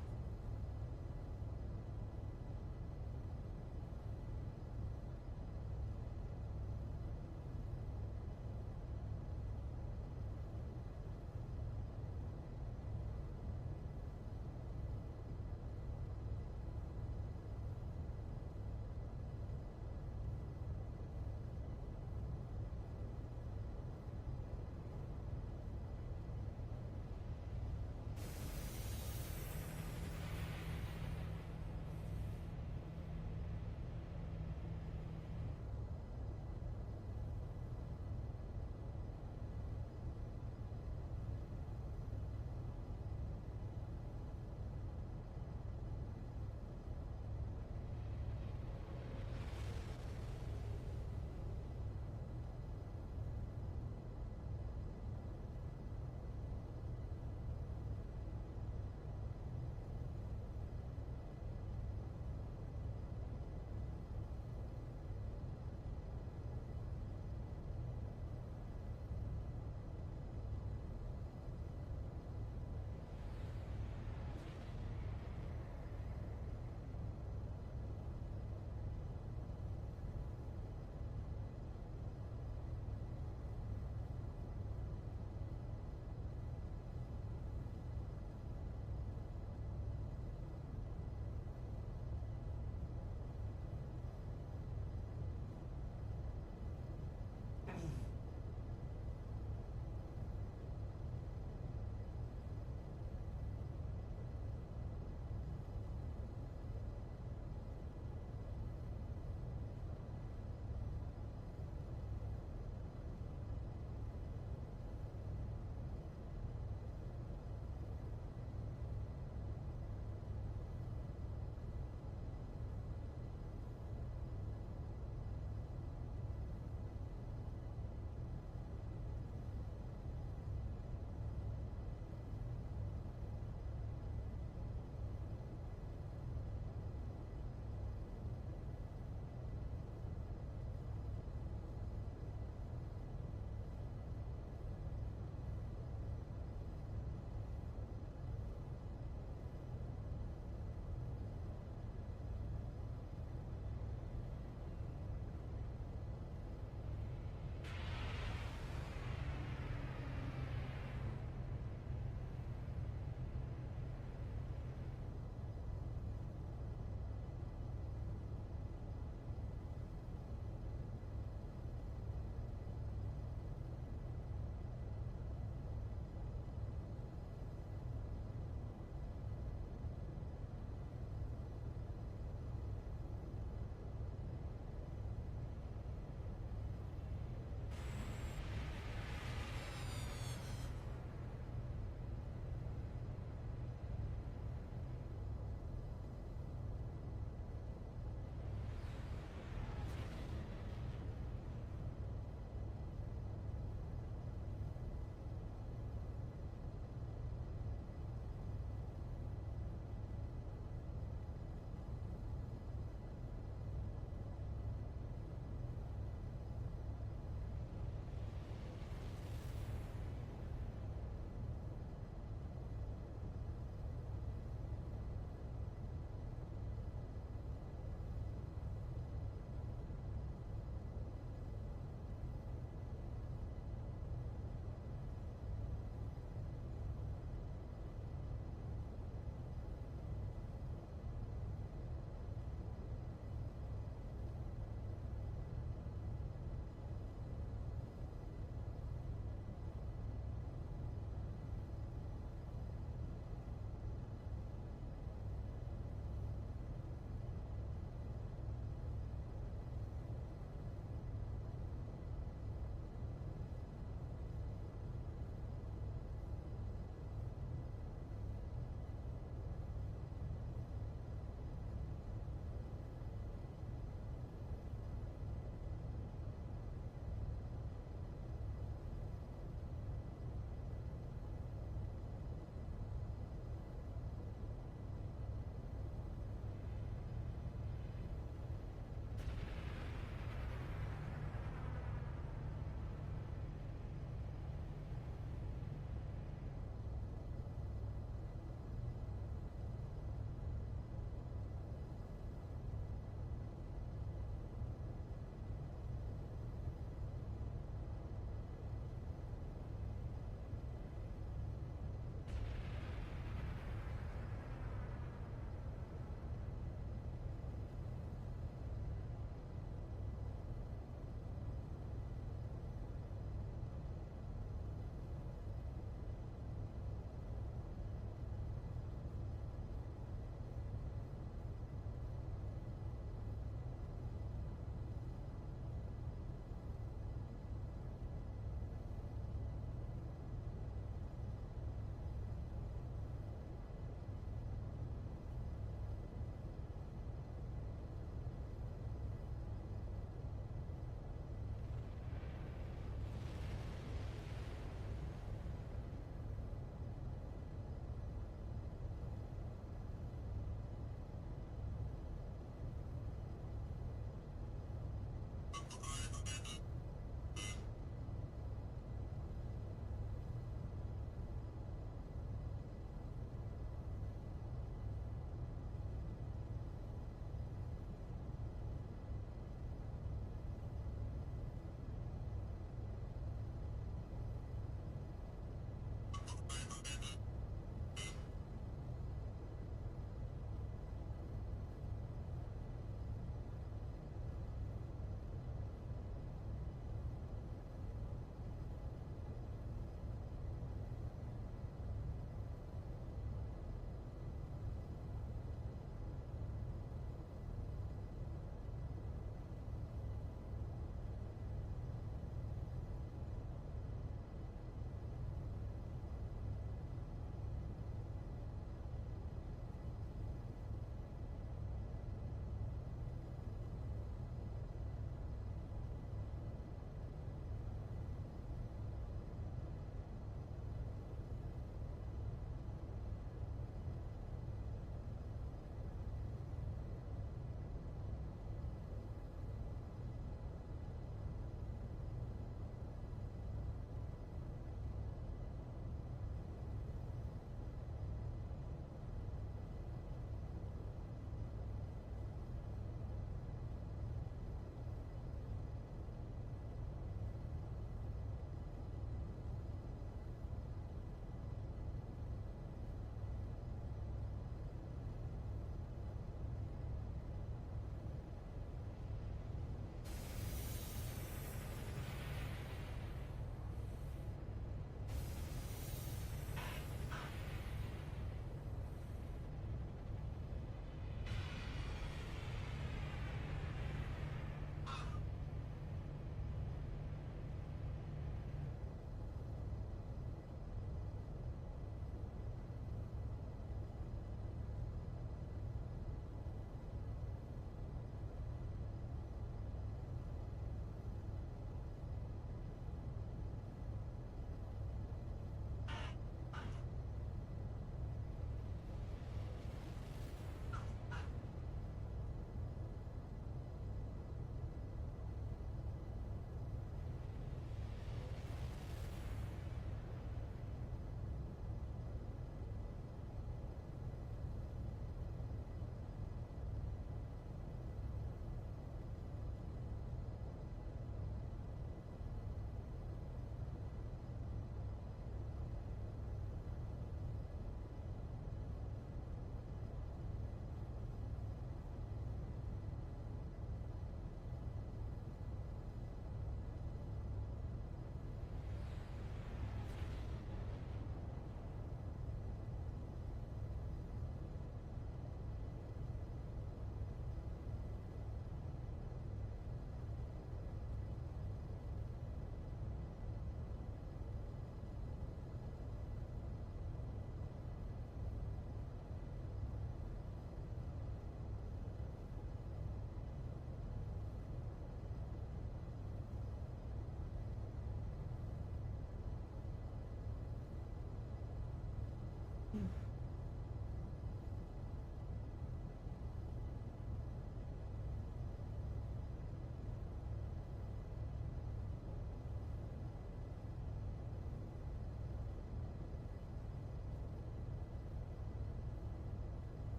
Yeah.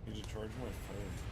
Need to charge my phone.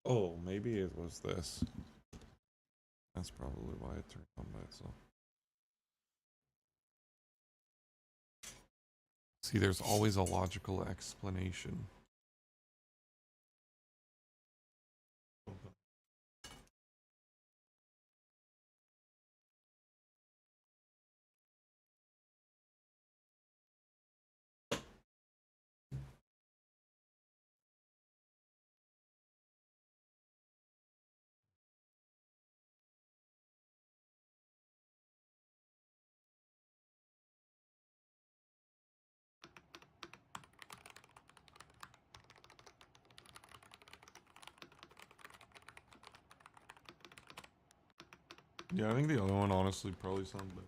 Oh, maybe it was this. That's probably why it turned on by itself. See, there's always a logical explanation. Yeah, I think the other one honestly probably sounds better.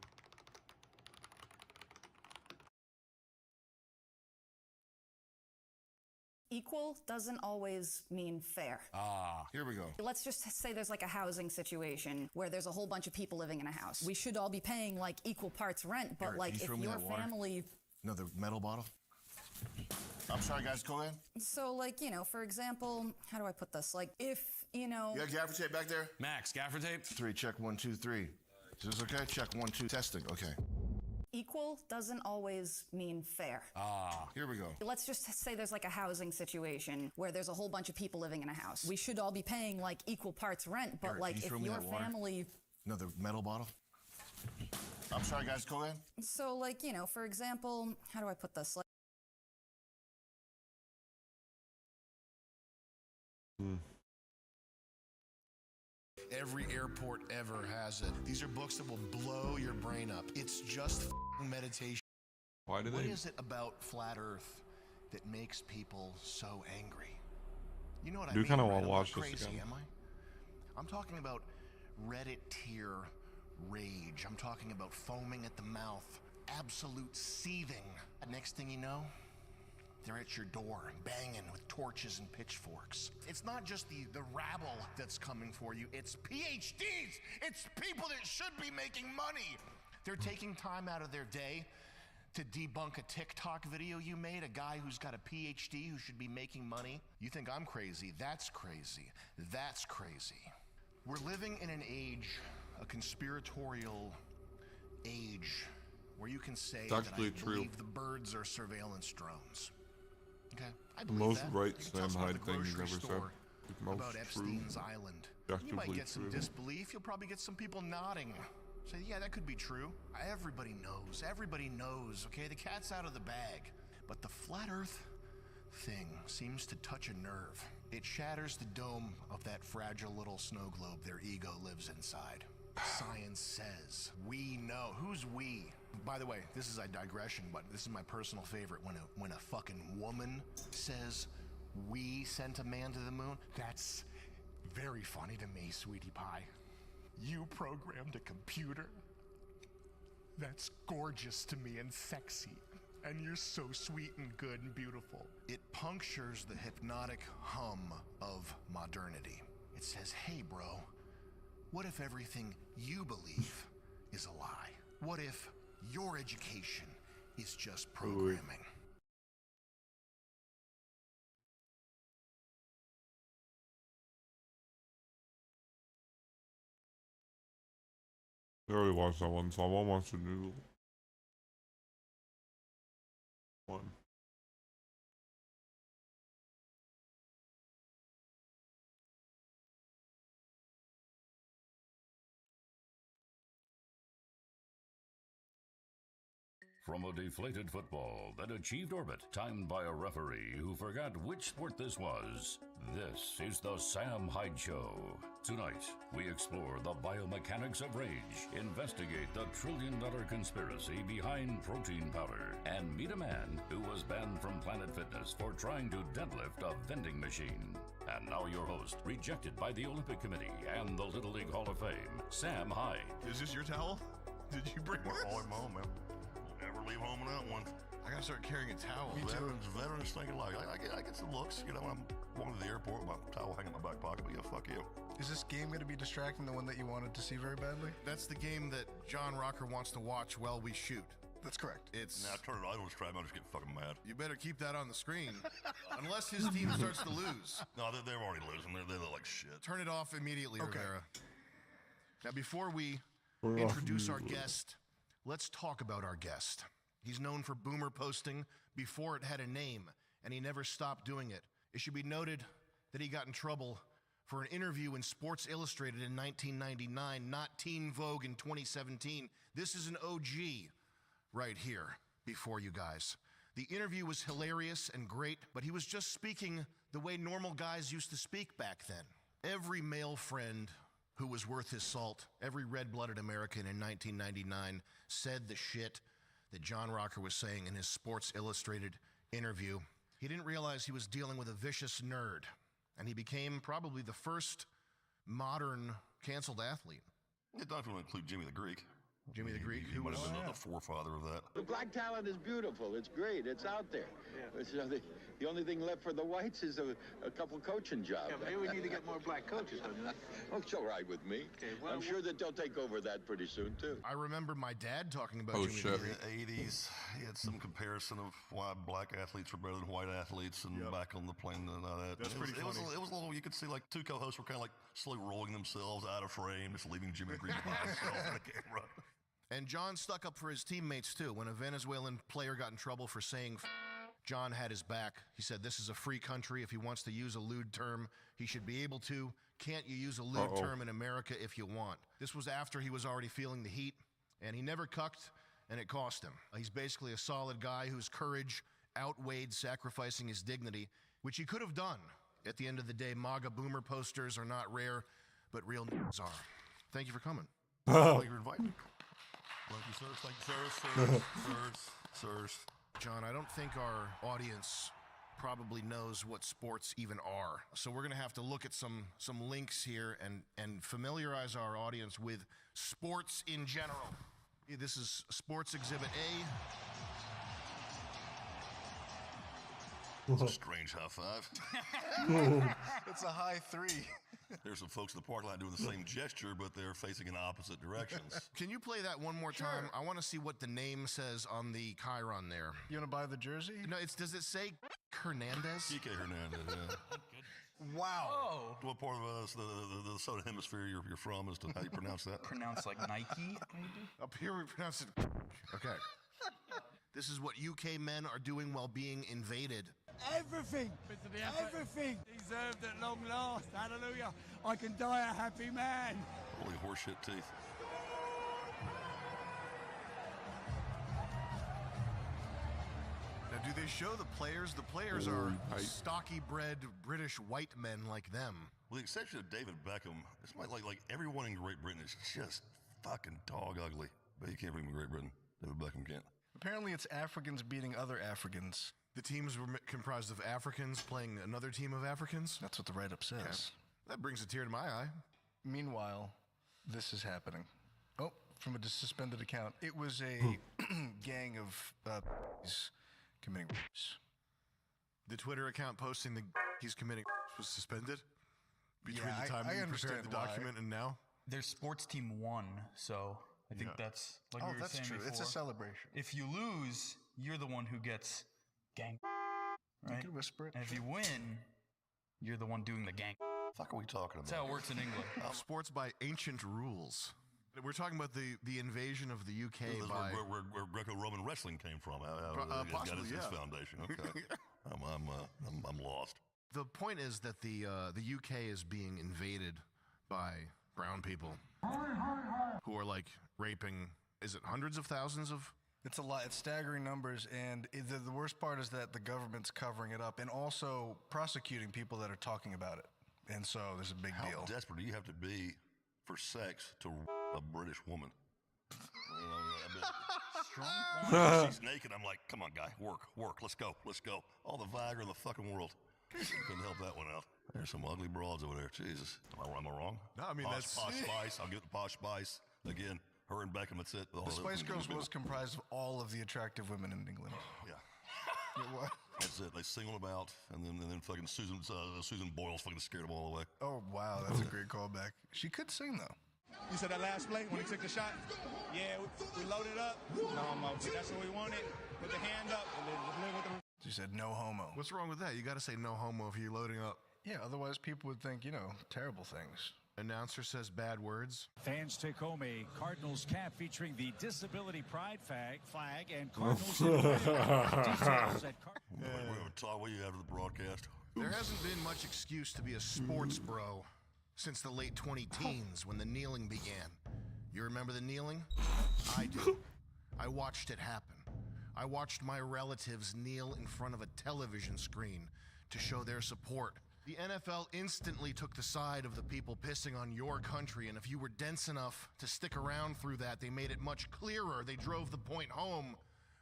Equal doesn't always mean fair. Ah, here we go. Let's just say there's like a housing situation where there's a whole bunch of people living in a house. We should all be paying like equal parts rent, but Eric, like can you if throw me your that water? family. Another metal bottle? I'm sorry, guys, go ahead. So like, you know, for example, how do I put this? Like if, you know. You got gaffer tape back there? Max, gaffer tape? 3, check 1, 2, 3. Is this okay? Check 1, 2, testing. Okay. Equal doesn't always mean fair. Ah, here we go. Let's just say there's like a housing situation where there's a whole bunch of people living in a house. We should all be paying like equal parts rent, but Eric, like can you if throw me your that water? family. Another metal bottle? I'm sorry, guys, go ahead. So like, you know, for example, how do I put this? Like. Every airport ever has it. These are books that will blow your brain up. It's just f***ing meditation. Why do What they? is it about flat Earth that makes people so angry? You know what I Do mean? kinda right? wanna I'm watch not this crazy, again. am I? I'm talking about Reddit tier rage. I'm talking about foaming at the mouth, absolute seething. Next thing you know, they're at your door, banging with torches and pitchforks. It's not just the rabble that's coming for you, it's PhDs! It's people that should be making money! They're taking time out of their day to debunk a TikTok video you made, a guy who's got a PhD who should be making money. You think I'm crazy? That's crazy. That's crazy. We're living in an age, a conspiratorial age, where you can say It's that actually I true. believe the birds are surveillance drones. Okay, I The believe most that. right You can Sam tell us about Hyde the thing he's grocery ever said. store, The most about true. Epstein's Island. You might Objectively get some true. disbelief. You'll probably get some people nodding. Say, yeah, that could be true. Everybody knows. Everybody knows, okay? The cat's out of the bag. But the flat Earth thing seems to touch a nerve. It shatters the dome of that fragile little snow globe their ego lives inside. Science says we know. Who's we? By the way, this is a digression, but this is my personal favorite. When a fucking woman says we sent a man to the moon, that's very funny to me, sweetie pie. You programmed a computer? That's gorgeous to me and sexy. And you're so sweet and good and beautiful. It punctures the hypnotic hum of modernity. It says, hey bro, what if everything you believe is a lie? What if your education is just programming? I already watched that one, so I won't watch the new one. From a deflated football that achieved orbit, timed by a referee who forgot which sport this was, this is the Sam Hyde Show. Tonight, we explore the biomechanics of rage, investigate the trillion-dollar conspiracy behind protein powder, and meet a man who was banned from Planet Fitness for trying to deadlift a vending machine. And now your host, rejected by the Olympic Committee and the Little League Hall of Fame, Sam Hyde. Is this your towel? Did you bring this? Oh, I'm home, man. Never leave home without one. I gotta start carrying a towel. Veterans think alike. I get some looks, you know, when I'm going to the airport with my towel hanging in my back pocket, but yeah, fuck you. Is this game going to be distracting, the one that you wanted to see very badly? That's the game that John Rocker wants to watch while we shoot. That's correct. It's now turn it on this time. I'll just get fucking mad. You better keep that on the screen, unless his team starts to lose. No, they're already losing. They look like shit. Turn it off immediately, Okay. Rivera. Now, before we introduce our guest, let's talk about our guest. He's known for boomer posting before it had a name, and he never stopped doing it. It should be noted that he got in trouble for an interview in Sports Illustrated in 1999, not Teen Vogue in 2017. This is an OG right here before you guys. The interview was hilarious and great, but he was just speaking the way normal guys used to speak back then. Every male friend who was worth his salt, every red-blooded American in 1999 said the shit that John Rocker was saying in his Sports Illustrated interview. He didn't realize he was dealing with a vicious nerd, and he became probably the first modern canceled athlete. It doesn't include Jimmy the Greek. Jimmy the Greek, who might have been the forefather of that. The black talent is beautiful. It's great. It's out there. It's, the only thing left for the whites is a couple coaching jobs. Yeah, maybe we need to get more black coaches, don't you? Oh, it's all right with me. Okay, well, I'm sure that they'll take over that pretty soon, too. I remember my dad talking about Jimmy shit. the Greek. In the 80s, he had some comparison of why black athletes were better than white athletes, and back on the plane and all that. That's pretty funny. It was a little, you could see like two co-hosts were kind of like slowly rolling themselves out of frame, just leaving Jimmy the Greek by himself on the camera. And John stuck up for his teammates, too. When a Venezuelan player got in trouble for saying John had his back. He said, this is a free country. If he wants to use a lewd term, he should be able to. Can't you use a lewd term in America if you want? This was after he was already feeling the heat, and he never cucked, and it cost him. He's basically a solid guy whose courage outweighed sacrificing his dignity, which he could have done. At the end of the day, MAGA boomer posters are not rare, but real n***s are. Thank you for coming. Thank you for inviting me. Thank you, sirs. Thank you, sirs. Sirs. John, I don't think our audience probably knows what sports even are. So we're going to have to look at some links here and familiarize our audience with sports in general. This is Sports Exhibit A. It's a strange high five. It's a high three. There's some folks in the parking lot doing the same gesture, but they're facing in opposite directions. Can you play that one more time? I want to see what the name says on the Chiron there. You want to buy the jersey? No, does it say Hernandez? Kike Hernandez, yeah. Wow. Oh. What part of the southern hemisphere you're from as to how you pronounce that? Pronounced like Nike, maybe? Up here we pronounce it. Okay. This is what UK men are doing while being invaded. Everything, everything deserved at long last. Hallelujah. I can die a happy man. Holy horseshit teeth. Now, do they show the players? The players are stocky bred British white men like them. With the exception of David Beckham, it's like everyone in Great Britain is just fucking dog ugly. But you can't bring him to Great Britain. David Beckham can't. Apparently it's Africans beating other Africans. The teams were comprised of Africans playing another team of Africans? That's what the write-up says. Okay. That brings a tear to my eye. Meanwhile, this is happening. Oh, from a suspended account. It was a gang of committing rapes. The Twitter account posting he's committing was suspended? Between Yeah, the time I that you understand prepared the document why. and now? Their sports team won, so I think that's like we were that's saying true. before. It's a celebration. If you lose, you're the one who gets gang. Right? You can whisper it. And if you win, you're the one doing the gang. Fuck are we talking about? That's how it works in England. Sports by ancient rules. We're talking about the invasion of the UK This is by... where Greco-Roman wrestling came from. Possibly, its yeah. foundation. Okay. I'm lost. The point is that the UK is being invaded by brown people who are like raping, is it hundreds of thousands of? It's a lot. It's staggering numbers, and the worst part is that the government's covering it up and also prosecuting people that are talking about it. And so there's a big deal. How desperate do you have to be for sex to a British woman? She's naked. I'm like, come on, guy, work. Let's go. All the Viagra in the fucking world. Couldn't help that one out. There's some ugly broads over there. Jesus. Am I wrong? No, I mean, Posh that's... Spice. I'll get the Posh Spice. Again, her and Beckham, that's it. The Spice Girls was comprised of all of the attractive women in England. Yeah. It was. That's it. They single them out, and then fucking Susan Boyle's fucking scared them all away. Oh, wow. That's a great callback. She could sing, though. You said that last play when he took the shot? Yeah, we loaded up. No homo. That's what we wanted. Put the hand up and then just live with the... She said no homo. What's wrong with that? You got to say no homo if you're loading up. Yeah, otherwise people would think, terrible things. Announcer says bad words. Fans take home a Cardinals cap featuring the Disability Pride flag and Cardinals. Details at We're going to talk with you after the broadcast. There hasn't been much excuse to be a sports bro since the late 20-teens when the kneeling began. You remember the kneeling? I do. I watched it happen. I watched my relatives kneel in front of a television screen to show their support. The NFL instantly took the side of the people pissing on your country, and if you were dense enough to stick around through that, they made it much clearer. They drove the point home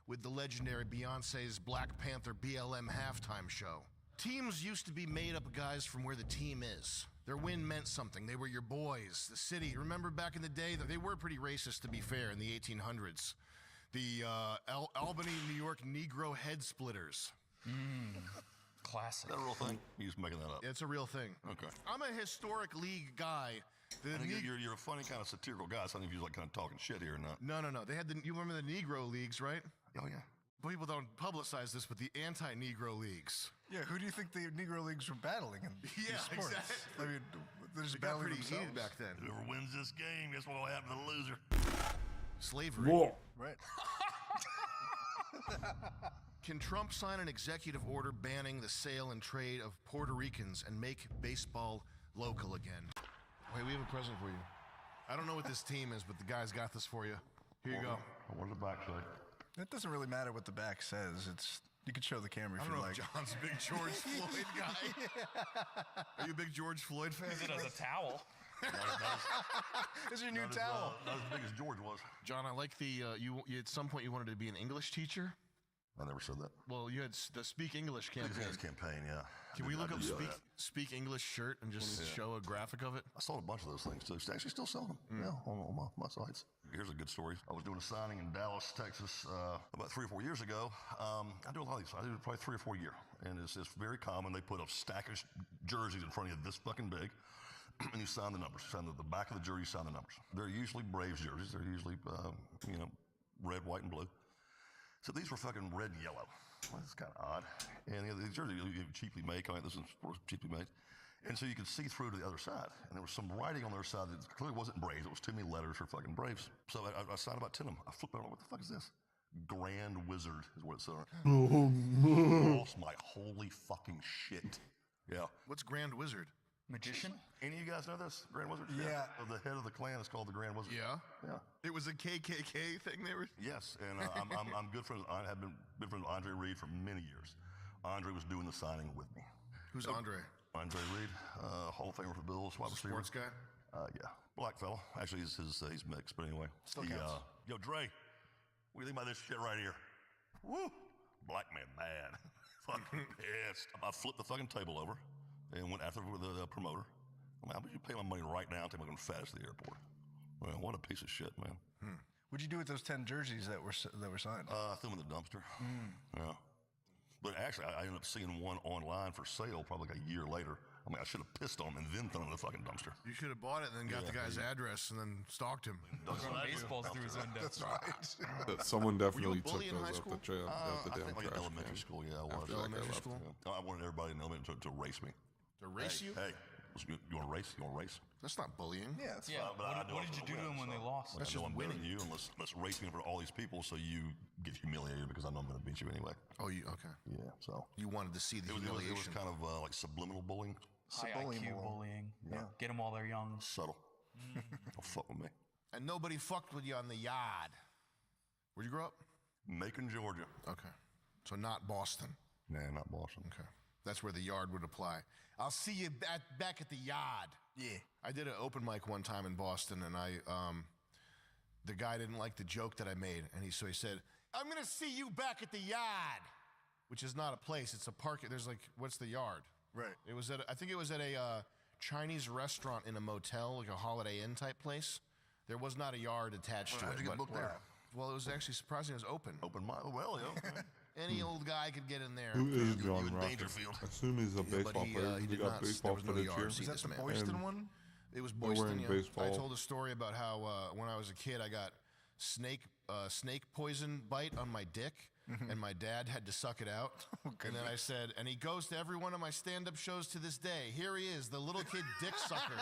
with the legendary Beyonce's Black Panther BLM halftime show. Teams used to be made up of guys from where the team is. Their win meant something. They were your boys. The city, remember back in the day, they were pretty racist, to be fair, in the 1800s. The Albany, New York Negro head splitters. Classic. Is that a real thing? You're just making that up. It's a real thing. Okay. I'm a historic league guy. I think you're a funny kind of satirical guy. So I don't know if you're like kind of talking shit here or not. No. They had you remember the Negro leagues, right? Oh, yeah. People don't publicize this, but the anti-Negro leagues. Yeah, who do you think the Negro leagues were battling in these sports? Exactly. I mean, they're just They got battling pretty themselves. heated back then. Whoever wins this game, guess what will happen to the loser? Slavery. War. Right. Can Trump sign an executive order banning the sale and trade of Puerto Ricans and make baseball local again? Wait, we have a present for you. I don't know what this team is, but the guy's got this for you. Here you go. What does the back say? It doesn't really matter what the back says. You can show the camera if I you don't know like. if John's a big George Floyd guy. Are you a big George Floyd fan? Use it as a towel. It's your new towel. Not as big as George was. John, I like the you at some point you wanted to be an English teacher. I never said that. Well, you had the Speak English campaign. Campaign, yeah. Can we look I up did that. Speak English shirt and just show a graphic of it? I sold a bunch of those things too. Actually, still selling them. Yeah, on my sites. Here's a good story. I was doing a signing in Dallas, Texas, about 3 or 4 years ago. I do a lot of these. I do probably 3 or 4 a year, and it's very common. They put a stack of jerseys in front of you this fucking big, and you sign the numbers. Sign the back of the jersey, sign the numbers. They're usually Braves jerseys. They're usually red, white, and blue. So these were fucking red and yellow. Well, that's kind of odd. And the jersey you cheaply make. This is cheaply made. And so you could see through to the other side. And there was some writing on the other side that clearly wasn't Braves. It was too many letters for fucking Braves. So I signed about 10 of them. I flipped out, what the fuck is this? Grand Wizard is what it said. Lost my holy fucking shit. Yeah. What's Grand Wizard? Magician? Any of you guys know this? Grand Wizard? Yeah. The head of the clan is called the Grand Wizard. Yeah. Yeah. It was a KKK thing they were. Yes, and I'm good friends. I have been friends with Andre Reed for many years. Andre was doing the signing with me. Who's Andre? Andre Reed, Hall of Famer for the Bills, wide receiver. Sports guy. Yeah, black fella. Actually, he's mixed, but anyway. Still counts. Yo, Dre, what do you think about this shit right here? Woo! Black man mad. Fucking pissed. I flipped the fucking table over and went after the promoter. I'm like, how much you pay my money right now to take my fast to the airport? Well, what a piece of shit, man. What'd you do with those 10 jerseys that were signed? I threw them in the dumpster. Yeah. But actually, I ended up seeing one online for sale probably like a year later. I mean, I should have pissed on him and then thrown it in the fucking dumpster. You should have bought it and then got the guy's address and then stalked him. Baseballs through his window. That's right. That someone definitely took bully in high those school? out the jail. Out the I damn think like trash elementary can. school, yeah, I was. After elementary school? I wanted everybody in elementary to race me. To race you? Hey, you want to race? You want to race? That's not bullying. Yeah, it's Yeah, what did you do to them when they lost? That's just winning you, and let's race me in front of all these people so you get humiliated because I know I'm going to beat you anyway. Oh, you okay? Yeah, so You wanted to see the it was humiliation. kind of like subliminal bullying. High IQ bullying. Yeah. Get them while they're young. Subtle. Don't fuck with me. And nobody fucked with you on the yard. Where'd you grow up? Macon, Georgia. Okay. So not Boston. Nah, not Boston. Okay. That's where the yard would apply. I'll see you back at the yard. Yeah. I did an open mic one time in Boston, and the guy didn't like the joke that I made, and he said, "I'm gonna see you back at the yard," which is not a place; it's a park. There's like, what's the yard? Right. It was I think it was at a Chinese restaurant in a motel, like a Holiday Inn type place. There was not a yard attached to How'd it. you get but- booked there? Well, it was actually surprising. It was open. Open mic. Well, yeah. Okay. Any old guy could get in there. Who is John in Rocker? Dangerfield. I assume he's a Yeah, but baseball player. he We did got not. baseball There was no footage yard. here. See Is that this the man. Boyston one? It was They're wearing Boyston. Yeah. baseball. I told a story about how when I was a kid, I got snake poison bite on my dick, and my dad had to suck it out. And then I said, and he goes to every one of my stand-up shows to this day. Here he is, the little kid dick sucker.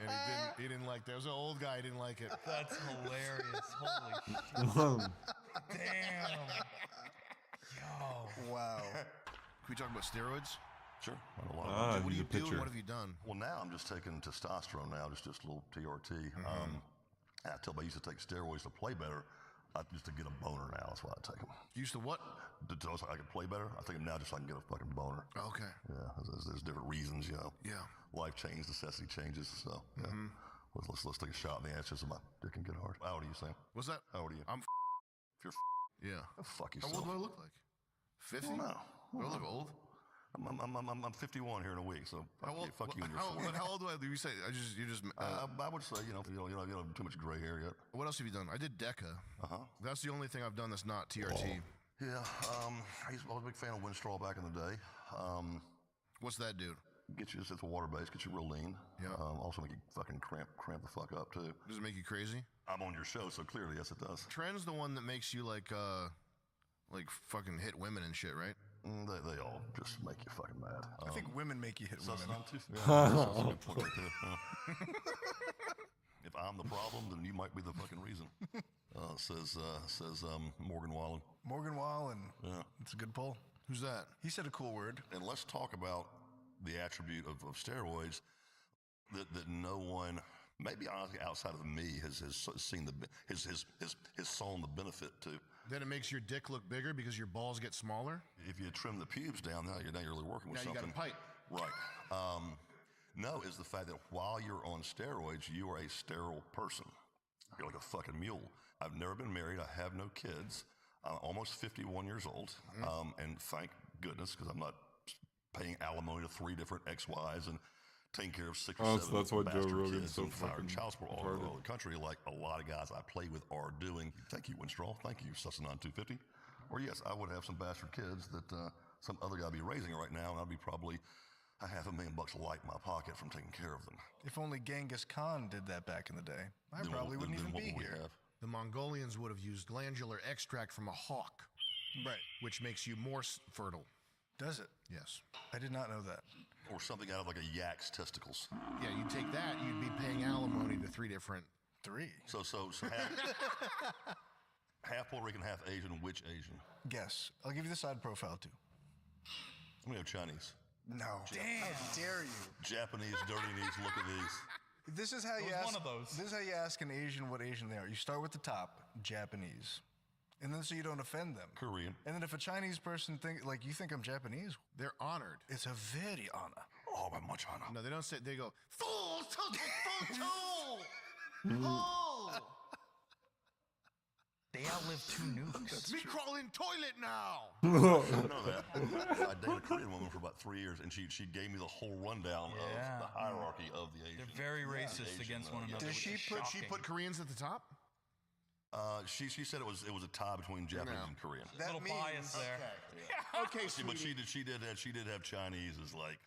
And he didn't like that. It was an old guy. He didn't like it. That's hilarious. Holy shit. Damn. Yo. Wow. Can we talk about steroids? Sure. I don't know Ah, What do he's you a do? pitcher. And what have you done? Well, now I'm just taking testosterone now, just a little TRT. I tell you, I used to take steroids to play better. Just to get a boner now. That's why I take them. You used to what? So I can play better. I take them now just so I can get a fucking boner. Okay. Yeah, there's different reasons, you know. Yeah. Life changes, necessity changes. So, yeah. Let's take a shot in the ass just so my dick can get hard. How old are you, Sam? What's that? How old are you? I'm If you're yeah. oh, fuck How yourself. old do I look like? 50? No. Do I look old? I'm 51 here in a week, so fuck you and your But how old do I? Do you say? I would say you don't have too much gray hair yet. What else have you done? I did DECA. That's the only thing I've done that's not TRT. Yeah, I was a big fan of Winstraw back in the day. What's that do? Get you, it's water based, get you real lean. Yeah. Also make you fucking cramp the fuck up too. Does it make you crazy? I'm on your show, so clearly yes it does. Trend's the one that makes you like fucking hit women and shit, right? They all just make you fucking mad. I think women make you hit women. That's a good point right there. If I'm the problem, then you might be the fucking reason. Says Morgan Wallen. Morgan Wallen. Yeah. It's a good poll. Who's that? He said a cool word. And let's talk about the attribute of steroids that no one, maybe honestly outside of me, has seen has saw the benefit to. Then it makes your dick look bigger because your balls get smaller? If you trim the pubes down, now you're really working with Now you something. got a pipe. Right. No, is the fact that while you're on steroids, you are a sterile person. You're like a fucking mule. I've never been married. I have no kids. I'm almost 51 years old. And thank goodness, because I'm not paying alimony to 3 different ex-wives and taking care of 6 or 7 that's why Joe bastard Rogan's kids so and firing fucking child support all retarded. over the country, like a lot of guys I play with are doing. Thank you, Winstraw. Thank you, Sussanon 250. Or yes, I would have some bastard kids that some other guy would be raising right now, and I'd be probably $500,000 light in my pocket from taking care of them. If only Genghis Khan did that back in the day, I Then probably what- wouldn't then even what be would we here. have? The Mongolians would have used glandular extract from a hawk. Right. Which makes you more fertile. Does it? Yes. I did not know that. Or something out of like a yak's testicles. Yeah, you take that, you'd be paying alimony to 3 different. 3? So half Puerto Rican, half Asian. Which Asian? Guess. I'll give you the side profile too. I'm gonna go Chinese. No. Damn. How dare you? Japanese, dirty knees. Look at these. This is how you was ask. one of those. This is how you ask an Asian what Asian they are. You start with the top, Japanese, and then so you don't offend them. Korean. And then if a Chinese person you think I'm Japanese, they're honored. It's a very honor. Oh, by much honor. No, they don't say. They go full tool. They outlive 2 nukes. Me crawling toilet now. I know that. I dated a Korean woman for about 3 years, and she gave me the whole rundown of the hierarchy of the Asian. They're very racist against one another. Does she put Koreans at the top? She said it was a tie between Japanese and Korean. That little bias there. Okay, But she did have Chinese as like.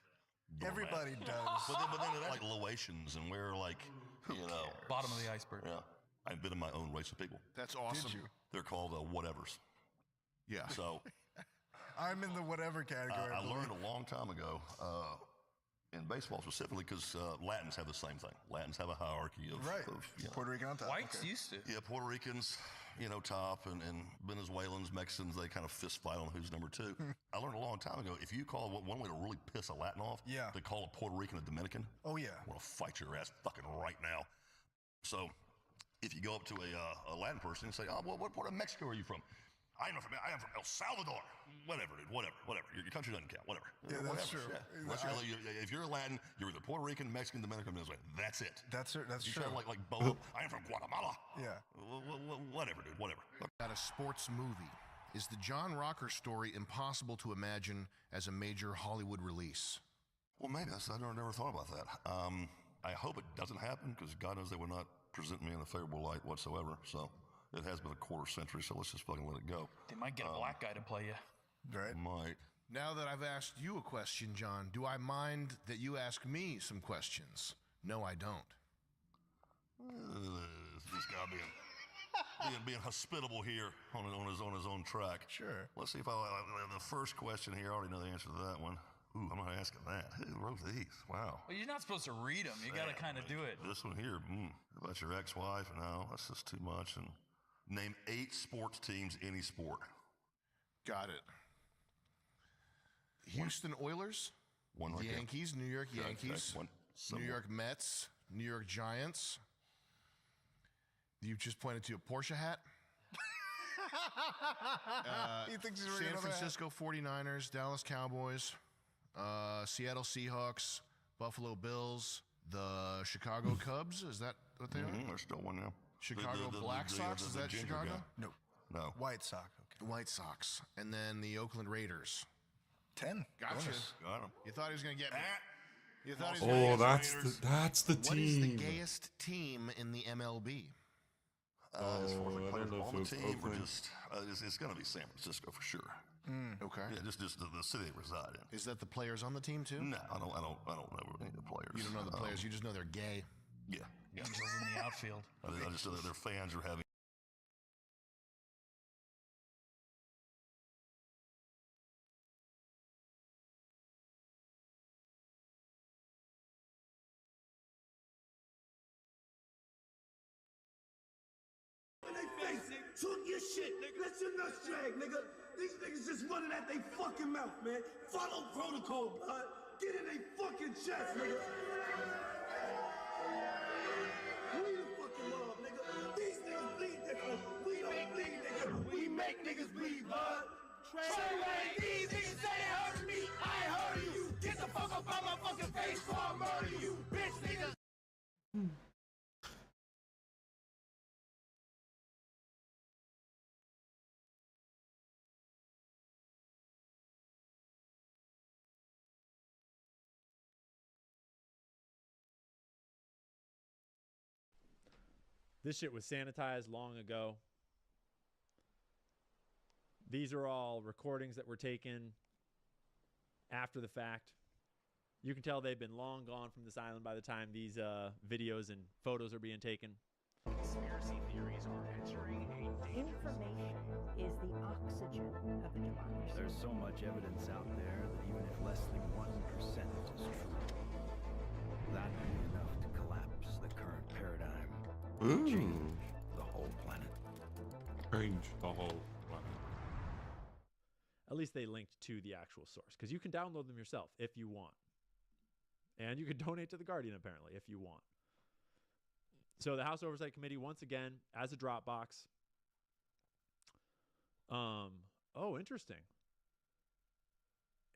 Everybody doormat. does. But then they're like Laotians, and we're like, Bottom of the iceberg. Yeah, I've been in my own race of people. That's awesome. Did you? They're called whatevers. Yeah. So I'm in the whatever category. I learned a long time ago in baseball specifically because Latins have the same thing. Latins have a hierarchy of Right. Puerto Rican on top. Whites used to. Yeah, Puerto Ricans, top, and Venezuelans, Mexicans, they kind of fist fight on who's number 2. I learned a long time ago, if you call one way to really piss a Latin off, to call a Puerto Rican a Dominican. Oh, yeah. I want to fight your ass fucking right now. So if you go up to a Latin person and say, what part of Mexico are you from? I am from El Salvador. Whatever, dude. Whatever. Your country doesn't count. Whatever. Yeah, that's true. Yeah. If you're a Latin, you're either Puerto Rican, Mexican, Dominican, Venezuelan. That's it. That's you true. Try to like bow up. I am from Guatemala. Yeah. Whatever, dude. Whatever. At a sports movie, is the John Rocker story impossible to imagine as a major Hollywood release? Well, maybe. I never thought about that. I hope it doesn't happen because God knows they would not present me in a favorable light whatsoever. So. It has been a quarter century, so let's just fucking let it go. They might get a black guy to play you. Right. Might. Now that I've asked you a question, John, do I mind that you ask me some questions? No, I don't. This guy being hospitable here on his own track. Sure. Let's see if the first question here. I already know the answer to that one. Ooh, I'm not asking that. Who wrote these? Wow. Well, you're not supposed to read them. You got to kind of do it. This one here. How about your ex-wife? No, that's just too much. And name 8 sports teams, any sport. Got it. Houston Oilers, One right there. Yankees, New York Okay, Yankees, one. New York Mets, New York Giants. You just pointed to a Porsche hat. He thinks he's San Francisco 49ers, Dallas Cowboys, Seattle Seahawks, Buffalo Bills, the Chicago Cubs. Is that what they are? There's still one now. Chicago Black Sox. Is that ginger Chicago? guy. No. White Sox. Okay. White Sox. And then the Oakland Raiders. 10. Gotcha. Bonus. Got him. You thought he was going to get me. You thought he was gonna Oh, get that's the What is the team. gayest team in the MLB? As far as I the players don't know on if the it was team, or Oakland. just it's going to be San Francisco for sure. Okay. Yeah, just the city they reside in. Is that the players on the team too? No, I don't know any of the players. You don't know the players. You just know they're gay. Yeah. Angels in the outfield. I just know that their fans are having. Took your shit, nigga. Let your nuts drag, nigga. These niggas just running at they fucking mouth, man. Follow protocol, blood. Get in they fucking chest, nigga. We the fucking mob, nigga. These niggas bleed different. We don't bleed, nigga. We make niggas bleed, blood. Treyway, these niggas say they heard me. I ain't heard of you. Get the fuck up out my fucking face before I murder you, bitch, niggas. This shit was sanitized long ago. These are all recordings that were taken after the fact. You can tell they've been long gone from this island by the time these videos and photos are being taken. Conspiracy theories are entering a Information is the oxygen of the democracy. There's so much evidence out there that even if less than 1% is true, that would be enough to collapse the current paradigm. Change the whole planet. Change the whole planet. At least they linked to the actual source, because you can download them yourself if you want. And you can donate to The Guardian, apparently, if you want. So the House Oversight Committee, once again, as a Dropbox. Oh, interesting.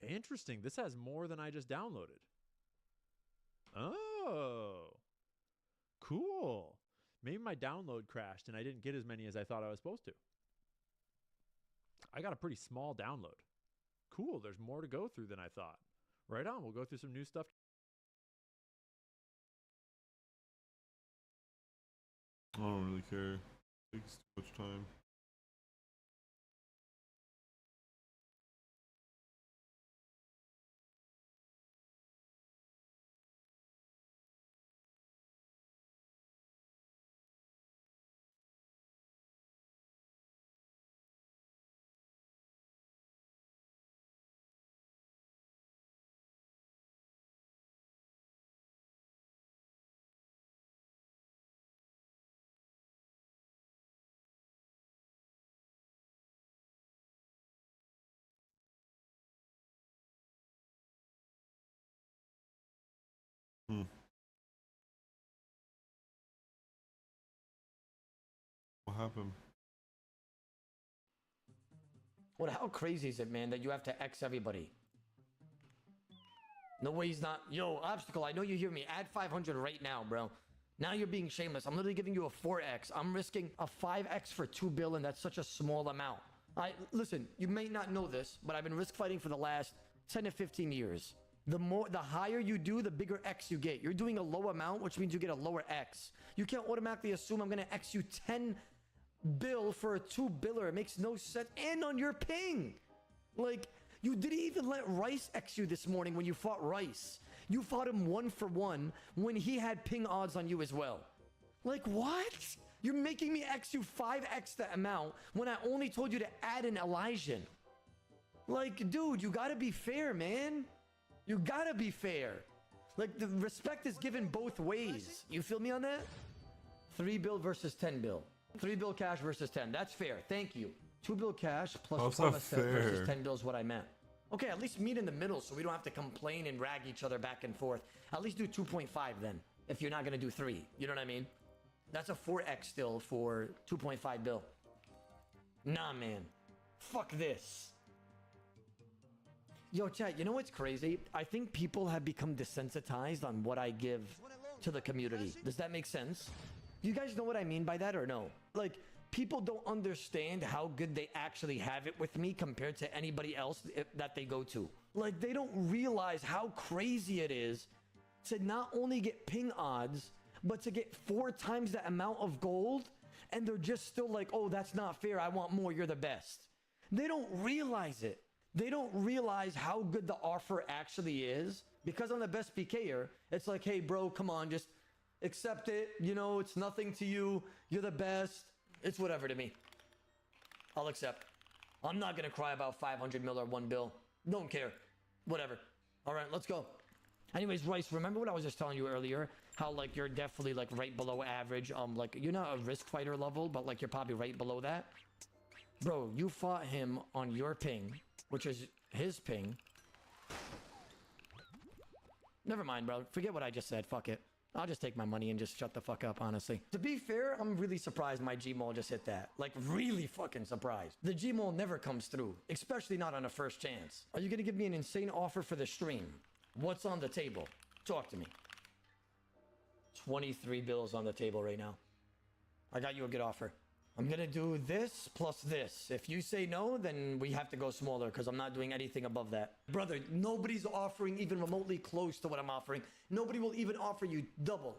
Interesting. This has more than I just downloaded. Oh. Cool. Maybe my download crashed and I didn't get as many as I thought I was supposed to. I got a pretty small download. Cool. There's more to go through than I thought. Right on. We'll go through some new stuff. I don't really care. It takes too much time. What happened? What? How crazy is it, man, that you have to X everybody? No way he's not. Yo, Obstacle, I know you hear me. Add 500 right now, bro. Now you're being shameless. I'm literally giving you a 4x. I'm risking a 5x for 2 billion. That's such a small amount. Listen, you may not know this, but I've been risk fighting for the last 10 to 15 years. The higher you do, the bigger X you get. You're doing a low amount, which means you get a lower X. You can't automatically assume I'm gonna X you 10 bill for a 2 biller. It makes no sense. And on your ping. Like, you didn't even let Rice X you this morning when you fought Rice. You fought him 1-for-1 when he had ping odds on you as well. Like, what? You're making me X you 5x the amount when I only told you to add an Elysian. Like, dude, you gotta be fair, man. You gotta be fair. Like, the respect is given both ways. You feel me on that? 3 bill versus 10 bill. 3 bill cash versus 10. That's fair. Thank you. 2 bill cash plus How's Pharma that set versus fair? 10 bill is what I meant. Okay, at least meet in the middle so we don't have to complain and rag each other back and forth. At least do 2.5 then, if you're not gonna do 3. You know what I mean? That's a 4x still for 2.5 bill. Nah, man. Fuck this. Yo, chat, you know what's crazy? I think people have become desensitized on what I give to the community. Does that make sense? Do you guys know what I mean by that or no? Like, people don't understand how good they actually have it with me compared to anybody else that they go to. Like, they don't realize how crazy it is to not only get ping odds, but to get 4 times the amount of gold, and they're just still like, oh, that's not fair, I want more, you're the best. They don't realize it. They don't realize how good the offer actually is, because I'm the best PKer. It's like, hey, bro, come on, just accept it. You know, it's nothing to you. You're the best. It's whatever to me. I'll accept. I'm not going to cry about 500 mil or 1 bill. Don't care. Whatever. All right, let's go. Anyways, Rice, remember what I was just telling you earlier? How, like, you're definitely, like, right below average. Like, you're not a risk fighter level, but, like, you're probably right below that. Bro, you fought him on your ping, which is his ping. Never mind, bro. Forget what I just said. Fuck it. I'll just take my money and just shut the fuck up, honestly. To be fair, I'm really surprised my Gmall just hit that. Like, really fucking surprised. The Gmall never comes through, especially not on a first chance. Are you gonna give me an insane offer for the stream? What's on the table? Talk to me. 23 bills on the table right now. I got you a good offer. I'm gonna do this plus this. If you say no, then we have to go smaller because I'm not doing anything above that. Brother, nobody's offering even remotely close to what I'm offering. Nobody will even offer you double.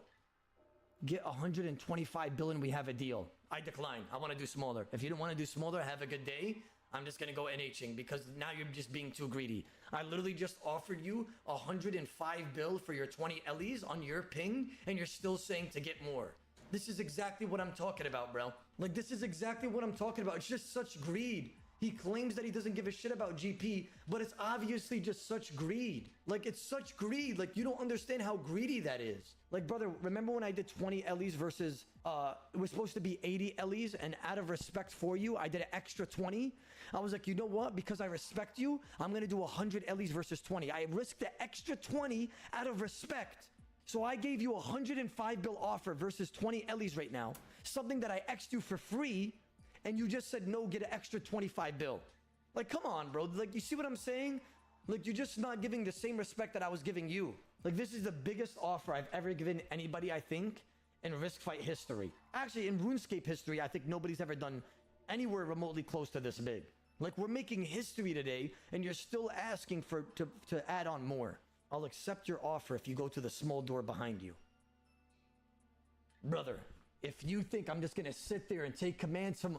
Get 125 billion, we have a deal. I decline. I want to do smaller. If you don't want to do smaller, have a good day. I'm just gonna go NHing because now you're just being too greedy. I literally just offered you 105 bill for your 20 LEs on your ping, and you're still saying to get more. This is exactly what I'm talking about, bro. Like, this is exactly what I'm talking about. It's just such greed. He claims that he doesn't give a shit about GP, but it's obviously just such greed. Like, it's such greed. Like, you don't understand how greedy that is. Like, brother, remember when I did 20 LEs versus, it was supposed to be 80 LEs, and out of respect for you, I did an extra 20? I was like, you know what? Because I respect you, I'm gonna do 100 LEs versus 20. I risked the extra 20 out of respect. So I gave you 105 bill offer versus 20 LEs right now. Something that I X'd you for free, and you just said no, get an extra 25 bill. Like, come on, bro. Like, you see what I'm saying? Like, you're just not giving the same respect that I was giving you. Like, this is the biggest offer I've ever given anybody, I think, in Risk Fight history. Actually, in RuneScape history, I think nobody's ever done anywhere remotely close to this big. Like, we're making history today, and you're still asking to add on more. I'll accept your offer if you go to the small door behind you. Brother, if you think I'm just gonna sit there and take commands from...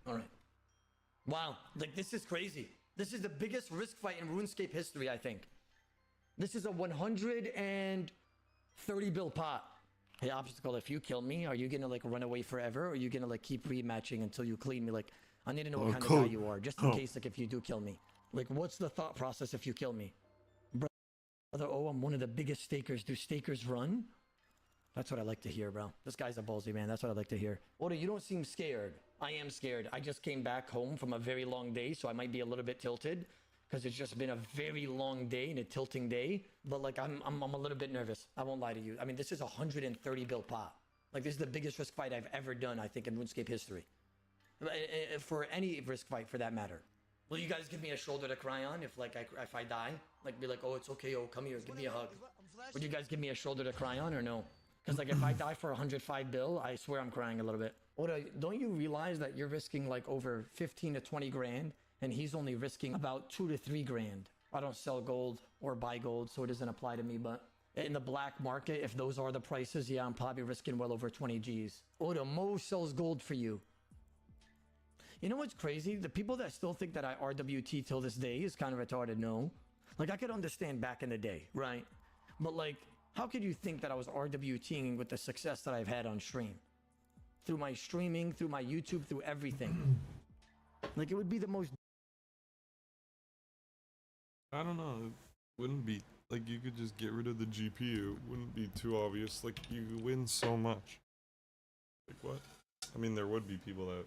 All right. Wow, like, this is crazy. This is the biggest risk fight in RuneScape history, I think. This is a 130 bill pot. Hey, Obstacle, if you kill me, are you gonna, like, run away forever? Or are you gonna, like, keep rematching until you clean me? Like, I need to know what kind of guy you are, just in case, like, if you do kill me. Like, what's the thought process if you kill me? Brother, oh, I'm one of the biggest stakers. Do stakers run? That's what I like to hear, bro. This guy's a ballsy man. That's what I like to hear. Oda, you don't seem scared. I am scared. I just came back home from a very long day, so I might be a little bit tilted. Because it's just been a very long day and a tilting day. But, like, I'm a little bit nervous. I won't lie to you. I mean, this is a 130 bill pot. Like, this is the biggest risk fight I've ever done, I think, in RuneScape history. For any risk fight, for that matter. Will you guys give me a shoulder to cry on if, like, if I die? Like, be like, oh, it's okay, oh, come here, give me a hug. Would you guys give me a shoulder to cry on or no? Because, like, if I die for 105 bill, I swear I'm crying a little bit. Oda, don't you realize that you're risking, like, over 15 to 20 grand? And he's only risking about 2 to 3 grand. I don't sell gold or buy gold, so it doesn't apply to me, but in the black market, if those are the prices, yeah, I'm probably risking well over 20 G's. Oh, the Mo sells gold for you. You know what's crazy? The people that still think that I RWT till this day is kind of retarded. No. Like, I could understand back in the day, right? But, like, how could you think that I was RWTing with the success that I've had on stream? Through my streaming, through my YouTube, through everything. Like, it would be the most... I don't know. It wouldn't be... Like, you could just get rid of the GPU. It wouldn't be too obvious. Like, you win so much. Like, what? I mean, there would be people that...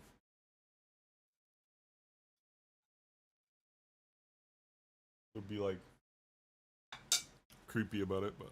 would be, like... creepy about it, but...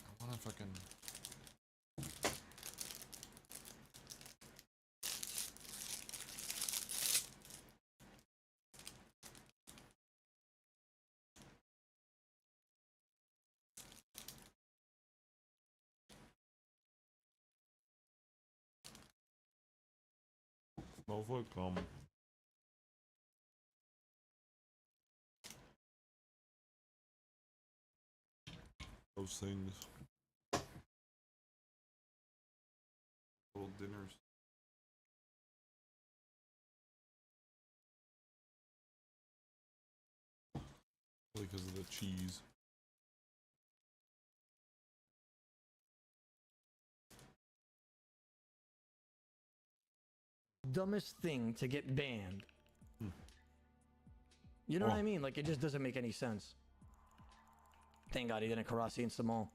I wanna fucking... Motherfucker come. Those things. Little dinners. Because of the cheese. Dumbest thing to get banned. You know what I mean? Like, it just doesn't make any sense. Thank God he didn't Karasi and Samal.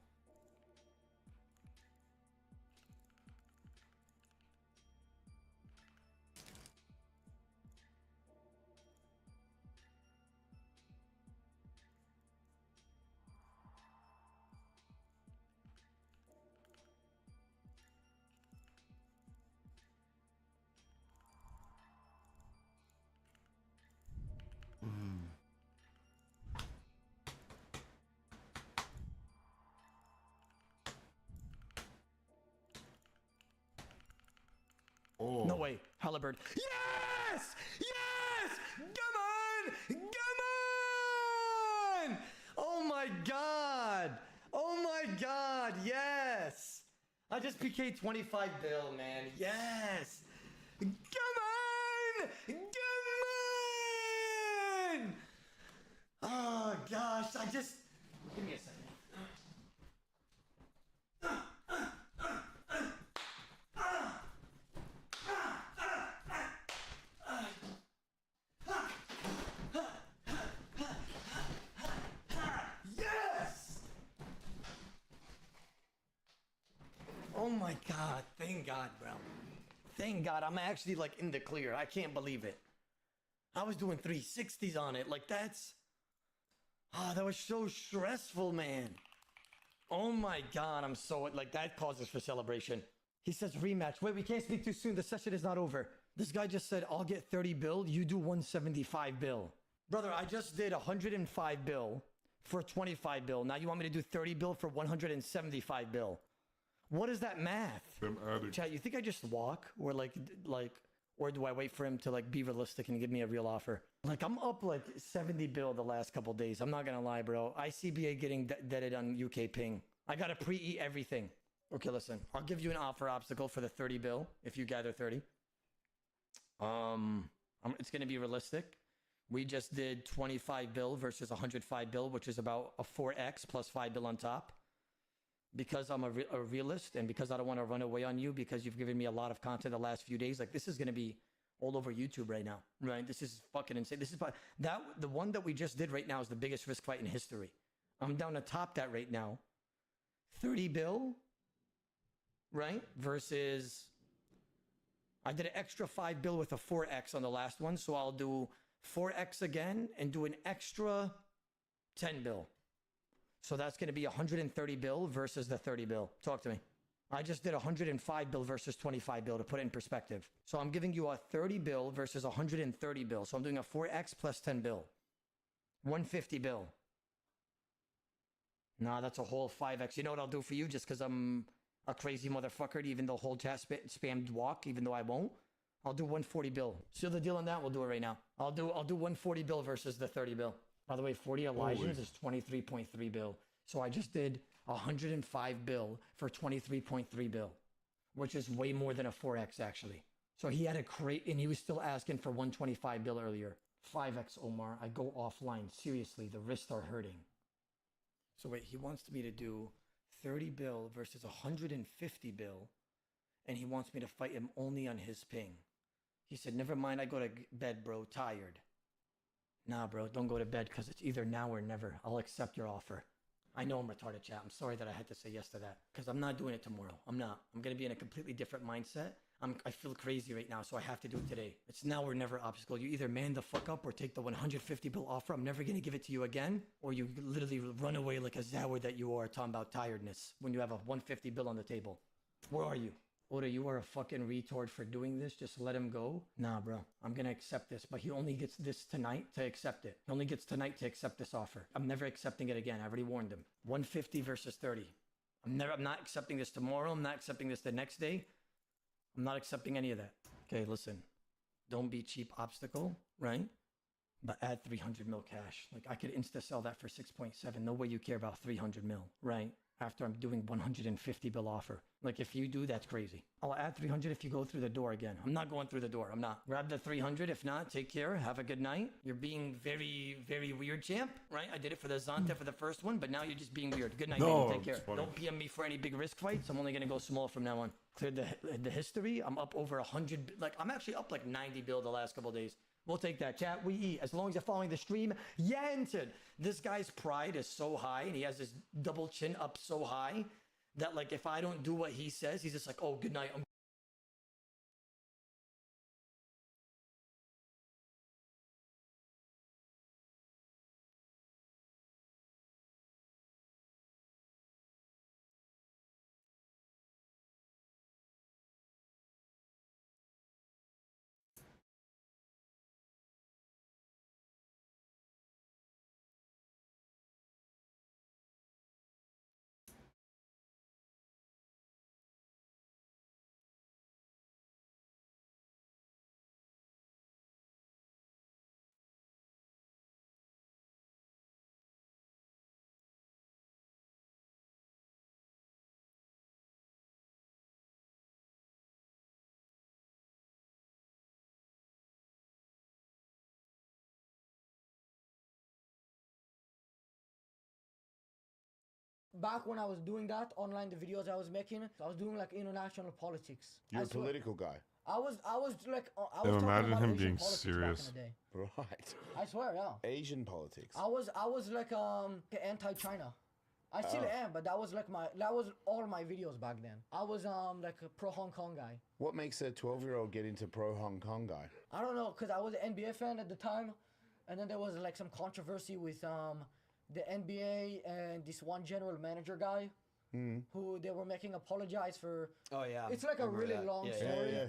Oh. No way, Halibird. Yes! Yes! Come on! Come on! Oh my God! Oh my God! Yes! I just PK'd 25 bill, man. Yes! Come on! Come on! Oh gosh, I just... Give me a second. my God. Thank God, bro. Thank God. I'm actually like in the clear. I can't believe it. I was doing 360s on it. Like that's... Oh, that was so stressful, man. Oh my God. I'm so... Like that causes for celebration. He says rematch. Wait, we can't speak too soon. The session is not over. This guy just said, I'll get 30 bill. You do 175 bill. Brother, I just did 105 bill for 25 bill. Now you want me to do 30 bill for 175 bill. What is that math? Chat, you think I just walk or or do I wait for him to like be realistic and give me a real offer? Like I'm up like 70 bill the last couple days. I'm not gonna lie, bro. ICBA getting deaded on UK ping. I gotta pre-eat everything. Okay, listen. I'll give you an offer obstacle for the 30 bill if you gather 30. It's gonna be realistic. We just did 25 bill versus 105 bill, which is about a 4x plus 5 bill on top. Because I'm a realist and because I don't want to run away on you because you've given me a lot of content the last few days, like this is going to be all over YouTube right now, right? This is fucking insane. This is the one that we just did right now is the biggest risk fight in history. I'm down to top that right now. 30 bill, right? Versus I did an extra 5 bill with a 4x on the last one. So I'll do 4x again and do an extra 10 bill. So that's going to be 130 bill versus the 30 bill. Talk to me. I just did 105 bill versus 25 bill to put it in perspective. So I'm giving you a 30 bill versus 130 bill. So I'm doing a 4x plus 10 bill. 150 bill. Nah, that's a whole 5x. You know what I'll do for you just because I'm a crazy motherfucker, even though whole chat spammed walk, even though I won't. I'll do 140 bill. Seal the deal on that. We'll do it right now. I'll do 140 bill versus the 30 bill. By the way, 40 Elijah's is 23.3 bill. So I just did 105 bill for 23.3 bill, which is way more than a 4x actually. So he had a crate and he was still asking for 125 bill earlier. 5x Omar, I go offline. Seriously, the wrists are hurting. So wait, he wants me to do 30 bill versus 150 bill. And he wants me to fight him only on his ping. He said, never mind, I go to bed, bro, tired. Nah, bro, don't go to bed because it's either now or never. I'll accept your offer. I know I'm retarded, chat. I'm sorry that I had to say yes to that because I'm not doing it tomorrow. I'm not. I'm going to be in a completely different mindset. I feel crazy right now, so I have to do it today. It's now or never obstacle. You either man the fuck up or take the 150 bill offer. I'm never going to give it to you again. Or you literally run away like a Zauer that you are talking about tiredness when you have a 150 bill on the table. Where are you? Oda, you are a fucking retard for doing this. Just let him go. Nah, bro. I'm going to accept this, but he only gets this tonight to accept it. He only gets tonight to accept this offer. I'm never accepting it again. I already warned him. 150 versus 30. I'm not accepting this tomorrow. I'm not accepting this the next day. I'm not accepting any of that. Okay, listen. Don't be cheap obstacle, right? But add 300 mil cash. Like I could insta sell that for 6.7. No way you care about 300 mil, right? After I'm doing 150 bill offer. Like if you do, that's crazy. I'll add 300 if you go through the door again. I'm not going through the door. I'm not. Grab the 300. If not, take care. Have a good night. You're being very, very weird, champ, right? I did it for the Zonta for the first one, but now you're just being weird. Good night, baby. Take care. Don't PM me for any big risk fights. I'm only going to go small from now on. Cleared the history. I'm up over 100. Like I'm actually up like 90 bill the last couple days. We'll take that, chat. We eat. As long as you're following the stream, Yanton. This guy's pride is so high, and he has his double chin up so high that, like, if I don't do what he says, he's just like, oh, good night. Back when I was doing that online, the videos I was making, I was doing like international politics. You're a political guy. I was like, I Yeah, was imagine talking him about being Asian politics serious. back in the day. Right. I swear, yeah. Asian politics. I was like anti-China. I still am, but that was all my videos back then. I was like a pro Hong Kong guy. What makes a 12-year-old get into pro Hong Kong guy? I don't know, cause I was an NBA fan at the time, and then there was like some controversy with the NBA and this one general manager guy, who they were making apologize for. Oh yeah. It's like a really long story. Yeah.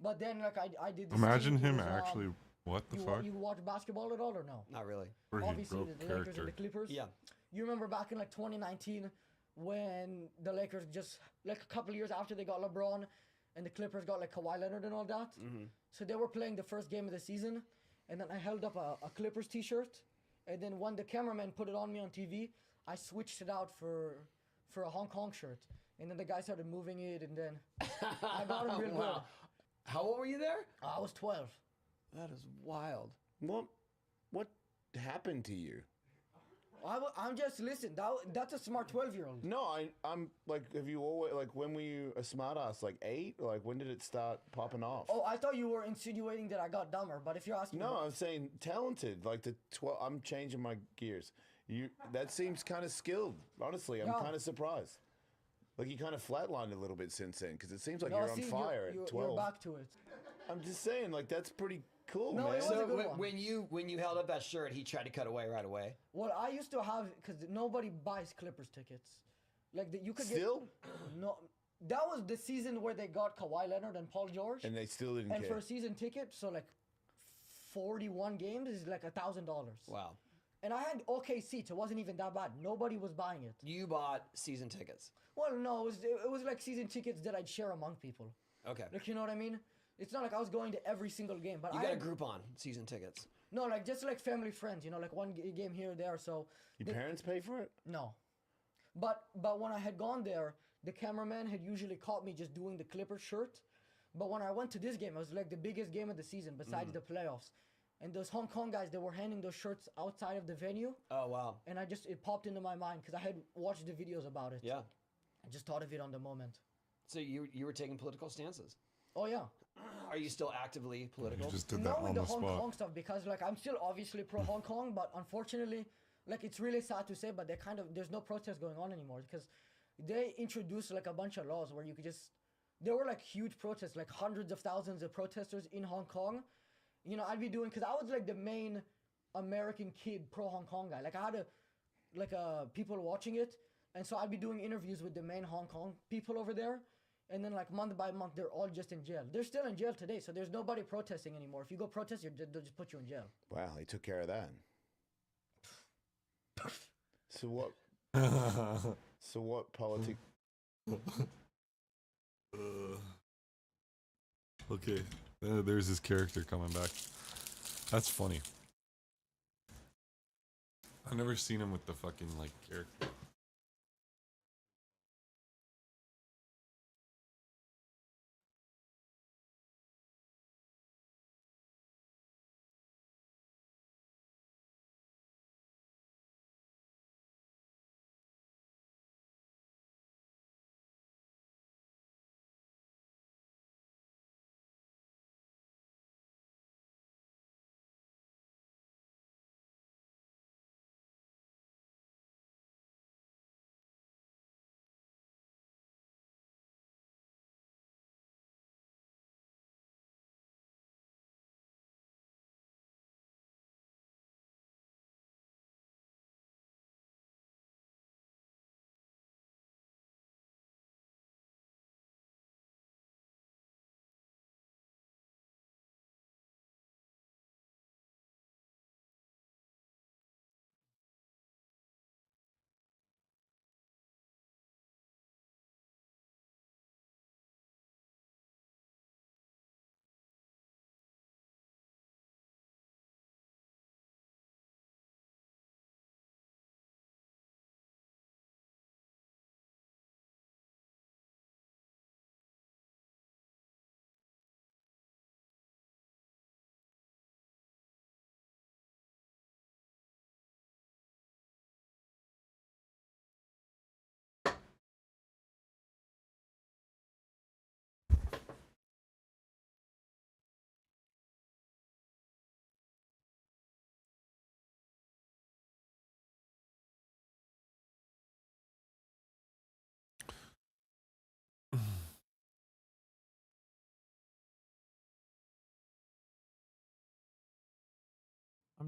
But then like I did. This Imagine thing, it him was, actually. What the fuck? You watch basketball at all or no? Not really. Where he Obviously, broke the Lakers and the character. Clippers. Yeah. You remember back in like 2019 when the Lakers just like a couple years after they got LeBron and the Clippers got like Kawhi Leonard and all that. So they were playing the first game of the season, and then I held up a Clippers t-shirt, and then when the cameraman put it on me on TV, I switched it out for a Hong Kong shirt, and then the guy started moving it, and then I got him real good. How old were you there? I was 12. That is wild. What happened to you? I'm just listen. That's a smart 12-year-old. No, I'm like, have you always like when were you a smartass? Like 8? Like when did it start popping off? Oh, I thought you were insinuating that I got dumber. But if you're asking, No, I'm saying talented. Like the 12. I'm changing my gears. That seems kind of skilled. Honestly, I'm Yeah. kind of surprised. Like you kind of flatlined a little bit since then, because it seems like No, you're on see, fire at 12. You're back to it. I'm just saying, like that's pretty cool, No, man. it was So a good one. when you held up that shirt, he tried to cut away right away. Well, I used to have because nobody buys Clippers tickets. Like you could Still? get no. That was the season where they got Kawhi Leonard and Paul George. And they still didn't And care. for a season ticket, so like 41 games is like $1,000. Wow. And I had okay seats. It wasn't even that bad. Nobody was buying it. You bought season tickets. Well, no, it was like season tickets that I'd share among people. Okay. Like you know what I mean? It's not like I was going to every single game, but You I got a had- Groupon season tickets. No, like just like family friends, you know, like one game here or there. So Your parents pay for it? no, but when I had gone there, the cameraman had usually caught me just doing the Clippers shirt. But when I went to this game, it was like the biggest game of the season besides the playoffs. And those Hong Kong guys, they were handing those shirts outside of the venue. Oh wow. And it popped into my mind because I had watched the videos about it. Yeah. I just thought of it on the moment. So you were taking political stances. Oh yeah. Are you still actively political? You just did No, that with on the the Hong spot. Kong stuff because like I'm still obviously pro Hong Kong, but unfortunately, like it's really sad to say, but there's no protest going on anymore because they introduced like a bunch of laws where you could just there were like huge protests, like hundreds of thousands of protesters in Hong Kong. You know, I'd be doing because I was like the main American kid pro Hong Kong guy. Like I had people watching it, and so I'd be doing interviews with the main Hong Kong people over there. And then, like, month by month, they're all just in jail. They're still in jail today, so there's nobody protesting anymore. If you go protest, they'll just put you in jail. Wow, he took care of that. So what? So what politic? Okay, there's his character coming back. That's funny. I've never seen him with the fucking, like, character.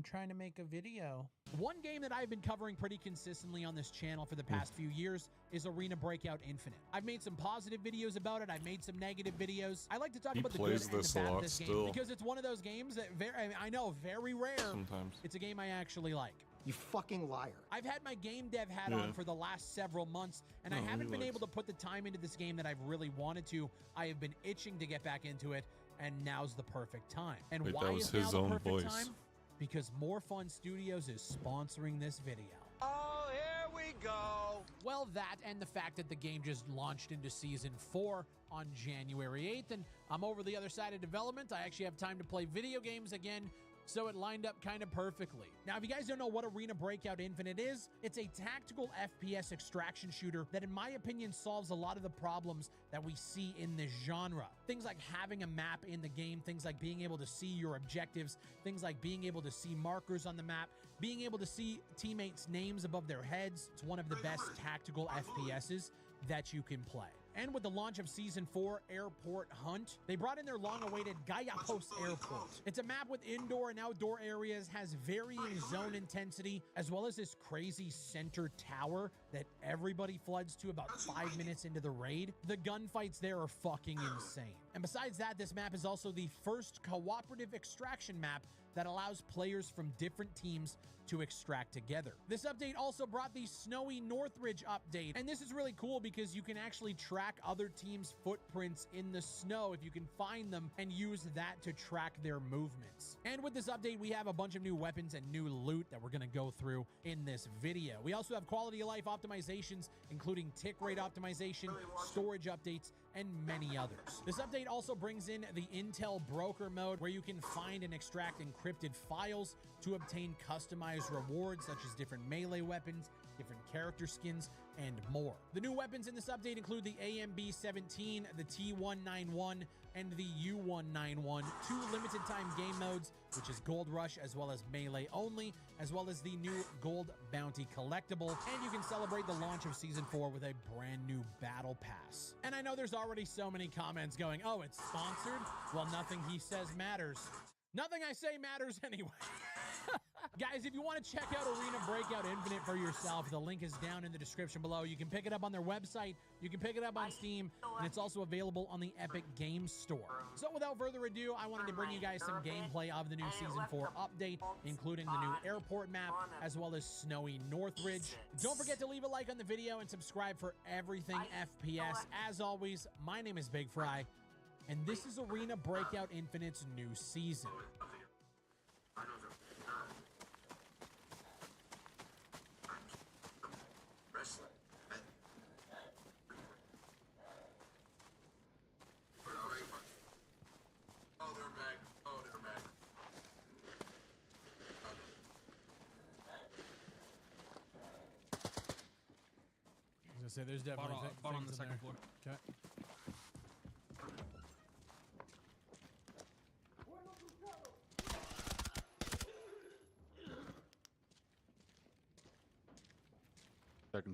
I'm trying to make a video. One game that I've been covering pretty consistently on this channel for the past few years is Arena Breakout Infinite. I've made some positive videos about it. I've made some negative videos. I like to talk about the good and the bad of this game because it's one of those games that I know very rare. Sometimes it's a game I actually like. You fucking liar. I've had my game dev hat on for the last several months, and I haven't been able to put the time into this game that I've really wanted to. I have been itching to get back into it, and now's the perfect time. And Wait, why that was is now his the own perfect voice. time? Because More Fun Studios is sponsoring this video. Oh, here we go. Well, that and the fact that the game just launched into Season 4 on January 8th, and I'm over the other side of development. I actually have time to play video games again, so it lined up kind of perfectly. Now, if you guys don't know what Arena Breakout Infinite is, it's a tactical FPS extraction shooter that, in my opinion, solves a lot of the problems that we see in this genre. Things like having a map in the game, things like being able to see your objectives, things like being able to see markers on the map, being able to see teammates' names above their heads. It's one of the best tactical FPSs that you can play. And with the launch of Season 4 Airport Hunt, they brought in their long-awaited Gaiapos Airport. It's a map with indoor and outdoor areas, has varying zone intensity, as well as this crazy center tower that everybody floods to about 5 minutes into the raid. The gunfights there are fucking insane. And besides that, this map is also the first cooperative extraction map that allows players from different teams to extract together. This update also brought the Snowy Northridge update, and this is really cool because you can actually track other teams' footprints in the snow if you can find them and use that to track their movements. And with this update, we have a bunch of new weapons and new loot that we're gonna go through in this video. We also have quality of life optimizations, including tick rate optimization, storage updates, and many others. This update also brings in the Intel Broker mode, where you can find and extract encrypted files to obtain customized rewards such as different melee weapons, different character skins, and more. The new weapons in this update include the AMB-17, the T-191, and the U-191, two limited time game modes, which is Gold Rush as well as Melee only, as well as the new Gold Bounty collectible, and you can celebrate the launch of Season 4 with a brand new Battle Pass. And I know there's already so many comments going, oh, it's sponsored? Well, nothing he says matters. Nothing I say matters anyway. Guys, if you want to check out Arena Breakout Infinite for yourself, the link is down in the description below. You can pick it up on their website, you can pick it up on Steam, and it's also available on the Epic Games Store. So without further ado, I wanted to bring you guys some gameplay of the new Season 4 update, including the new airport map, as well as Snowy Northridge. Don't forget to leave a like on the video and subscribe for everything FPS. As always, my name is Big Fry, and this is Arena Breakout Infinite's new season. I was gonna say there's definitely bought on the things in second there. floor. Okay.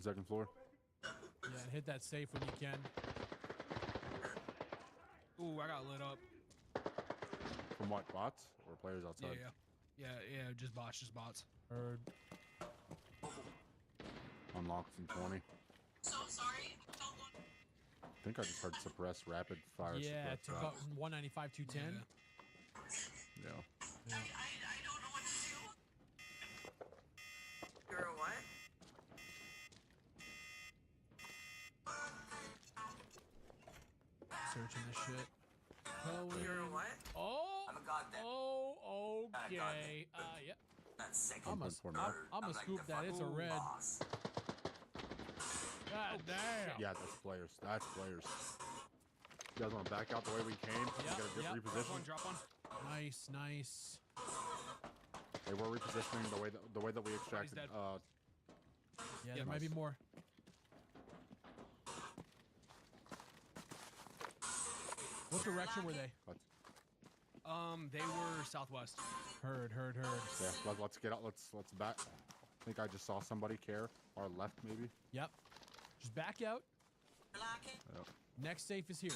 Second floor. Yeah, and hit that safe when you can. Ooh, I got lit up. From what, bots or players outside? Yeah, just bots. Heard. Unlocked in 20. So sorry. I think I just heard suppress rapid fire. Yeah, suppress to go 195, 210. Yeah. I don't know what to do. You're a what? Searching this shit. Chloe. You're a what? Oh. I'm a goddamn. Oh, okay. Yep. That's sick. I'm gonna scoop that. It's a red. God damn. Yeah, that's players. That's players. You guys want to back out the way we came? Yep, You gotta yep. reposition. Drop one. Nice. They were repositioning the way that we extracted. dead. Yeah, there might be more. What direction were they? They were southwest. Heard. Yeah, let's get out. Let's back. I think I just saw somebody care. Our left, maybe. Yep. Just back out. Yep. Next safe is here.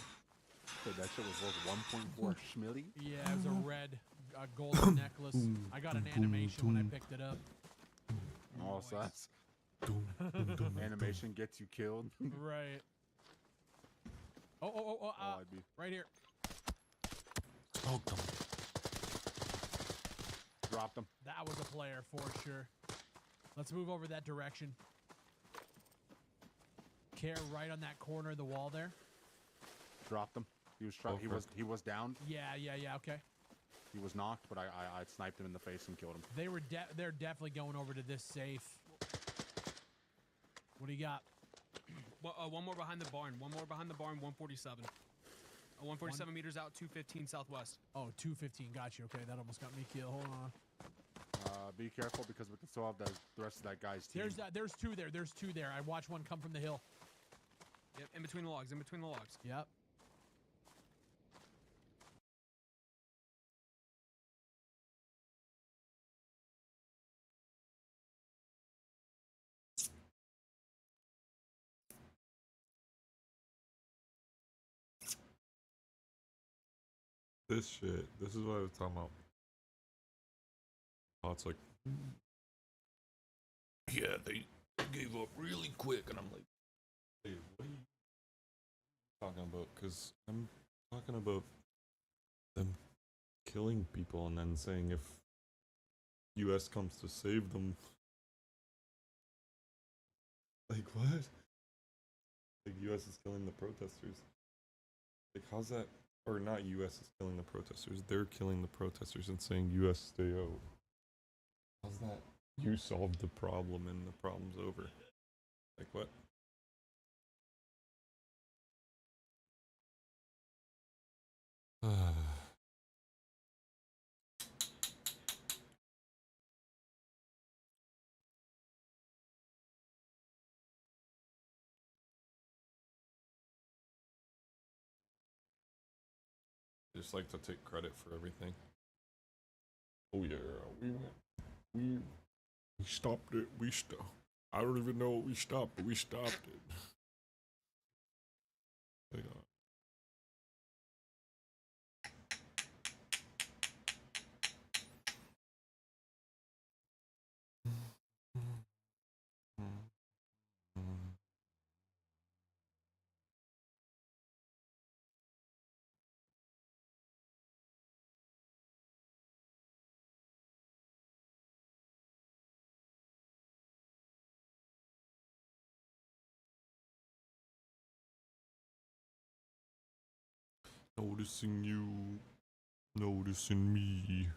Dude, that shit was worth 1.4 schmilly. Yeah, it was a red. a golden necklace. I got an animation when I picked it up. Oh, so that's animation gets you killed. Right. Right here. Smoke them. Drop them. That was a player for sure. Let's move over that direction. Care right on that corner of the wall there. Dropped him. He was he was down. Yeah, okay. He was knocked, but I sniped him in the face and killed him. They're definitely going over to this safe. What do you got? One more behind the barn. 147. 147 meters out, 215 southwest. Oh, 215. Got you. Okay, that almost got me killed. Hold on. Be careful because we can still have the rest of that guy's team. There's two there. There's two there. I watched one come from the hill. Yep, in between the logs. Yep. This shit. This is what I was talking about. Oh, it's like, yeah, they gave up really quick, and I'm like, hey, what are you talking about? Because I'm talking about them killing people and then saying if U.S. comes to save them. Like, what? Like, U.S. is killing the protesters. Like, how's that? Or not U.S. is killing the protesters. They're killing the protesters and saying U.S. stay out. How's that? You solved the problem and the problem's over. Like, what? Just like to take credit for everything. Oh yeah, we stopped it. I don't even know what we stopped, but we stopped it. Hang on. Noticing you, noticing me.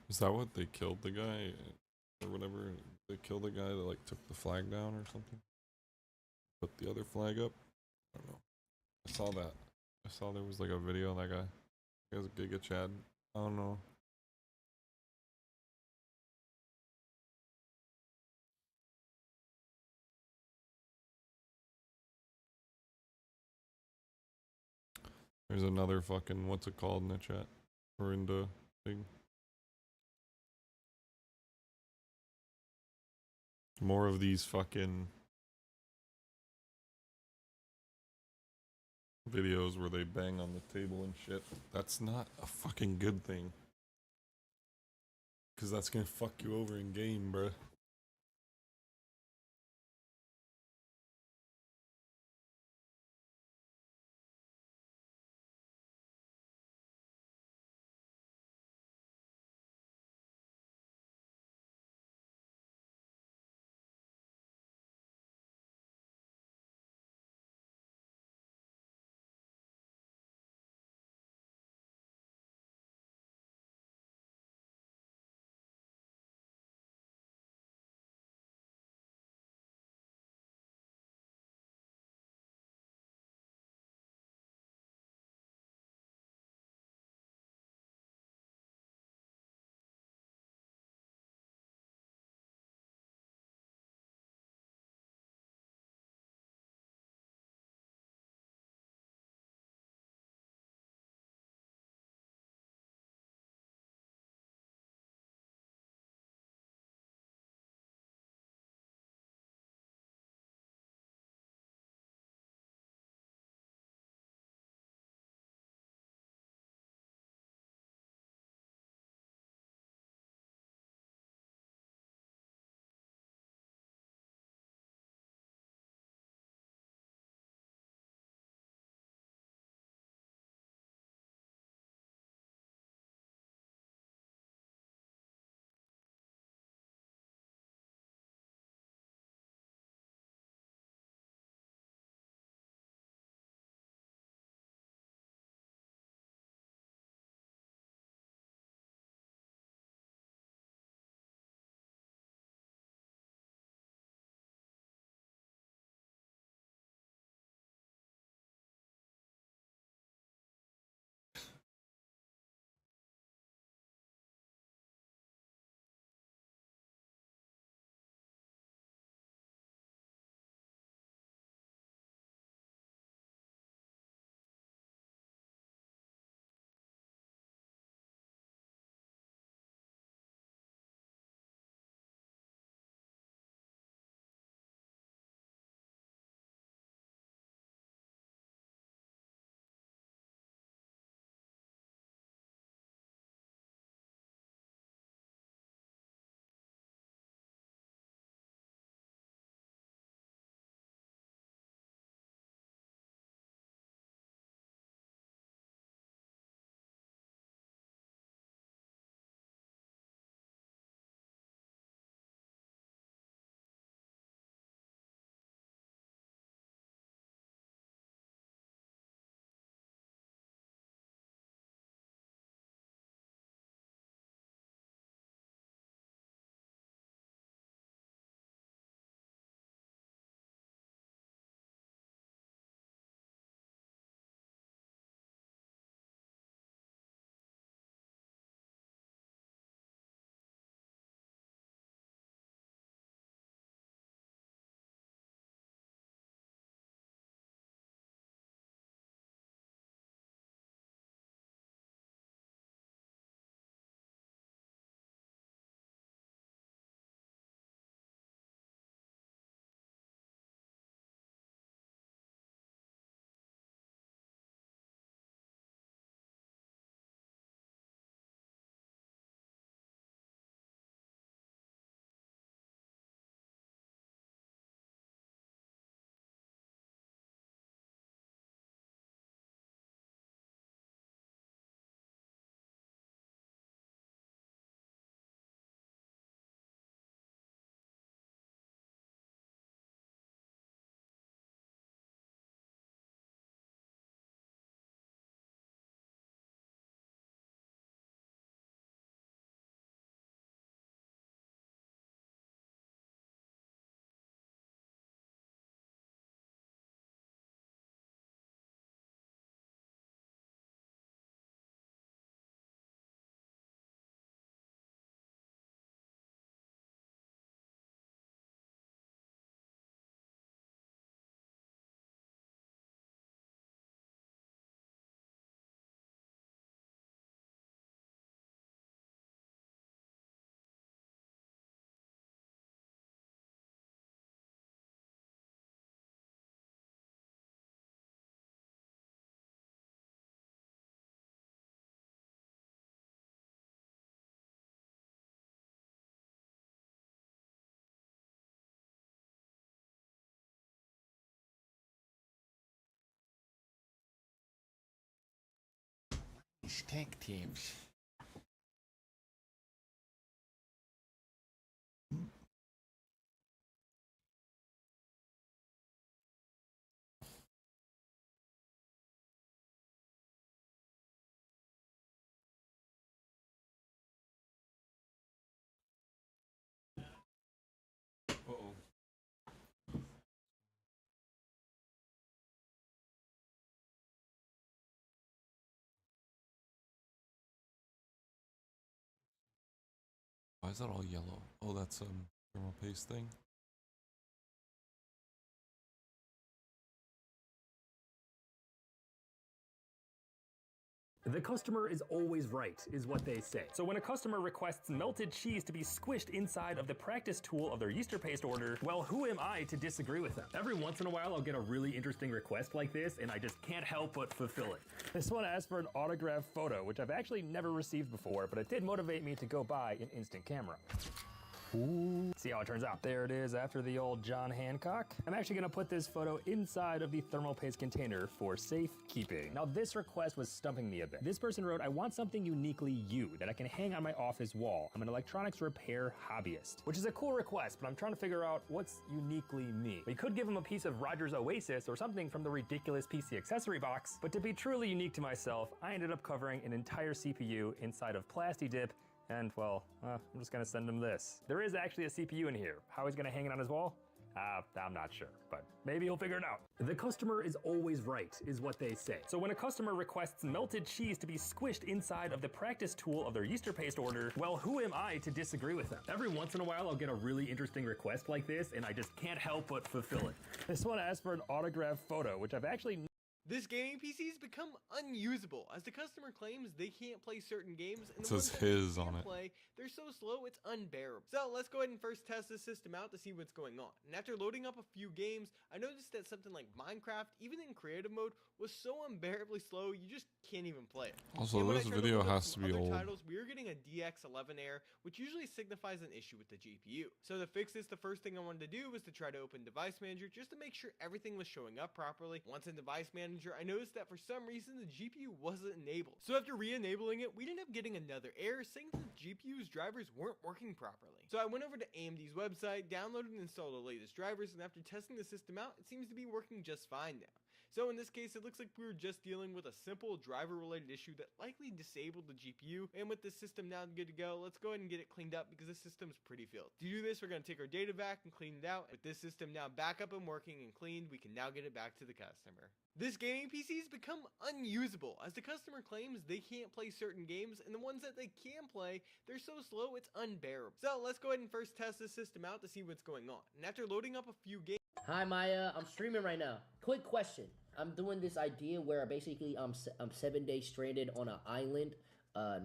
Is that what they killed the guy or whatever? They killed the guy that like took the flag down or something? Put the other flag up? I don't know. I saw that. I saw there was like a video of that guy. He has a Giga Chad. I don't know. There's another fucking, what's it called in the chat? Or in the thing. More of these fucking videos where they bang on the table and shit. That's not a fucking good thing. Cause that's gonna fuck you over in game, bruh. These tank teams. Uh-oh. Why is that all yellow? Oh, that's thermal paste thing. The customer is always right, is what they say. So when a customer requests melted cheese to be squished inside of the practice tool of their Yeaster paste order, well, who am I to disagree with them? Every once in a while, I'll get a really interesting request like this, and I just can't help but fulfill it. This one asked for an autographed photo, which I've actually never received before, but it did motivate me to go buy an instant camera. Ooh. See how it turns out. There it is after the old John Hancock. I'm actually gonna put this photo inside of the thermal paste container for safekeeping. Now this request was stumping me a bit. This person wrote, I want something uniquely you that I can hang on my office wall. I'm an electronics repair hobbyist, which is a cool request, but I'm trying to figure out what's uniquely me. We could give him a piece of Rogers Oasis or something from the ridiculous PC accessory box, but to be truly unique to myself, I ended up covering an entire CPU inside of Plastidip. And well, I'm just gonna send him this. There is actually a CPU in here. How he's gonna hang it on his wall? I'm not sure, but maybe he'll figure it out. The customer is always right, is what they say. So when a customer requests melted cheese to be squished inside of the practice tool of their Yeaster paste order, well, who am I to disagree with them? Every once in a while, I'll get a really interesting request like this, and I just can't help but fulfill it. This one asked for an autographed photo, which I've actually This gaming PC has become unusable, as the customer claims they can't play certain games, and It the ones says that they his can on it. play, they're so slow it's unbearable. So let's go ahead and first test this system out to see what's going on. And after loading up a few games, I noticed that something like Minecraft, even in creative mode, was so unbearably slow you just can't even play it. Also, And when I this tried to video look up has some to be other old. titles, we were getting a DX11 error, which usually signifies an issue with the GPU. So to fix this, the first thing I wanted to do was to try to open Device Manager just to make sure everything was showing up properly. Once in Device Manager, I noticed that for some reason the GPU wasn't enabled. So after re-enabling it, we ended up getting another error saying that the GPU's drivers weren't working properly. So I went over to AMD's website, downloaded and installed the latest drivers, and after testing the system out, it seems to be working just fine now. So in this case, it looks like we were just dealing with a simple driver-related issue that likely disabled the GPU, and with this system now good to go, let's go ahead and get it cleaned up because this system's pretty filthy. To do this, we're going to take our data back and clean it out. With this system now back up and working and cleaned, we can now get it back to the customer. This gaming PC has become unusable, as the customer claims they can't play certain games, and the ones that they can play, they're so slow it's unbearable. So let's go ahead and first test this system out to see what's going on. And after loading up a few games... Hi Maya, I'm streaming right now. Quick question. I'm doing this idea where basically I'm 7 days stranded on an island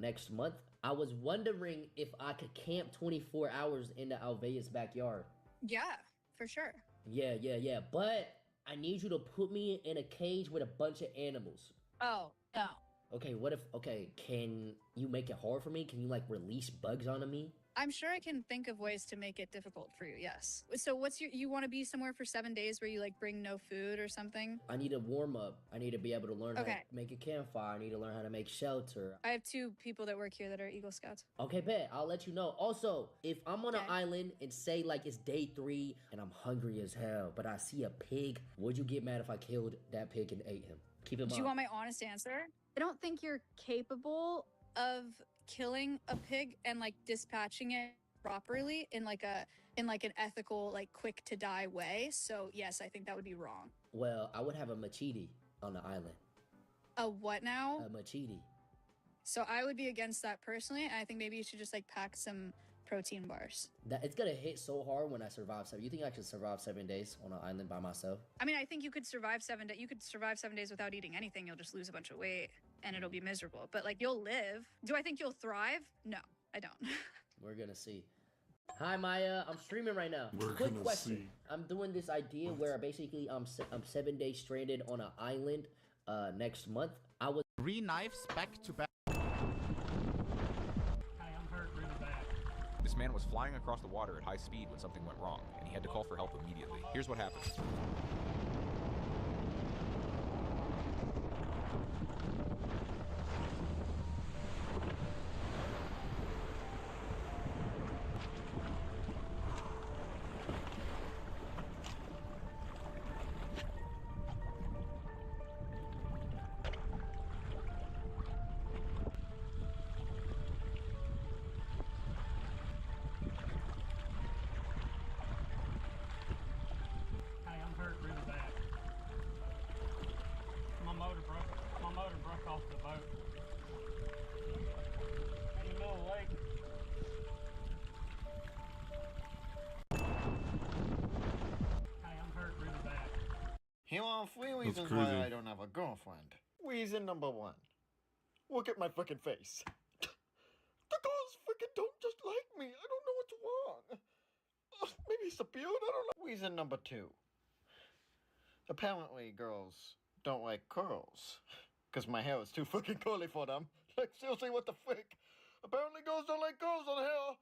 next month. I was wondering if I could camp 24 hours in the Alveus backyard. Yeah, for sure. Yeah. But I need you to put me in a cage with a bunch of animals. Oh, no. Okay, can you make it hard for me? Can you like release bugs onto me? I'm sure I can think of ways to make it difficult for you, yes. So you want to be somewhere for 7 days where you like bring no food or something? I need a warm up. I need to be able to learn how to Okay. make a campfire. I need to learn how to make shelter. I have 2 people that work here that are Eagle Scouts. Okay, bet. I'll let you know. Also, if I'm on an island and say like it's day 3 and I'm hungry as hell, but I see a pig, would you get mad if I killed that pig and ate him? Keep in Do mind. you want my honest answer? I don't think you're capable of killing a pig and like dispatching it properly in like an ethical, like quick to die way. So yes, I think that would be wrong. Well, I would have a machete on the island. A what now? A machete. So I would be against that personally, and I think maybe you should just like pack some protein bars. That it's gonna hit so hard when I survive 7. You think I could survive 7 days on an island by myself? I mean, I think you could survive 7 days. You could survive 7 days without eating anything. You'll just lose a bunch of weight, and it'll be miserable. But like, you'll live. Do I think you'll thrive? No, I don't. We're gonna see. Hi Maya, I'm streaming right now. We're Quick gonna question. see. I'm doing this idea where basically I'm 7 days stranded on an island next month. I was 3 knives back to back. This man was flying across the water at high speed when something went wrong, and he had to call for help immediately. Here's what happened. three That's reasons crazy. why I don't have a girlfriend. Reason number one. Look at my fucking face. The girls freaking don't just like me. I don't know what's wrong. Maybe it's a beard, I don't know. Reason number two. Apparently girls don't like curls. Because my hair is too fucking curly for them. Like, seriously, what the frick? Apparently girls don't like girls on hair.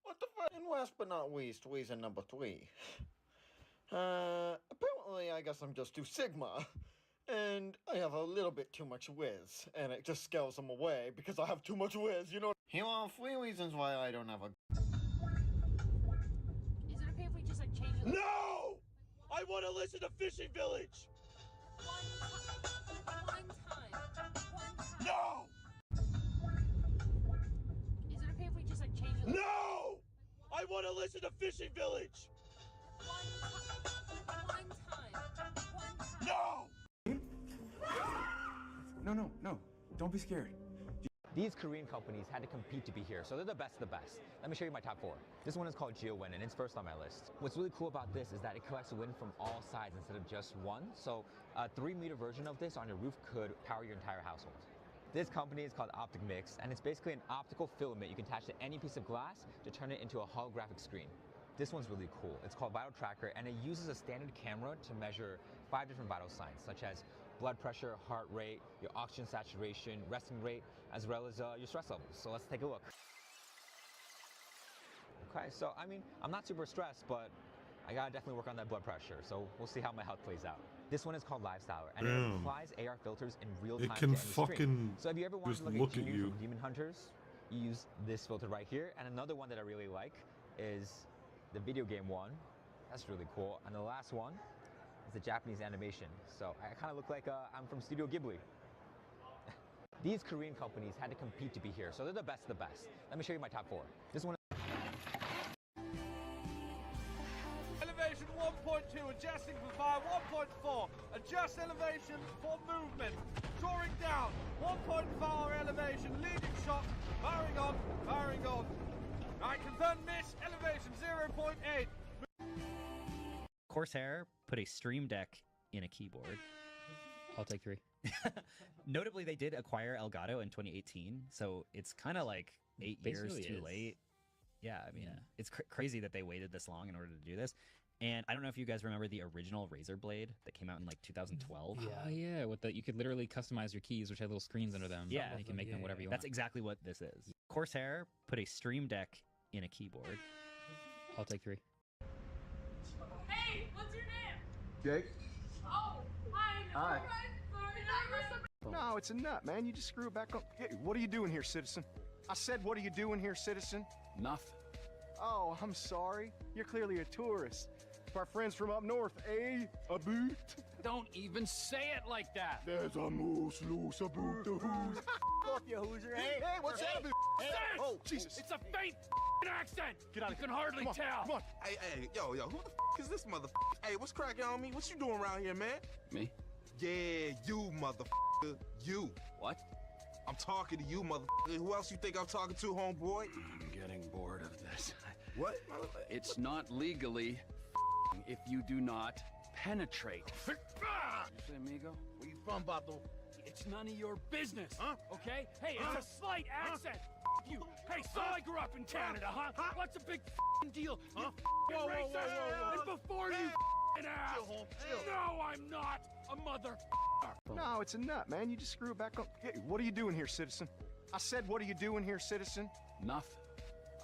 What the fuck? And last but not least, reason number three. Apparently I guess I'm just too Sigma. And I have a little bit too much whiz. And it just scares them away because I have too much whiz, you know? Here are 3 reasons why I don't have a... Is it okay if we just like change it? No! I want to listen to Fishing Village! One time. No! Is it okay if we just like change it? No! I want to listen to Fishing Village! One time. No! No. Don't be scared. These Korean companies had to compete to be here, so they're the best of the best. Let me show you my top 4. This one is called GeoWind, and it's first on my list. What's really cool about this is that it collects wind from all sides instead of just one, so a 3-meter version of this on your roof could power your entire household. This company is called Optic Mix, and it's basically an optical filament you can attach to any piece of glass to turn it into a holographic screen. This one's really cool. It's called Vital Tracker, and it uses a standard camera to measure 5 different vital signs, such as blood pressure, heart rate, your oxygen saturation, resting rate, as well as your stress levels. So let's take a look. Okay, so I mean, I'm not super stressed, but I gotta definitely work on that blood pressure. So we'll see how my health plays out. This one is called Lifestyle, and it Damn. applies AR filters in real time It can to any screen. fucking So if you ever want just to look at at Genius you. from Demon Hunters, you use this filter right here. And another one that I really like is the video game one. That's really cool. And the last one is the Japanese animation. So I kind of look like I'm from Studio Ghibli. These Korean companies had to compete to be here, so they're the best of the best. Let me show you my top 4. This one. Elevation 1.2, adjusting for fire 1.4. Adjust elevation for movement. Drawing down 1.4 elevation, leading shot. Firing on. I confirm miss. Elevation 0.8. Corsair put a Stream Deck in a keyboard. I'll take 3. Notably, they did acquire Elgato in 2018, so it's kind of like 8 years Basically too is. late. Yeah, I mean, it's crazy that they waited this long in order to do this. And I don't know if you guys remember the original Razer Blade that came out in like 2012. Oh yeah, with the you could literally customize your keys, which had little screens under them. Yeah, and you can make them whatever you That's want. exactly what this is. Corsair put a Stream Deck in a keyboard. I'll take 3. Hey, what's your name? Jake? Oh, hi. Hi. Sorry. No, it's a nut, man. You just screw it back up. Hey, what are you doing here, citizen? I said, what are you doing here, citizen? Nothing. Oh, I'm sorry. You're clearly a tourist. Our friends from up north, eh? A boot? Don't even say it like that. There's a moose loose, a boot the who's. Fuck you, Hoosier. Hey, what's that? Hey, Oh, Jesus. It's a faint accent. Get out You of can here. hardly Come on, tell. Come on. Hey, yo, who the is this motherfucker? Hey, what's cracking on me? What you doing around here, man? Me? Yeah, you motherfucker. You. What? I'm talking to you, motherfucker. Who else you think I'm talking to, homeboy? I'm getting bored of this. What? It's not legally if you do not penetrate. You say, amigo? Where you from, Bato? It's none of your business, huh? Okay? Hey, it's a slight accent. You. Hey, so I grew up in Canada, huh? What's a big deal? Huh? You Whoa, racist. whoa, whoa, whoa, whoa. And before you ass. Chill, home, chill. No, I'm not a mother. No, it's a nut, man. You just screw it back up. Hey, what are you doing here, citizen? I said, what are you doing here, citizen? Nothing.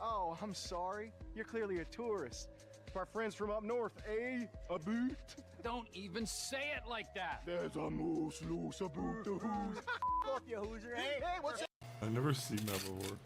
Oh, I'm sorry. You're clearly a tourist. Our friends from up north, eh? A boot? Don't even say it like that. There's a moose loose, a boot the who's. Fuck you, Hoosier. Hey, what's that? I've never seen that before.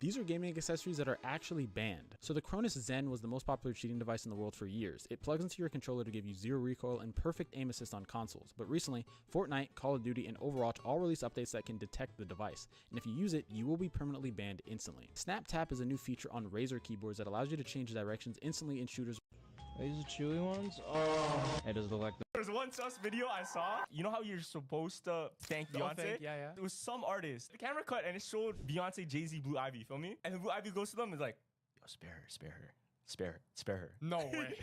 These are gaming accessories that are actually banned. So the Cronus Zen was the most popular cheating device in the world for years. It plugs into your controller to give you zero recoil and perfect aim assist on consoles. But recently, Fortnite, Call of Duty, and Overwatch all released updates that can detect the device. And if you use it, you will be permanently banned instantly. Snap Tap is a new feature on Razer keyboards that allows you to change directions instantly in shooters. These are chewy ones? Oh. It does look like There's one sus video I saw. You know how you're supposed to thank Beyonce? yeah. It was some artist. The camera cut and it showed Beyonce, Jay-Z, Blue Ivy, feel me? And then Blue Ivy goes to them and is like, yo, spare her. No way.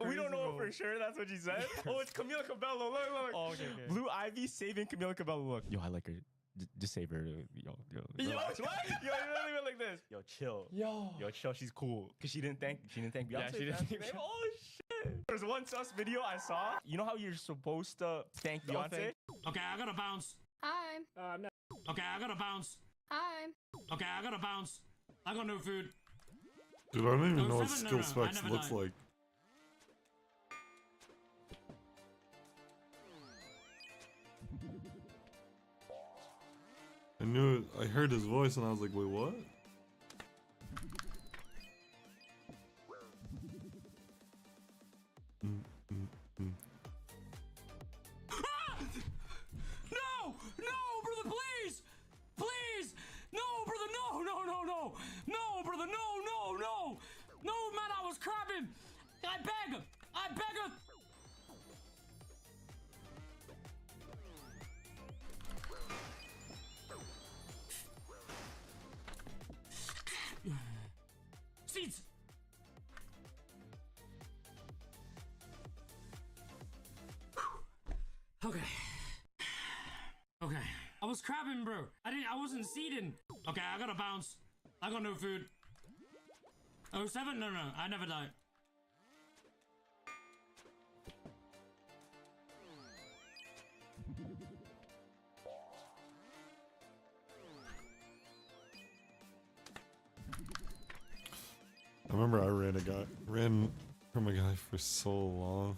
We don't know for sure, that's what she said. Oh, it's Camila Cabello, look. Oh, okay. Blue Ivy saving Camila Cabello, look. Yo, I like her. Just save her. Yo, what? Yo, you literally went like this. Yo, chill. Yo, chill. She's cool. Cause she didn't thank Beyonce. Yeah, she didn't thank Beyonce. Oh shit. There's one sus video I saw. You know how you're supposed to thank Beyonce? Okay, I gotta bounce. Hi. No. Okay, I gotta bounce. Hi. Okay, I gotta bounce. I got no food. Dude, I don't even No, know what seven? skill No, I specs never looks died. like. I heard his voice and I was like, wait, what? No, brother, please, no, brother, no, brother, no, man, I was crabbing. I beg. Seats. Okay. I was crabbing, bro. I wasn't seating. Okay, I gotta bounce. I got no food. 07? No, I never died. I remember I ran from a guy for so long.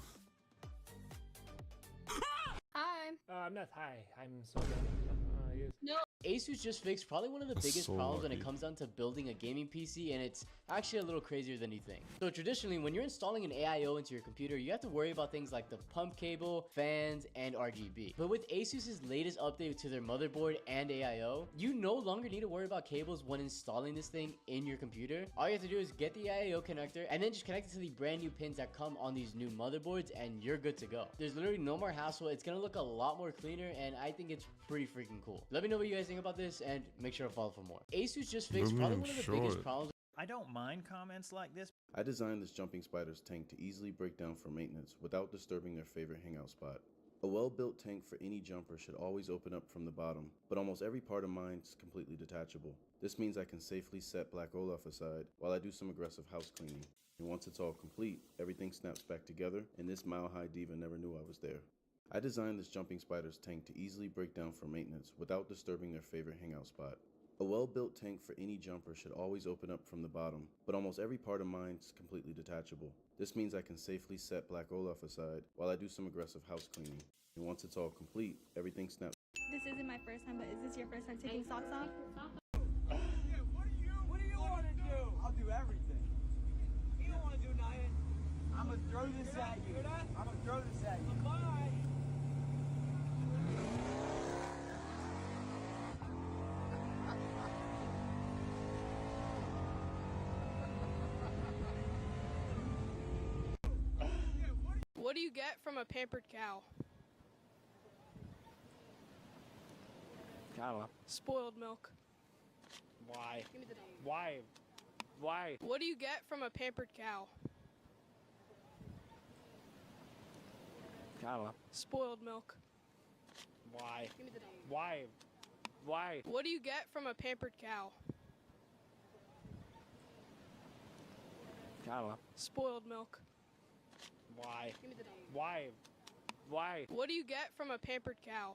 Hi. I'm not high. I'm so young. No. Asus just fixed probably one of the That's biggest so problems when it lucky. comes down to building a gaming PC, and it's actually a little crazier than you think. So traditionally, when you're installing an AIO into your computer, you have to worry about things like the pump cable, fans, and RGB. But with Asus's latest update to their motherboard and AIO, you no longer need to worry about cables when installing this thing in your computer. All you have to do is get the AIO connector and then just connect it to the brand new pins that come on these new motherboards, and you're good to go. There's literally no more hassle. It's gonna look a lot more cleaner, and I think it's pretty freaking cool. Let me know what you guys think about this, and make sure to follow for more. Asus just fixed Doesn't probably even one of the show biggest it. problems. I don't mind comments like this. I designed this jumping spider's tank to easily break down for maintenance without disturbing their favorite hangout spot. A well-built tank for any jumper should always open up from the bottom, but almost every part of mine is completely detachable. This means I can safely set Black Olaf aside while I do some aggressive house cleaning. And once it's all complete, everything snaps back together, and this mile-high diva never knew I was there. I designed this jumping spider's tank to easily break down for maintenance without disturbing their favorite hangout spot. A well-built tank for any jumper should always open up from the bottom, but almost every part of mine is completely detachable. This means I can safely set Black Olaf aside while I do some aggressive house cleaning. And once it's all complete, everything snaps. This isn't my first time, but is this your first time taking socks off? What do you want to do? I'll do everything. You don't want to do nothing. I'm going to throw this at you. I'm going to throw this at you. Bye. What do you get from a pampered cow? I don't know. Spoiled milk. Why? Give me the name. Why? What do you get from a pampered cow? I don't know. Spoiled milk. Why? Give me the name. Why? What do you get from a pampered cow? I don't know. Spoiled milk. Why? Give me the name. Why? What do you get from a pampered cow?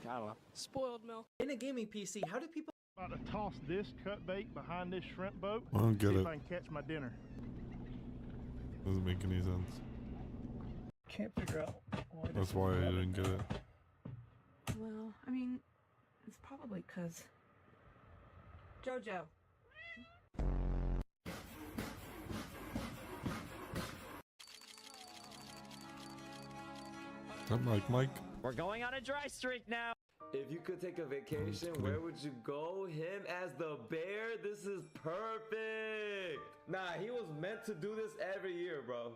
I don't know. Spoiled milk. In a gaming PC, how do people... About to toss this cut bait behind this shrimp boat. I don't get see it. if I can catch my dinner. Doesn't make any sense. Can't figure out why. That's why I didn't get it. Well, I mean, Probably because JoJo. Mike. We're going on a dry streak now. If you could take a vacation, where would you go? Him as the bear? This is perfect. Nah, he was meant to do this every year, bro.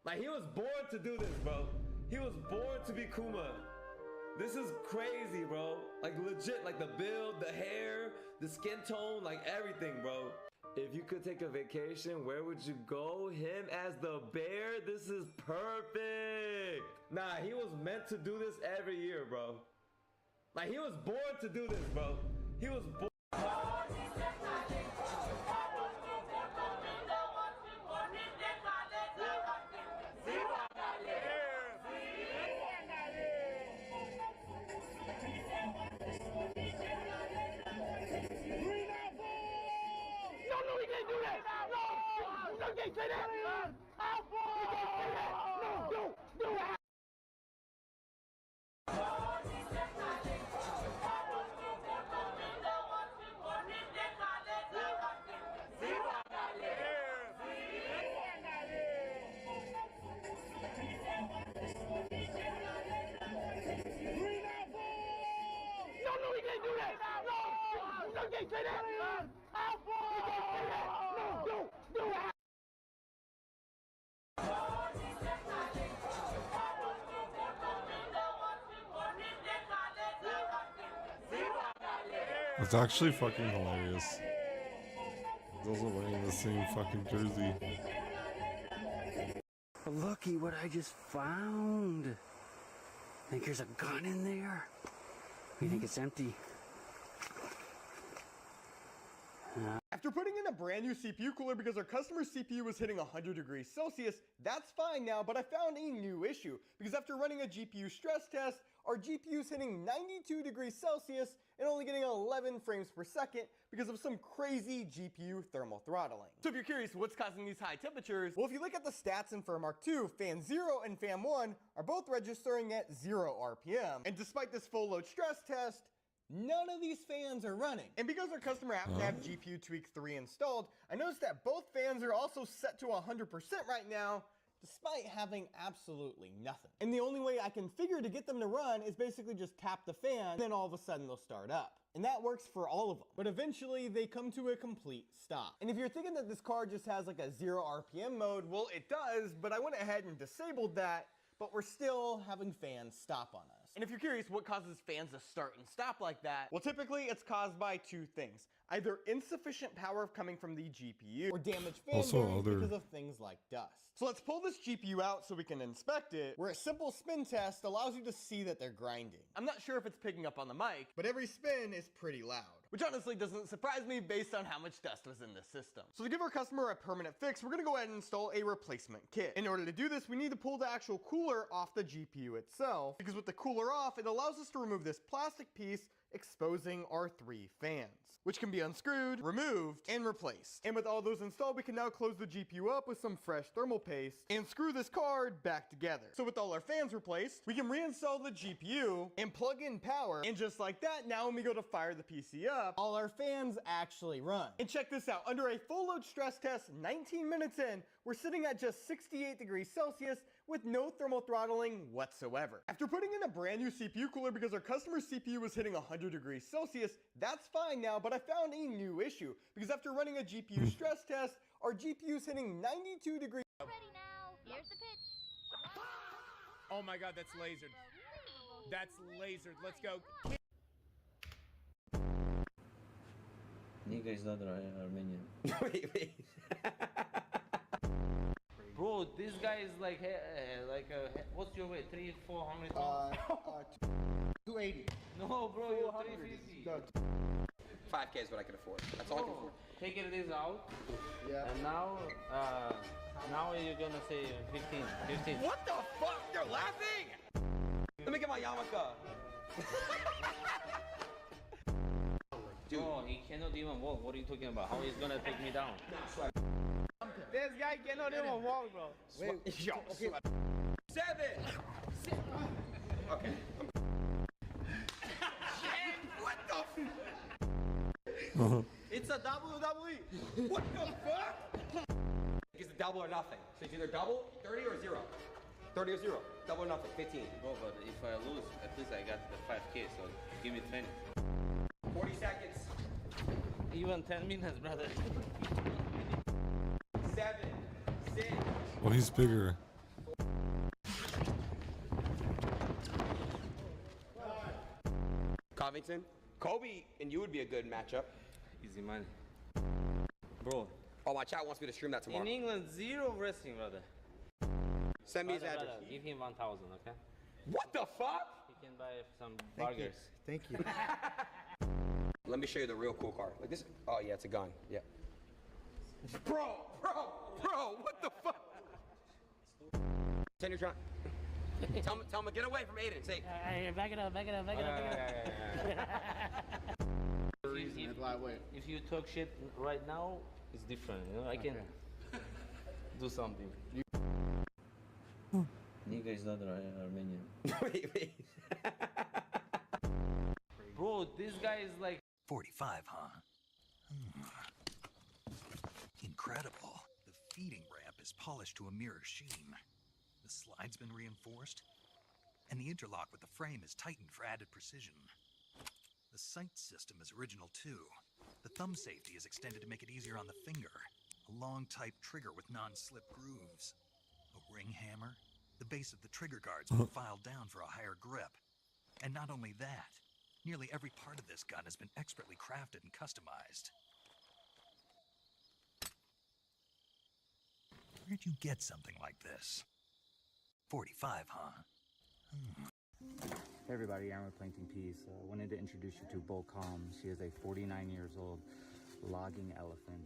Like, he was born to do this, bro. He was born to be Kuma. This is crazy, bro. Like, legit, like the build, the hair, the skin tone, like everything, bro. If you could take a vacation, where would you go? Him as the bear? This is perfect. Nah, he was meant to do this every year, bro. Like, he was born to do this, bro. He was born. It's actually fucking hilarious. He's also wearing the same fucking jersey. Looky what I just found. Think there's a gun in there? You think it's empty? After putting in a brand new CPU cooler because our customer's CPU was hitting 100 degrees Celsius, that's fine now, but I found a new issue. Because after running a GPU stress test, our GPU's hitting 92 degrees Celsius and only getting 11 frames per second because of some crazy GPU thermal throttling. So if you're curious what's causing these high temperatures, well, if you look at the stats in FurMark 2, fan 0 and fan 1 are both registering at 0 RPM. And despite this full load stress test, none of these fans are running. And because our customer happened to have GPU Tweak 3 installed, I noticed that both fans are also set to 100% right now, despite having absolutely nothing. And the only way I can figure to get them to run is basically just tap the fan, and then all of a sudden they'll start up. And that works for all of them. But eventually they come to a complete stop. And if you're thinking that this car just has like a 0 RPM mode, well, it does, but I went ahead and disabled that, but we're still having fans stop on us. And if you're curious what causes fans to start and stop like that, well, typically it's caused by two things. Either insufficient power coming from the GPU or damaged fan bearings because of things like dust. So let's pull this GPU out so we can inspect it, where a simple spin test allows you to see that they're grinding. I'm not sure if it's picking up on the mic, but every spin is pretty loud, which honestly doesn't surprise me based on how much dust was in this system. So to give our customer a permanent fix, we're gonna go ahead and install a replacement kit. In order to do this, we need to pull the actual cooler off the GPU itself, because with the cooler off, it allows us to remove this plastic piece, exposing our 3 fans, which can be unscrewed, removed, and replaced. And with all those installed, we can now close the GPU up with some fresh thermal paste and screw this card back together. So with all our fans replaced, we can reinstall the GPU and plug in power. And just like that, now when we go to fire the PC up, all our fans actually run. And check this out, under a full load stress test, 19 minutes in, we're sitting at just 68 degrees Celsius with no thermal throttling whatsoever. After putting in a brand new CPU cooler because our customer's CPU was hitting 100 degrees Celsius, that's fine now, but I found a new issue because after running a GPU stress test, our GPU's hitting 92 degrees. Ready now. Here's the pitch. Oh my god, that's lasered. That's lasered. Let's go. Nigga is not Armenian. Wait. Bro, this guy is like, what's your weight? 300-400 pounds? 280. No, bro, you're 350. 5K is what I can afford. That's all I can afford. Take this out. Yeah. And now you're gonna say 15. What the fuck? You're laughing? Let me get my yarmulke. Dude. Oh, he cannot even walk. What are you talking about? How he's gonna take me down? This guy cannot even walk, bro. Wait, yo, okay. 7. Okay. What the It's a WWE. What the fuck? It's a double or nothing. So it's either double, 30 or 0. 30 or 0. Double or nothing, 15. Bro, but if I lose, at least I got the 5K, so give me 20. 40 seconds. Even 10 minutes, brother. 7, 6. Well, he's bigger. Covington, Kobe and you would be a good matchup. Easy money. Bro. Oh, my chat wants me to stream that tomorrow. In England, 0 wrestling, brother. Send me his Brother, address. brother, give him 1,000, okay? What the fuck? He can buy some burgers. Thank you. Let me show you the real cool car. Like this. Oh yeah, it's a gun. Yeah. Bro, what the fuck? Send your truck. tell him to get away from Aiden. Say. Back it up, back it up, back it up, back it up. If you talk shit right now, it's different. You know, I can do something. Nigga is not Armenian. wait. Bro, this guy is like 45, huh? Incredible. The feeding ramp is polished to a mirror sheen. The slide's been reinforced, and the interlock with the frame is tightened for added precision. The sight system is original too. The thumb safety is extended to make it easier on the finger. A long type trigger with non-slip grooves. A ring hammer. The base of the trigger guard's been filed down for a higher grip. And not only that, nearly every part of this gun has been expertly crafted and customized. Where'd you get something like this? 45, huh? Hey everybody, Aaron with Plankton Peace. Wanted to introduce you to Bo Calm. She is a 49 years old logging elephant.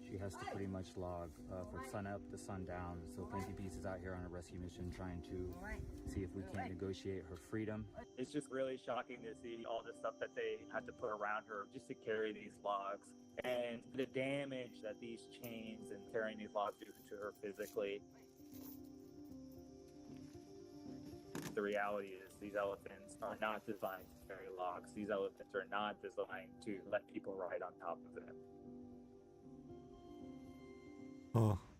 She has to pretty much log from sun up to sundown. So Plankton Peace is out here on a rescue mission trying to see if we can't negotiate her freedom. It's just really shocking to see all the stuff that they had to put around her just to carry these logs. And the damage that these chains and carrying these logs do to her physically. The reality is these elephants are not designed to carry logs. These elephants are not designed to let people ride on top of them.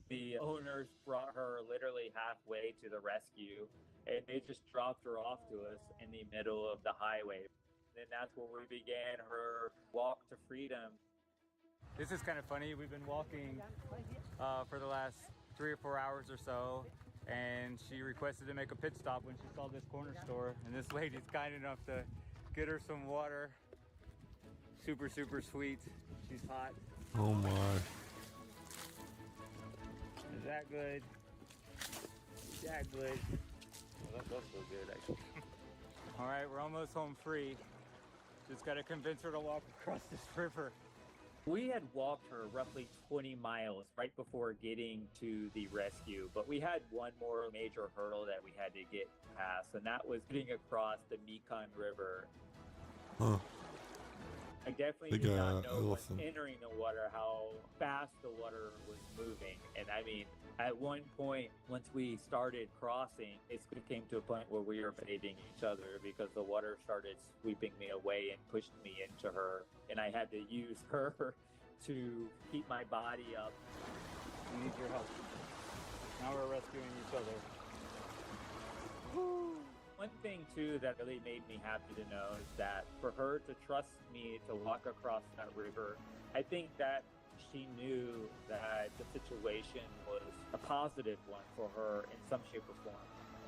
The owners brought her literally halfway to the rescue, and they just dropped her off to us in the middle of the highway. And that's where we began her walk to freedom. This is kind of funny. We've been walking for the last 3 or 4 hours or so, and she requested to make a pit stop when she saw this corner store, and this lady's kind enough to get her some water. Super, super sweet. She's hot. Oh my. Is that good? Is that good? Well, that does feel good, actually. All right, we're almost home free. Just got to convince her to walk across this river. We had walked her roughly 20 miles right before getting to the rescue, but we had one more major hurdle that we had to get past, and that was getting across the Mekong River. Huh. I definitely Big, did not know when elephant. entering the water how fast the water was moving. And I mean, at one point, once we started crossing, it came to a point where we were fading each other because the water started sweeping me away and pushed me into her. And I had to use her to keep my body up. We need your help. Now we're rescuing each other. One thing too that really made me happy to know is that for her to trust me to walk across that river, I think that she knew that the situation was a positive one for her in some shape or form.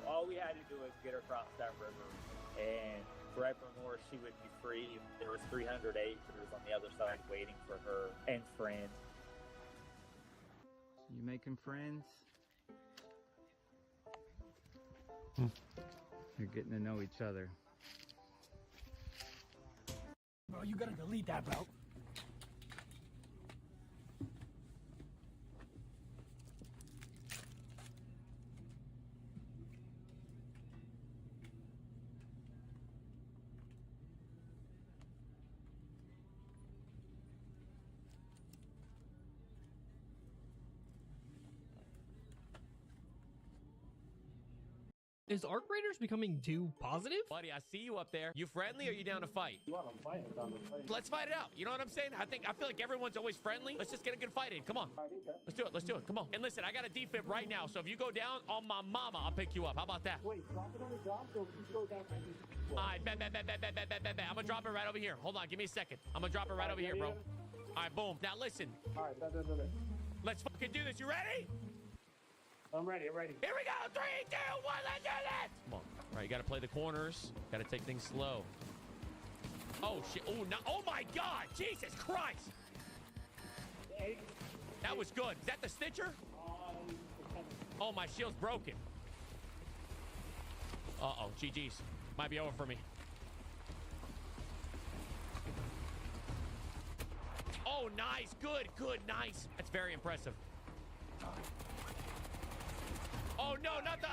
All we had to do was get her across that river, and forevermore she would be free. There was 300 acres on the other side waiting for her and friends. You making friends? You're getting to know each other. Bro, you gotta delete that, bro. Is Arc Raiders becoming too positive? Buddy, I see you up there. You friendly or you down to fight? You want to fight? Let's fight it out. You know what I'm saying? I feel like everyone's always friendly. Let's just get a good fight in. Come on. Let's do it. Let's do it. Come on. And listen, I got a defib right now. So if you go down on my mama, I'll pick you up. How about that? Wait, drop it on the job so you go down. All right, bet. I'm gonna drop it right over here. Hold on, give me a second. I'm gonna drop it right over here, bro. All right, boom. Now listen. All right, bet. Let's fucking do this. You ready? I'm ready. Here we go. 3, 2, 1. Let's do this. Come on. All right, you gotta play the corners. Gotta take things slow. Oh shit. Oh no. Oh my God. Jesus Christ. That was good. Is that the Stitcher? Oh, my shield's broken. Uh-oh. GG's. Might be over for me. Oh, nice. Good. Nice. That's very impressive. Oh, no, not the...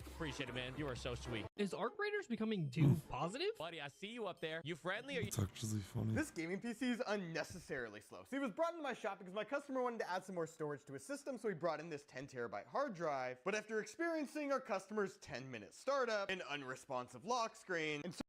Appreciate it, man. You are so sweet. Is Arc Raiders becoming too positive? Buddy, I see you up there. You friendly or you... It's actually funny. This gaming PC is unnecessarily slow. So he was brought into my shop because my customer wanted to add some more storage to his system, so he brought in this 10 terabyte hard drive. But after experiencing our customer's 10-minute startup, an unresponsive lock screen, and so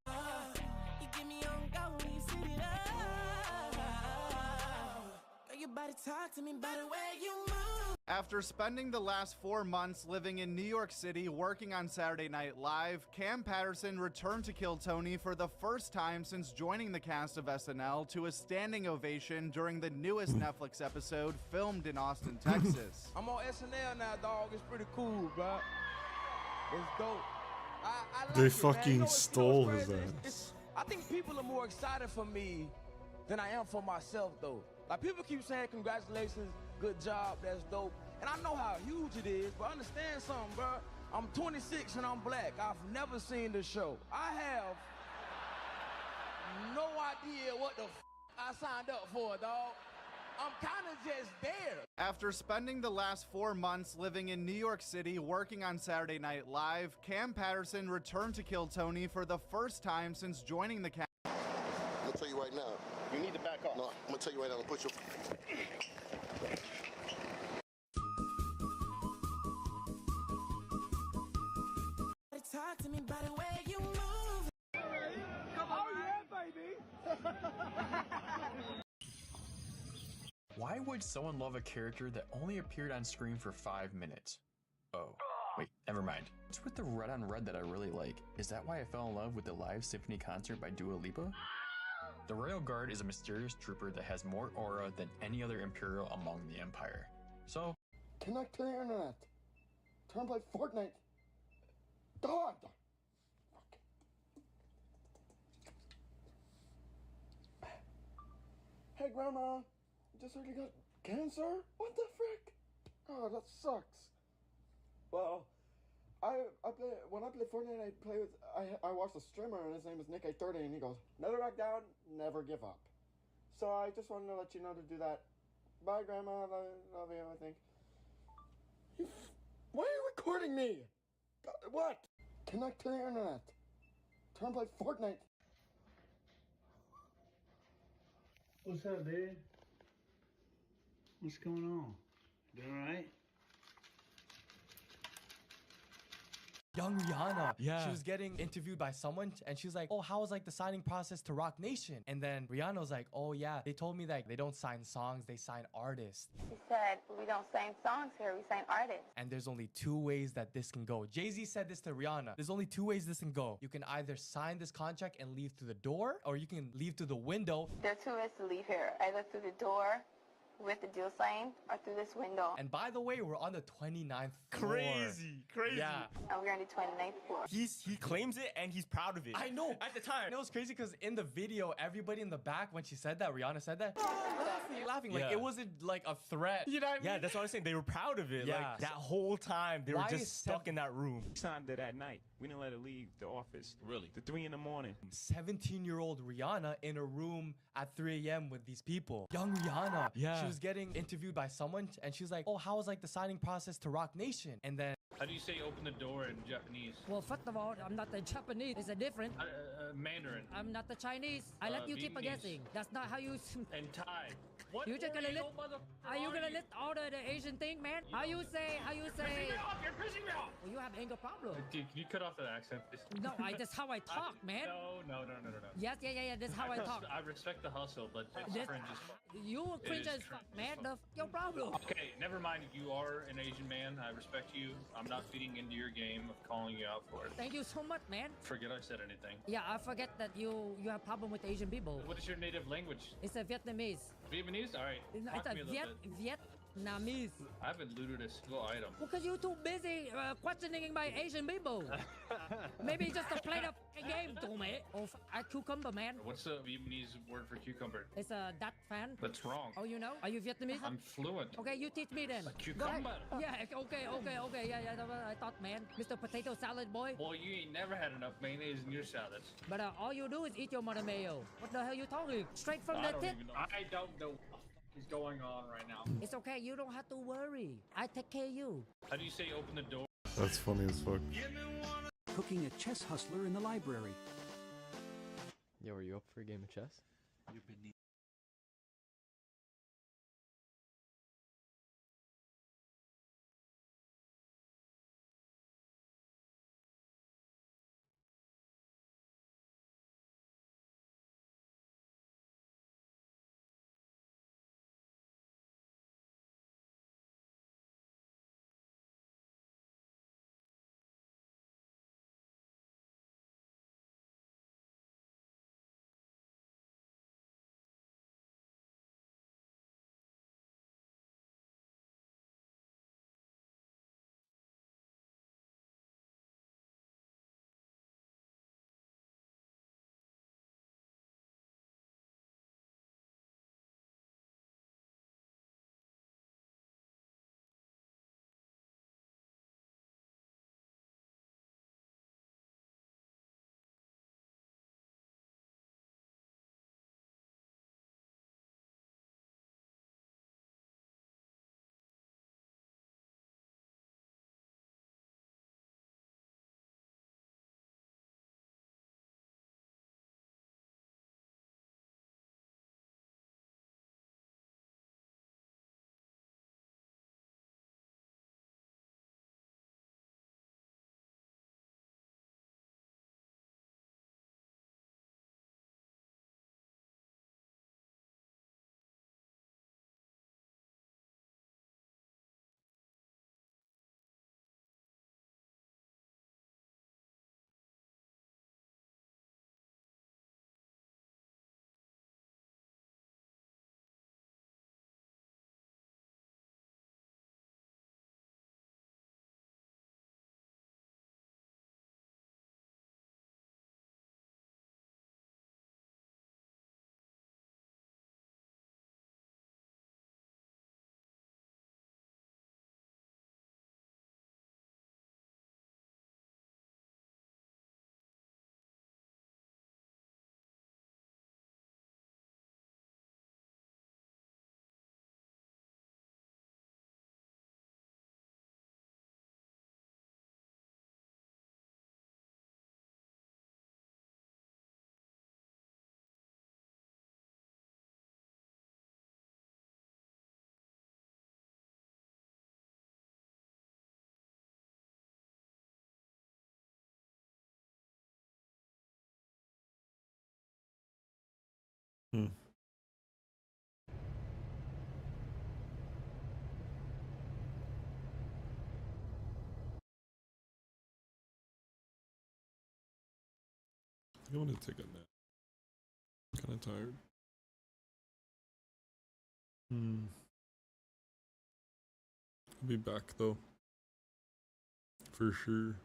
After spending the last 4 months living in New York City working on Saturday Night Live, Cam Patterson returned to Kill Tony for the first time since joining the cast of SNL to a standing ovation during the newest Netflix episode filmed in Austin, Texas. I'm on SNL now, dog. It's pretty cool, bro. It's dope. I like They it, man. fucking You know what's stole crazy? his ass. I think people are more excited for me than I am for myself, though. Like, people keep saying, congratulations, good job, that's dope. And I know how huge it is, but understand something, bro. I'm 26 and I'm black. I've never seen the show. I have no idea what the I signed up for, dog. I'm kind of just there. After spending the last 4 months living in New York City working on Saturday Night Live, Cam Patterson returned to Kill Tony for the first time since joining the cast. I'm gonna tell you right now. you need to back off. No, I'm gonna tell you right now. Put your. Talk to me by the way you move. Come on, yeah, baby. Why would someone love a character that only appeared on screen for 5 minutes? Oh, wait, never mind. It's with the red on red that I really like. Is that why I fell in love with the live symphony concert by Dua Lipa? The Royal Guard is a mysterious trooper that has more aura than any other Imperial among the Empire. So, Connect to the internet. Turn play Fortnite. God! Hey, Grandma. Just heard you got cancer? What the frick? Oh, that sucks. Well, when I play Fortnite, I watch a streamer and his name is Nick830 and he goes, never back down, never give up. So I just wanted to let you know to do that. Bye, Grandma. Love you, I think. Why are you recording me? What? Connect to the internet. Turn play Fortnite. What's up, dude? What's going on? Doing all right? Young Rihanna. Yeah. She was getting interviewed by someone and she was like, oh, how was like the signing process to Rock Nation? And then Rihanna was like, oh yeah, they told me that they don't sign songs, they sign artists. She said, we don't sign songs here, we sign artists. And there's only 2 ways that this can go. Jay-Z said this to Rihanna. There's only 2 ways this can go. You can either sign this contract and leave through the door, or you can leave through the window. There are 2 ways to leave here, either through the door with the deal sign or through this window. And by the way, we're on the 29th floor. Crazy. Yeah. And we're on the 29th floor. He claims it and he's proud of it. I know. At the time. And it was crazy because in the video, everybody in the back, when she said that, Rihanna said that, laughing. Like, Yeah. it wasn't like a threat. You know what I mean? Yeah, that's what I'm saying. They were proud of it. Yeah. Like, that whole time, they were Why just is stuck in that room. Signed it at night. We didn't let her leave the office. Really? To 3 in the morning. 17-year-old Rihanna in a room at 3 a.m. with these people. Young Rihanna. Yeah. She was getting interviewed by someone and she was like, oh, how was like the signing process to Rock Nation? And then How do you say open the door in Japanese? Well, first of all, I'm not the Japanese. It's a different. Mandarin. I'm not the Chinese. I let you keep Vietnamese. guessing. That's not how you. And Thai. What You just gonna list? Oriental motherfucker Are you gonna you? list all the Asian thing, man? How you say? You're pissing me off! You're pissing me off! Well, you have anger problem. Dude, can you cut off that accent, please? No, that's how I talk, man. No. Yes, yeah. That's how I talk. I respect the hustle, but it's This- cringe as fuck. You cringe is as fuck, cringe man. Your problem. Okay, never mind. You are an Asian man. I respect you. I'm not feeding into your game of calling you out for it. Thank you so much, man. Forget I said anything. Yeah, I forget that you have problem with Asian people. What is your native language? It's a Vietnamese. Vietnamese? All right. It's Talk to me a a little bit. Vietnamese. I haven't looted a single item. Well, because you're too busy questioning my Asian people. Maybe just to play the game to me. Oh, a cucumber, man. What's the Vietnamese word for cucumber? It's a dat fan. That's wrong. Oh, you know? Are you Vietnamese? I'm fluent. Okay, you teach me then. A Go ahead. cucumber. Yeah, okay. Yeah, I thought, man. Mr. Potato Salad Boy. Boy, you ain't never had enough mayonnaise in your salads. But all you do is eat your mother mayo. What the hell you talking? Straight from the tip? I don't know what the fuck is going on right now. It's okay, you don't have to worry. I take care of you. How do you say open the door? That's funny as fuck. Cooking a chess hustler in the library. Yo, are you up for a game of chess? You're beneath. I want to take a nap. I'm kind of tired. I'll be back though. For sure.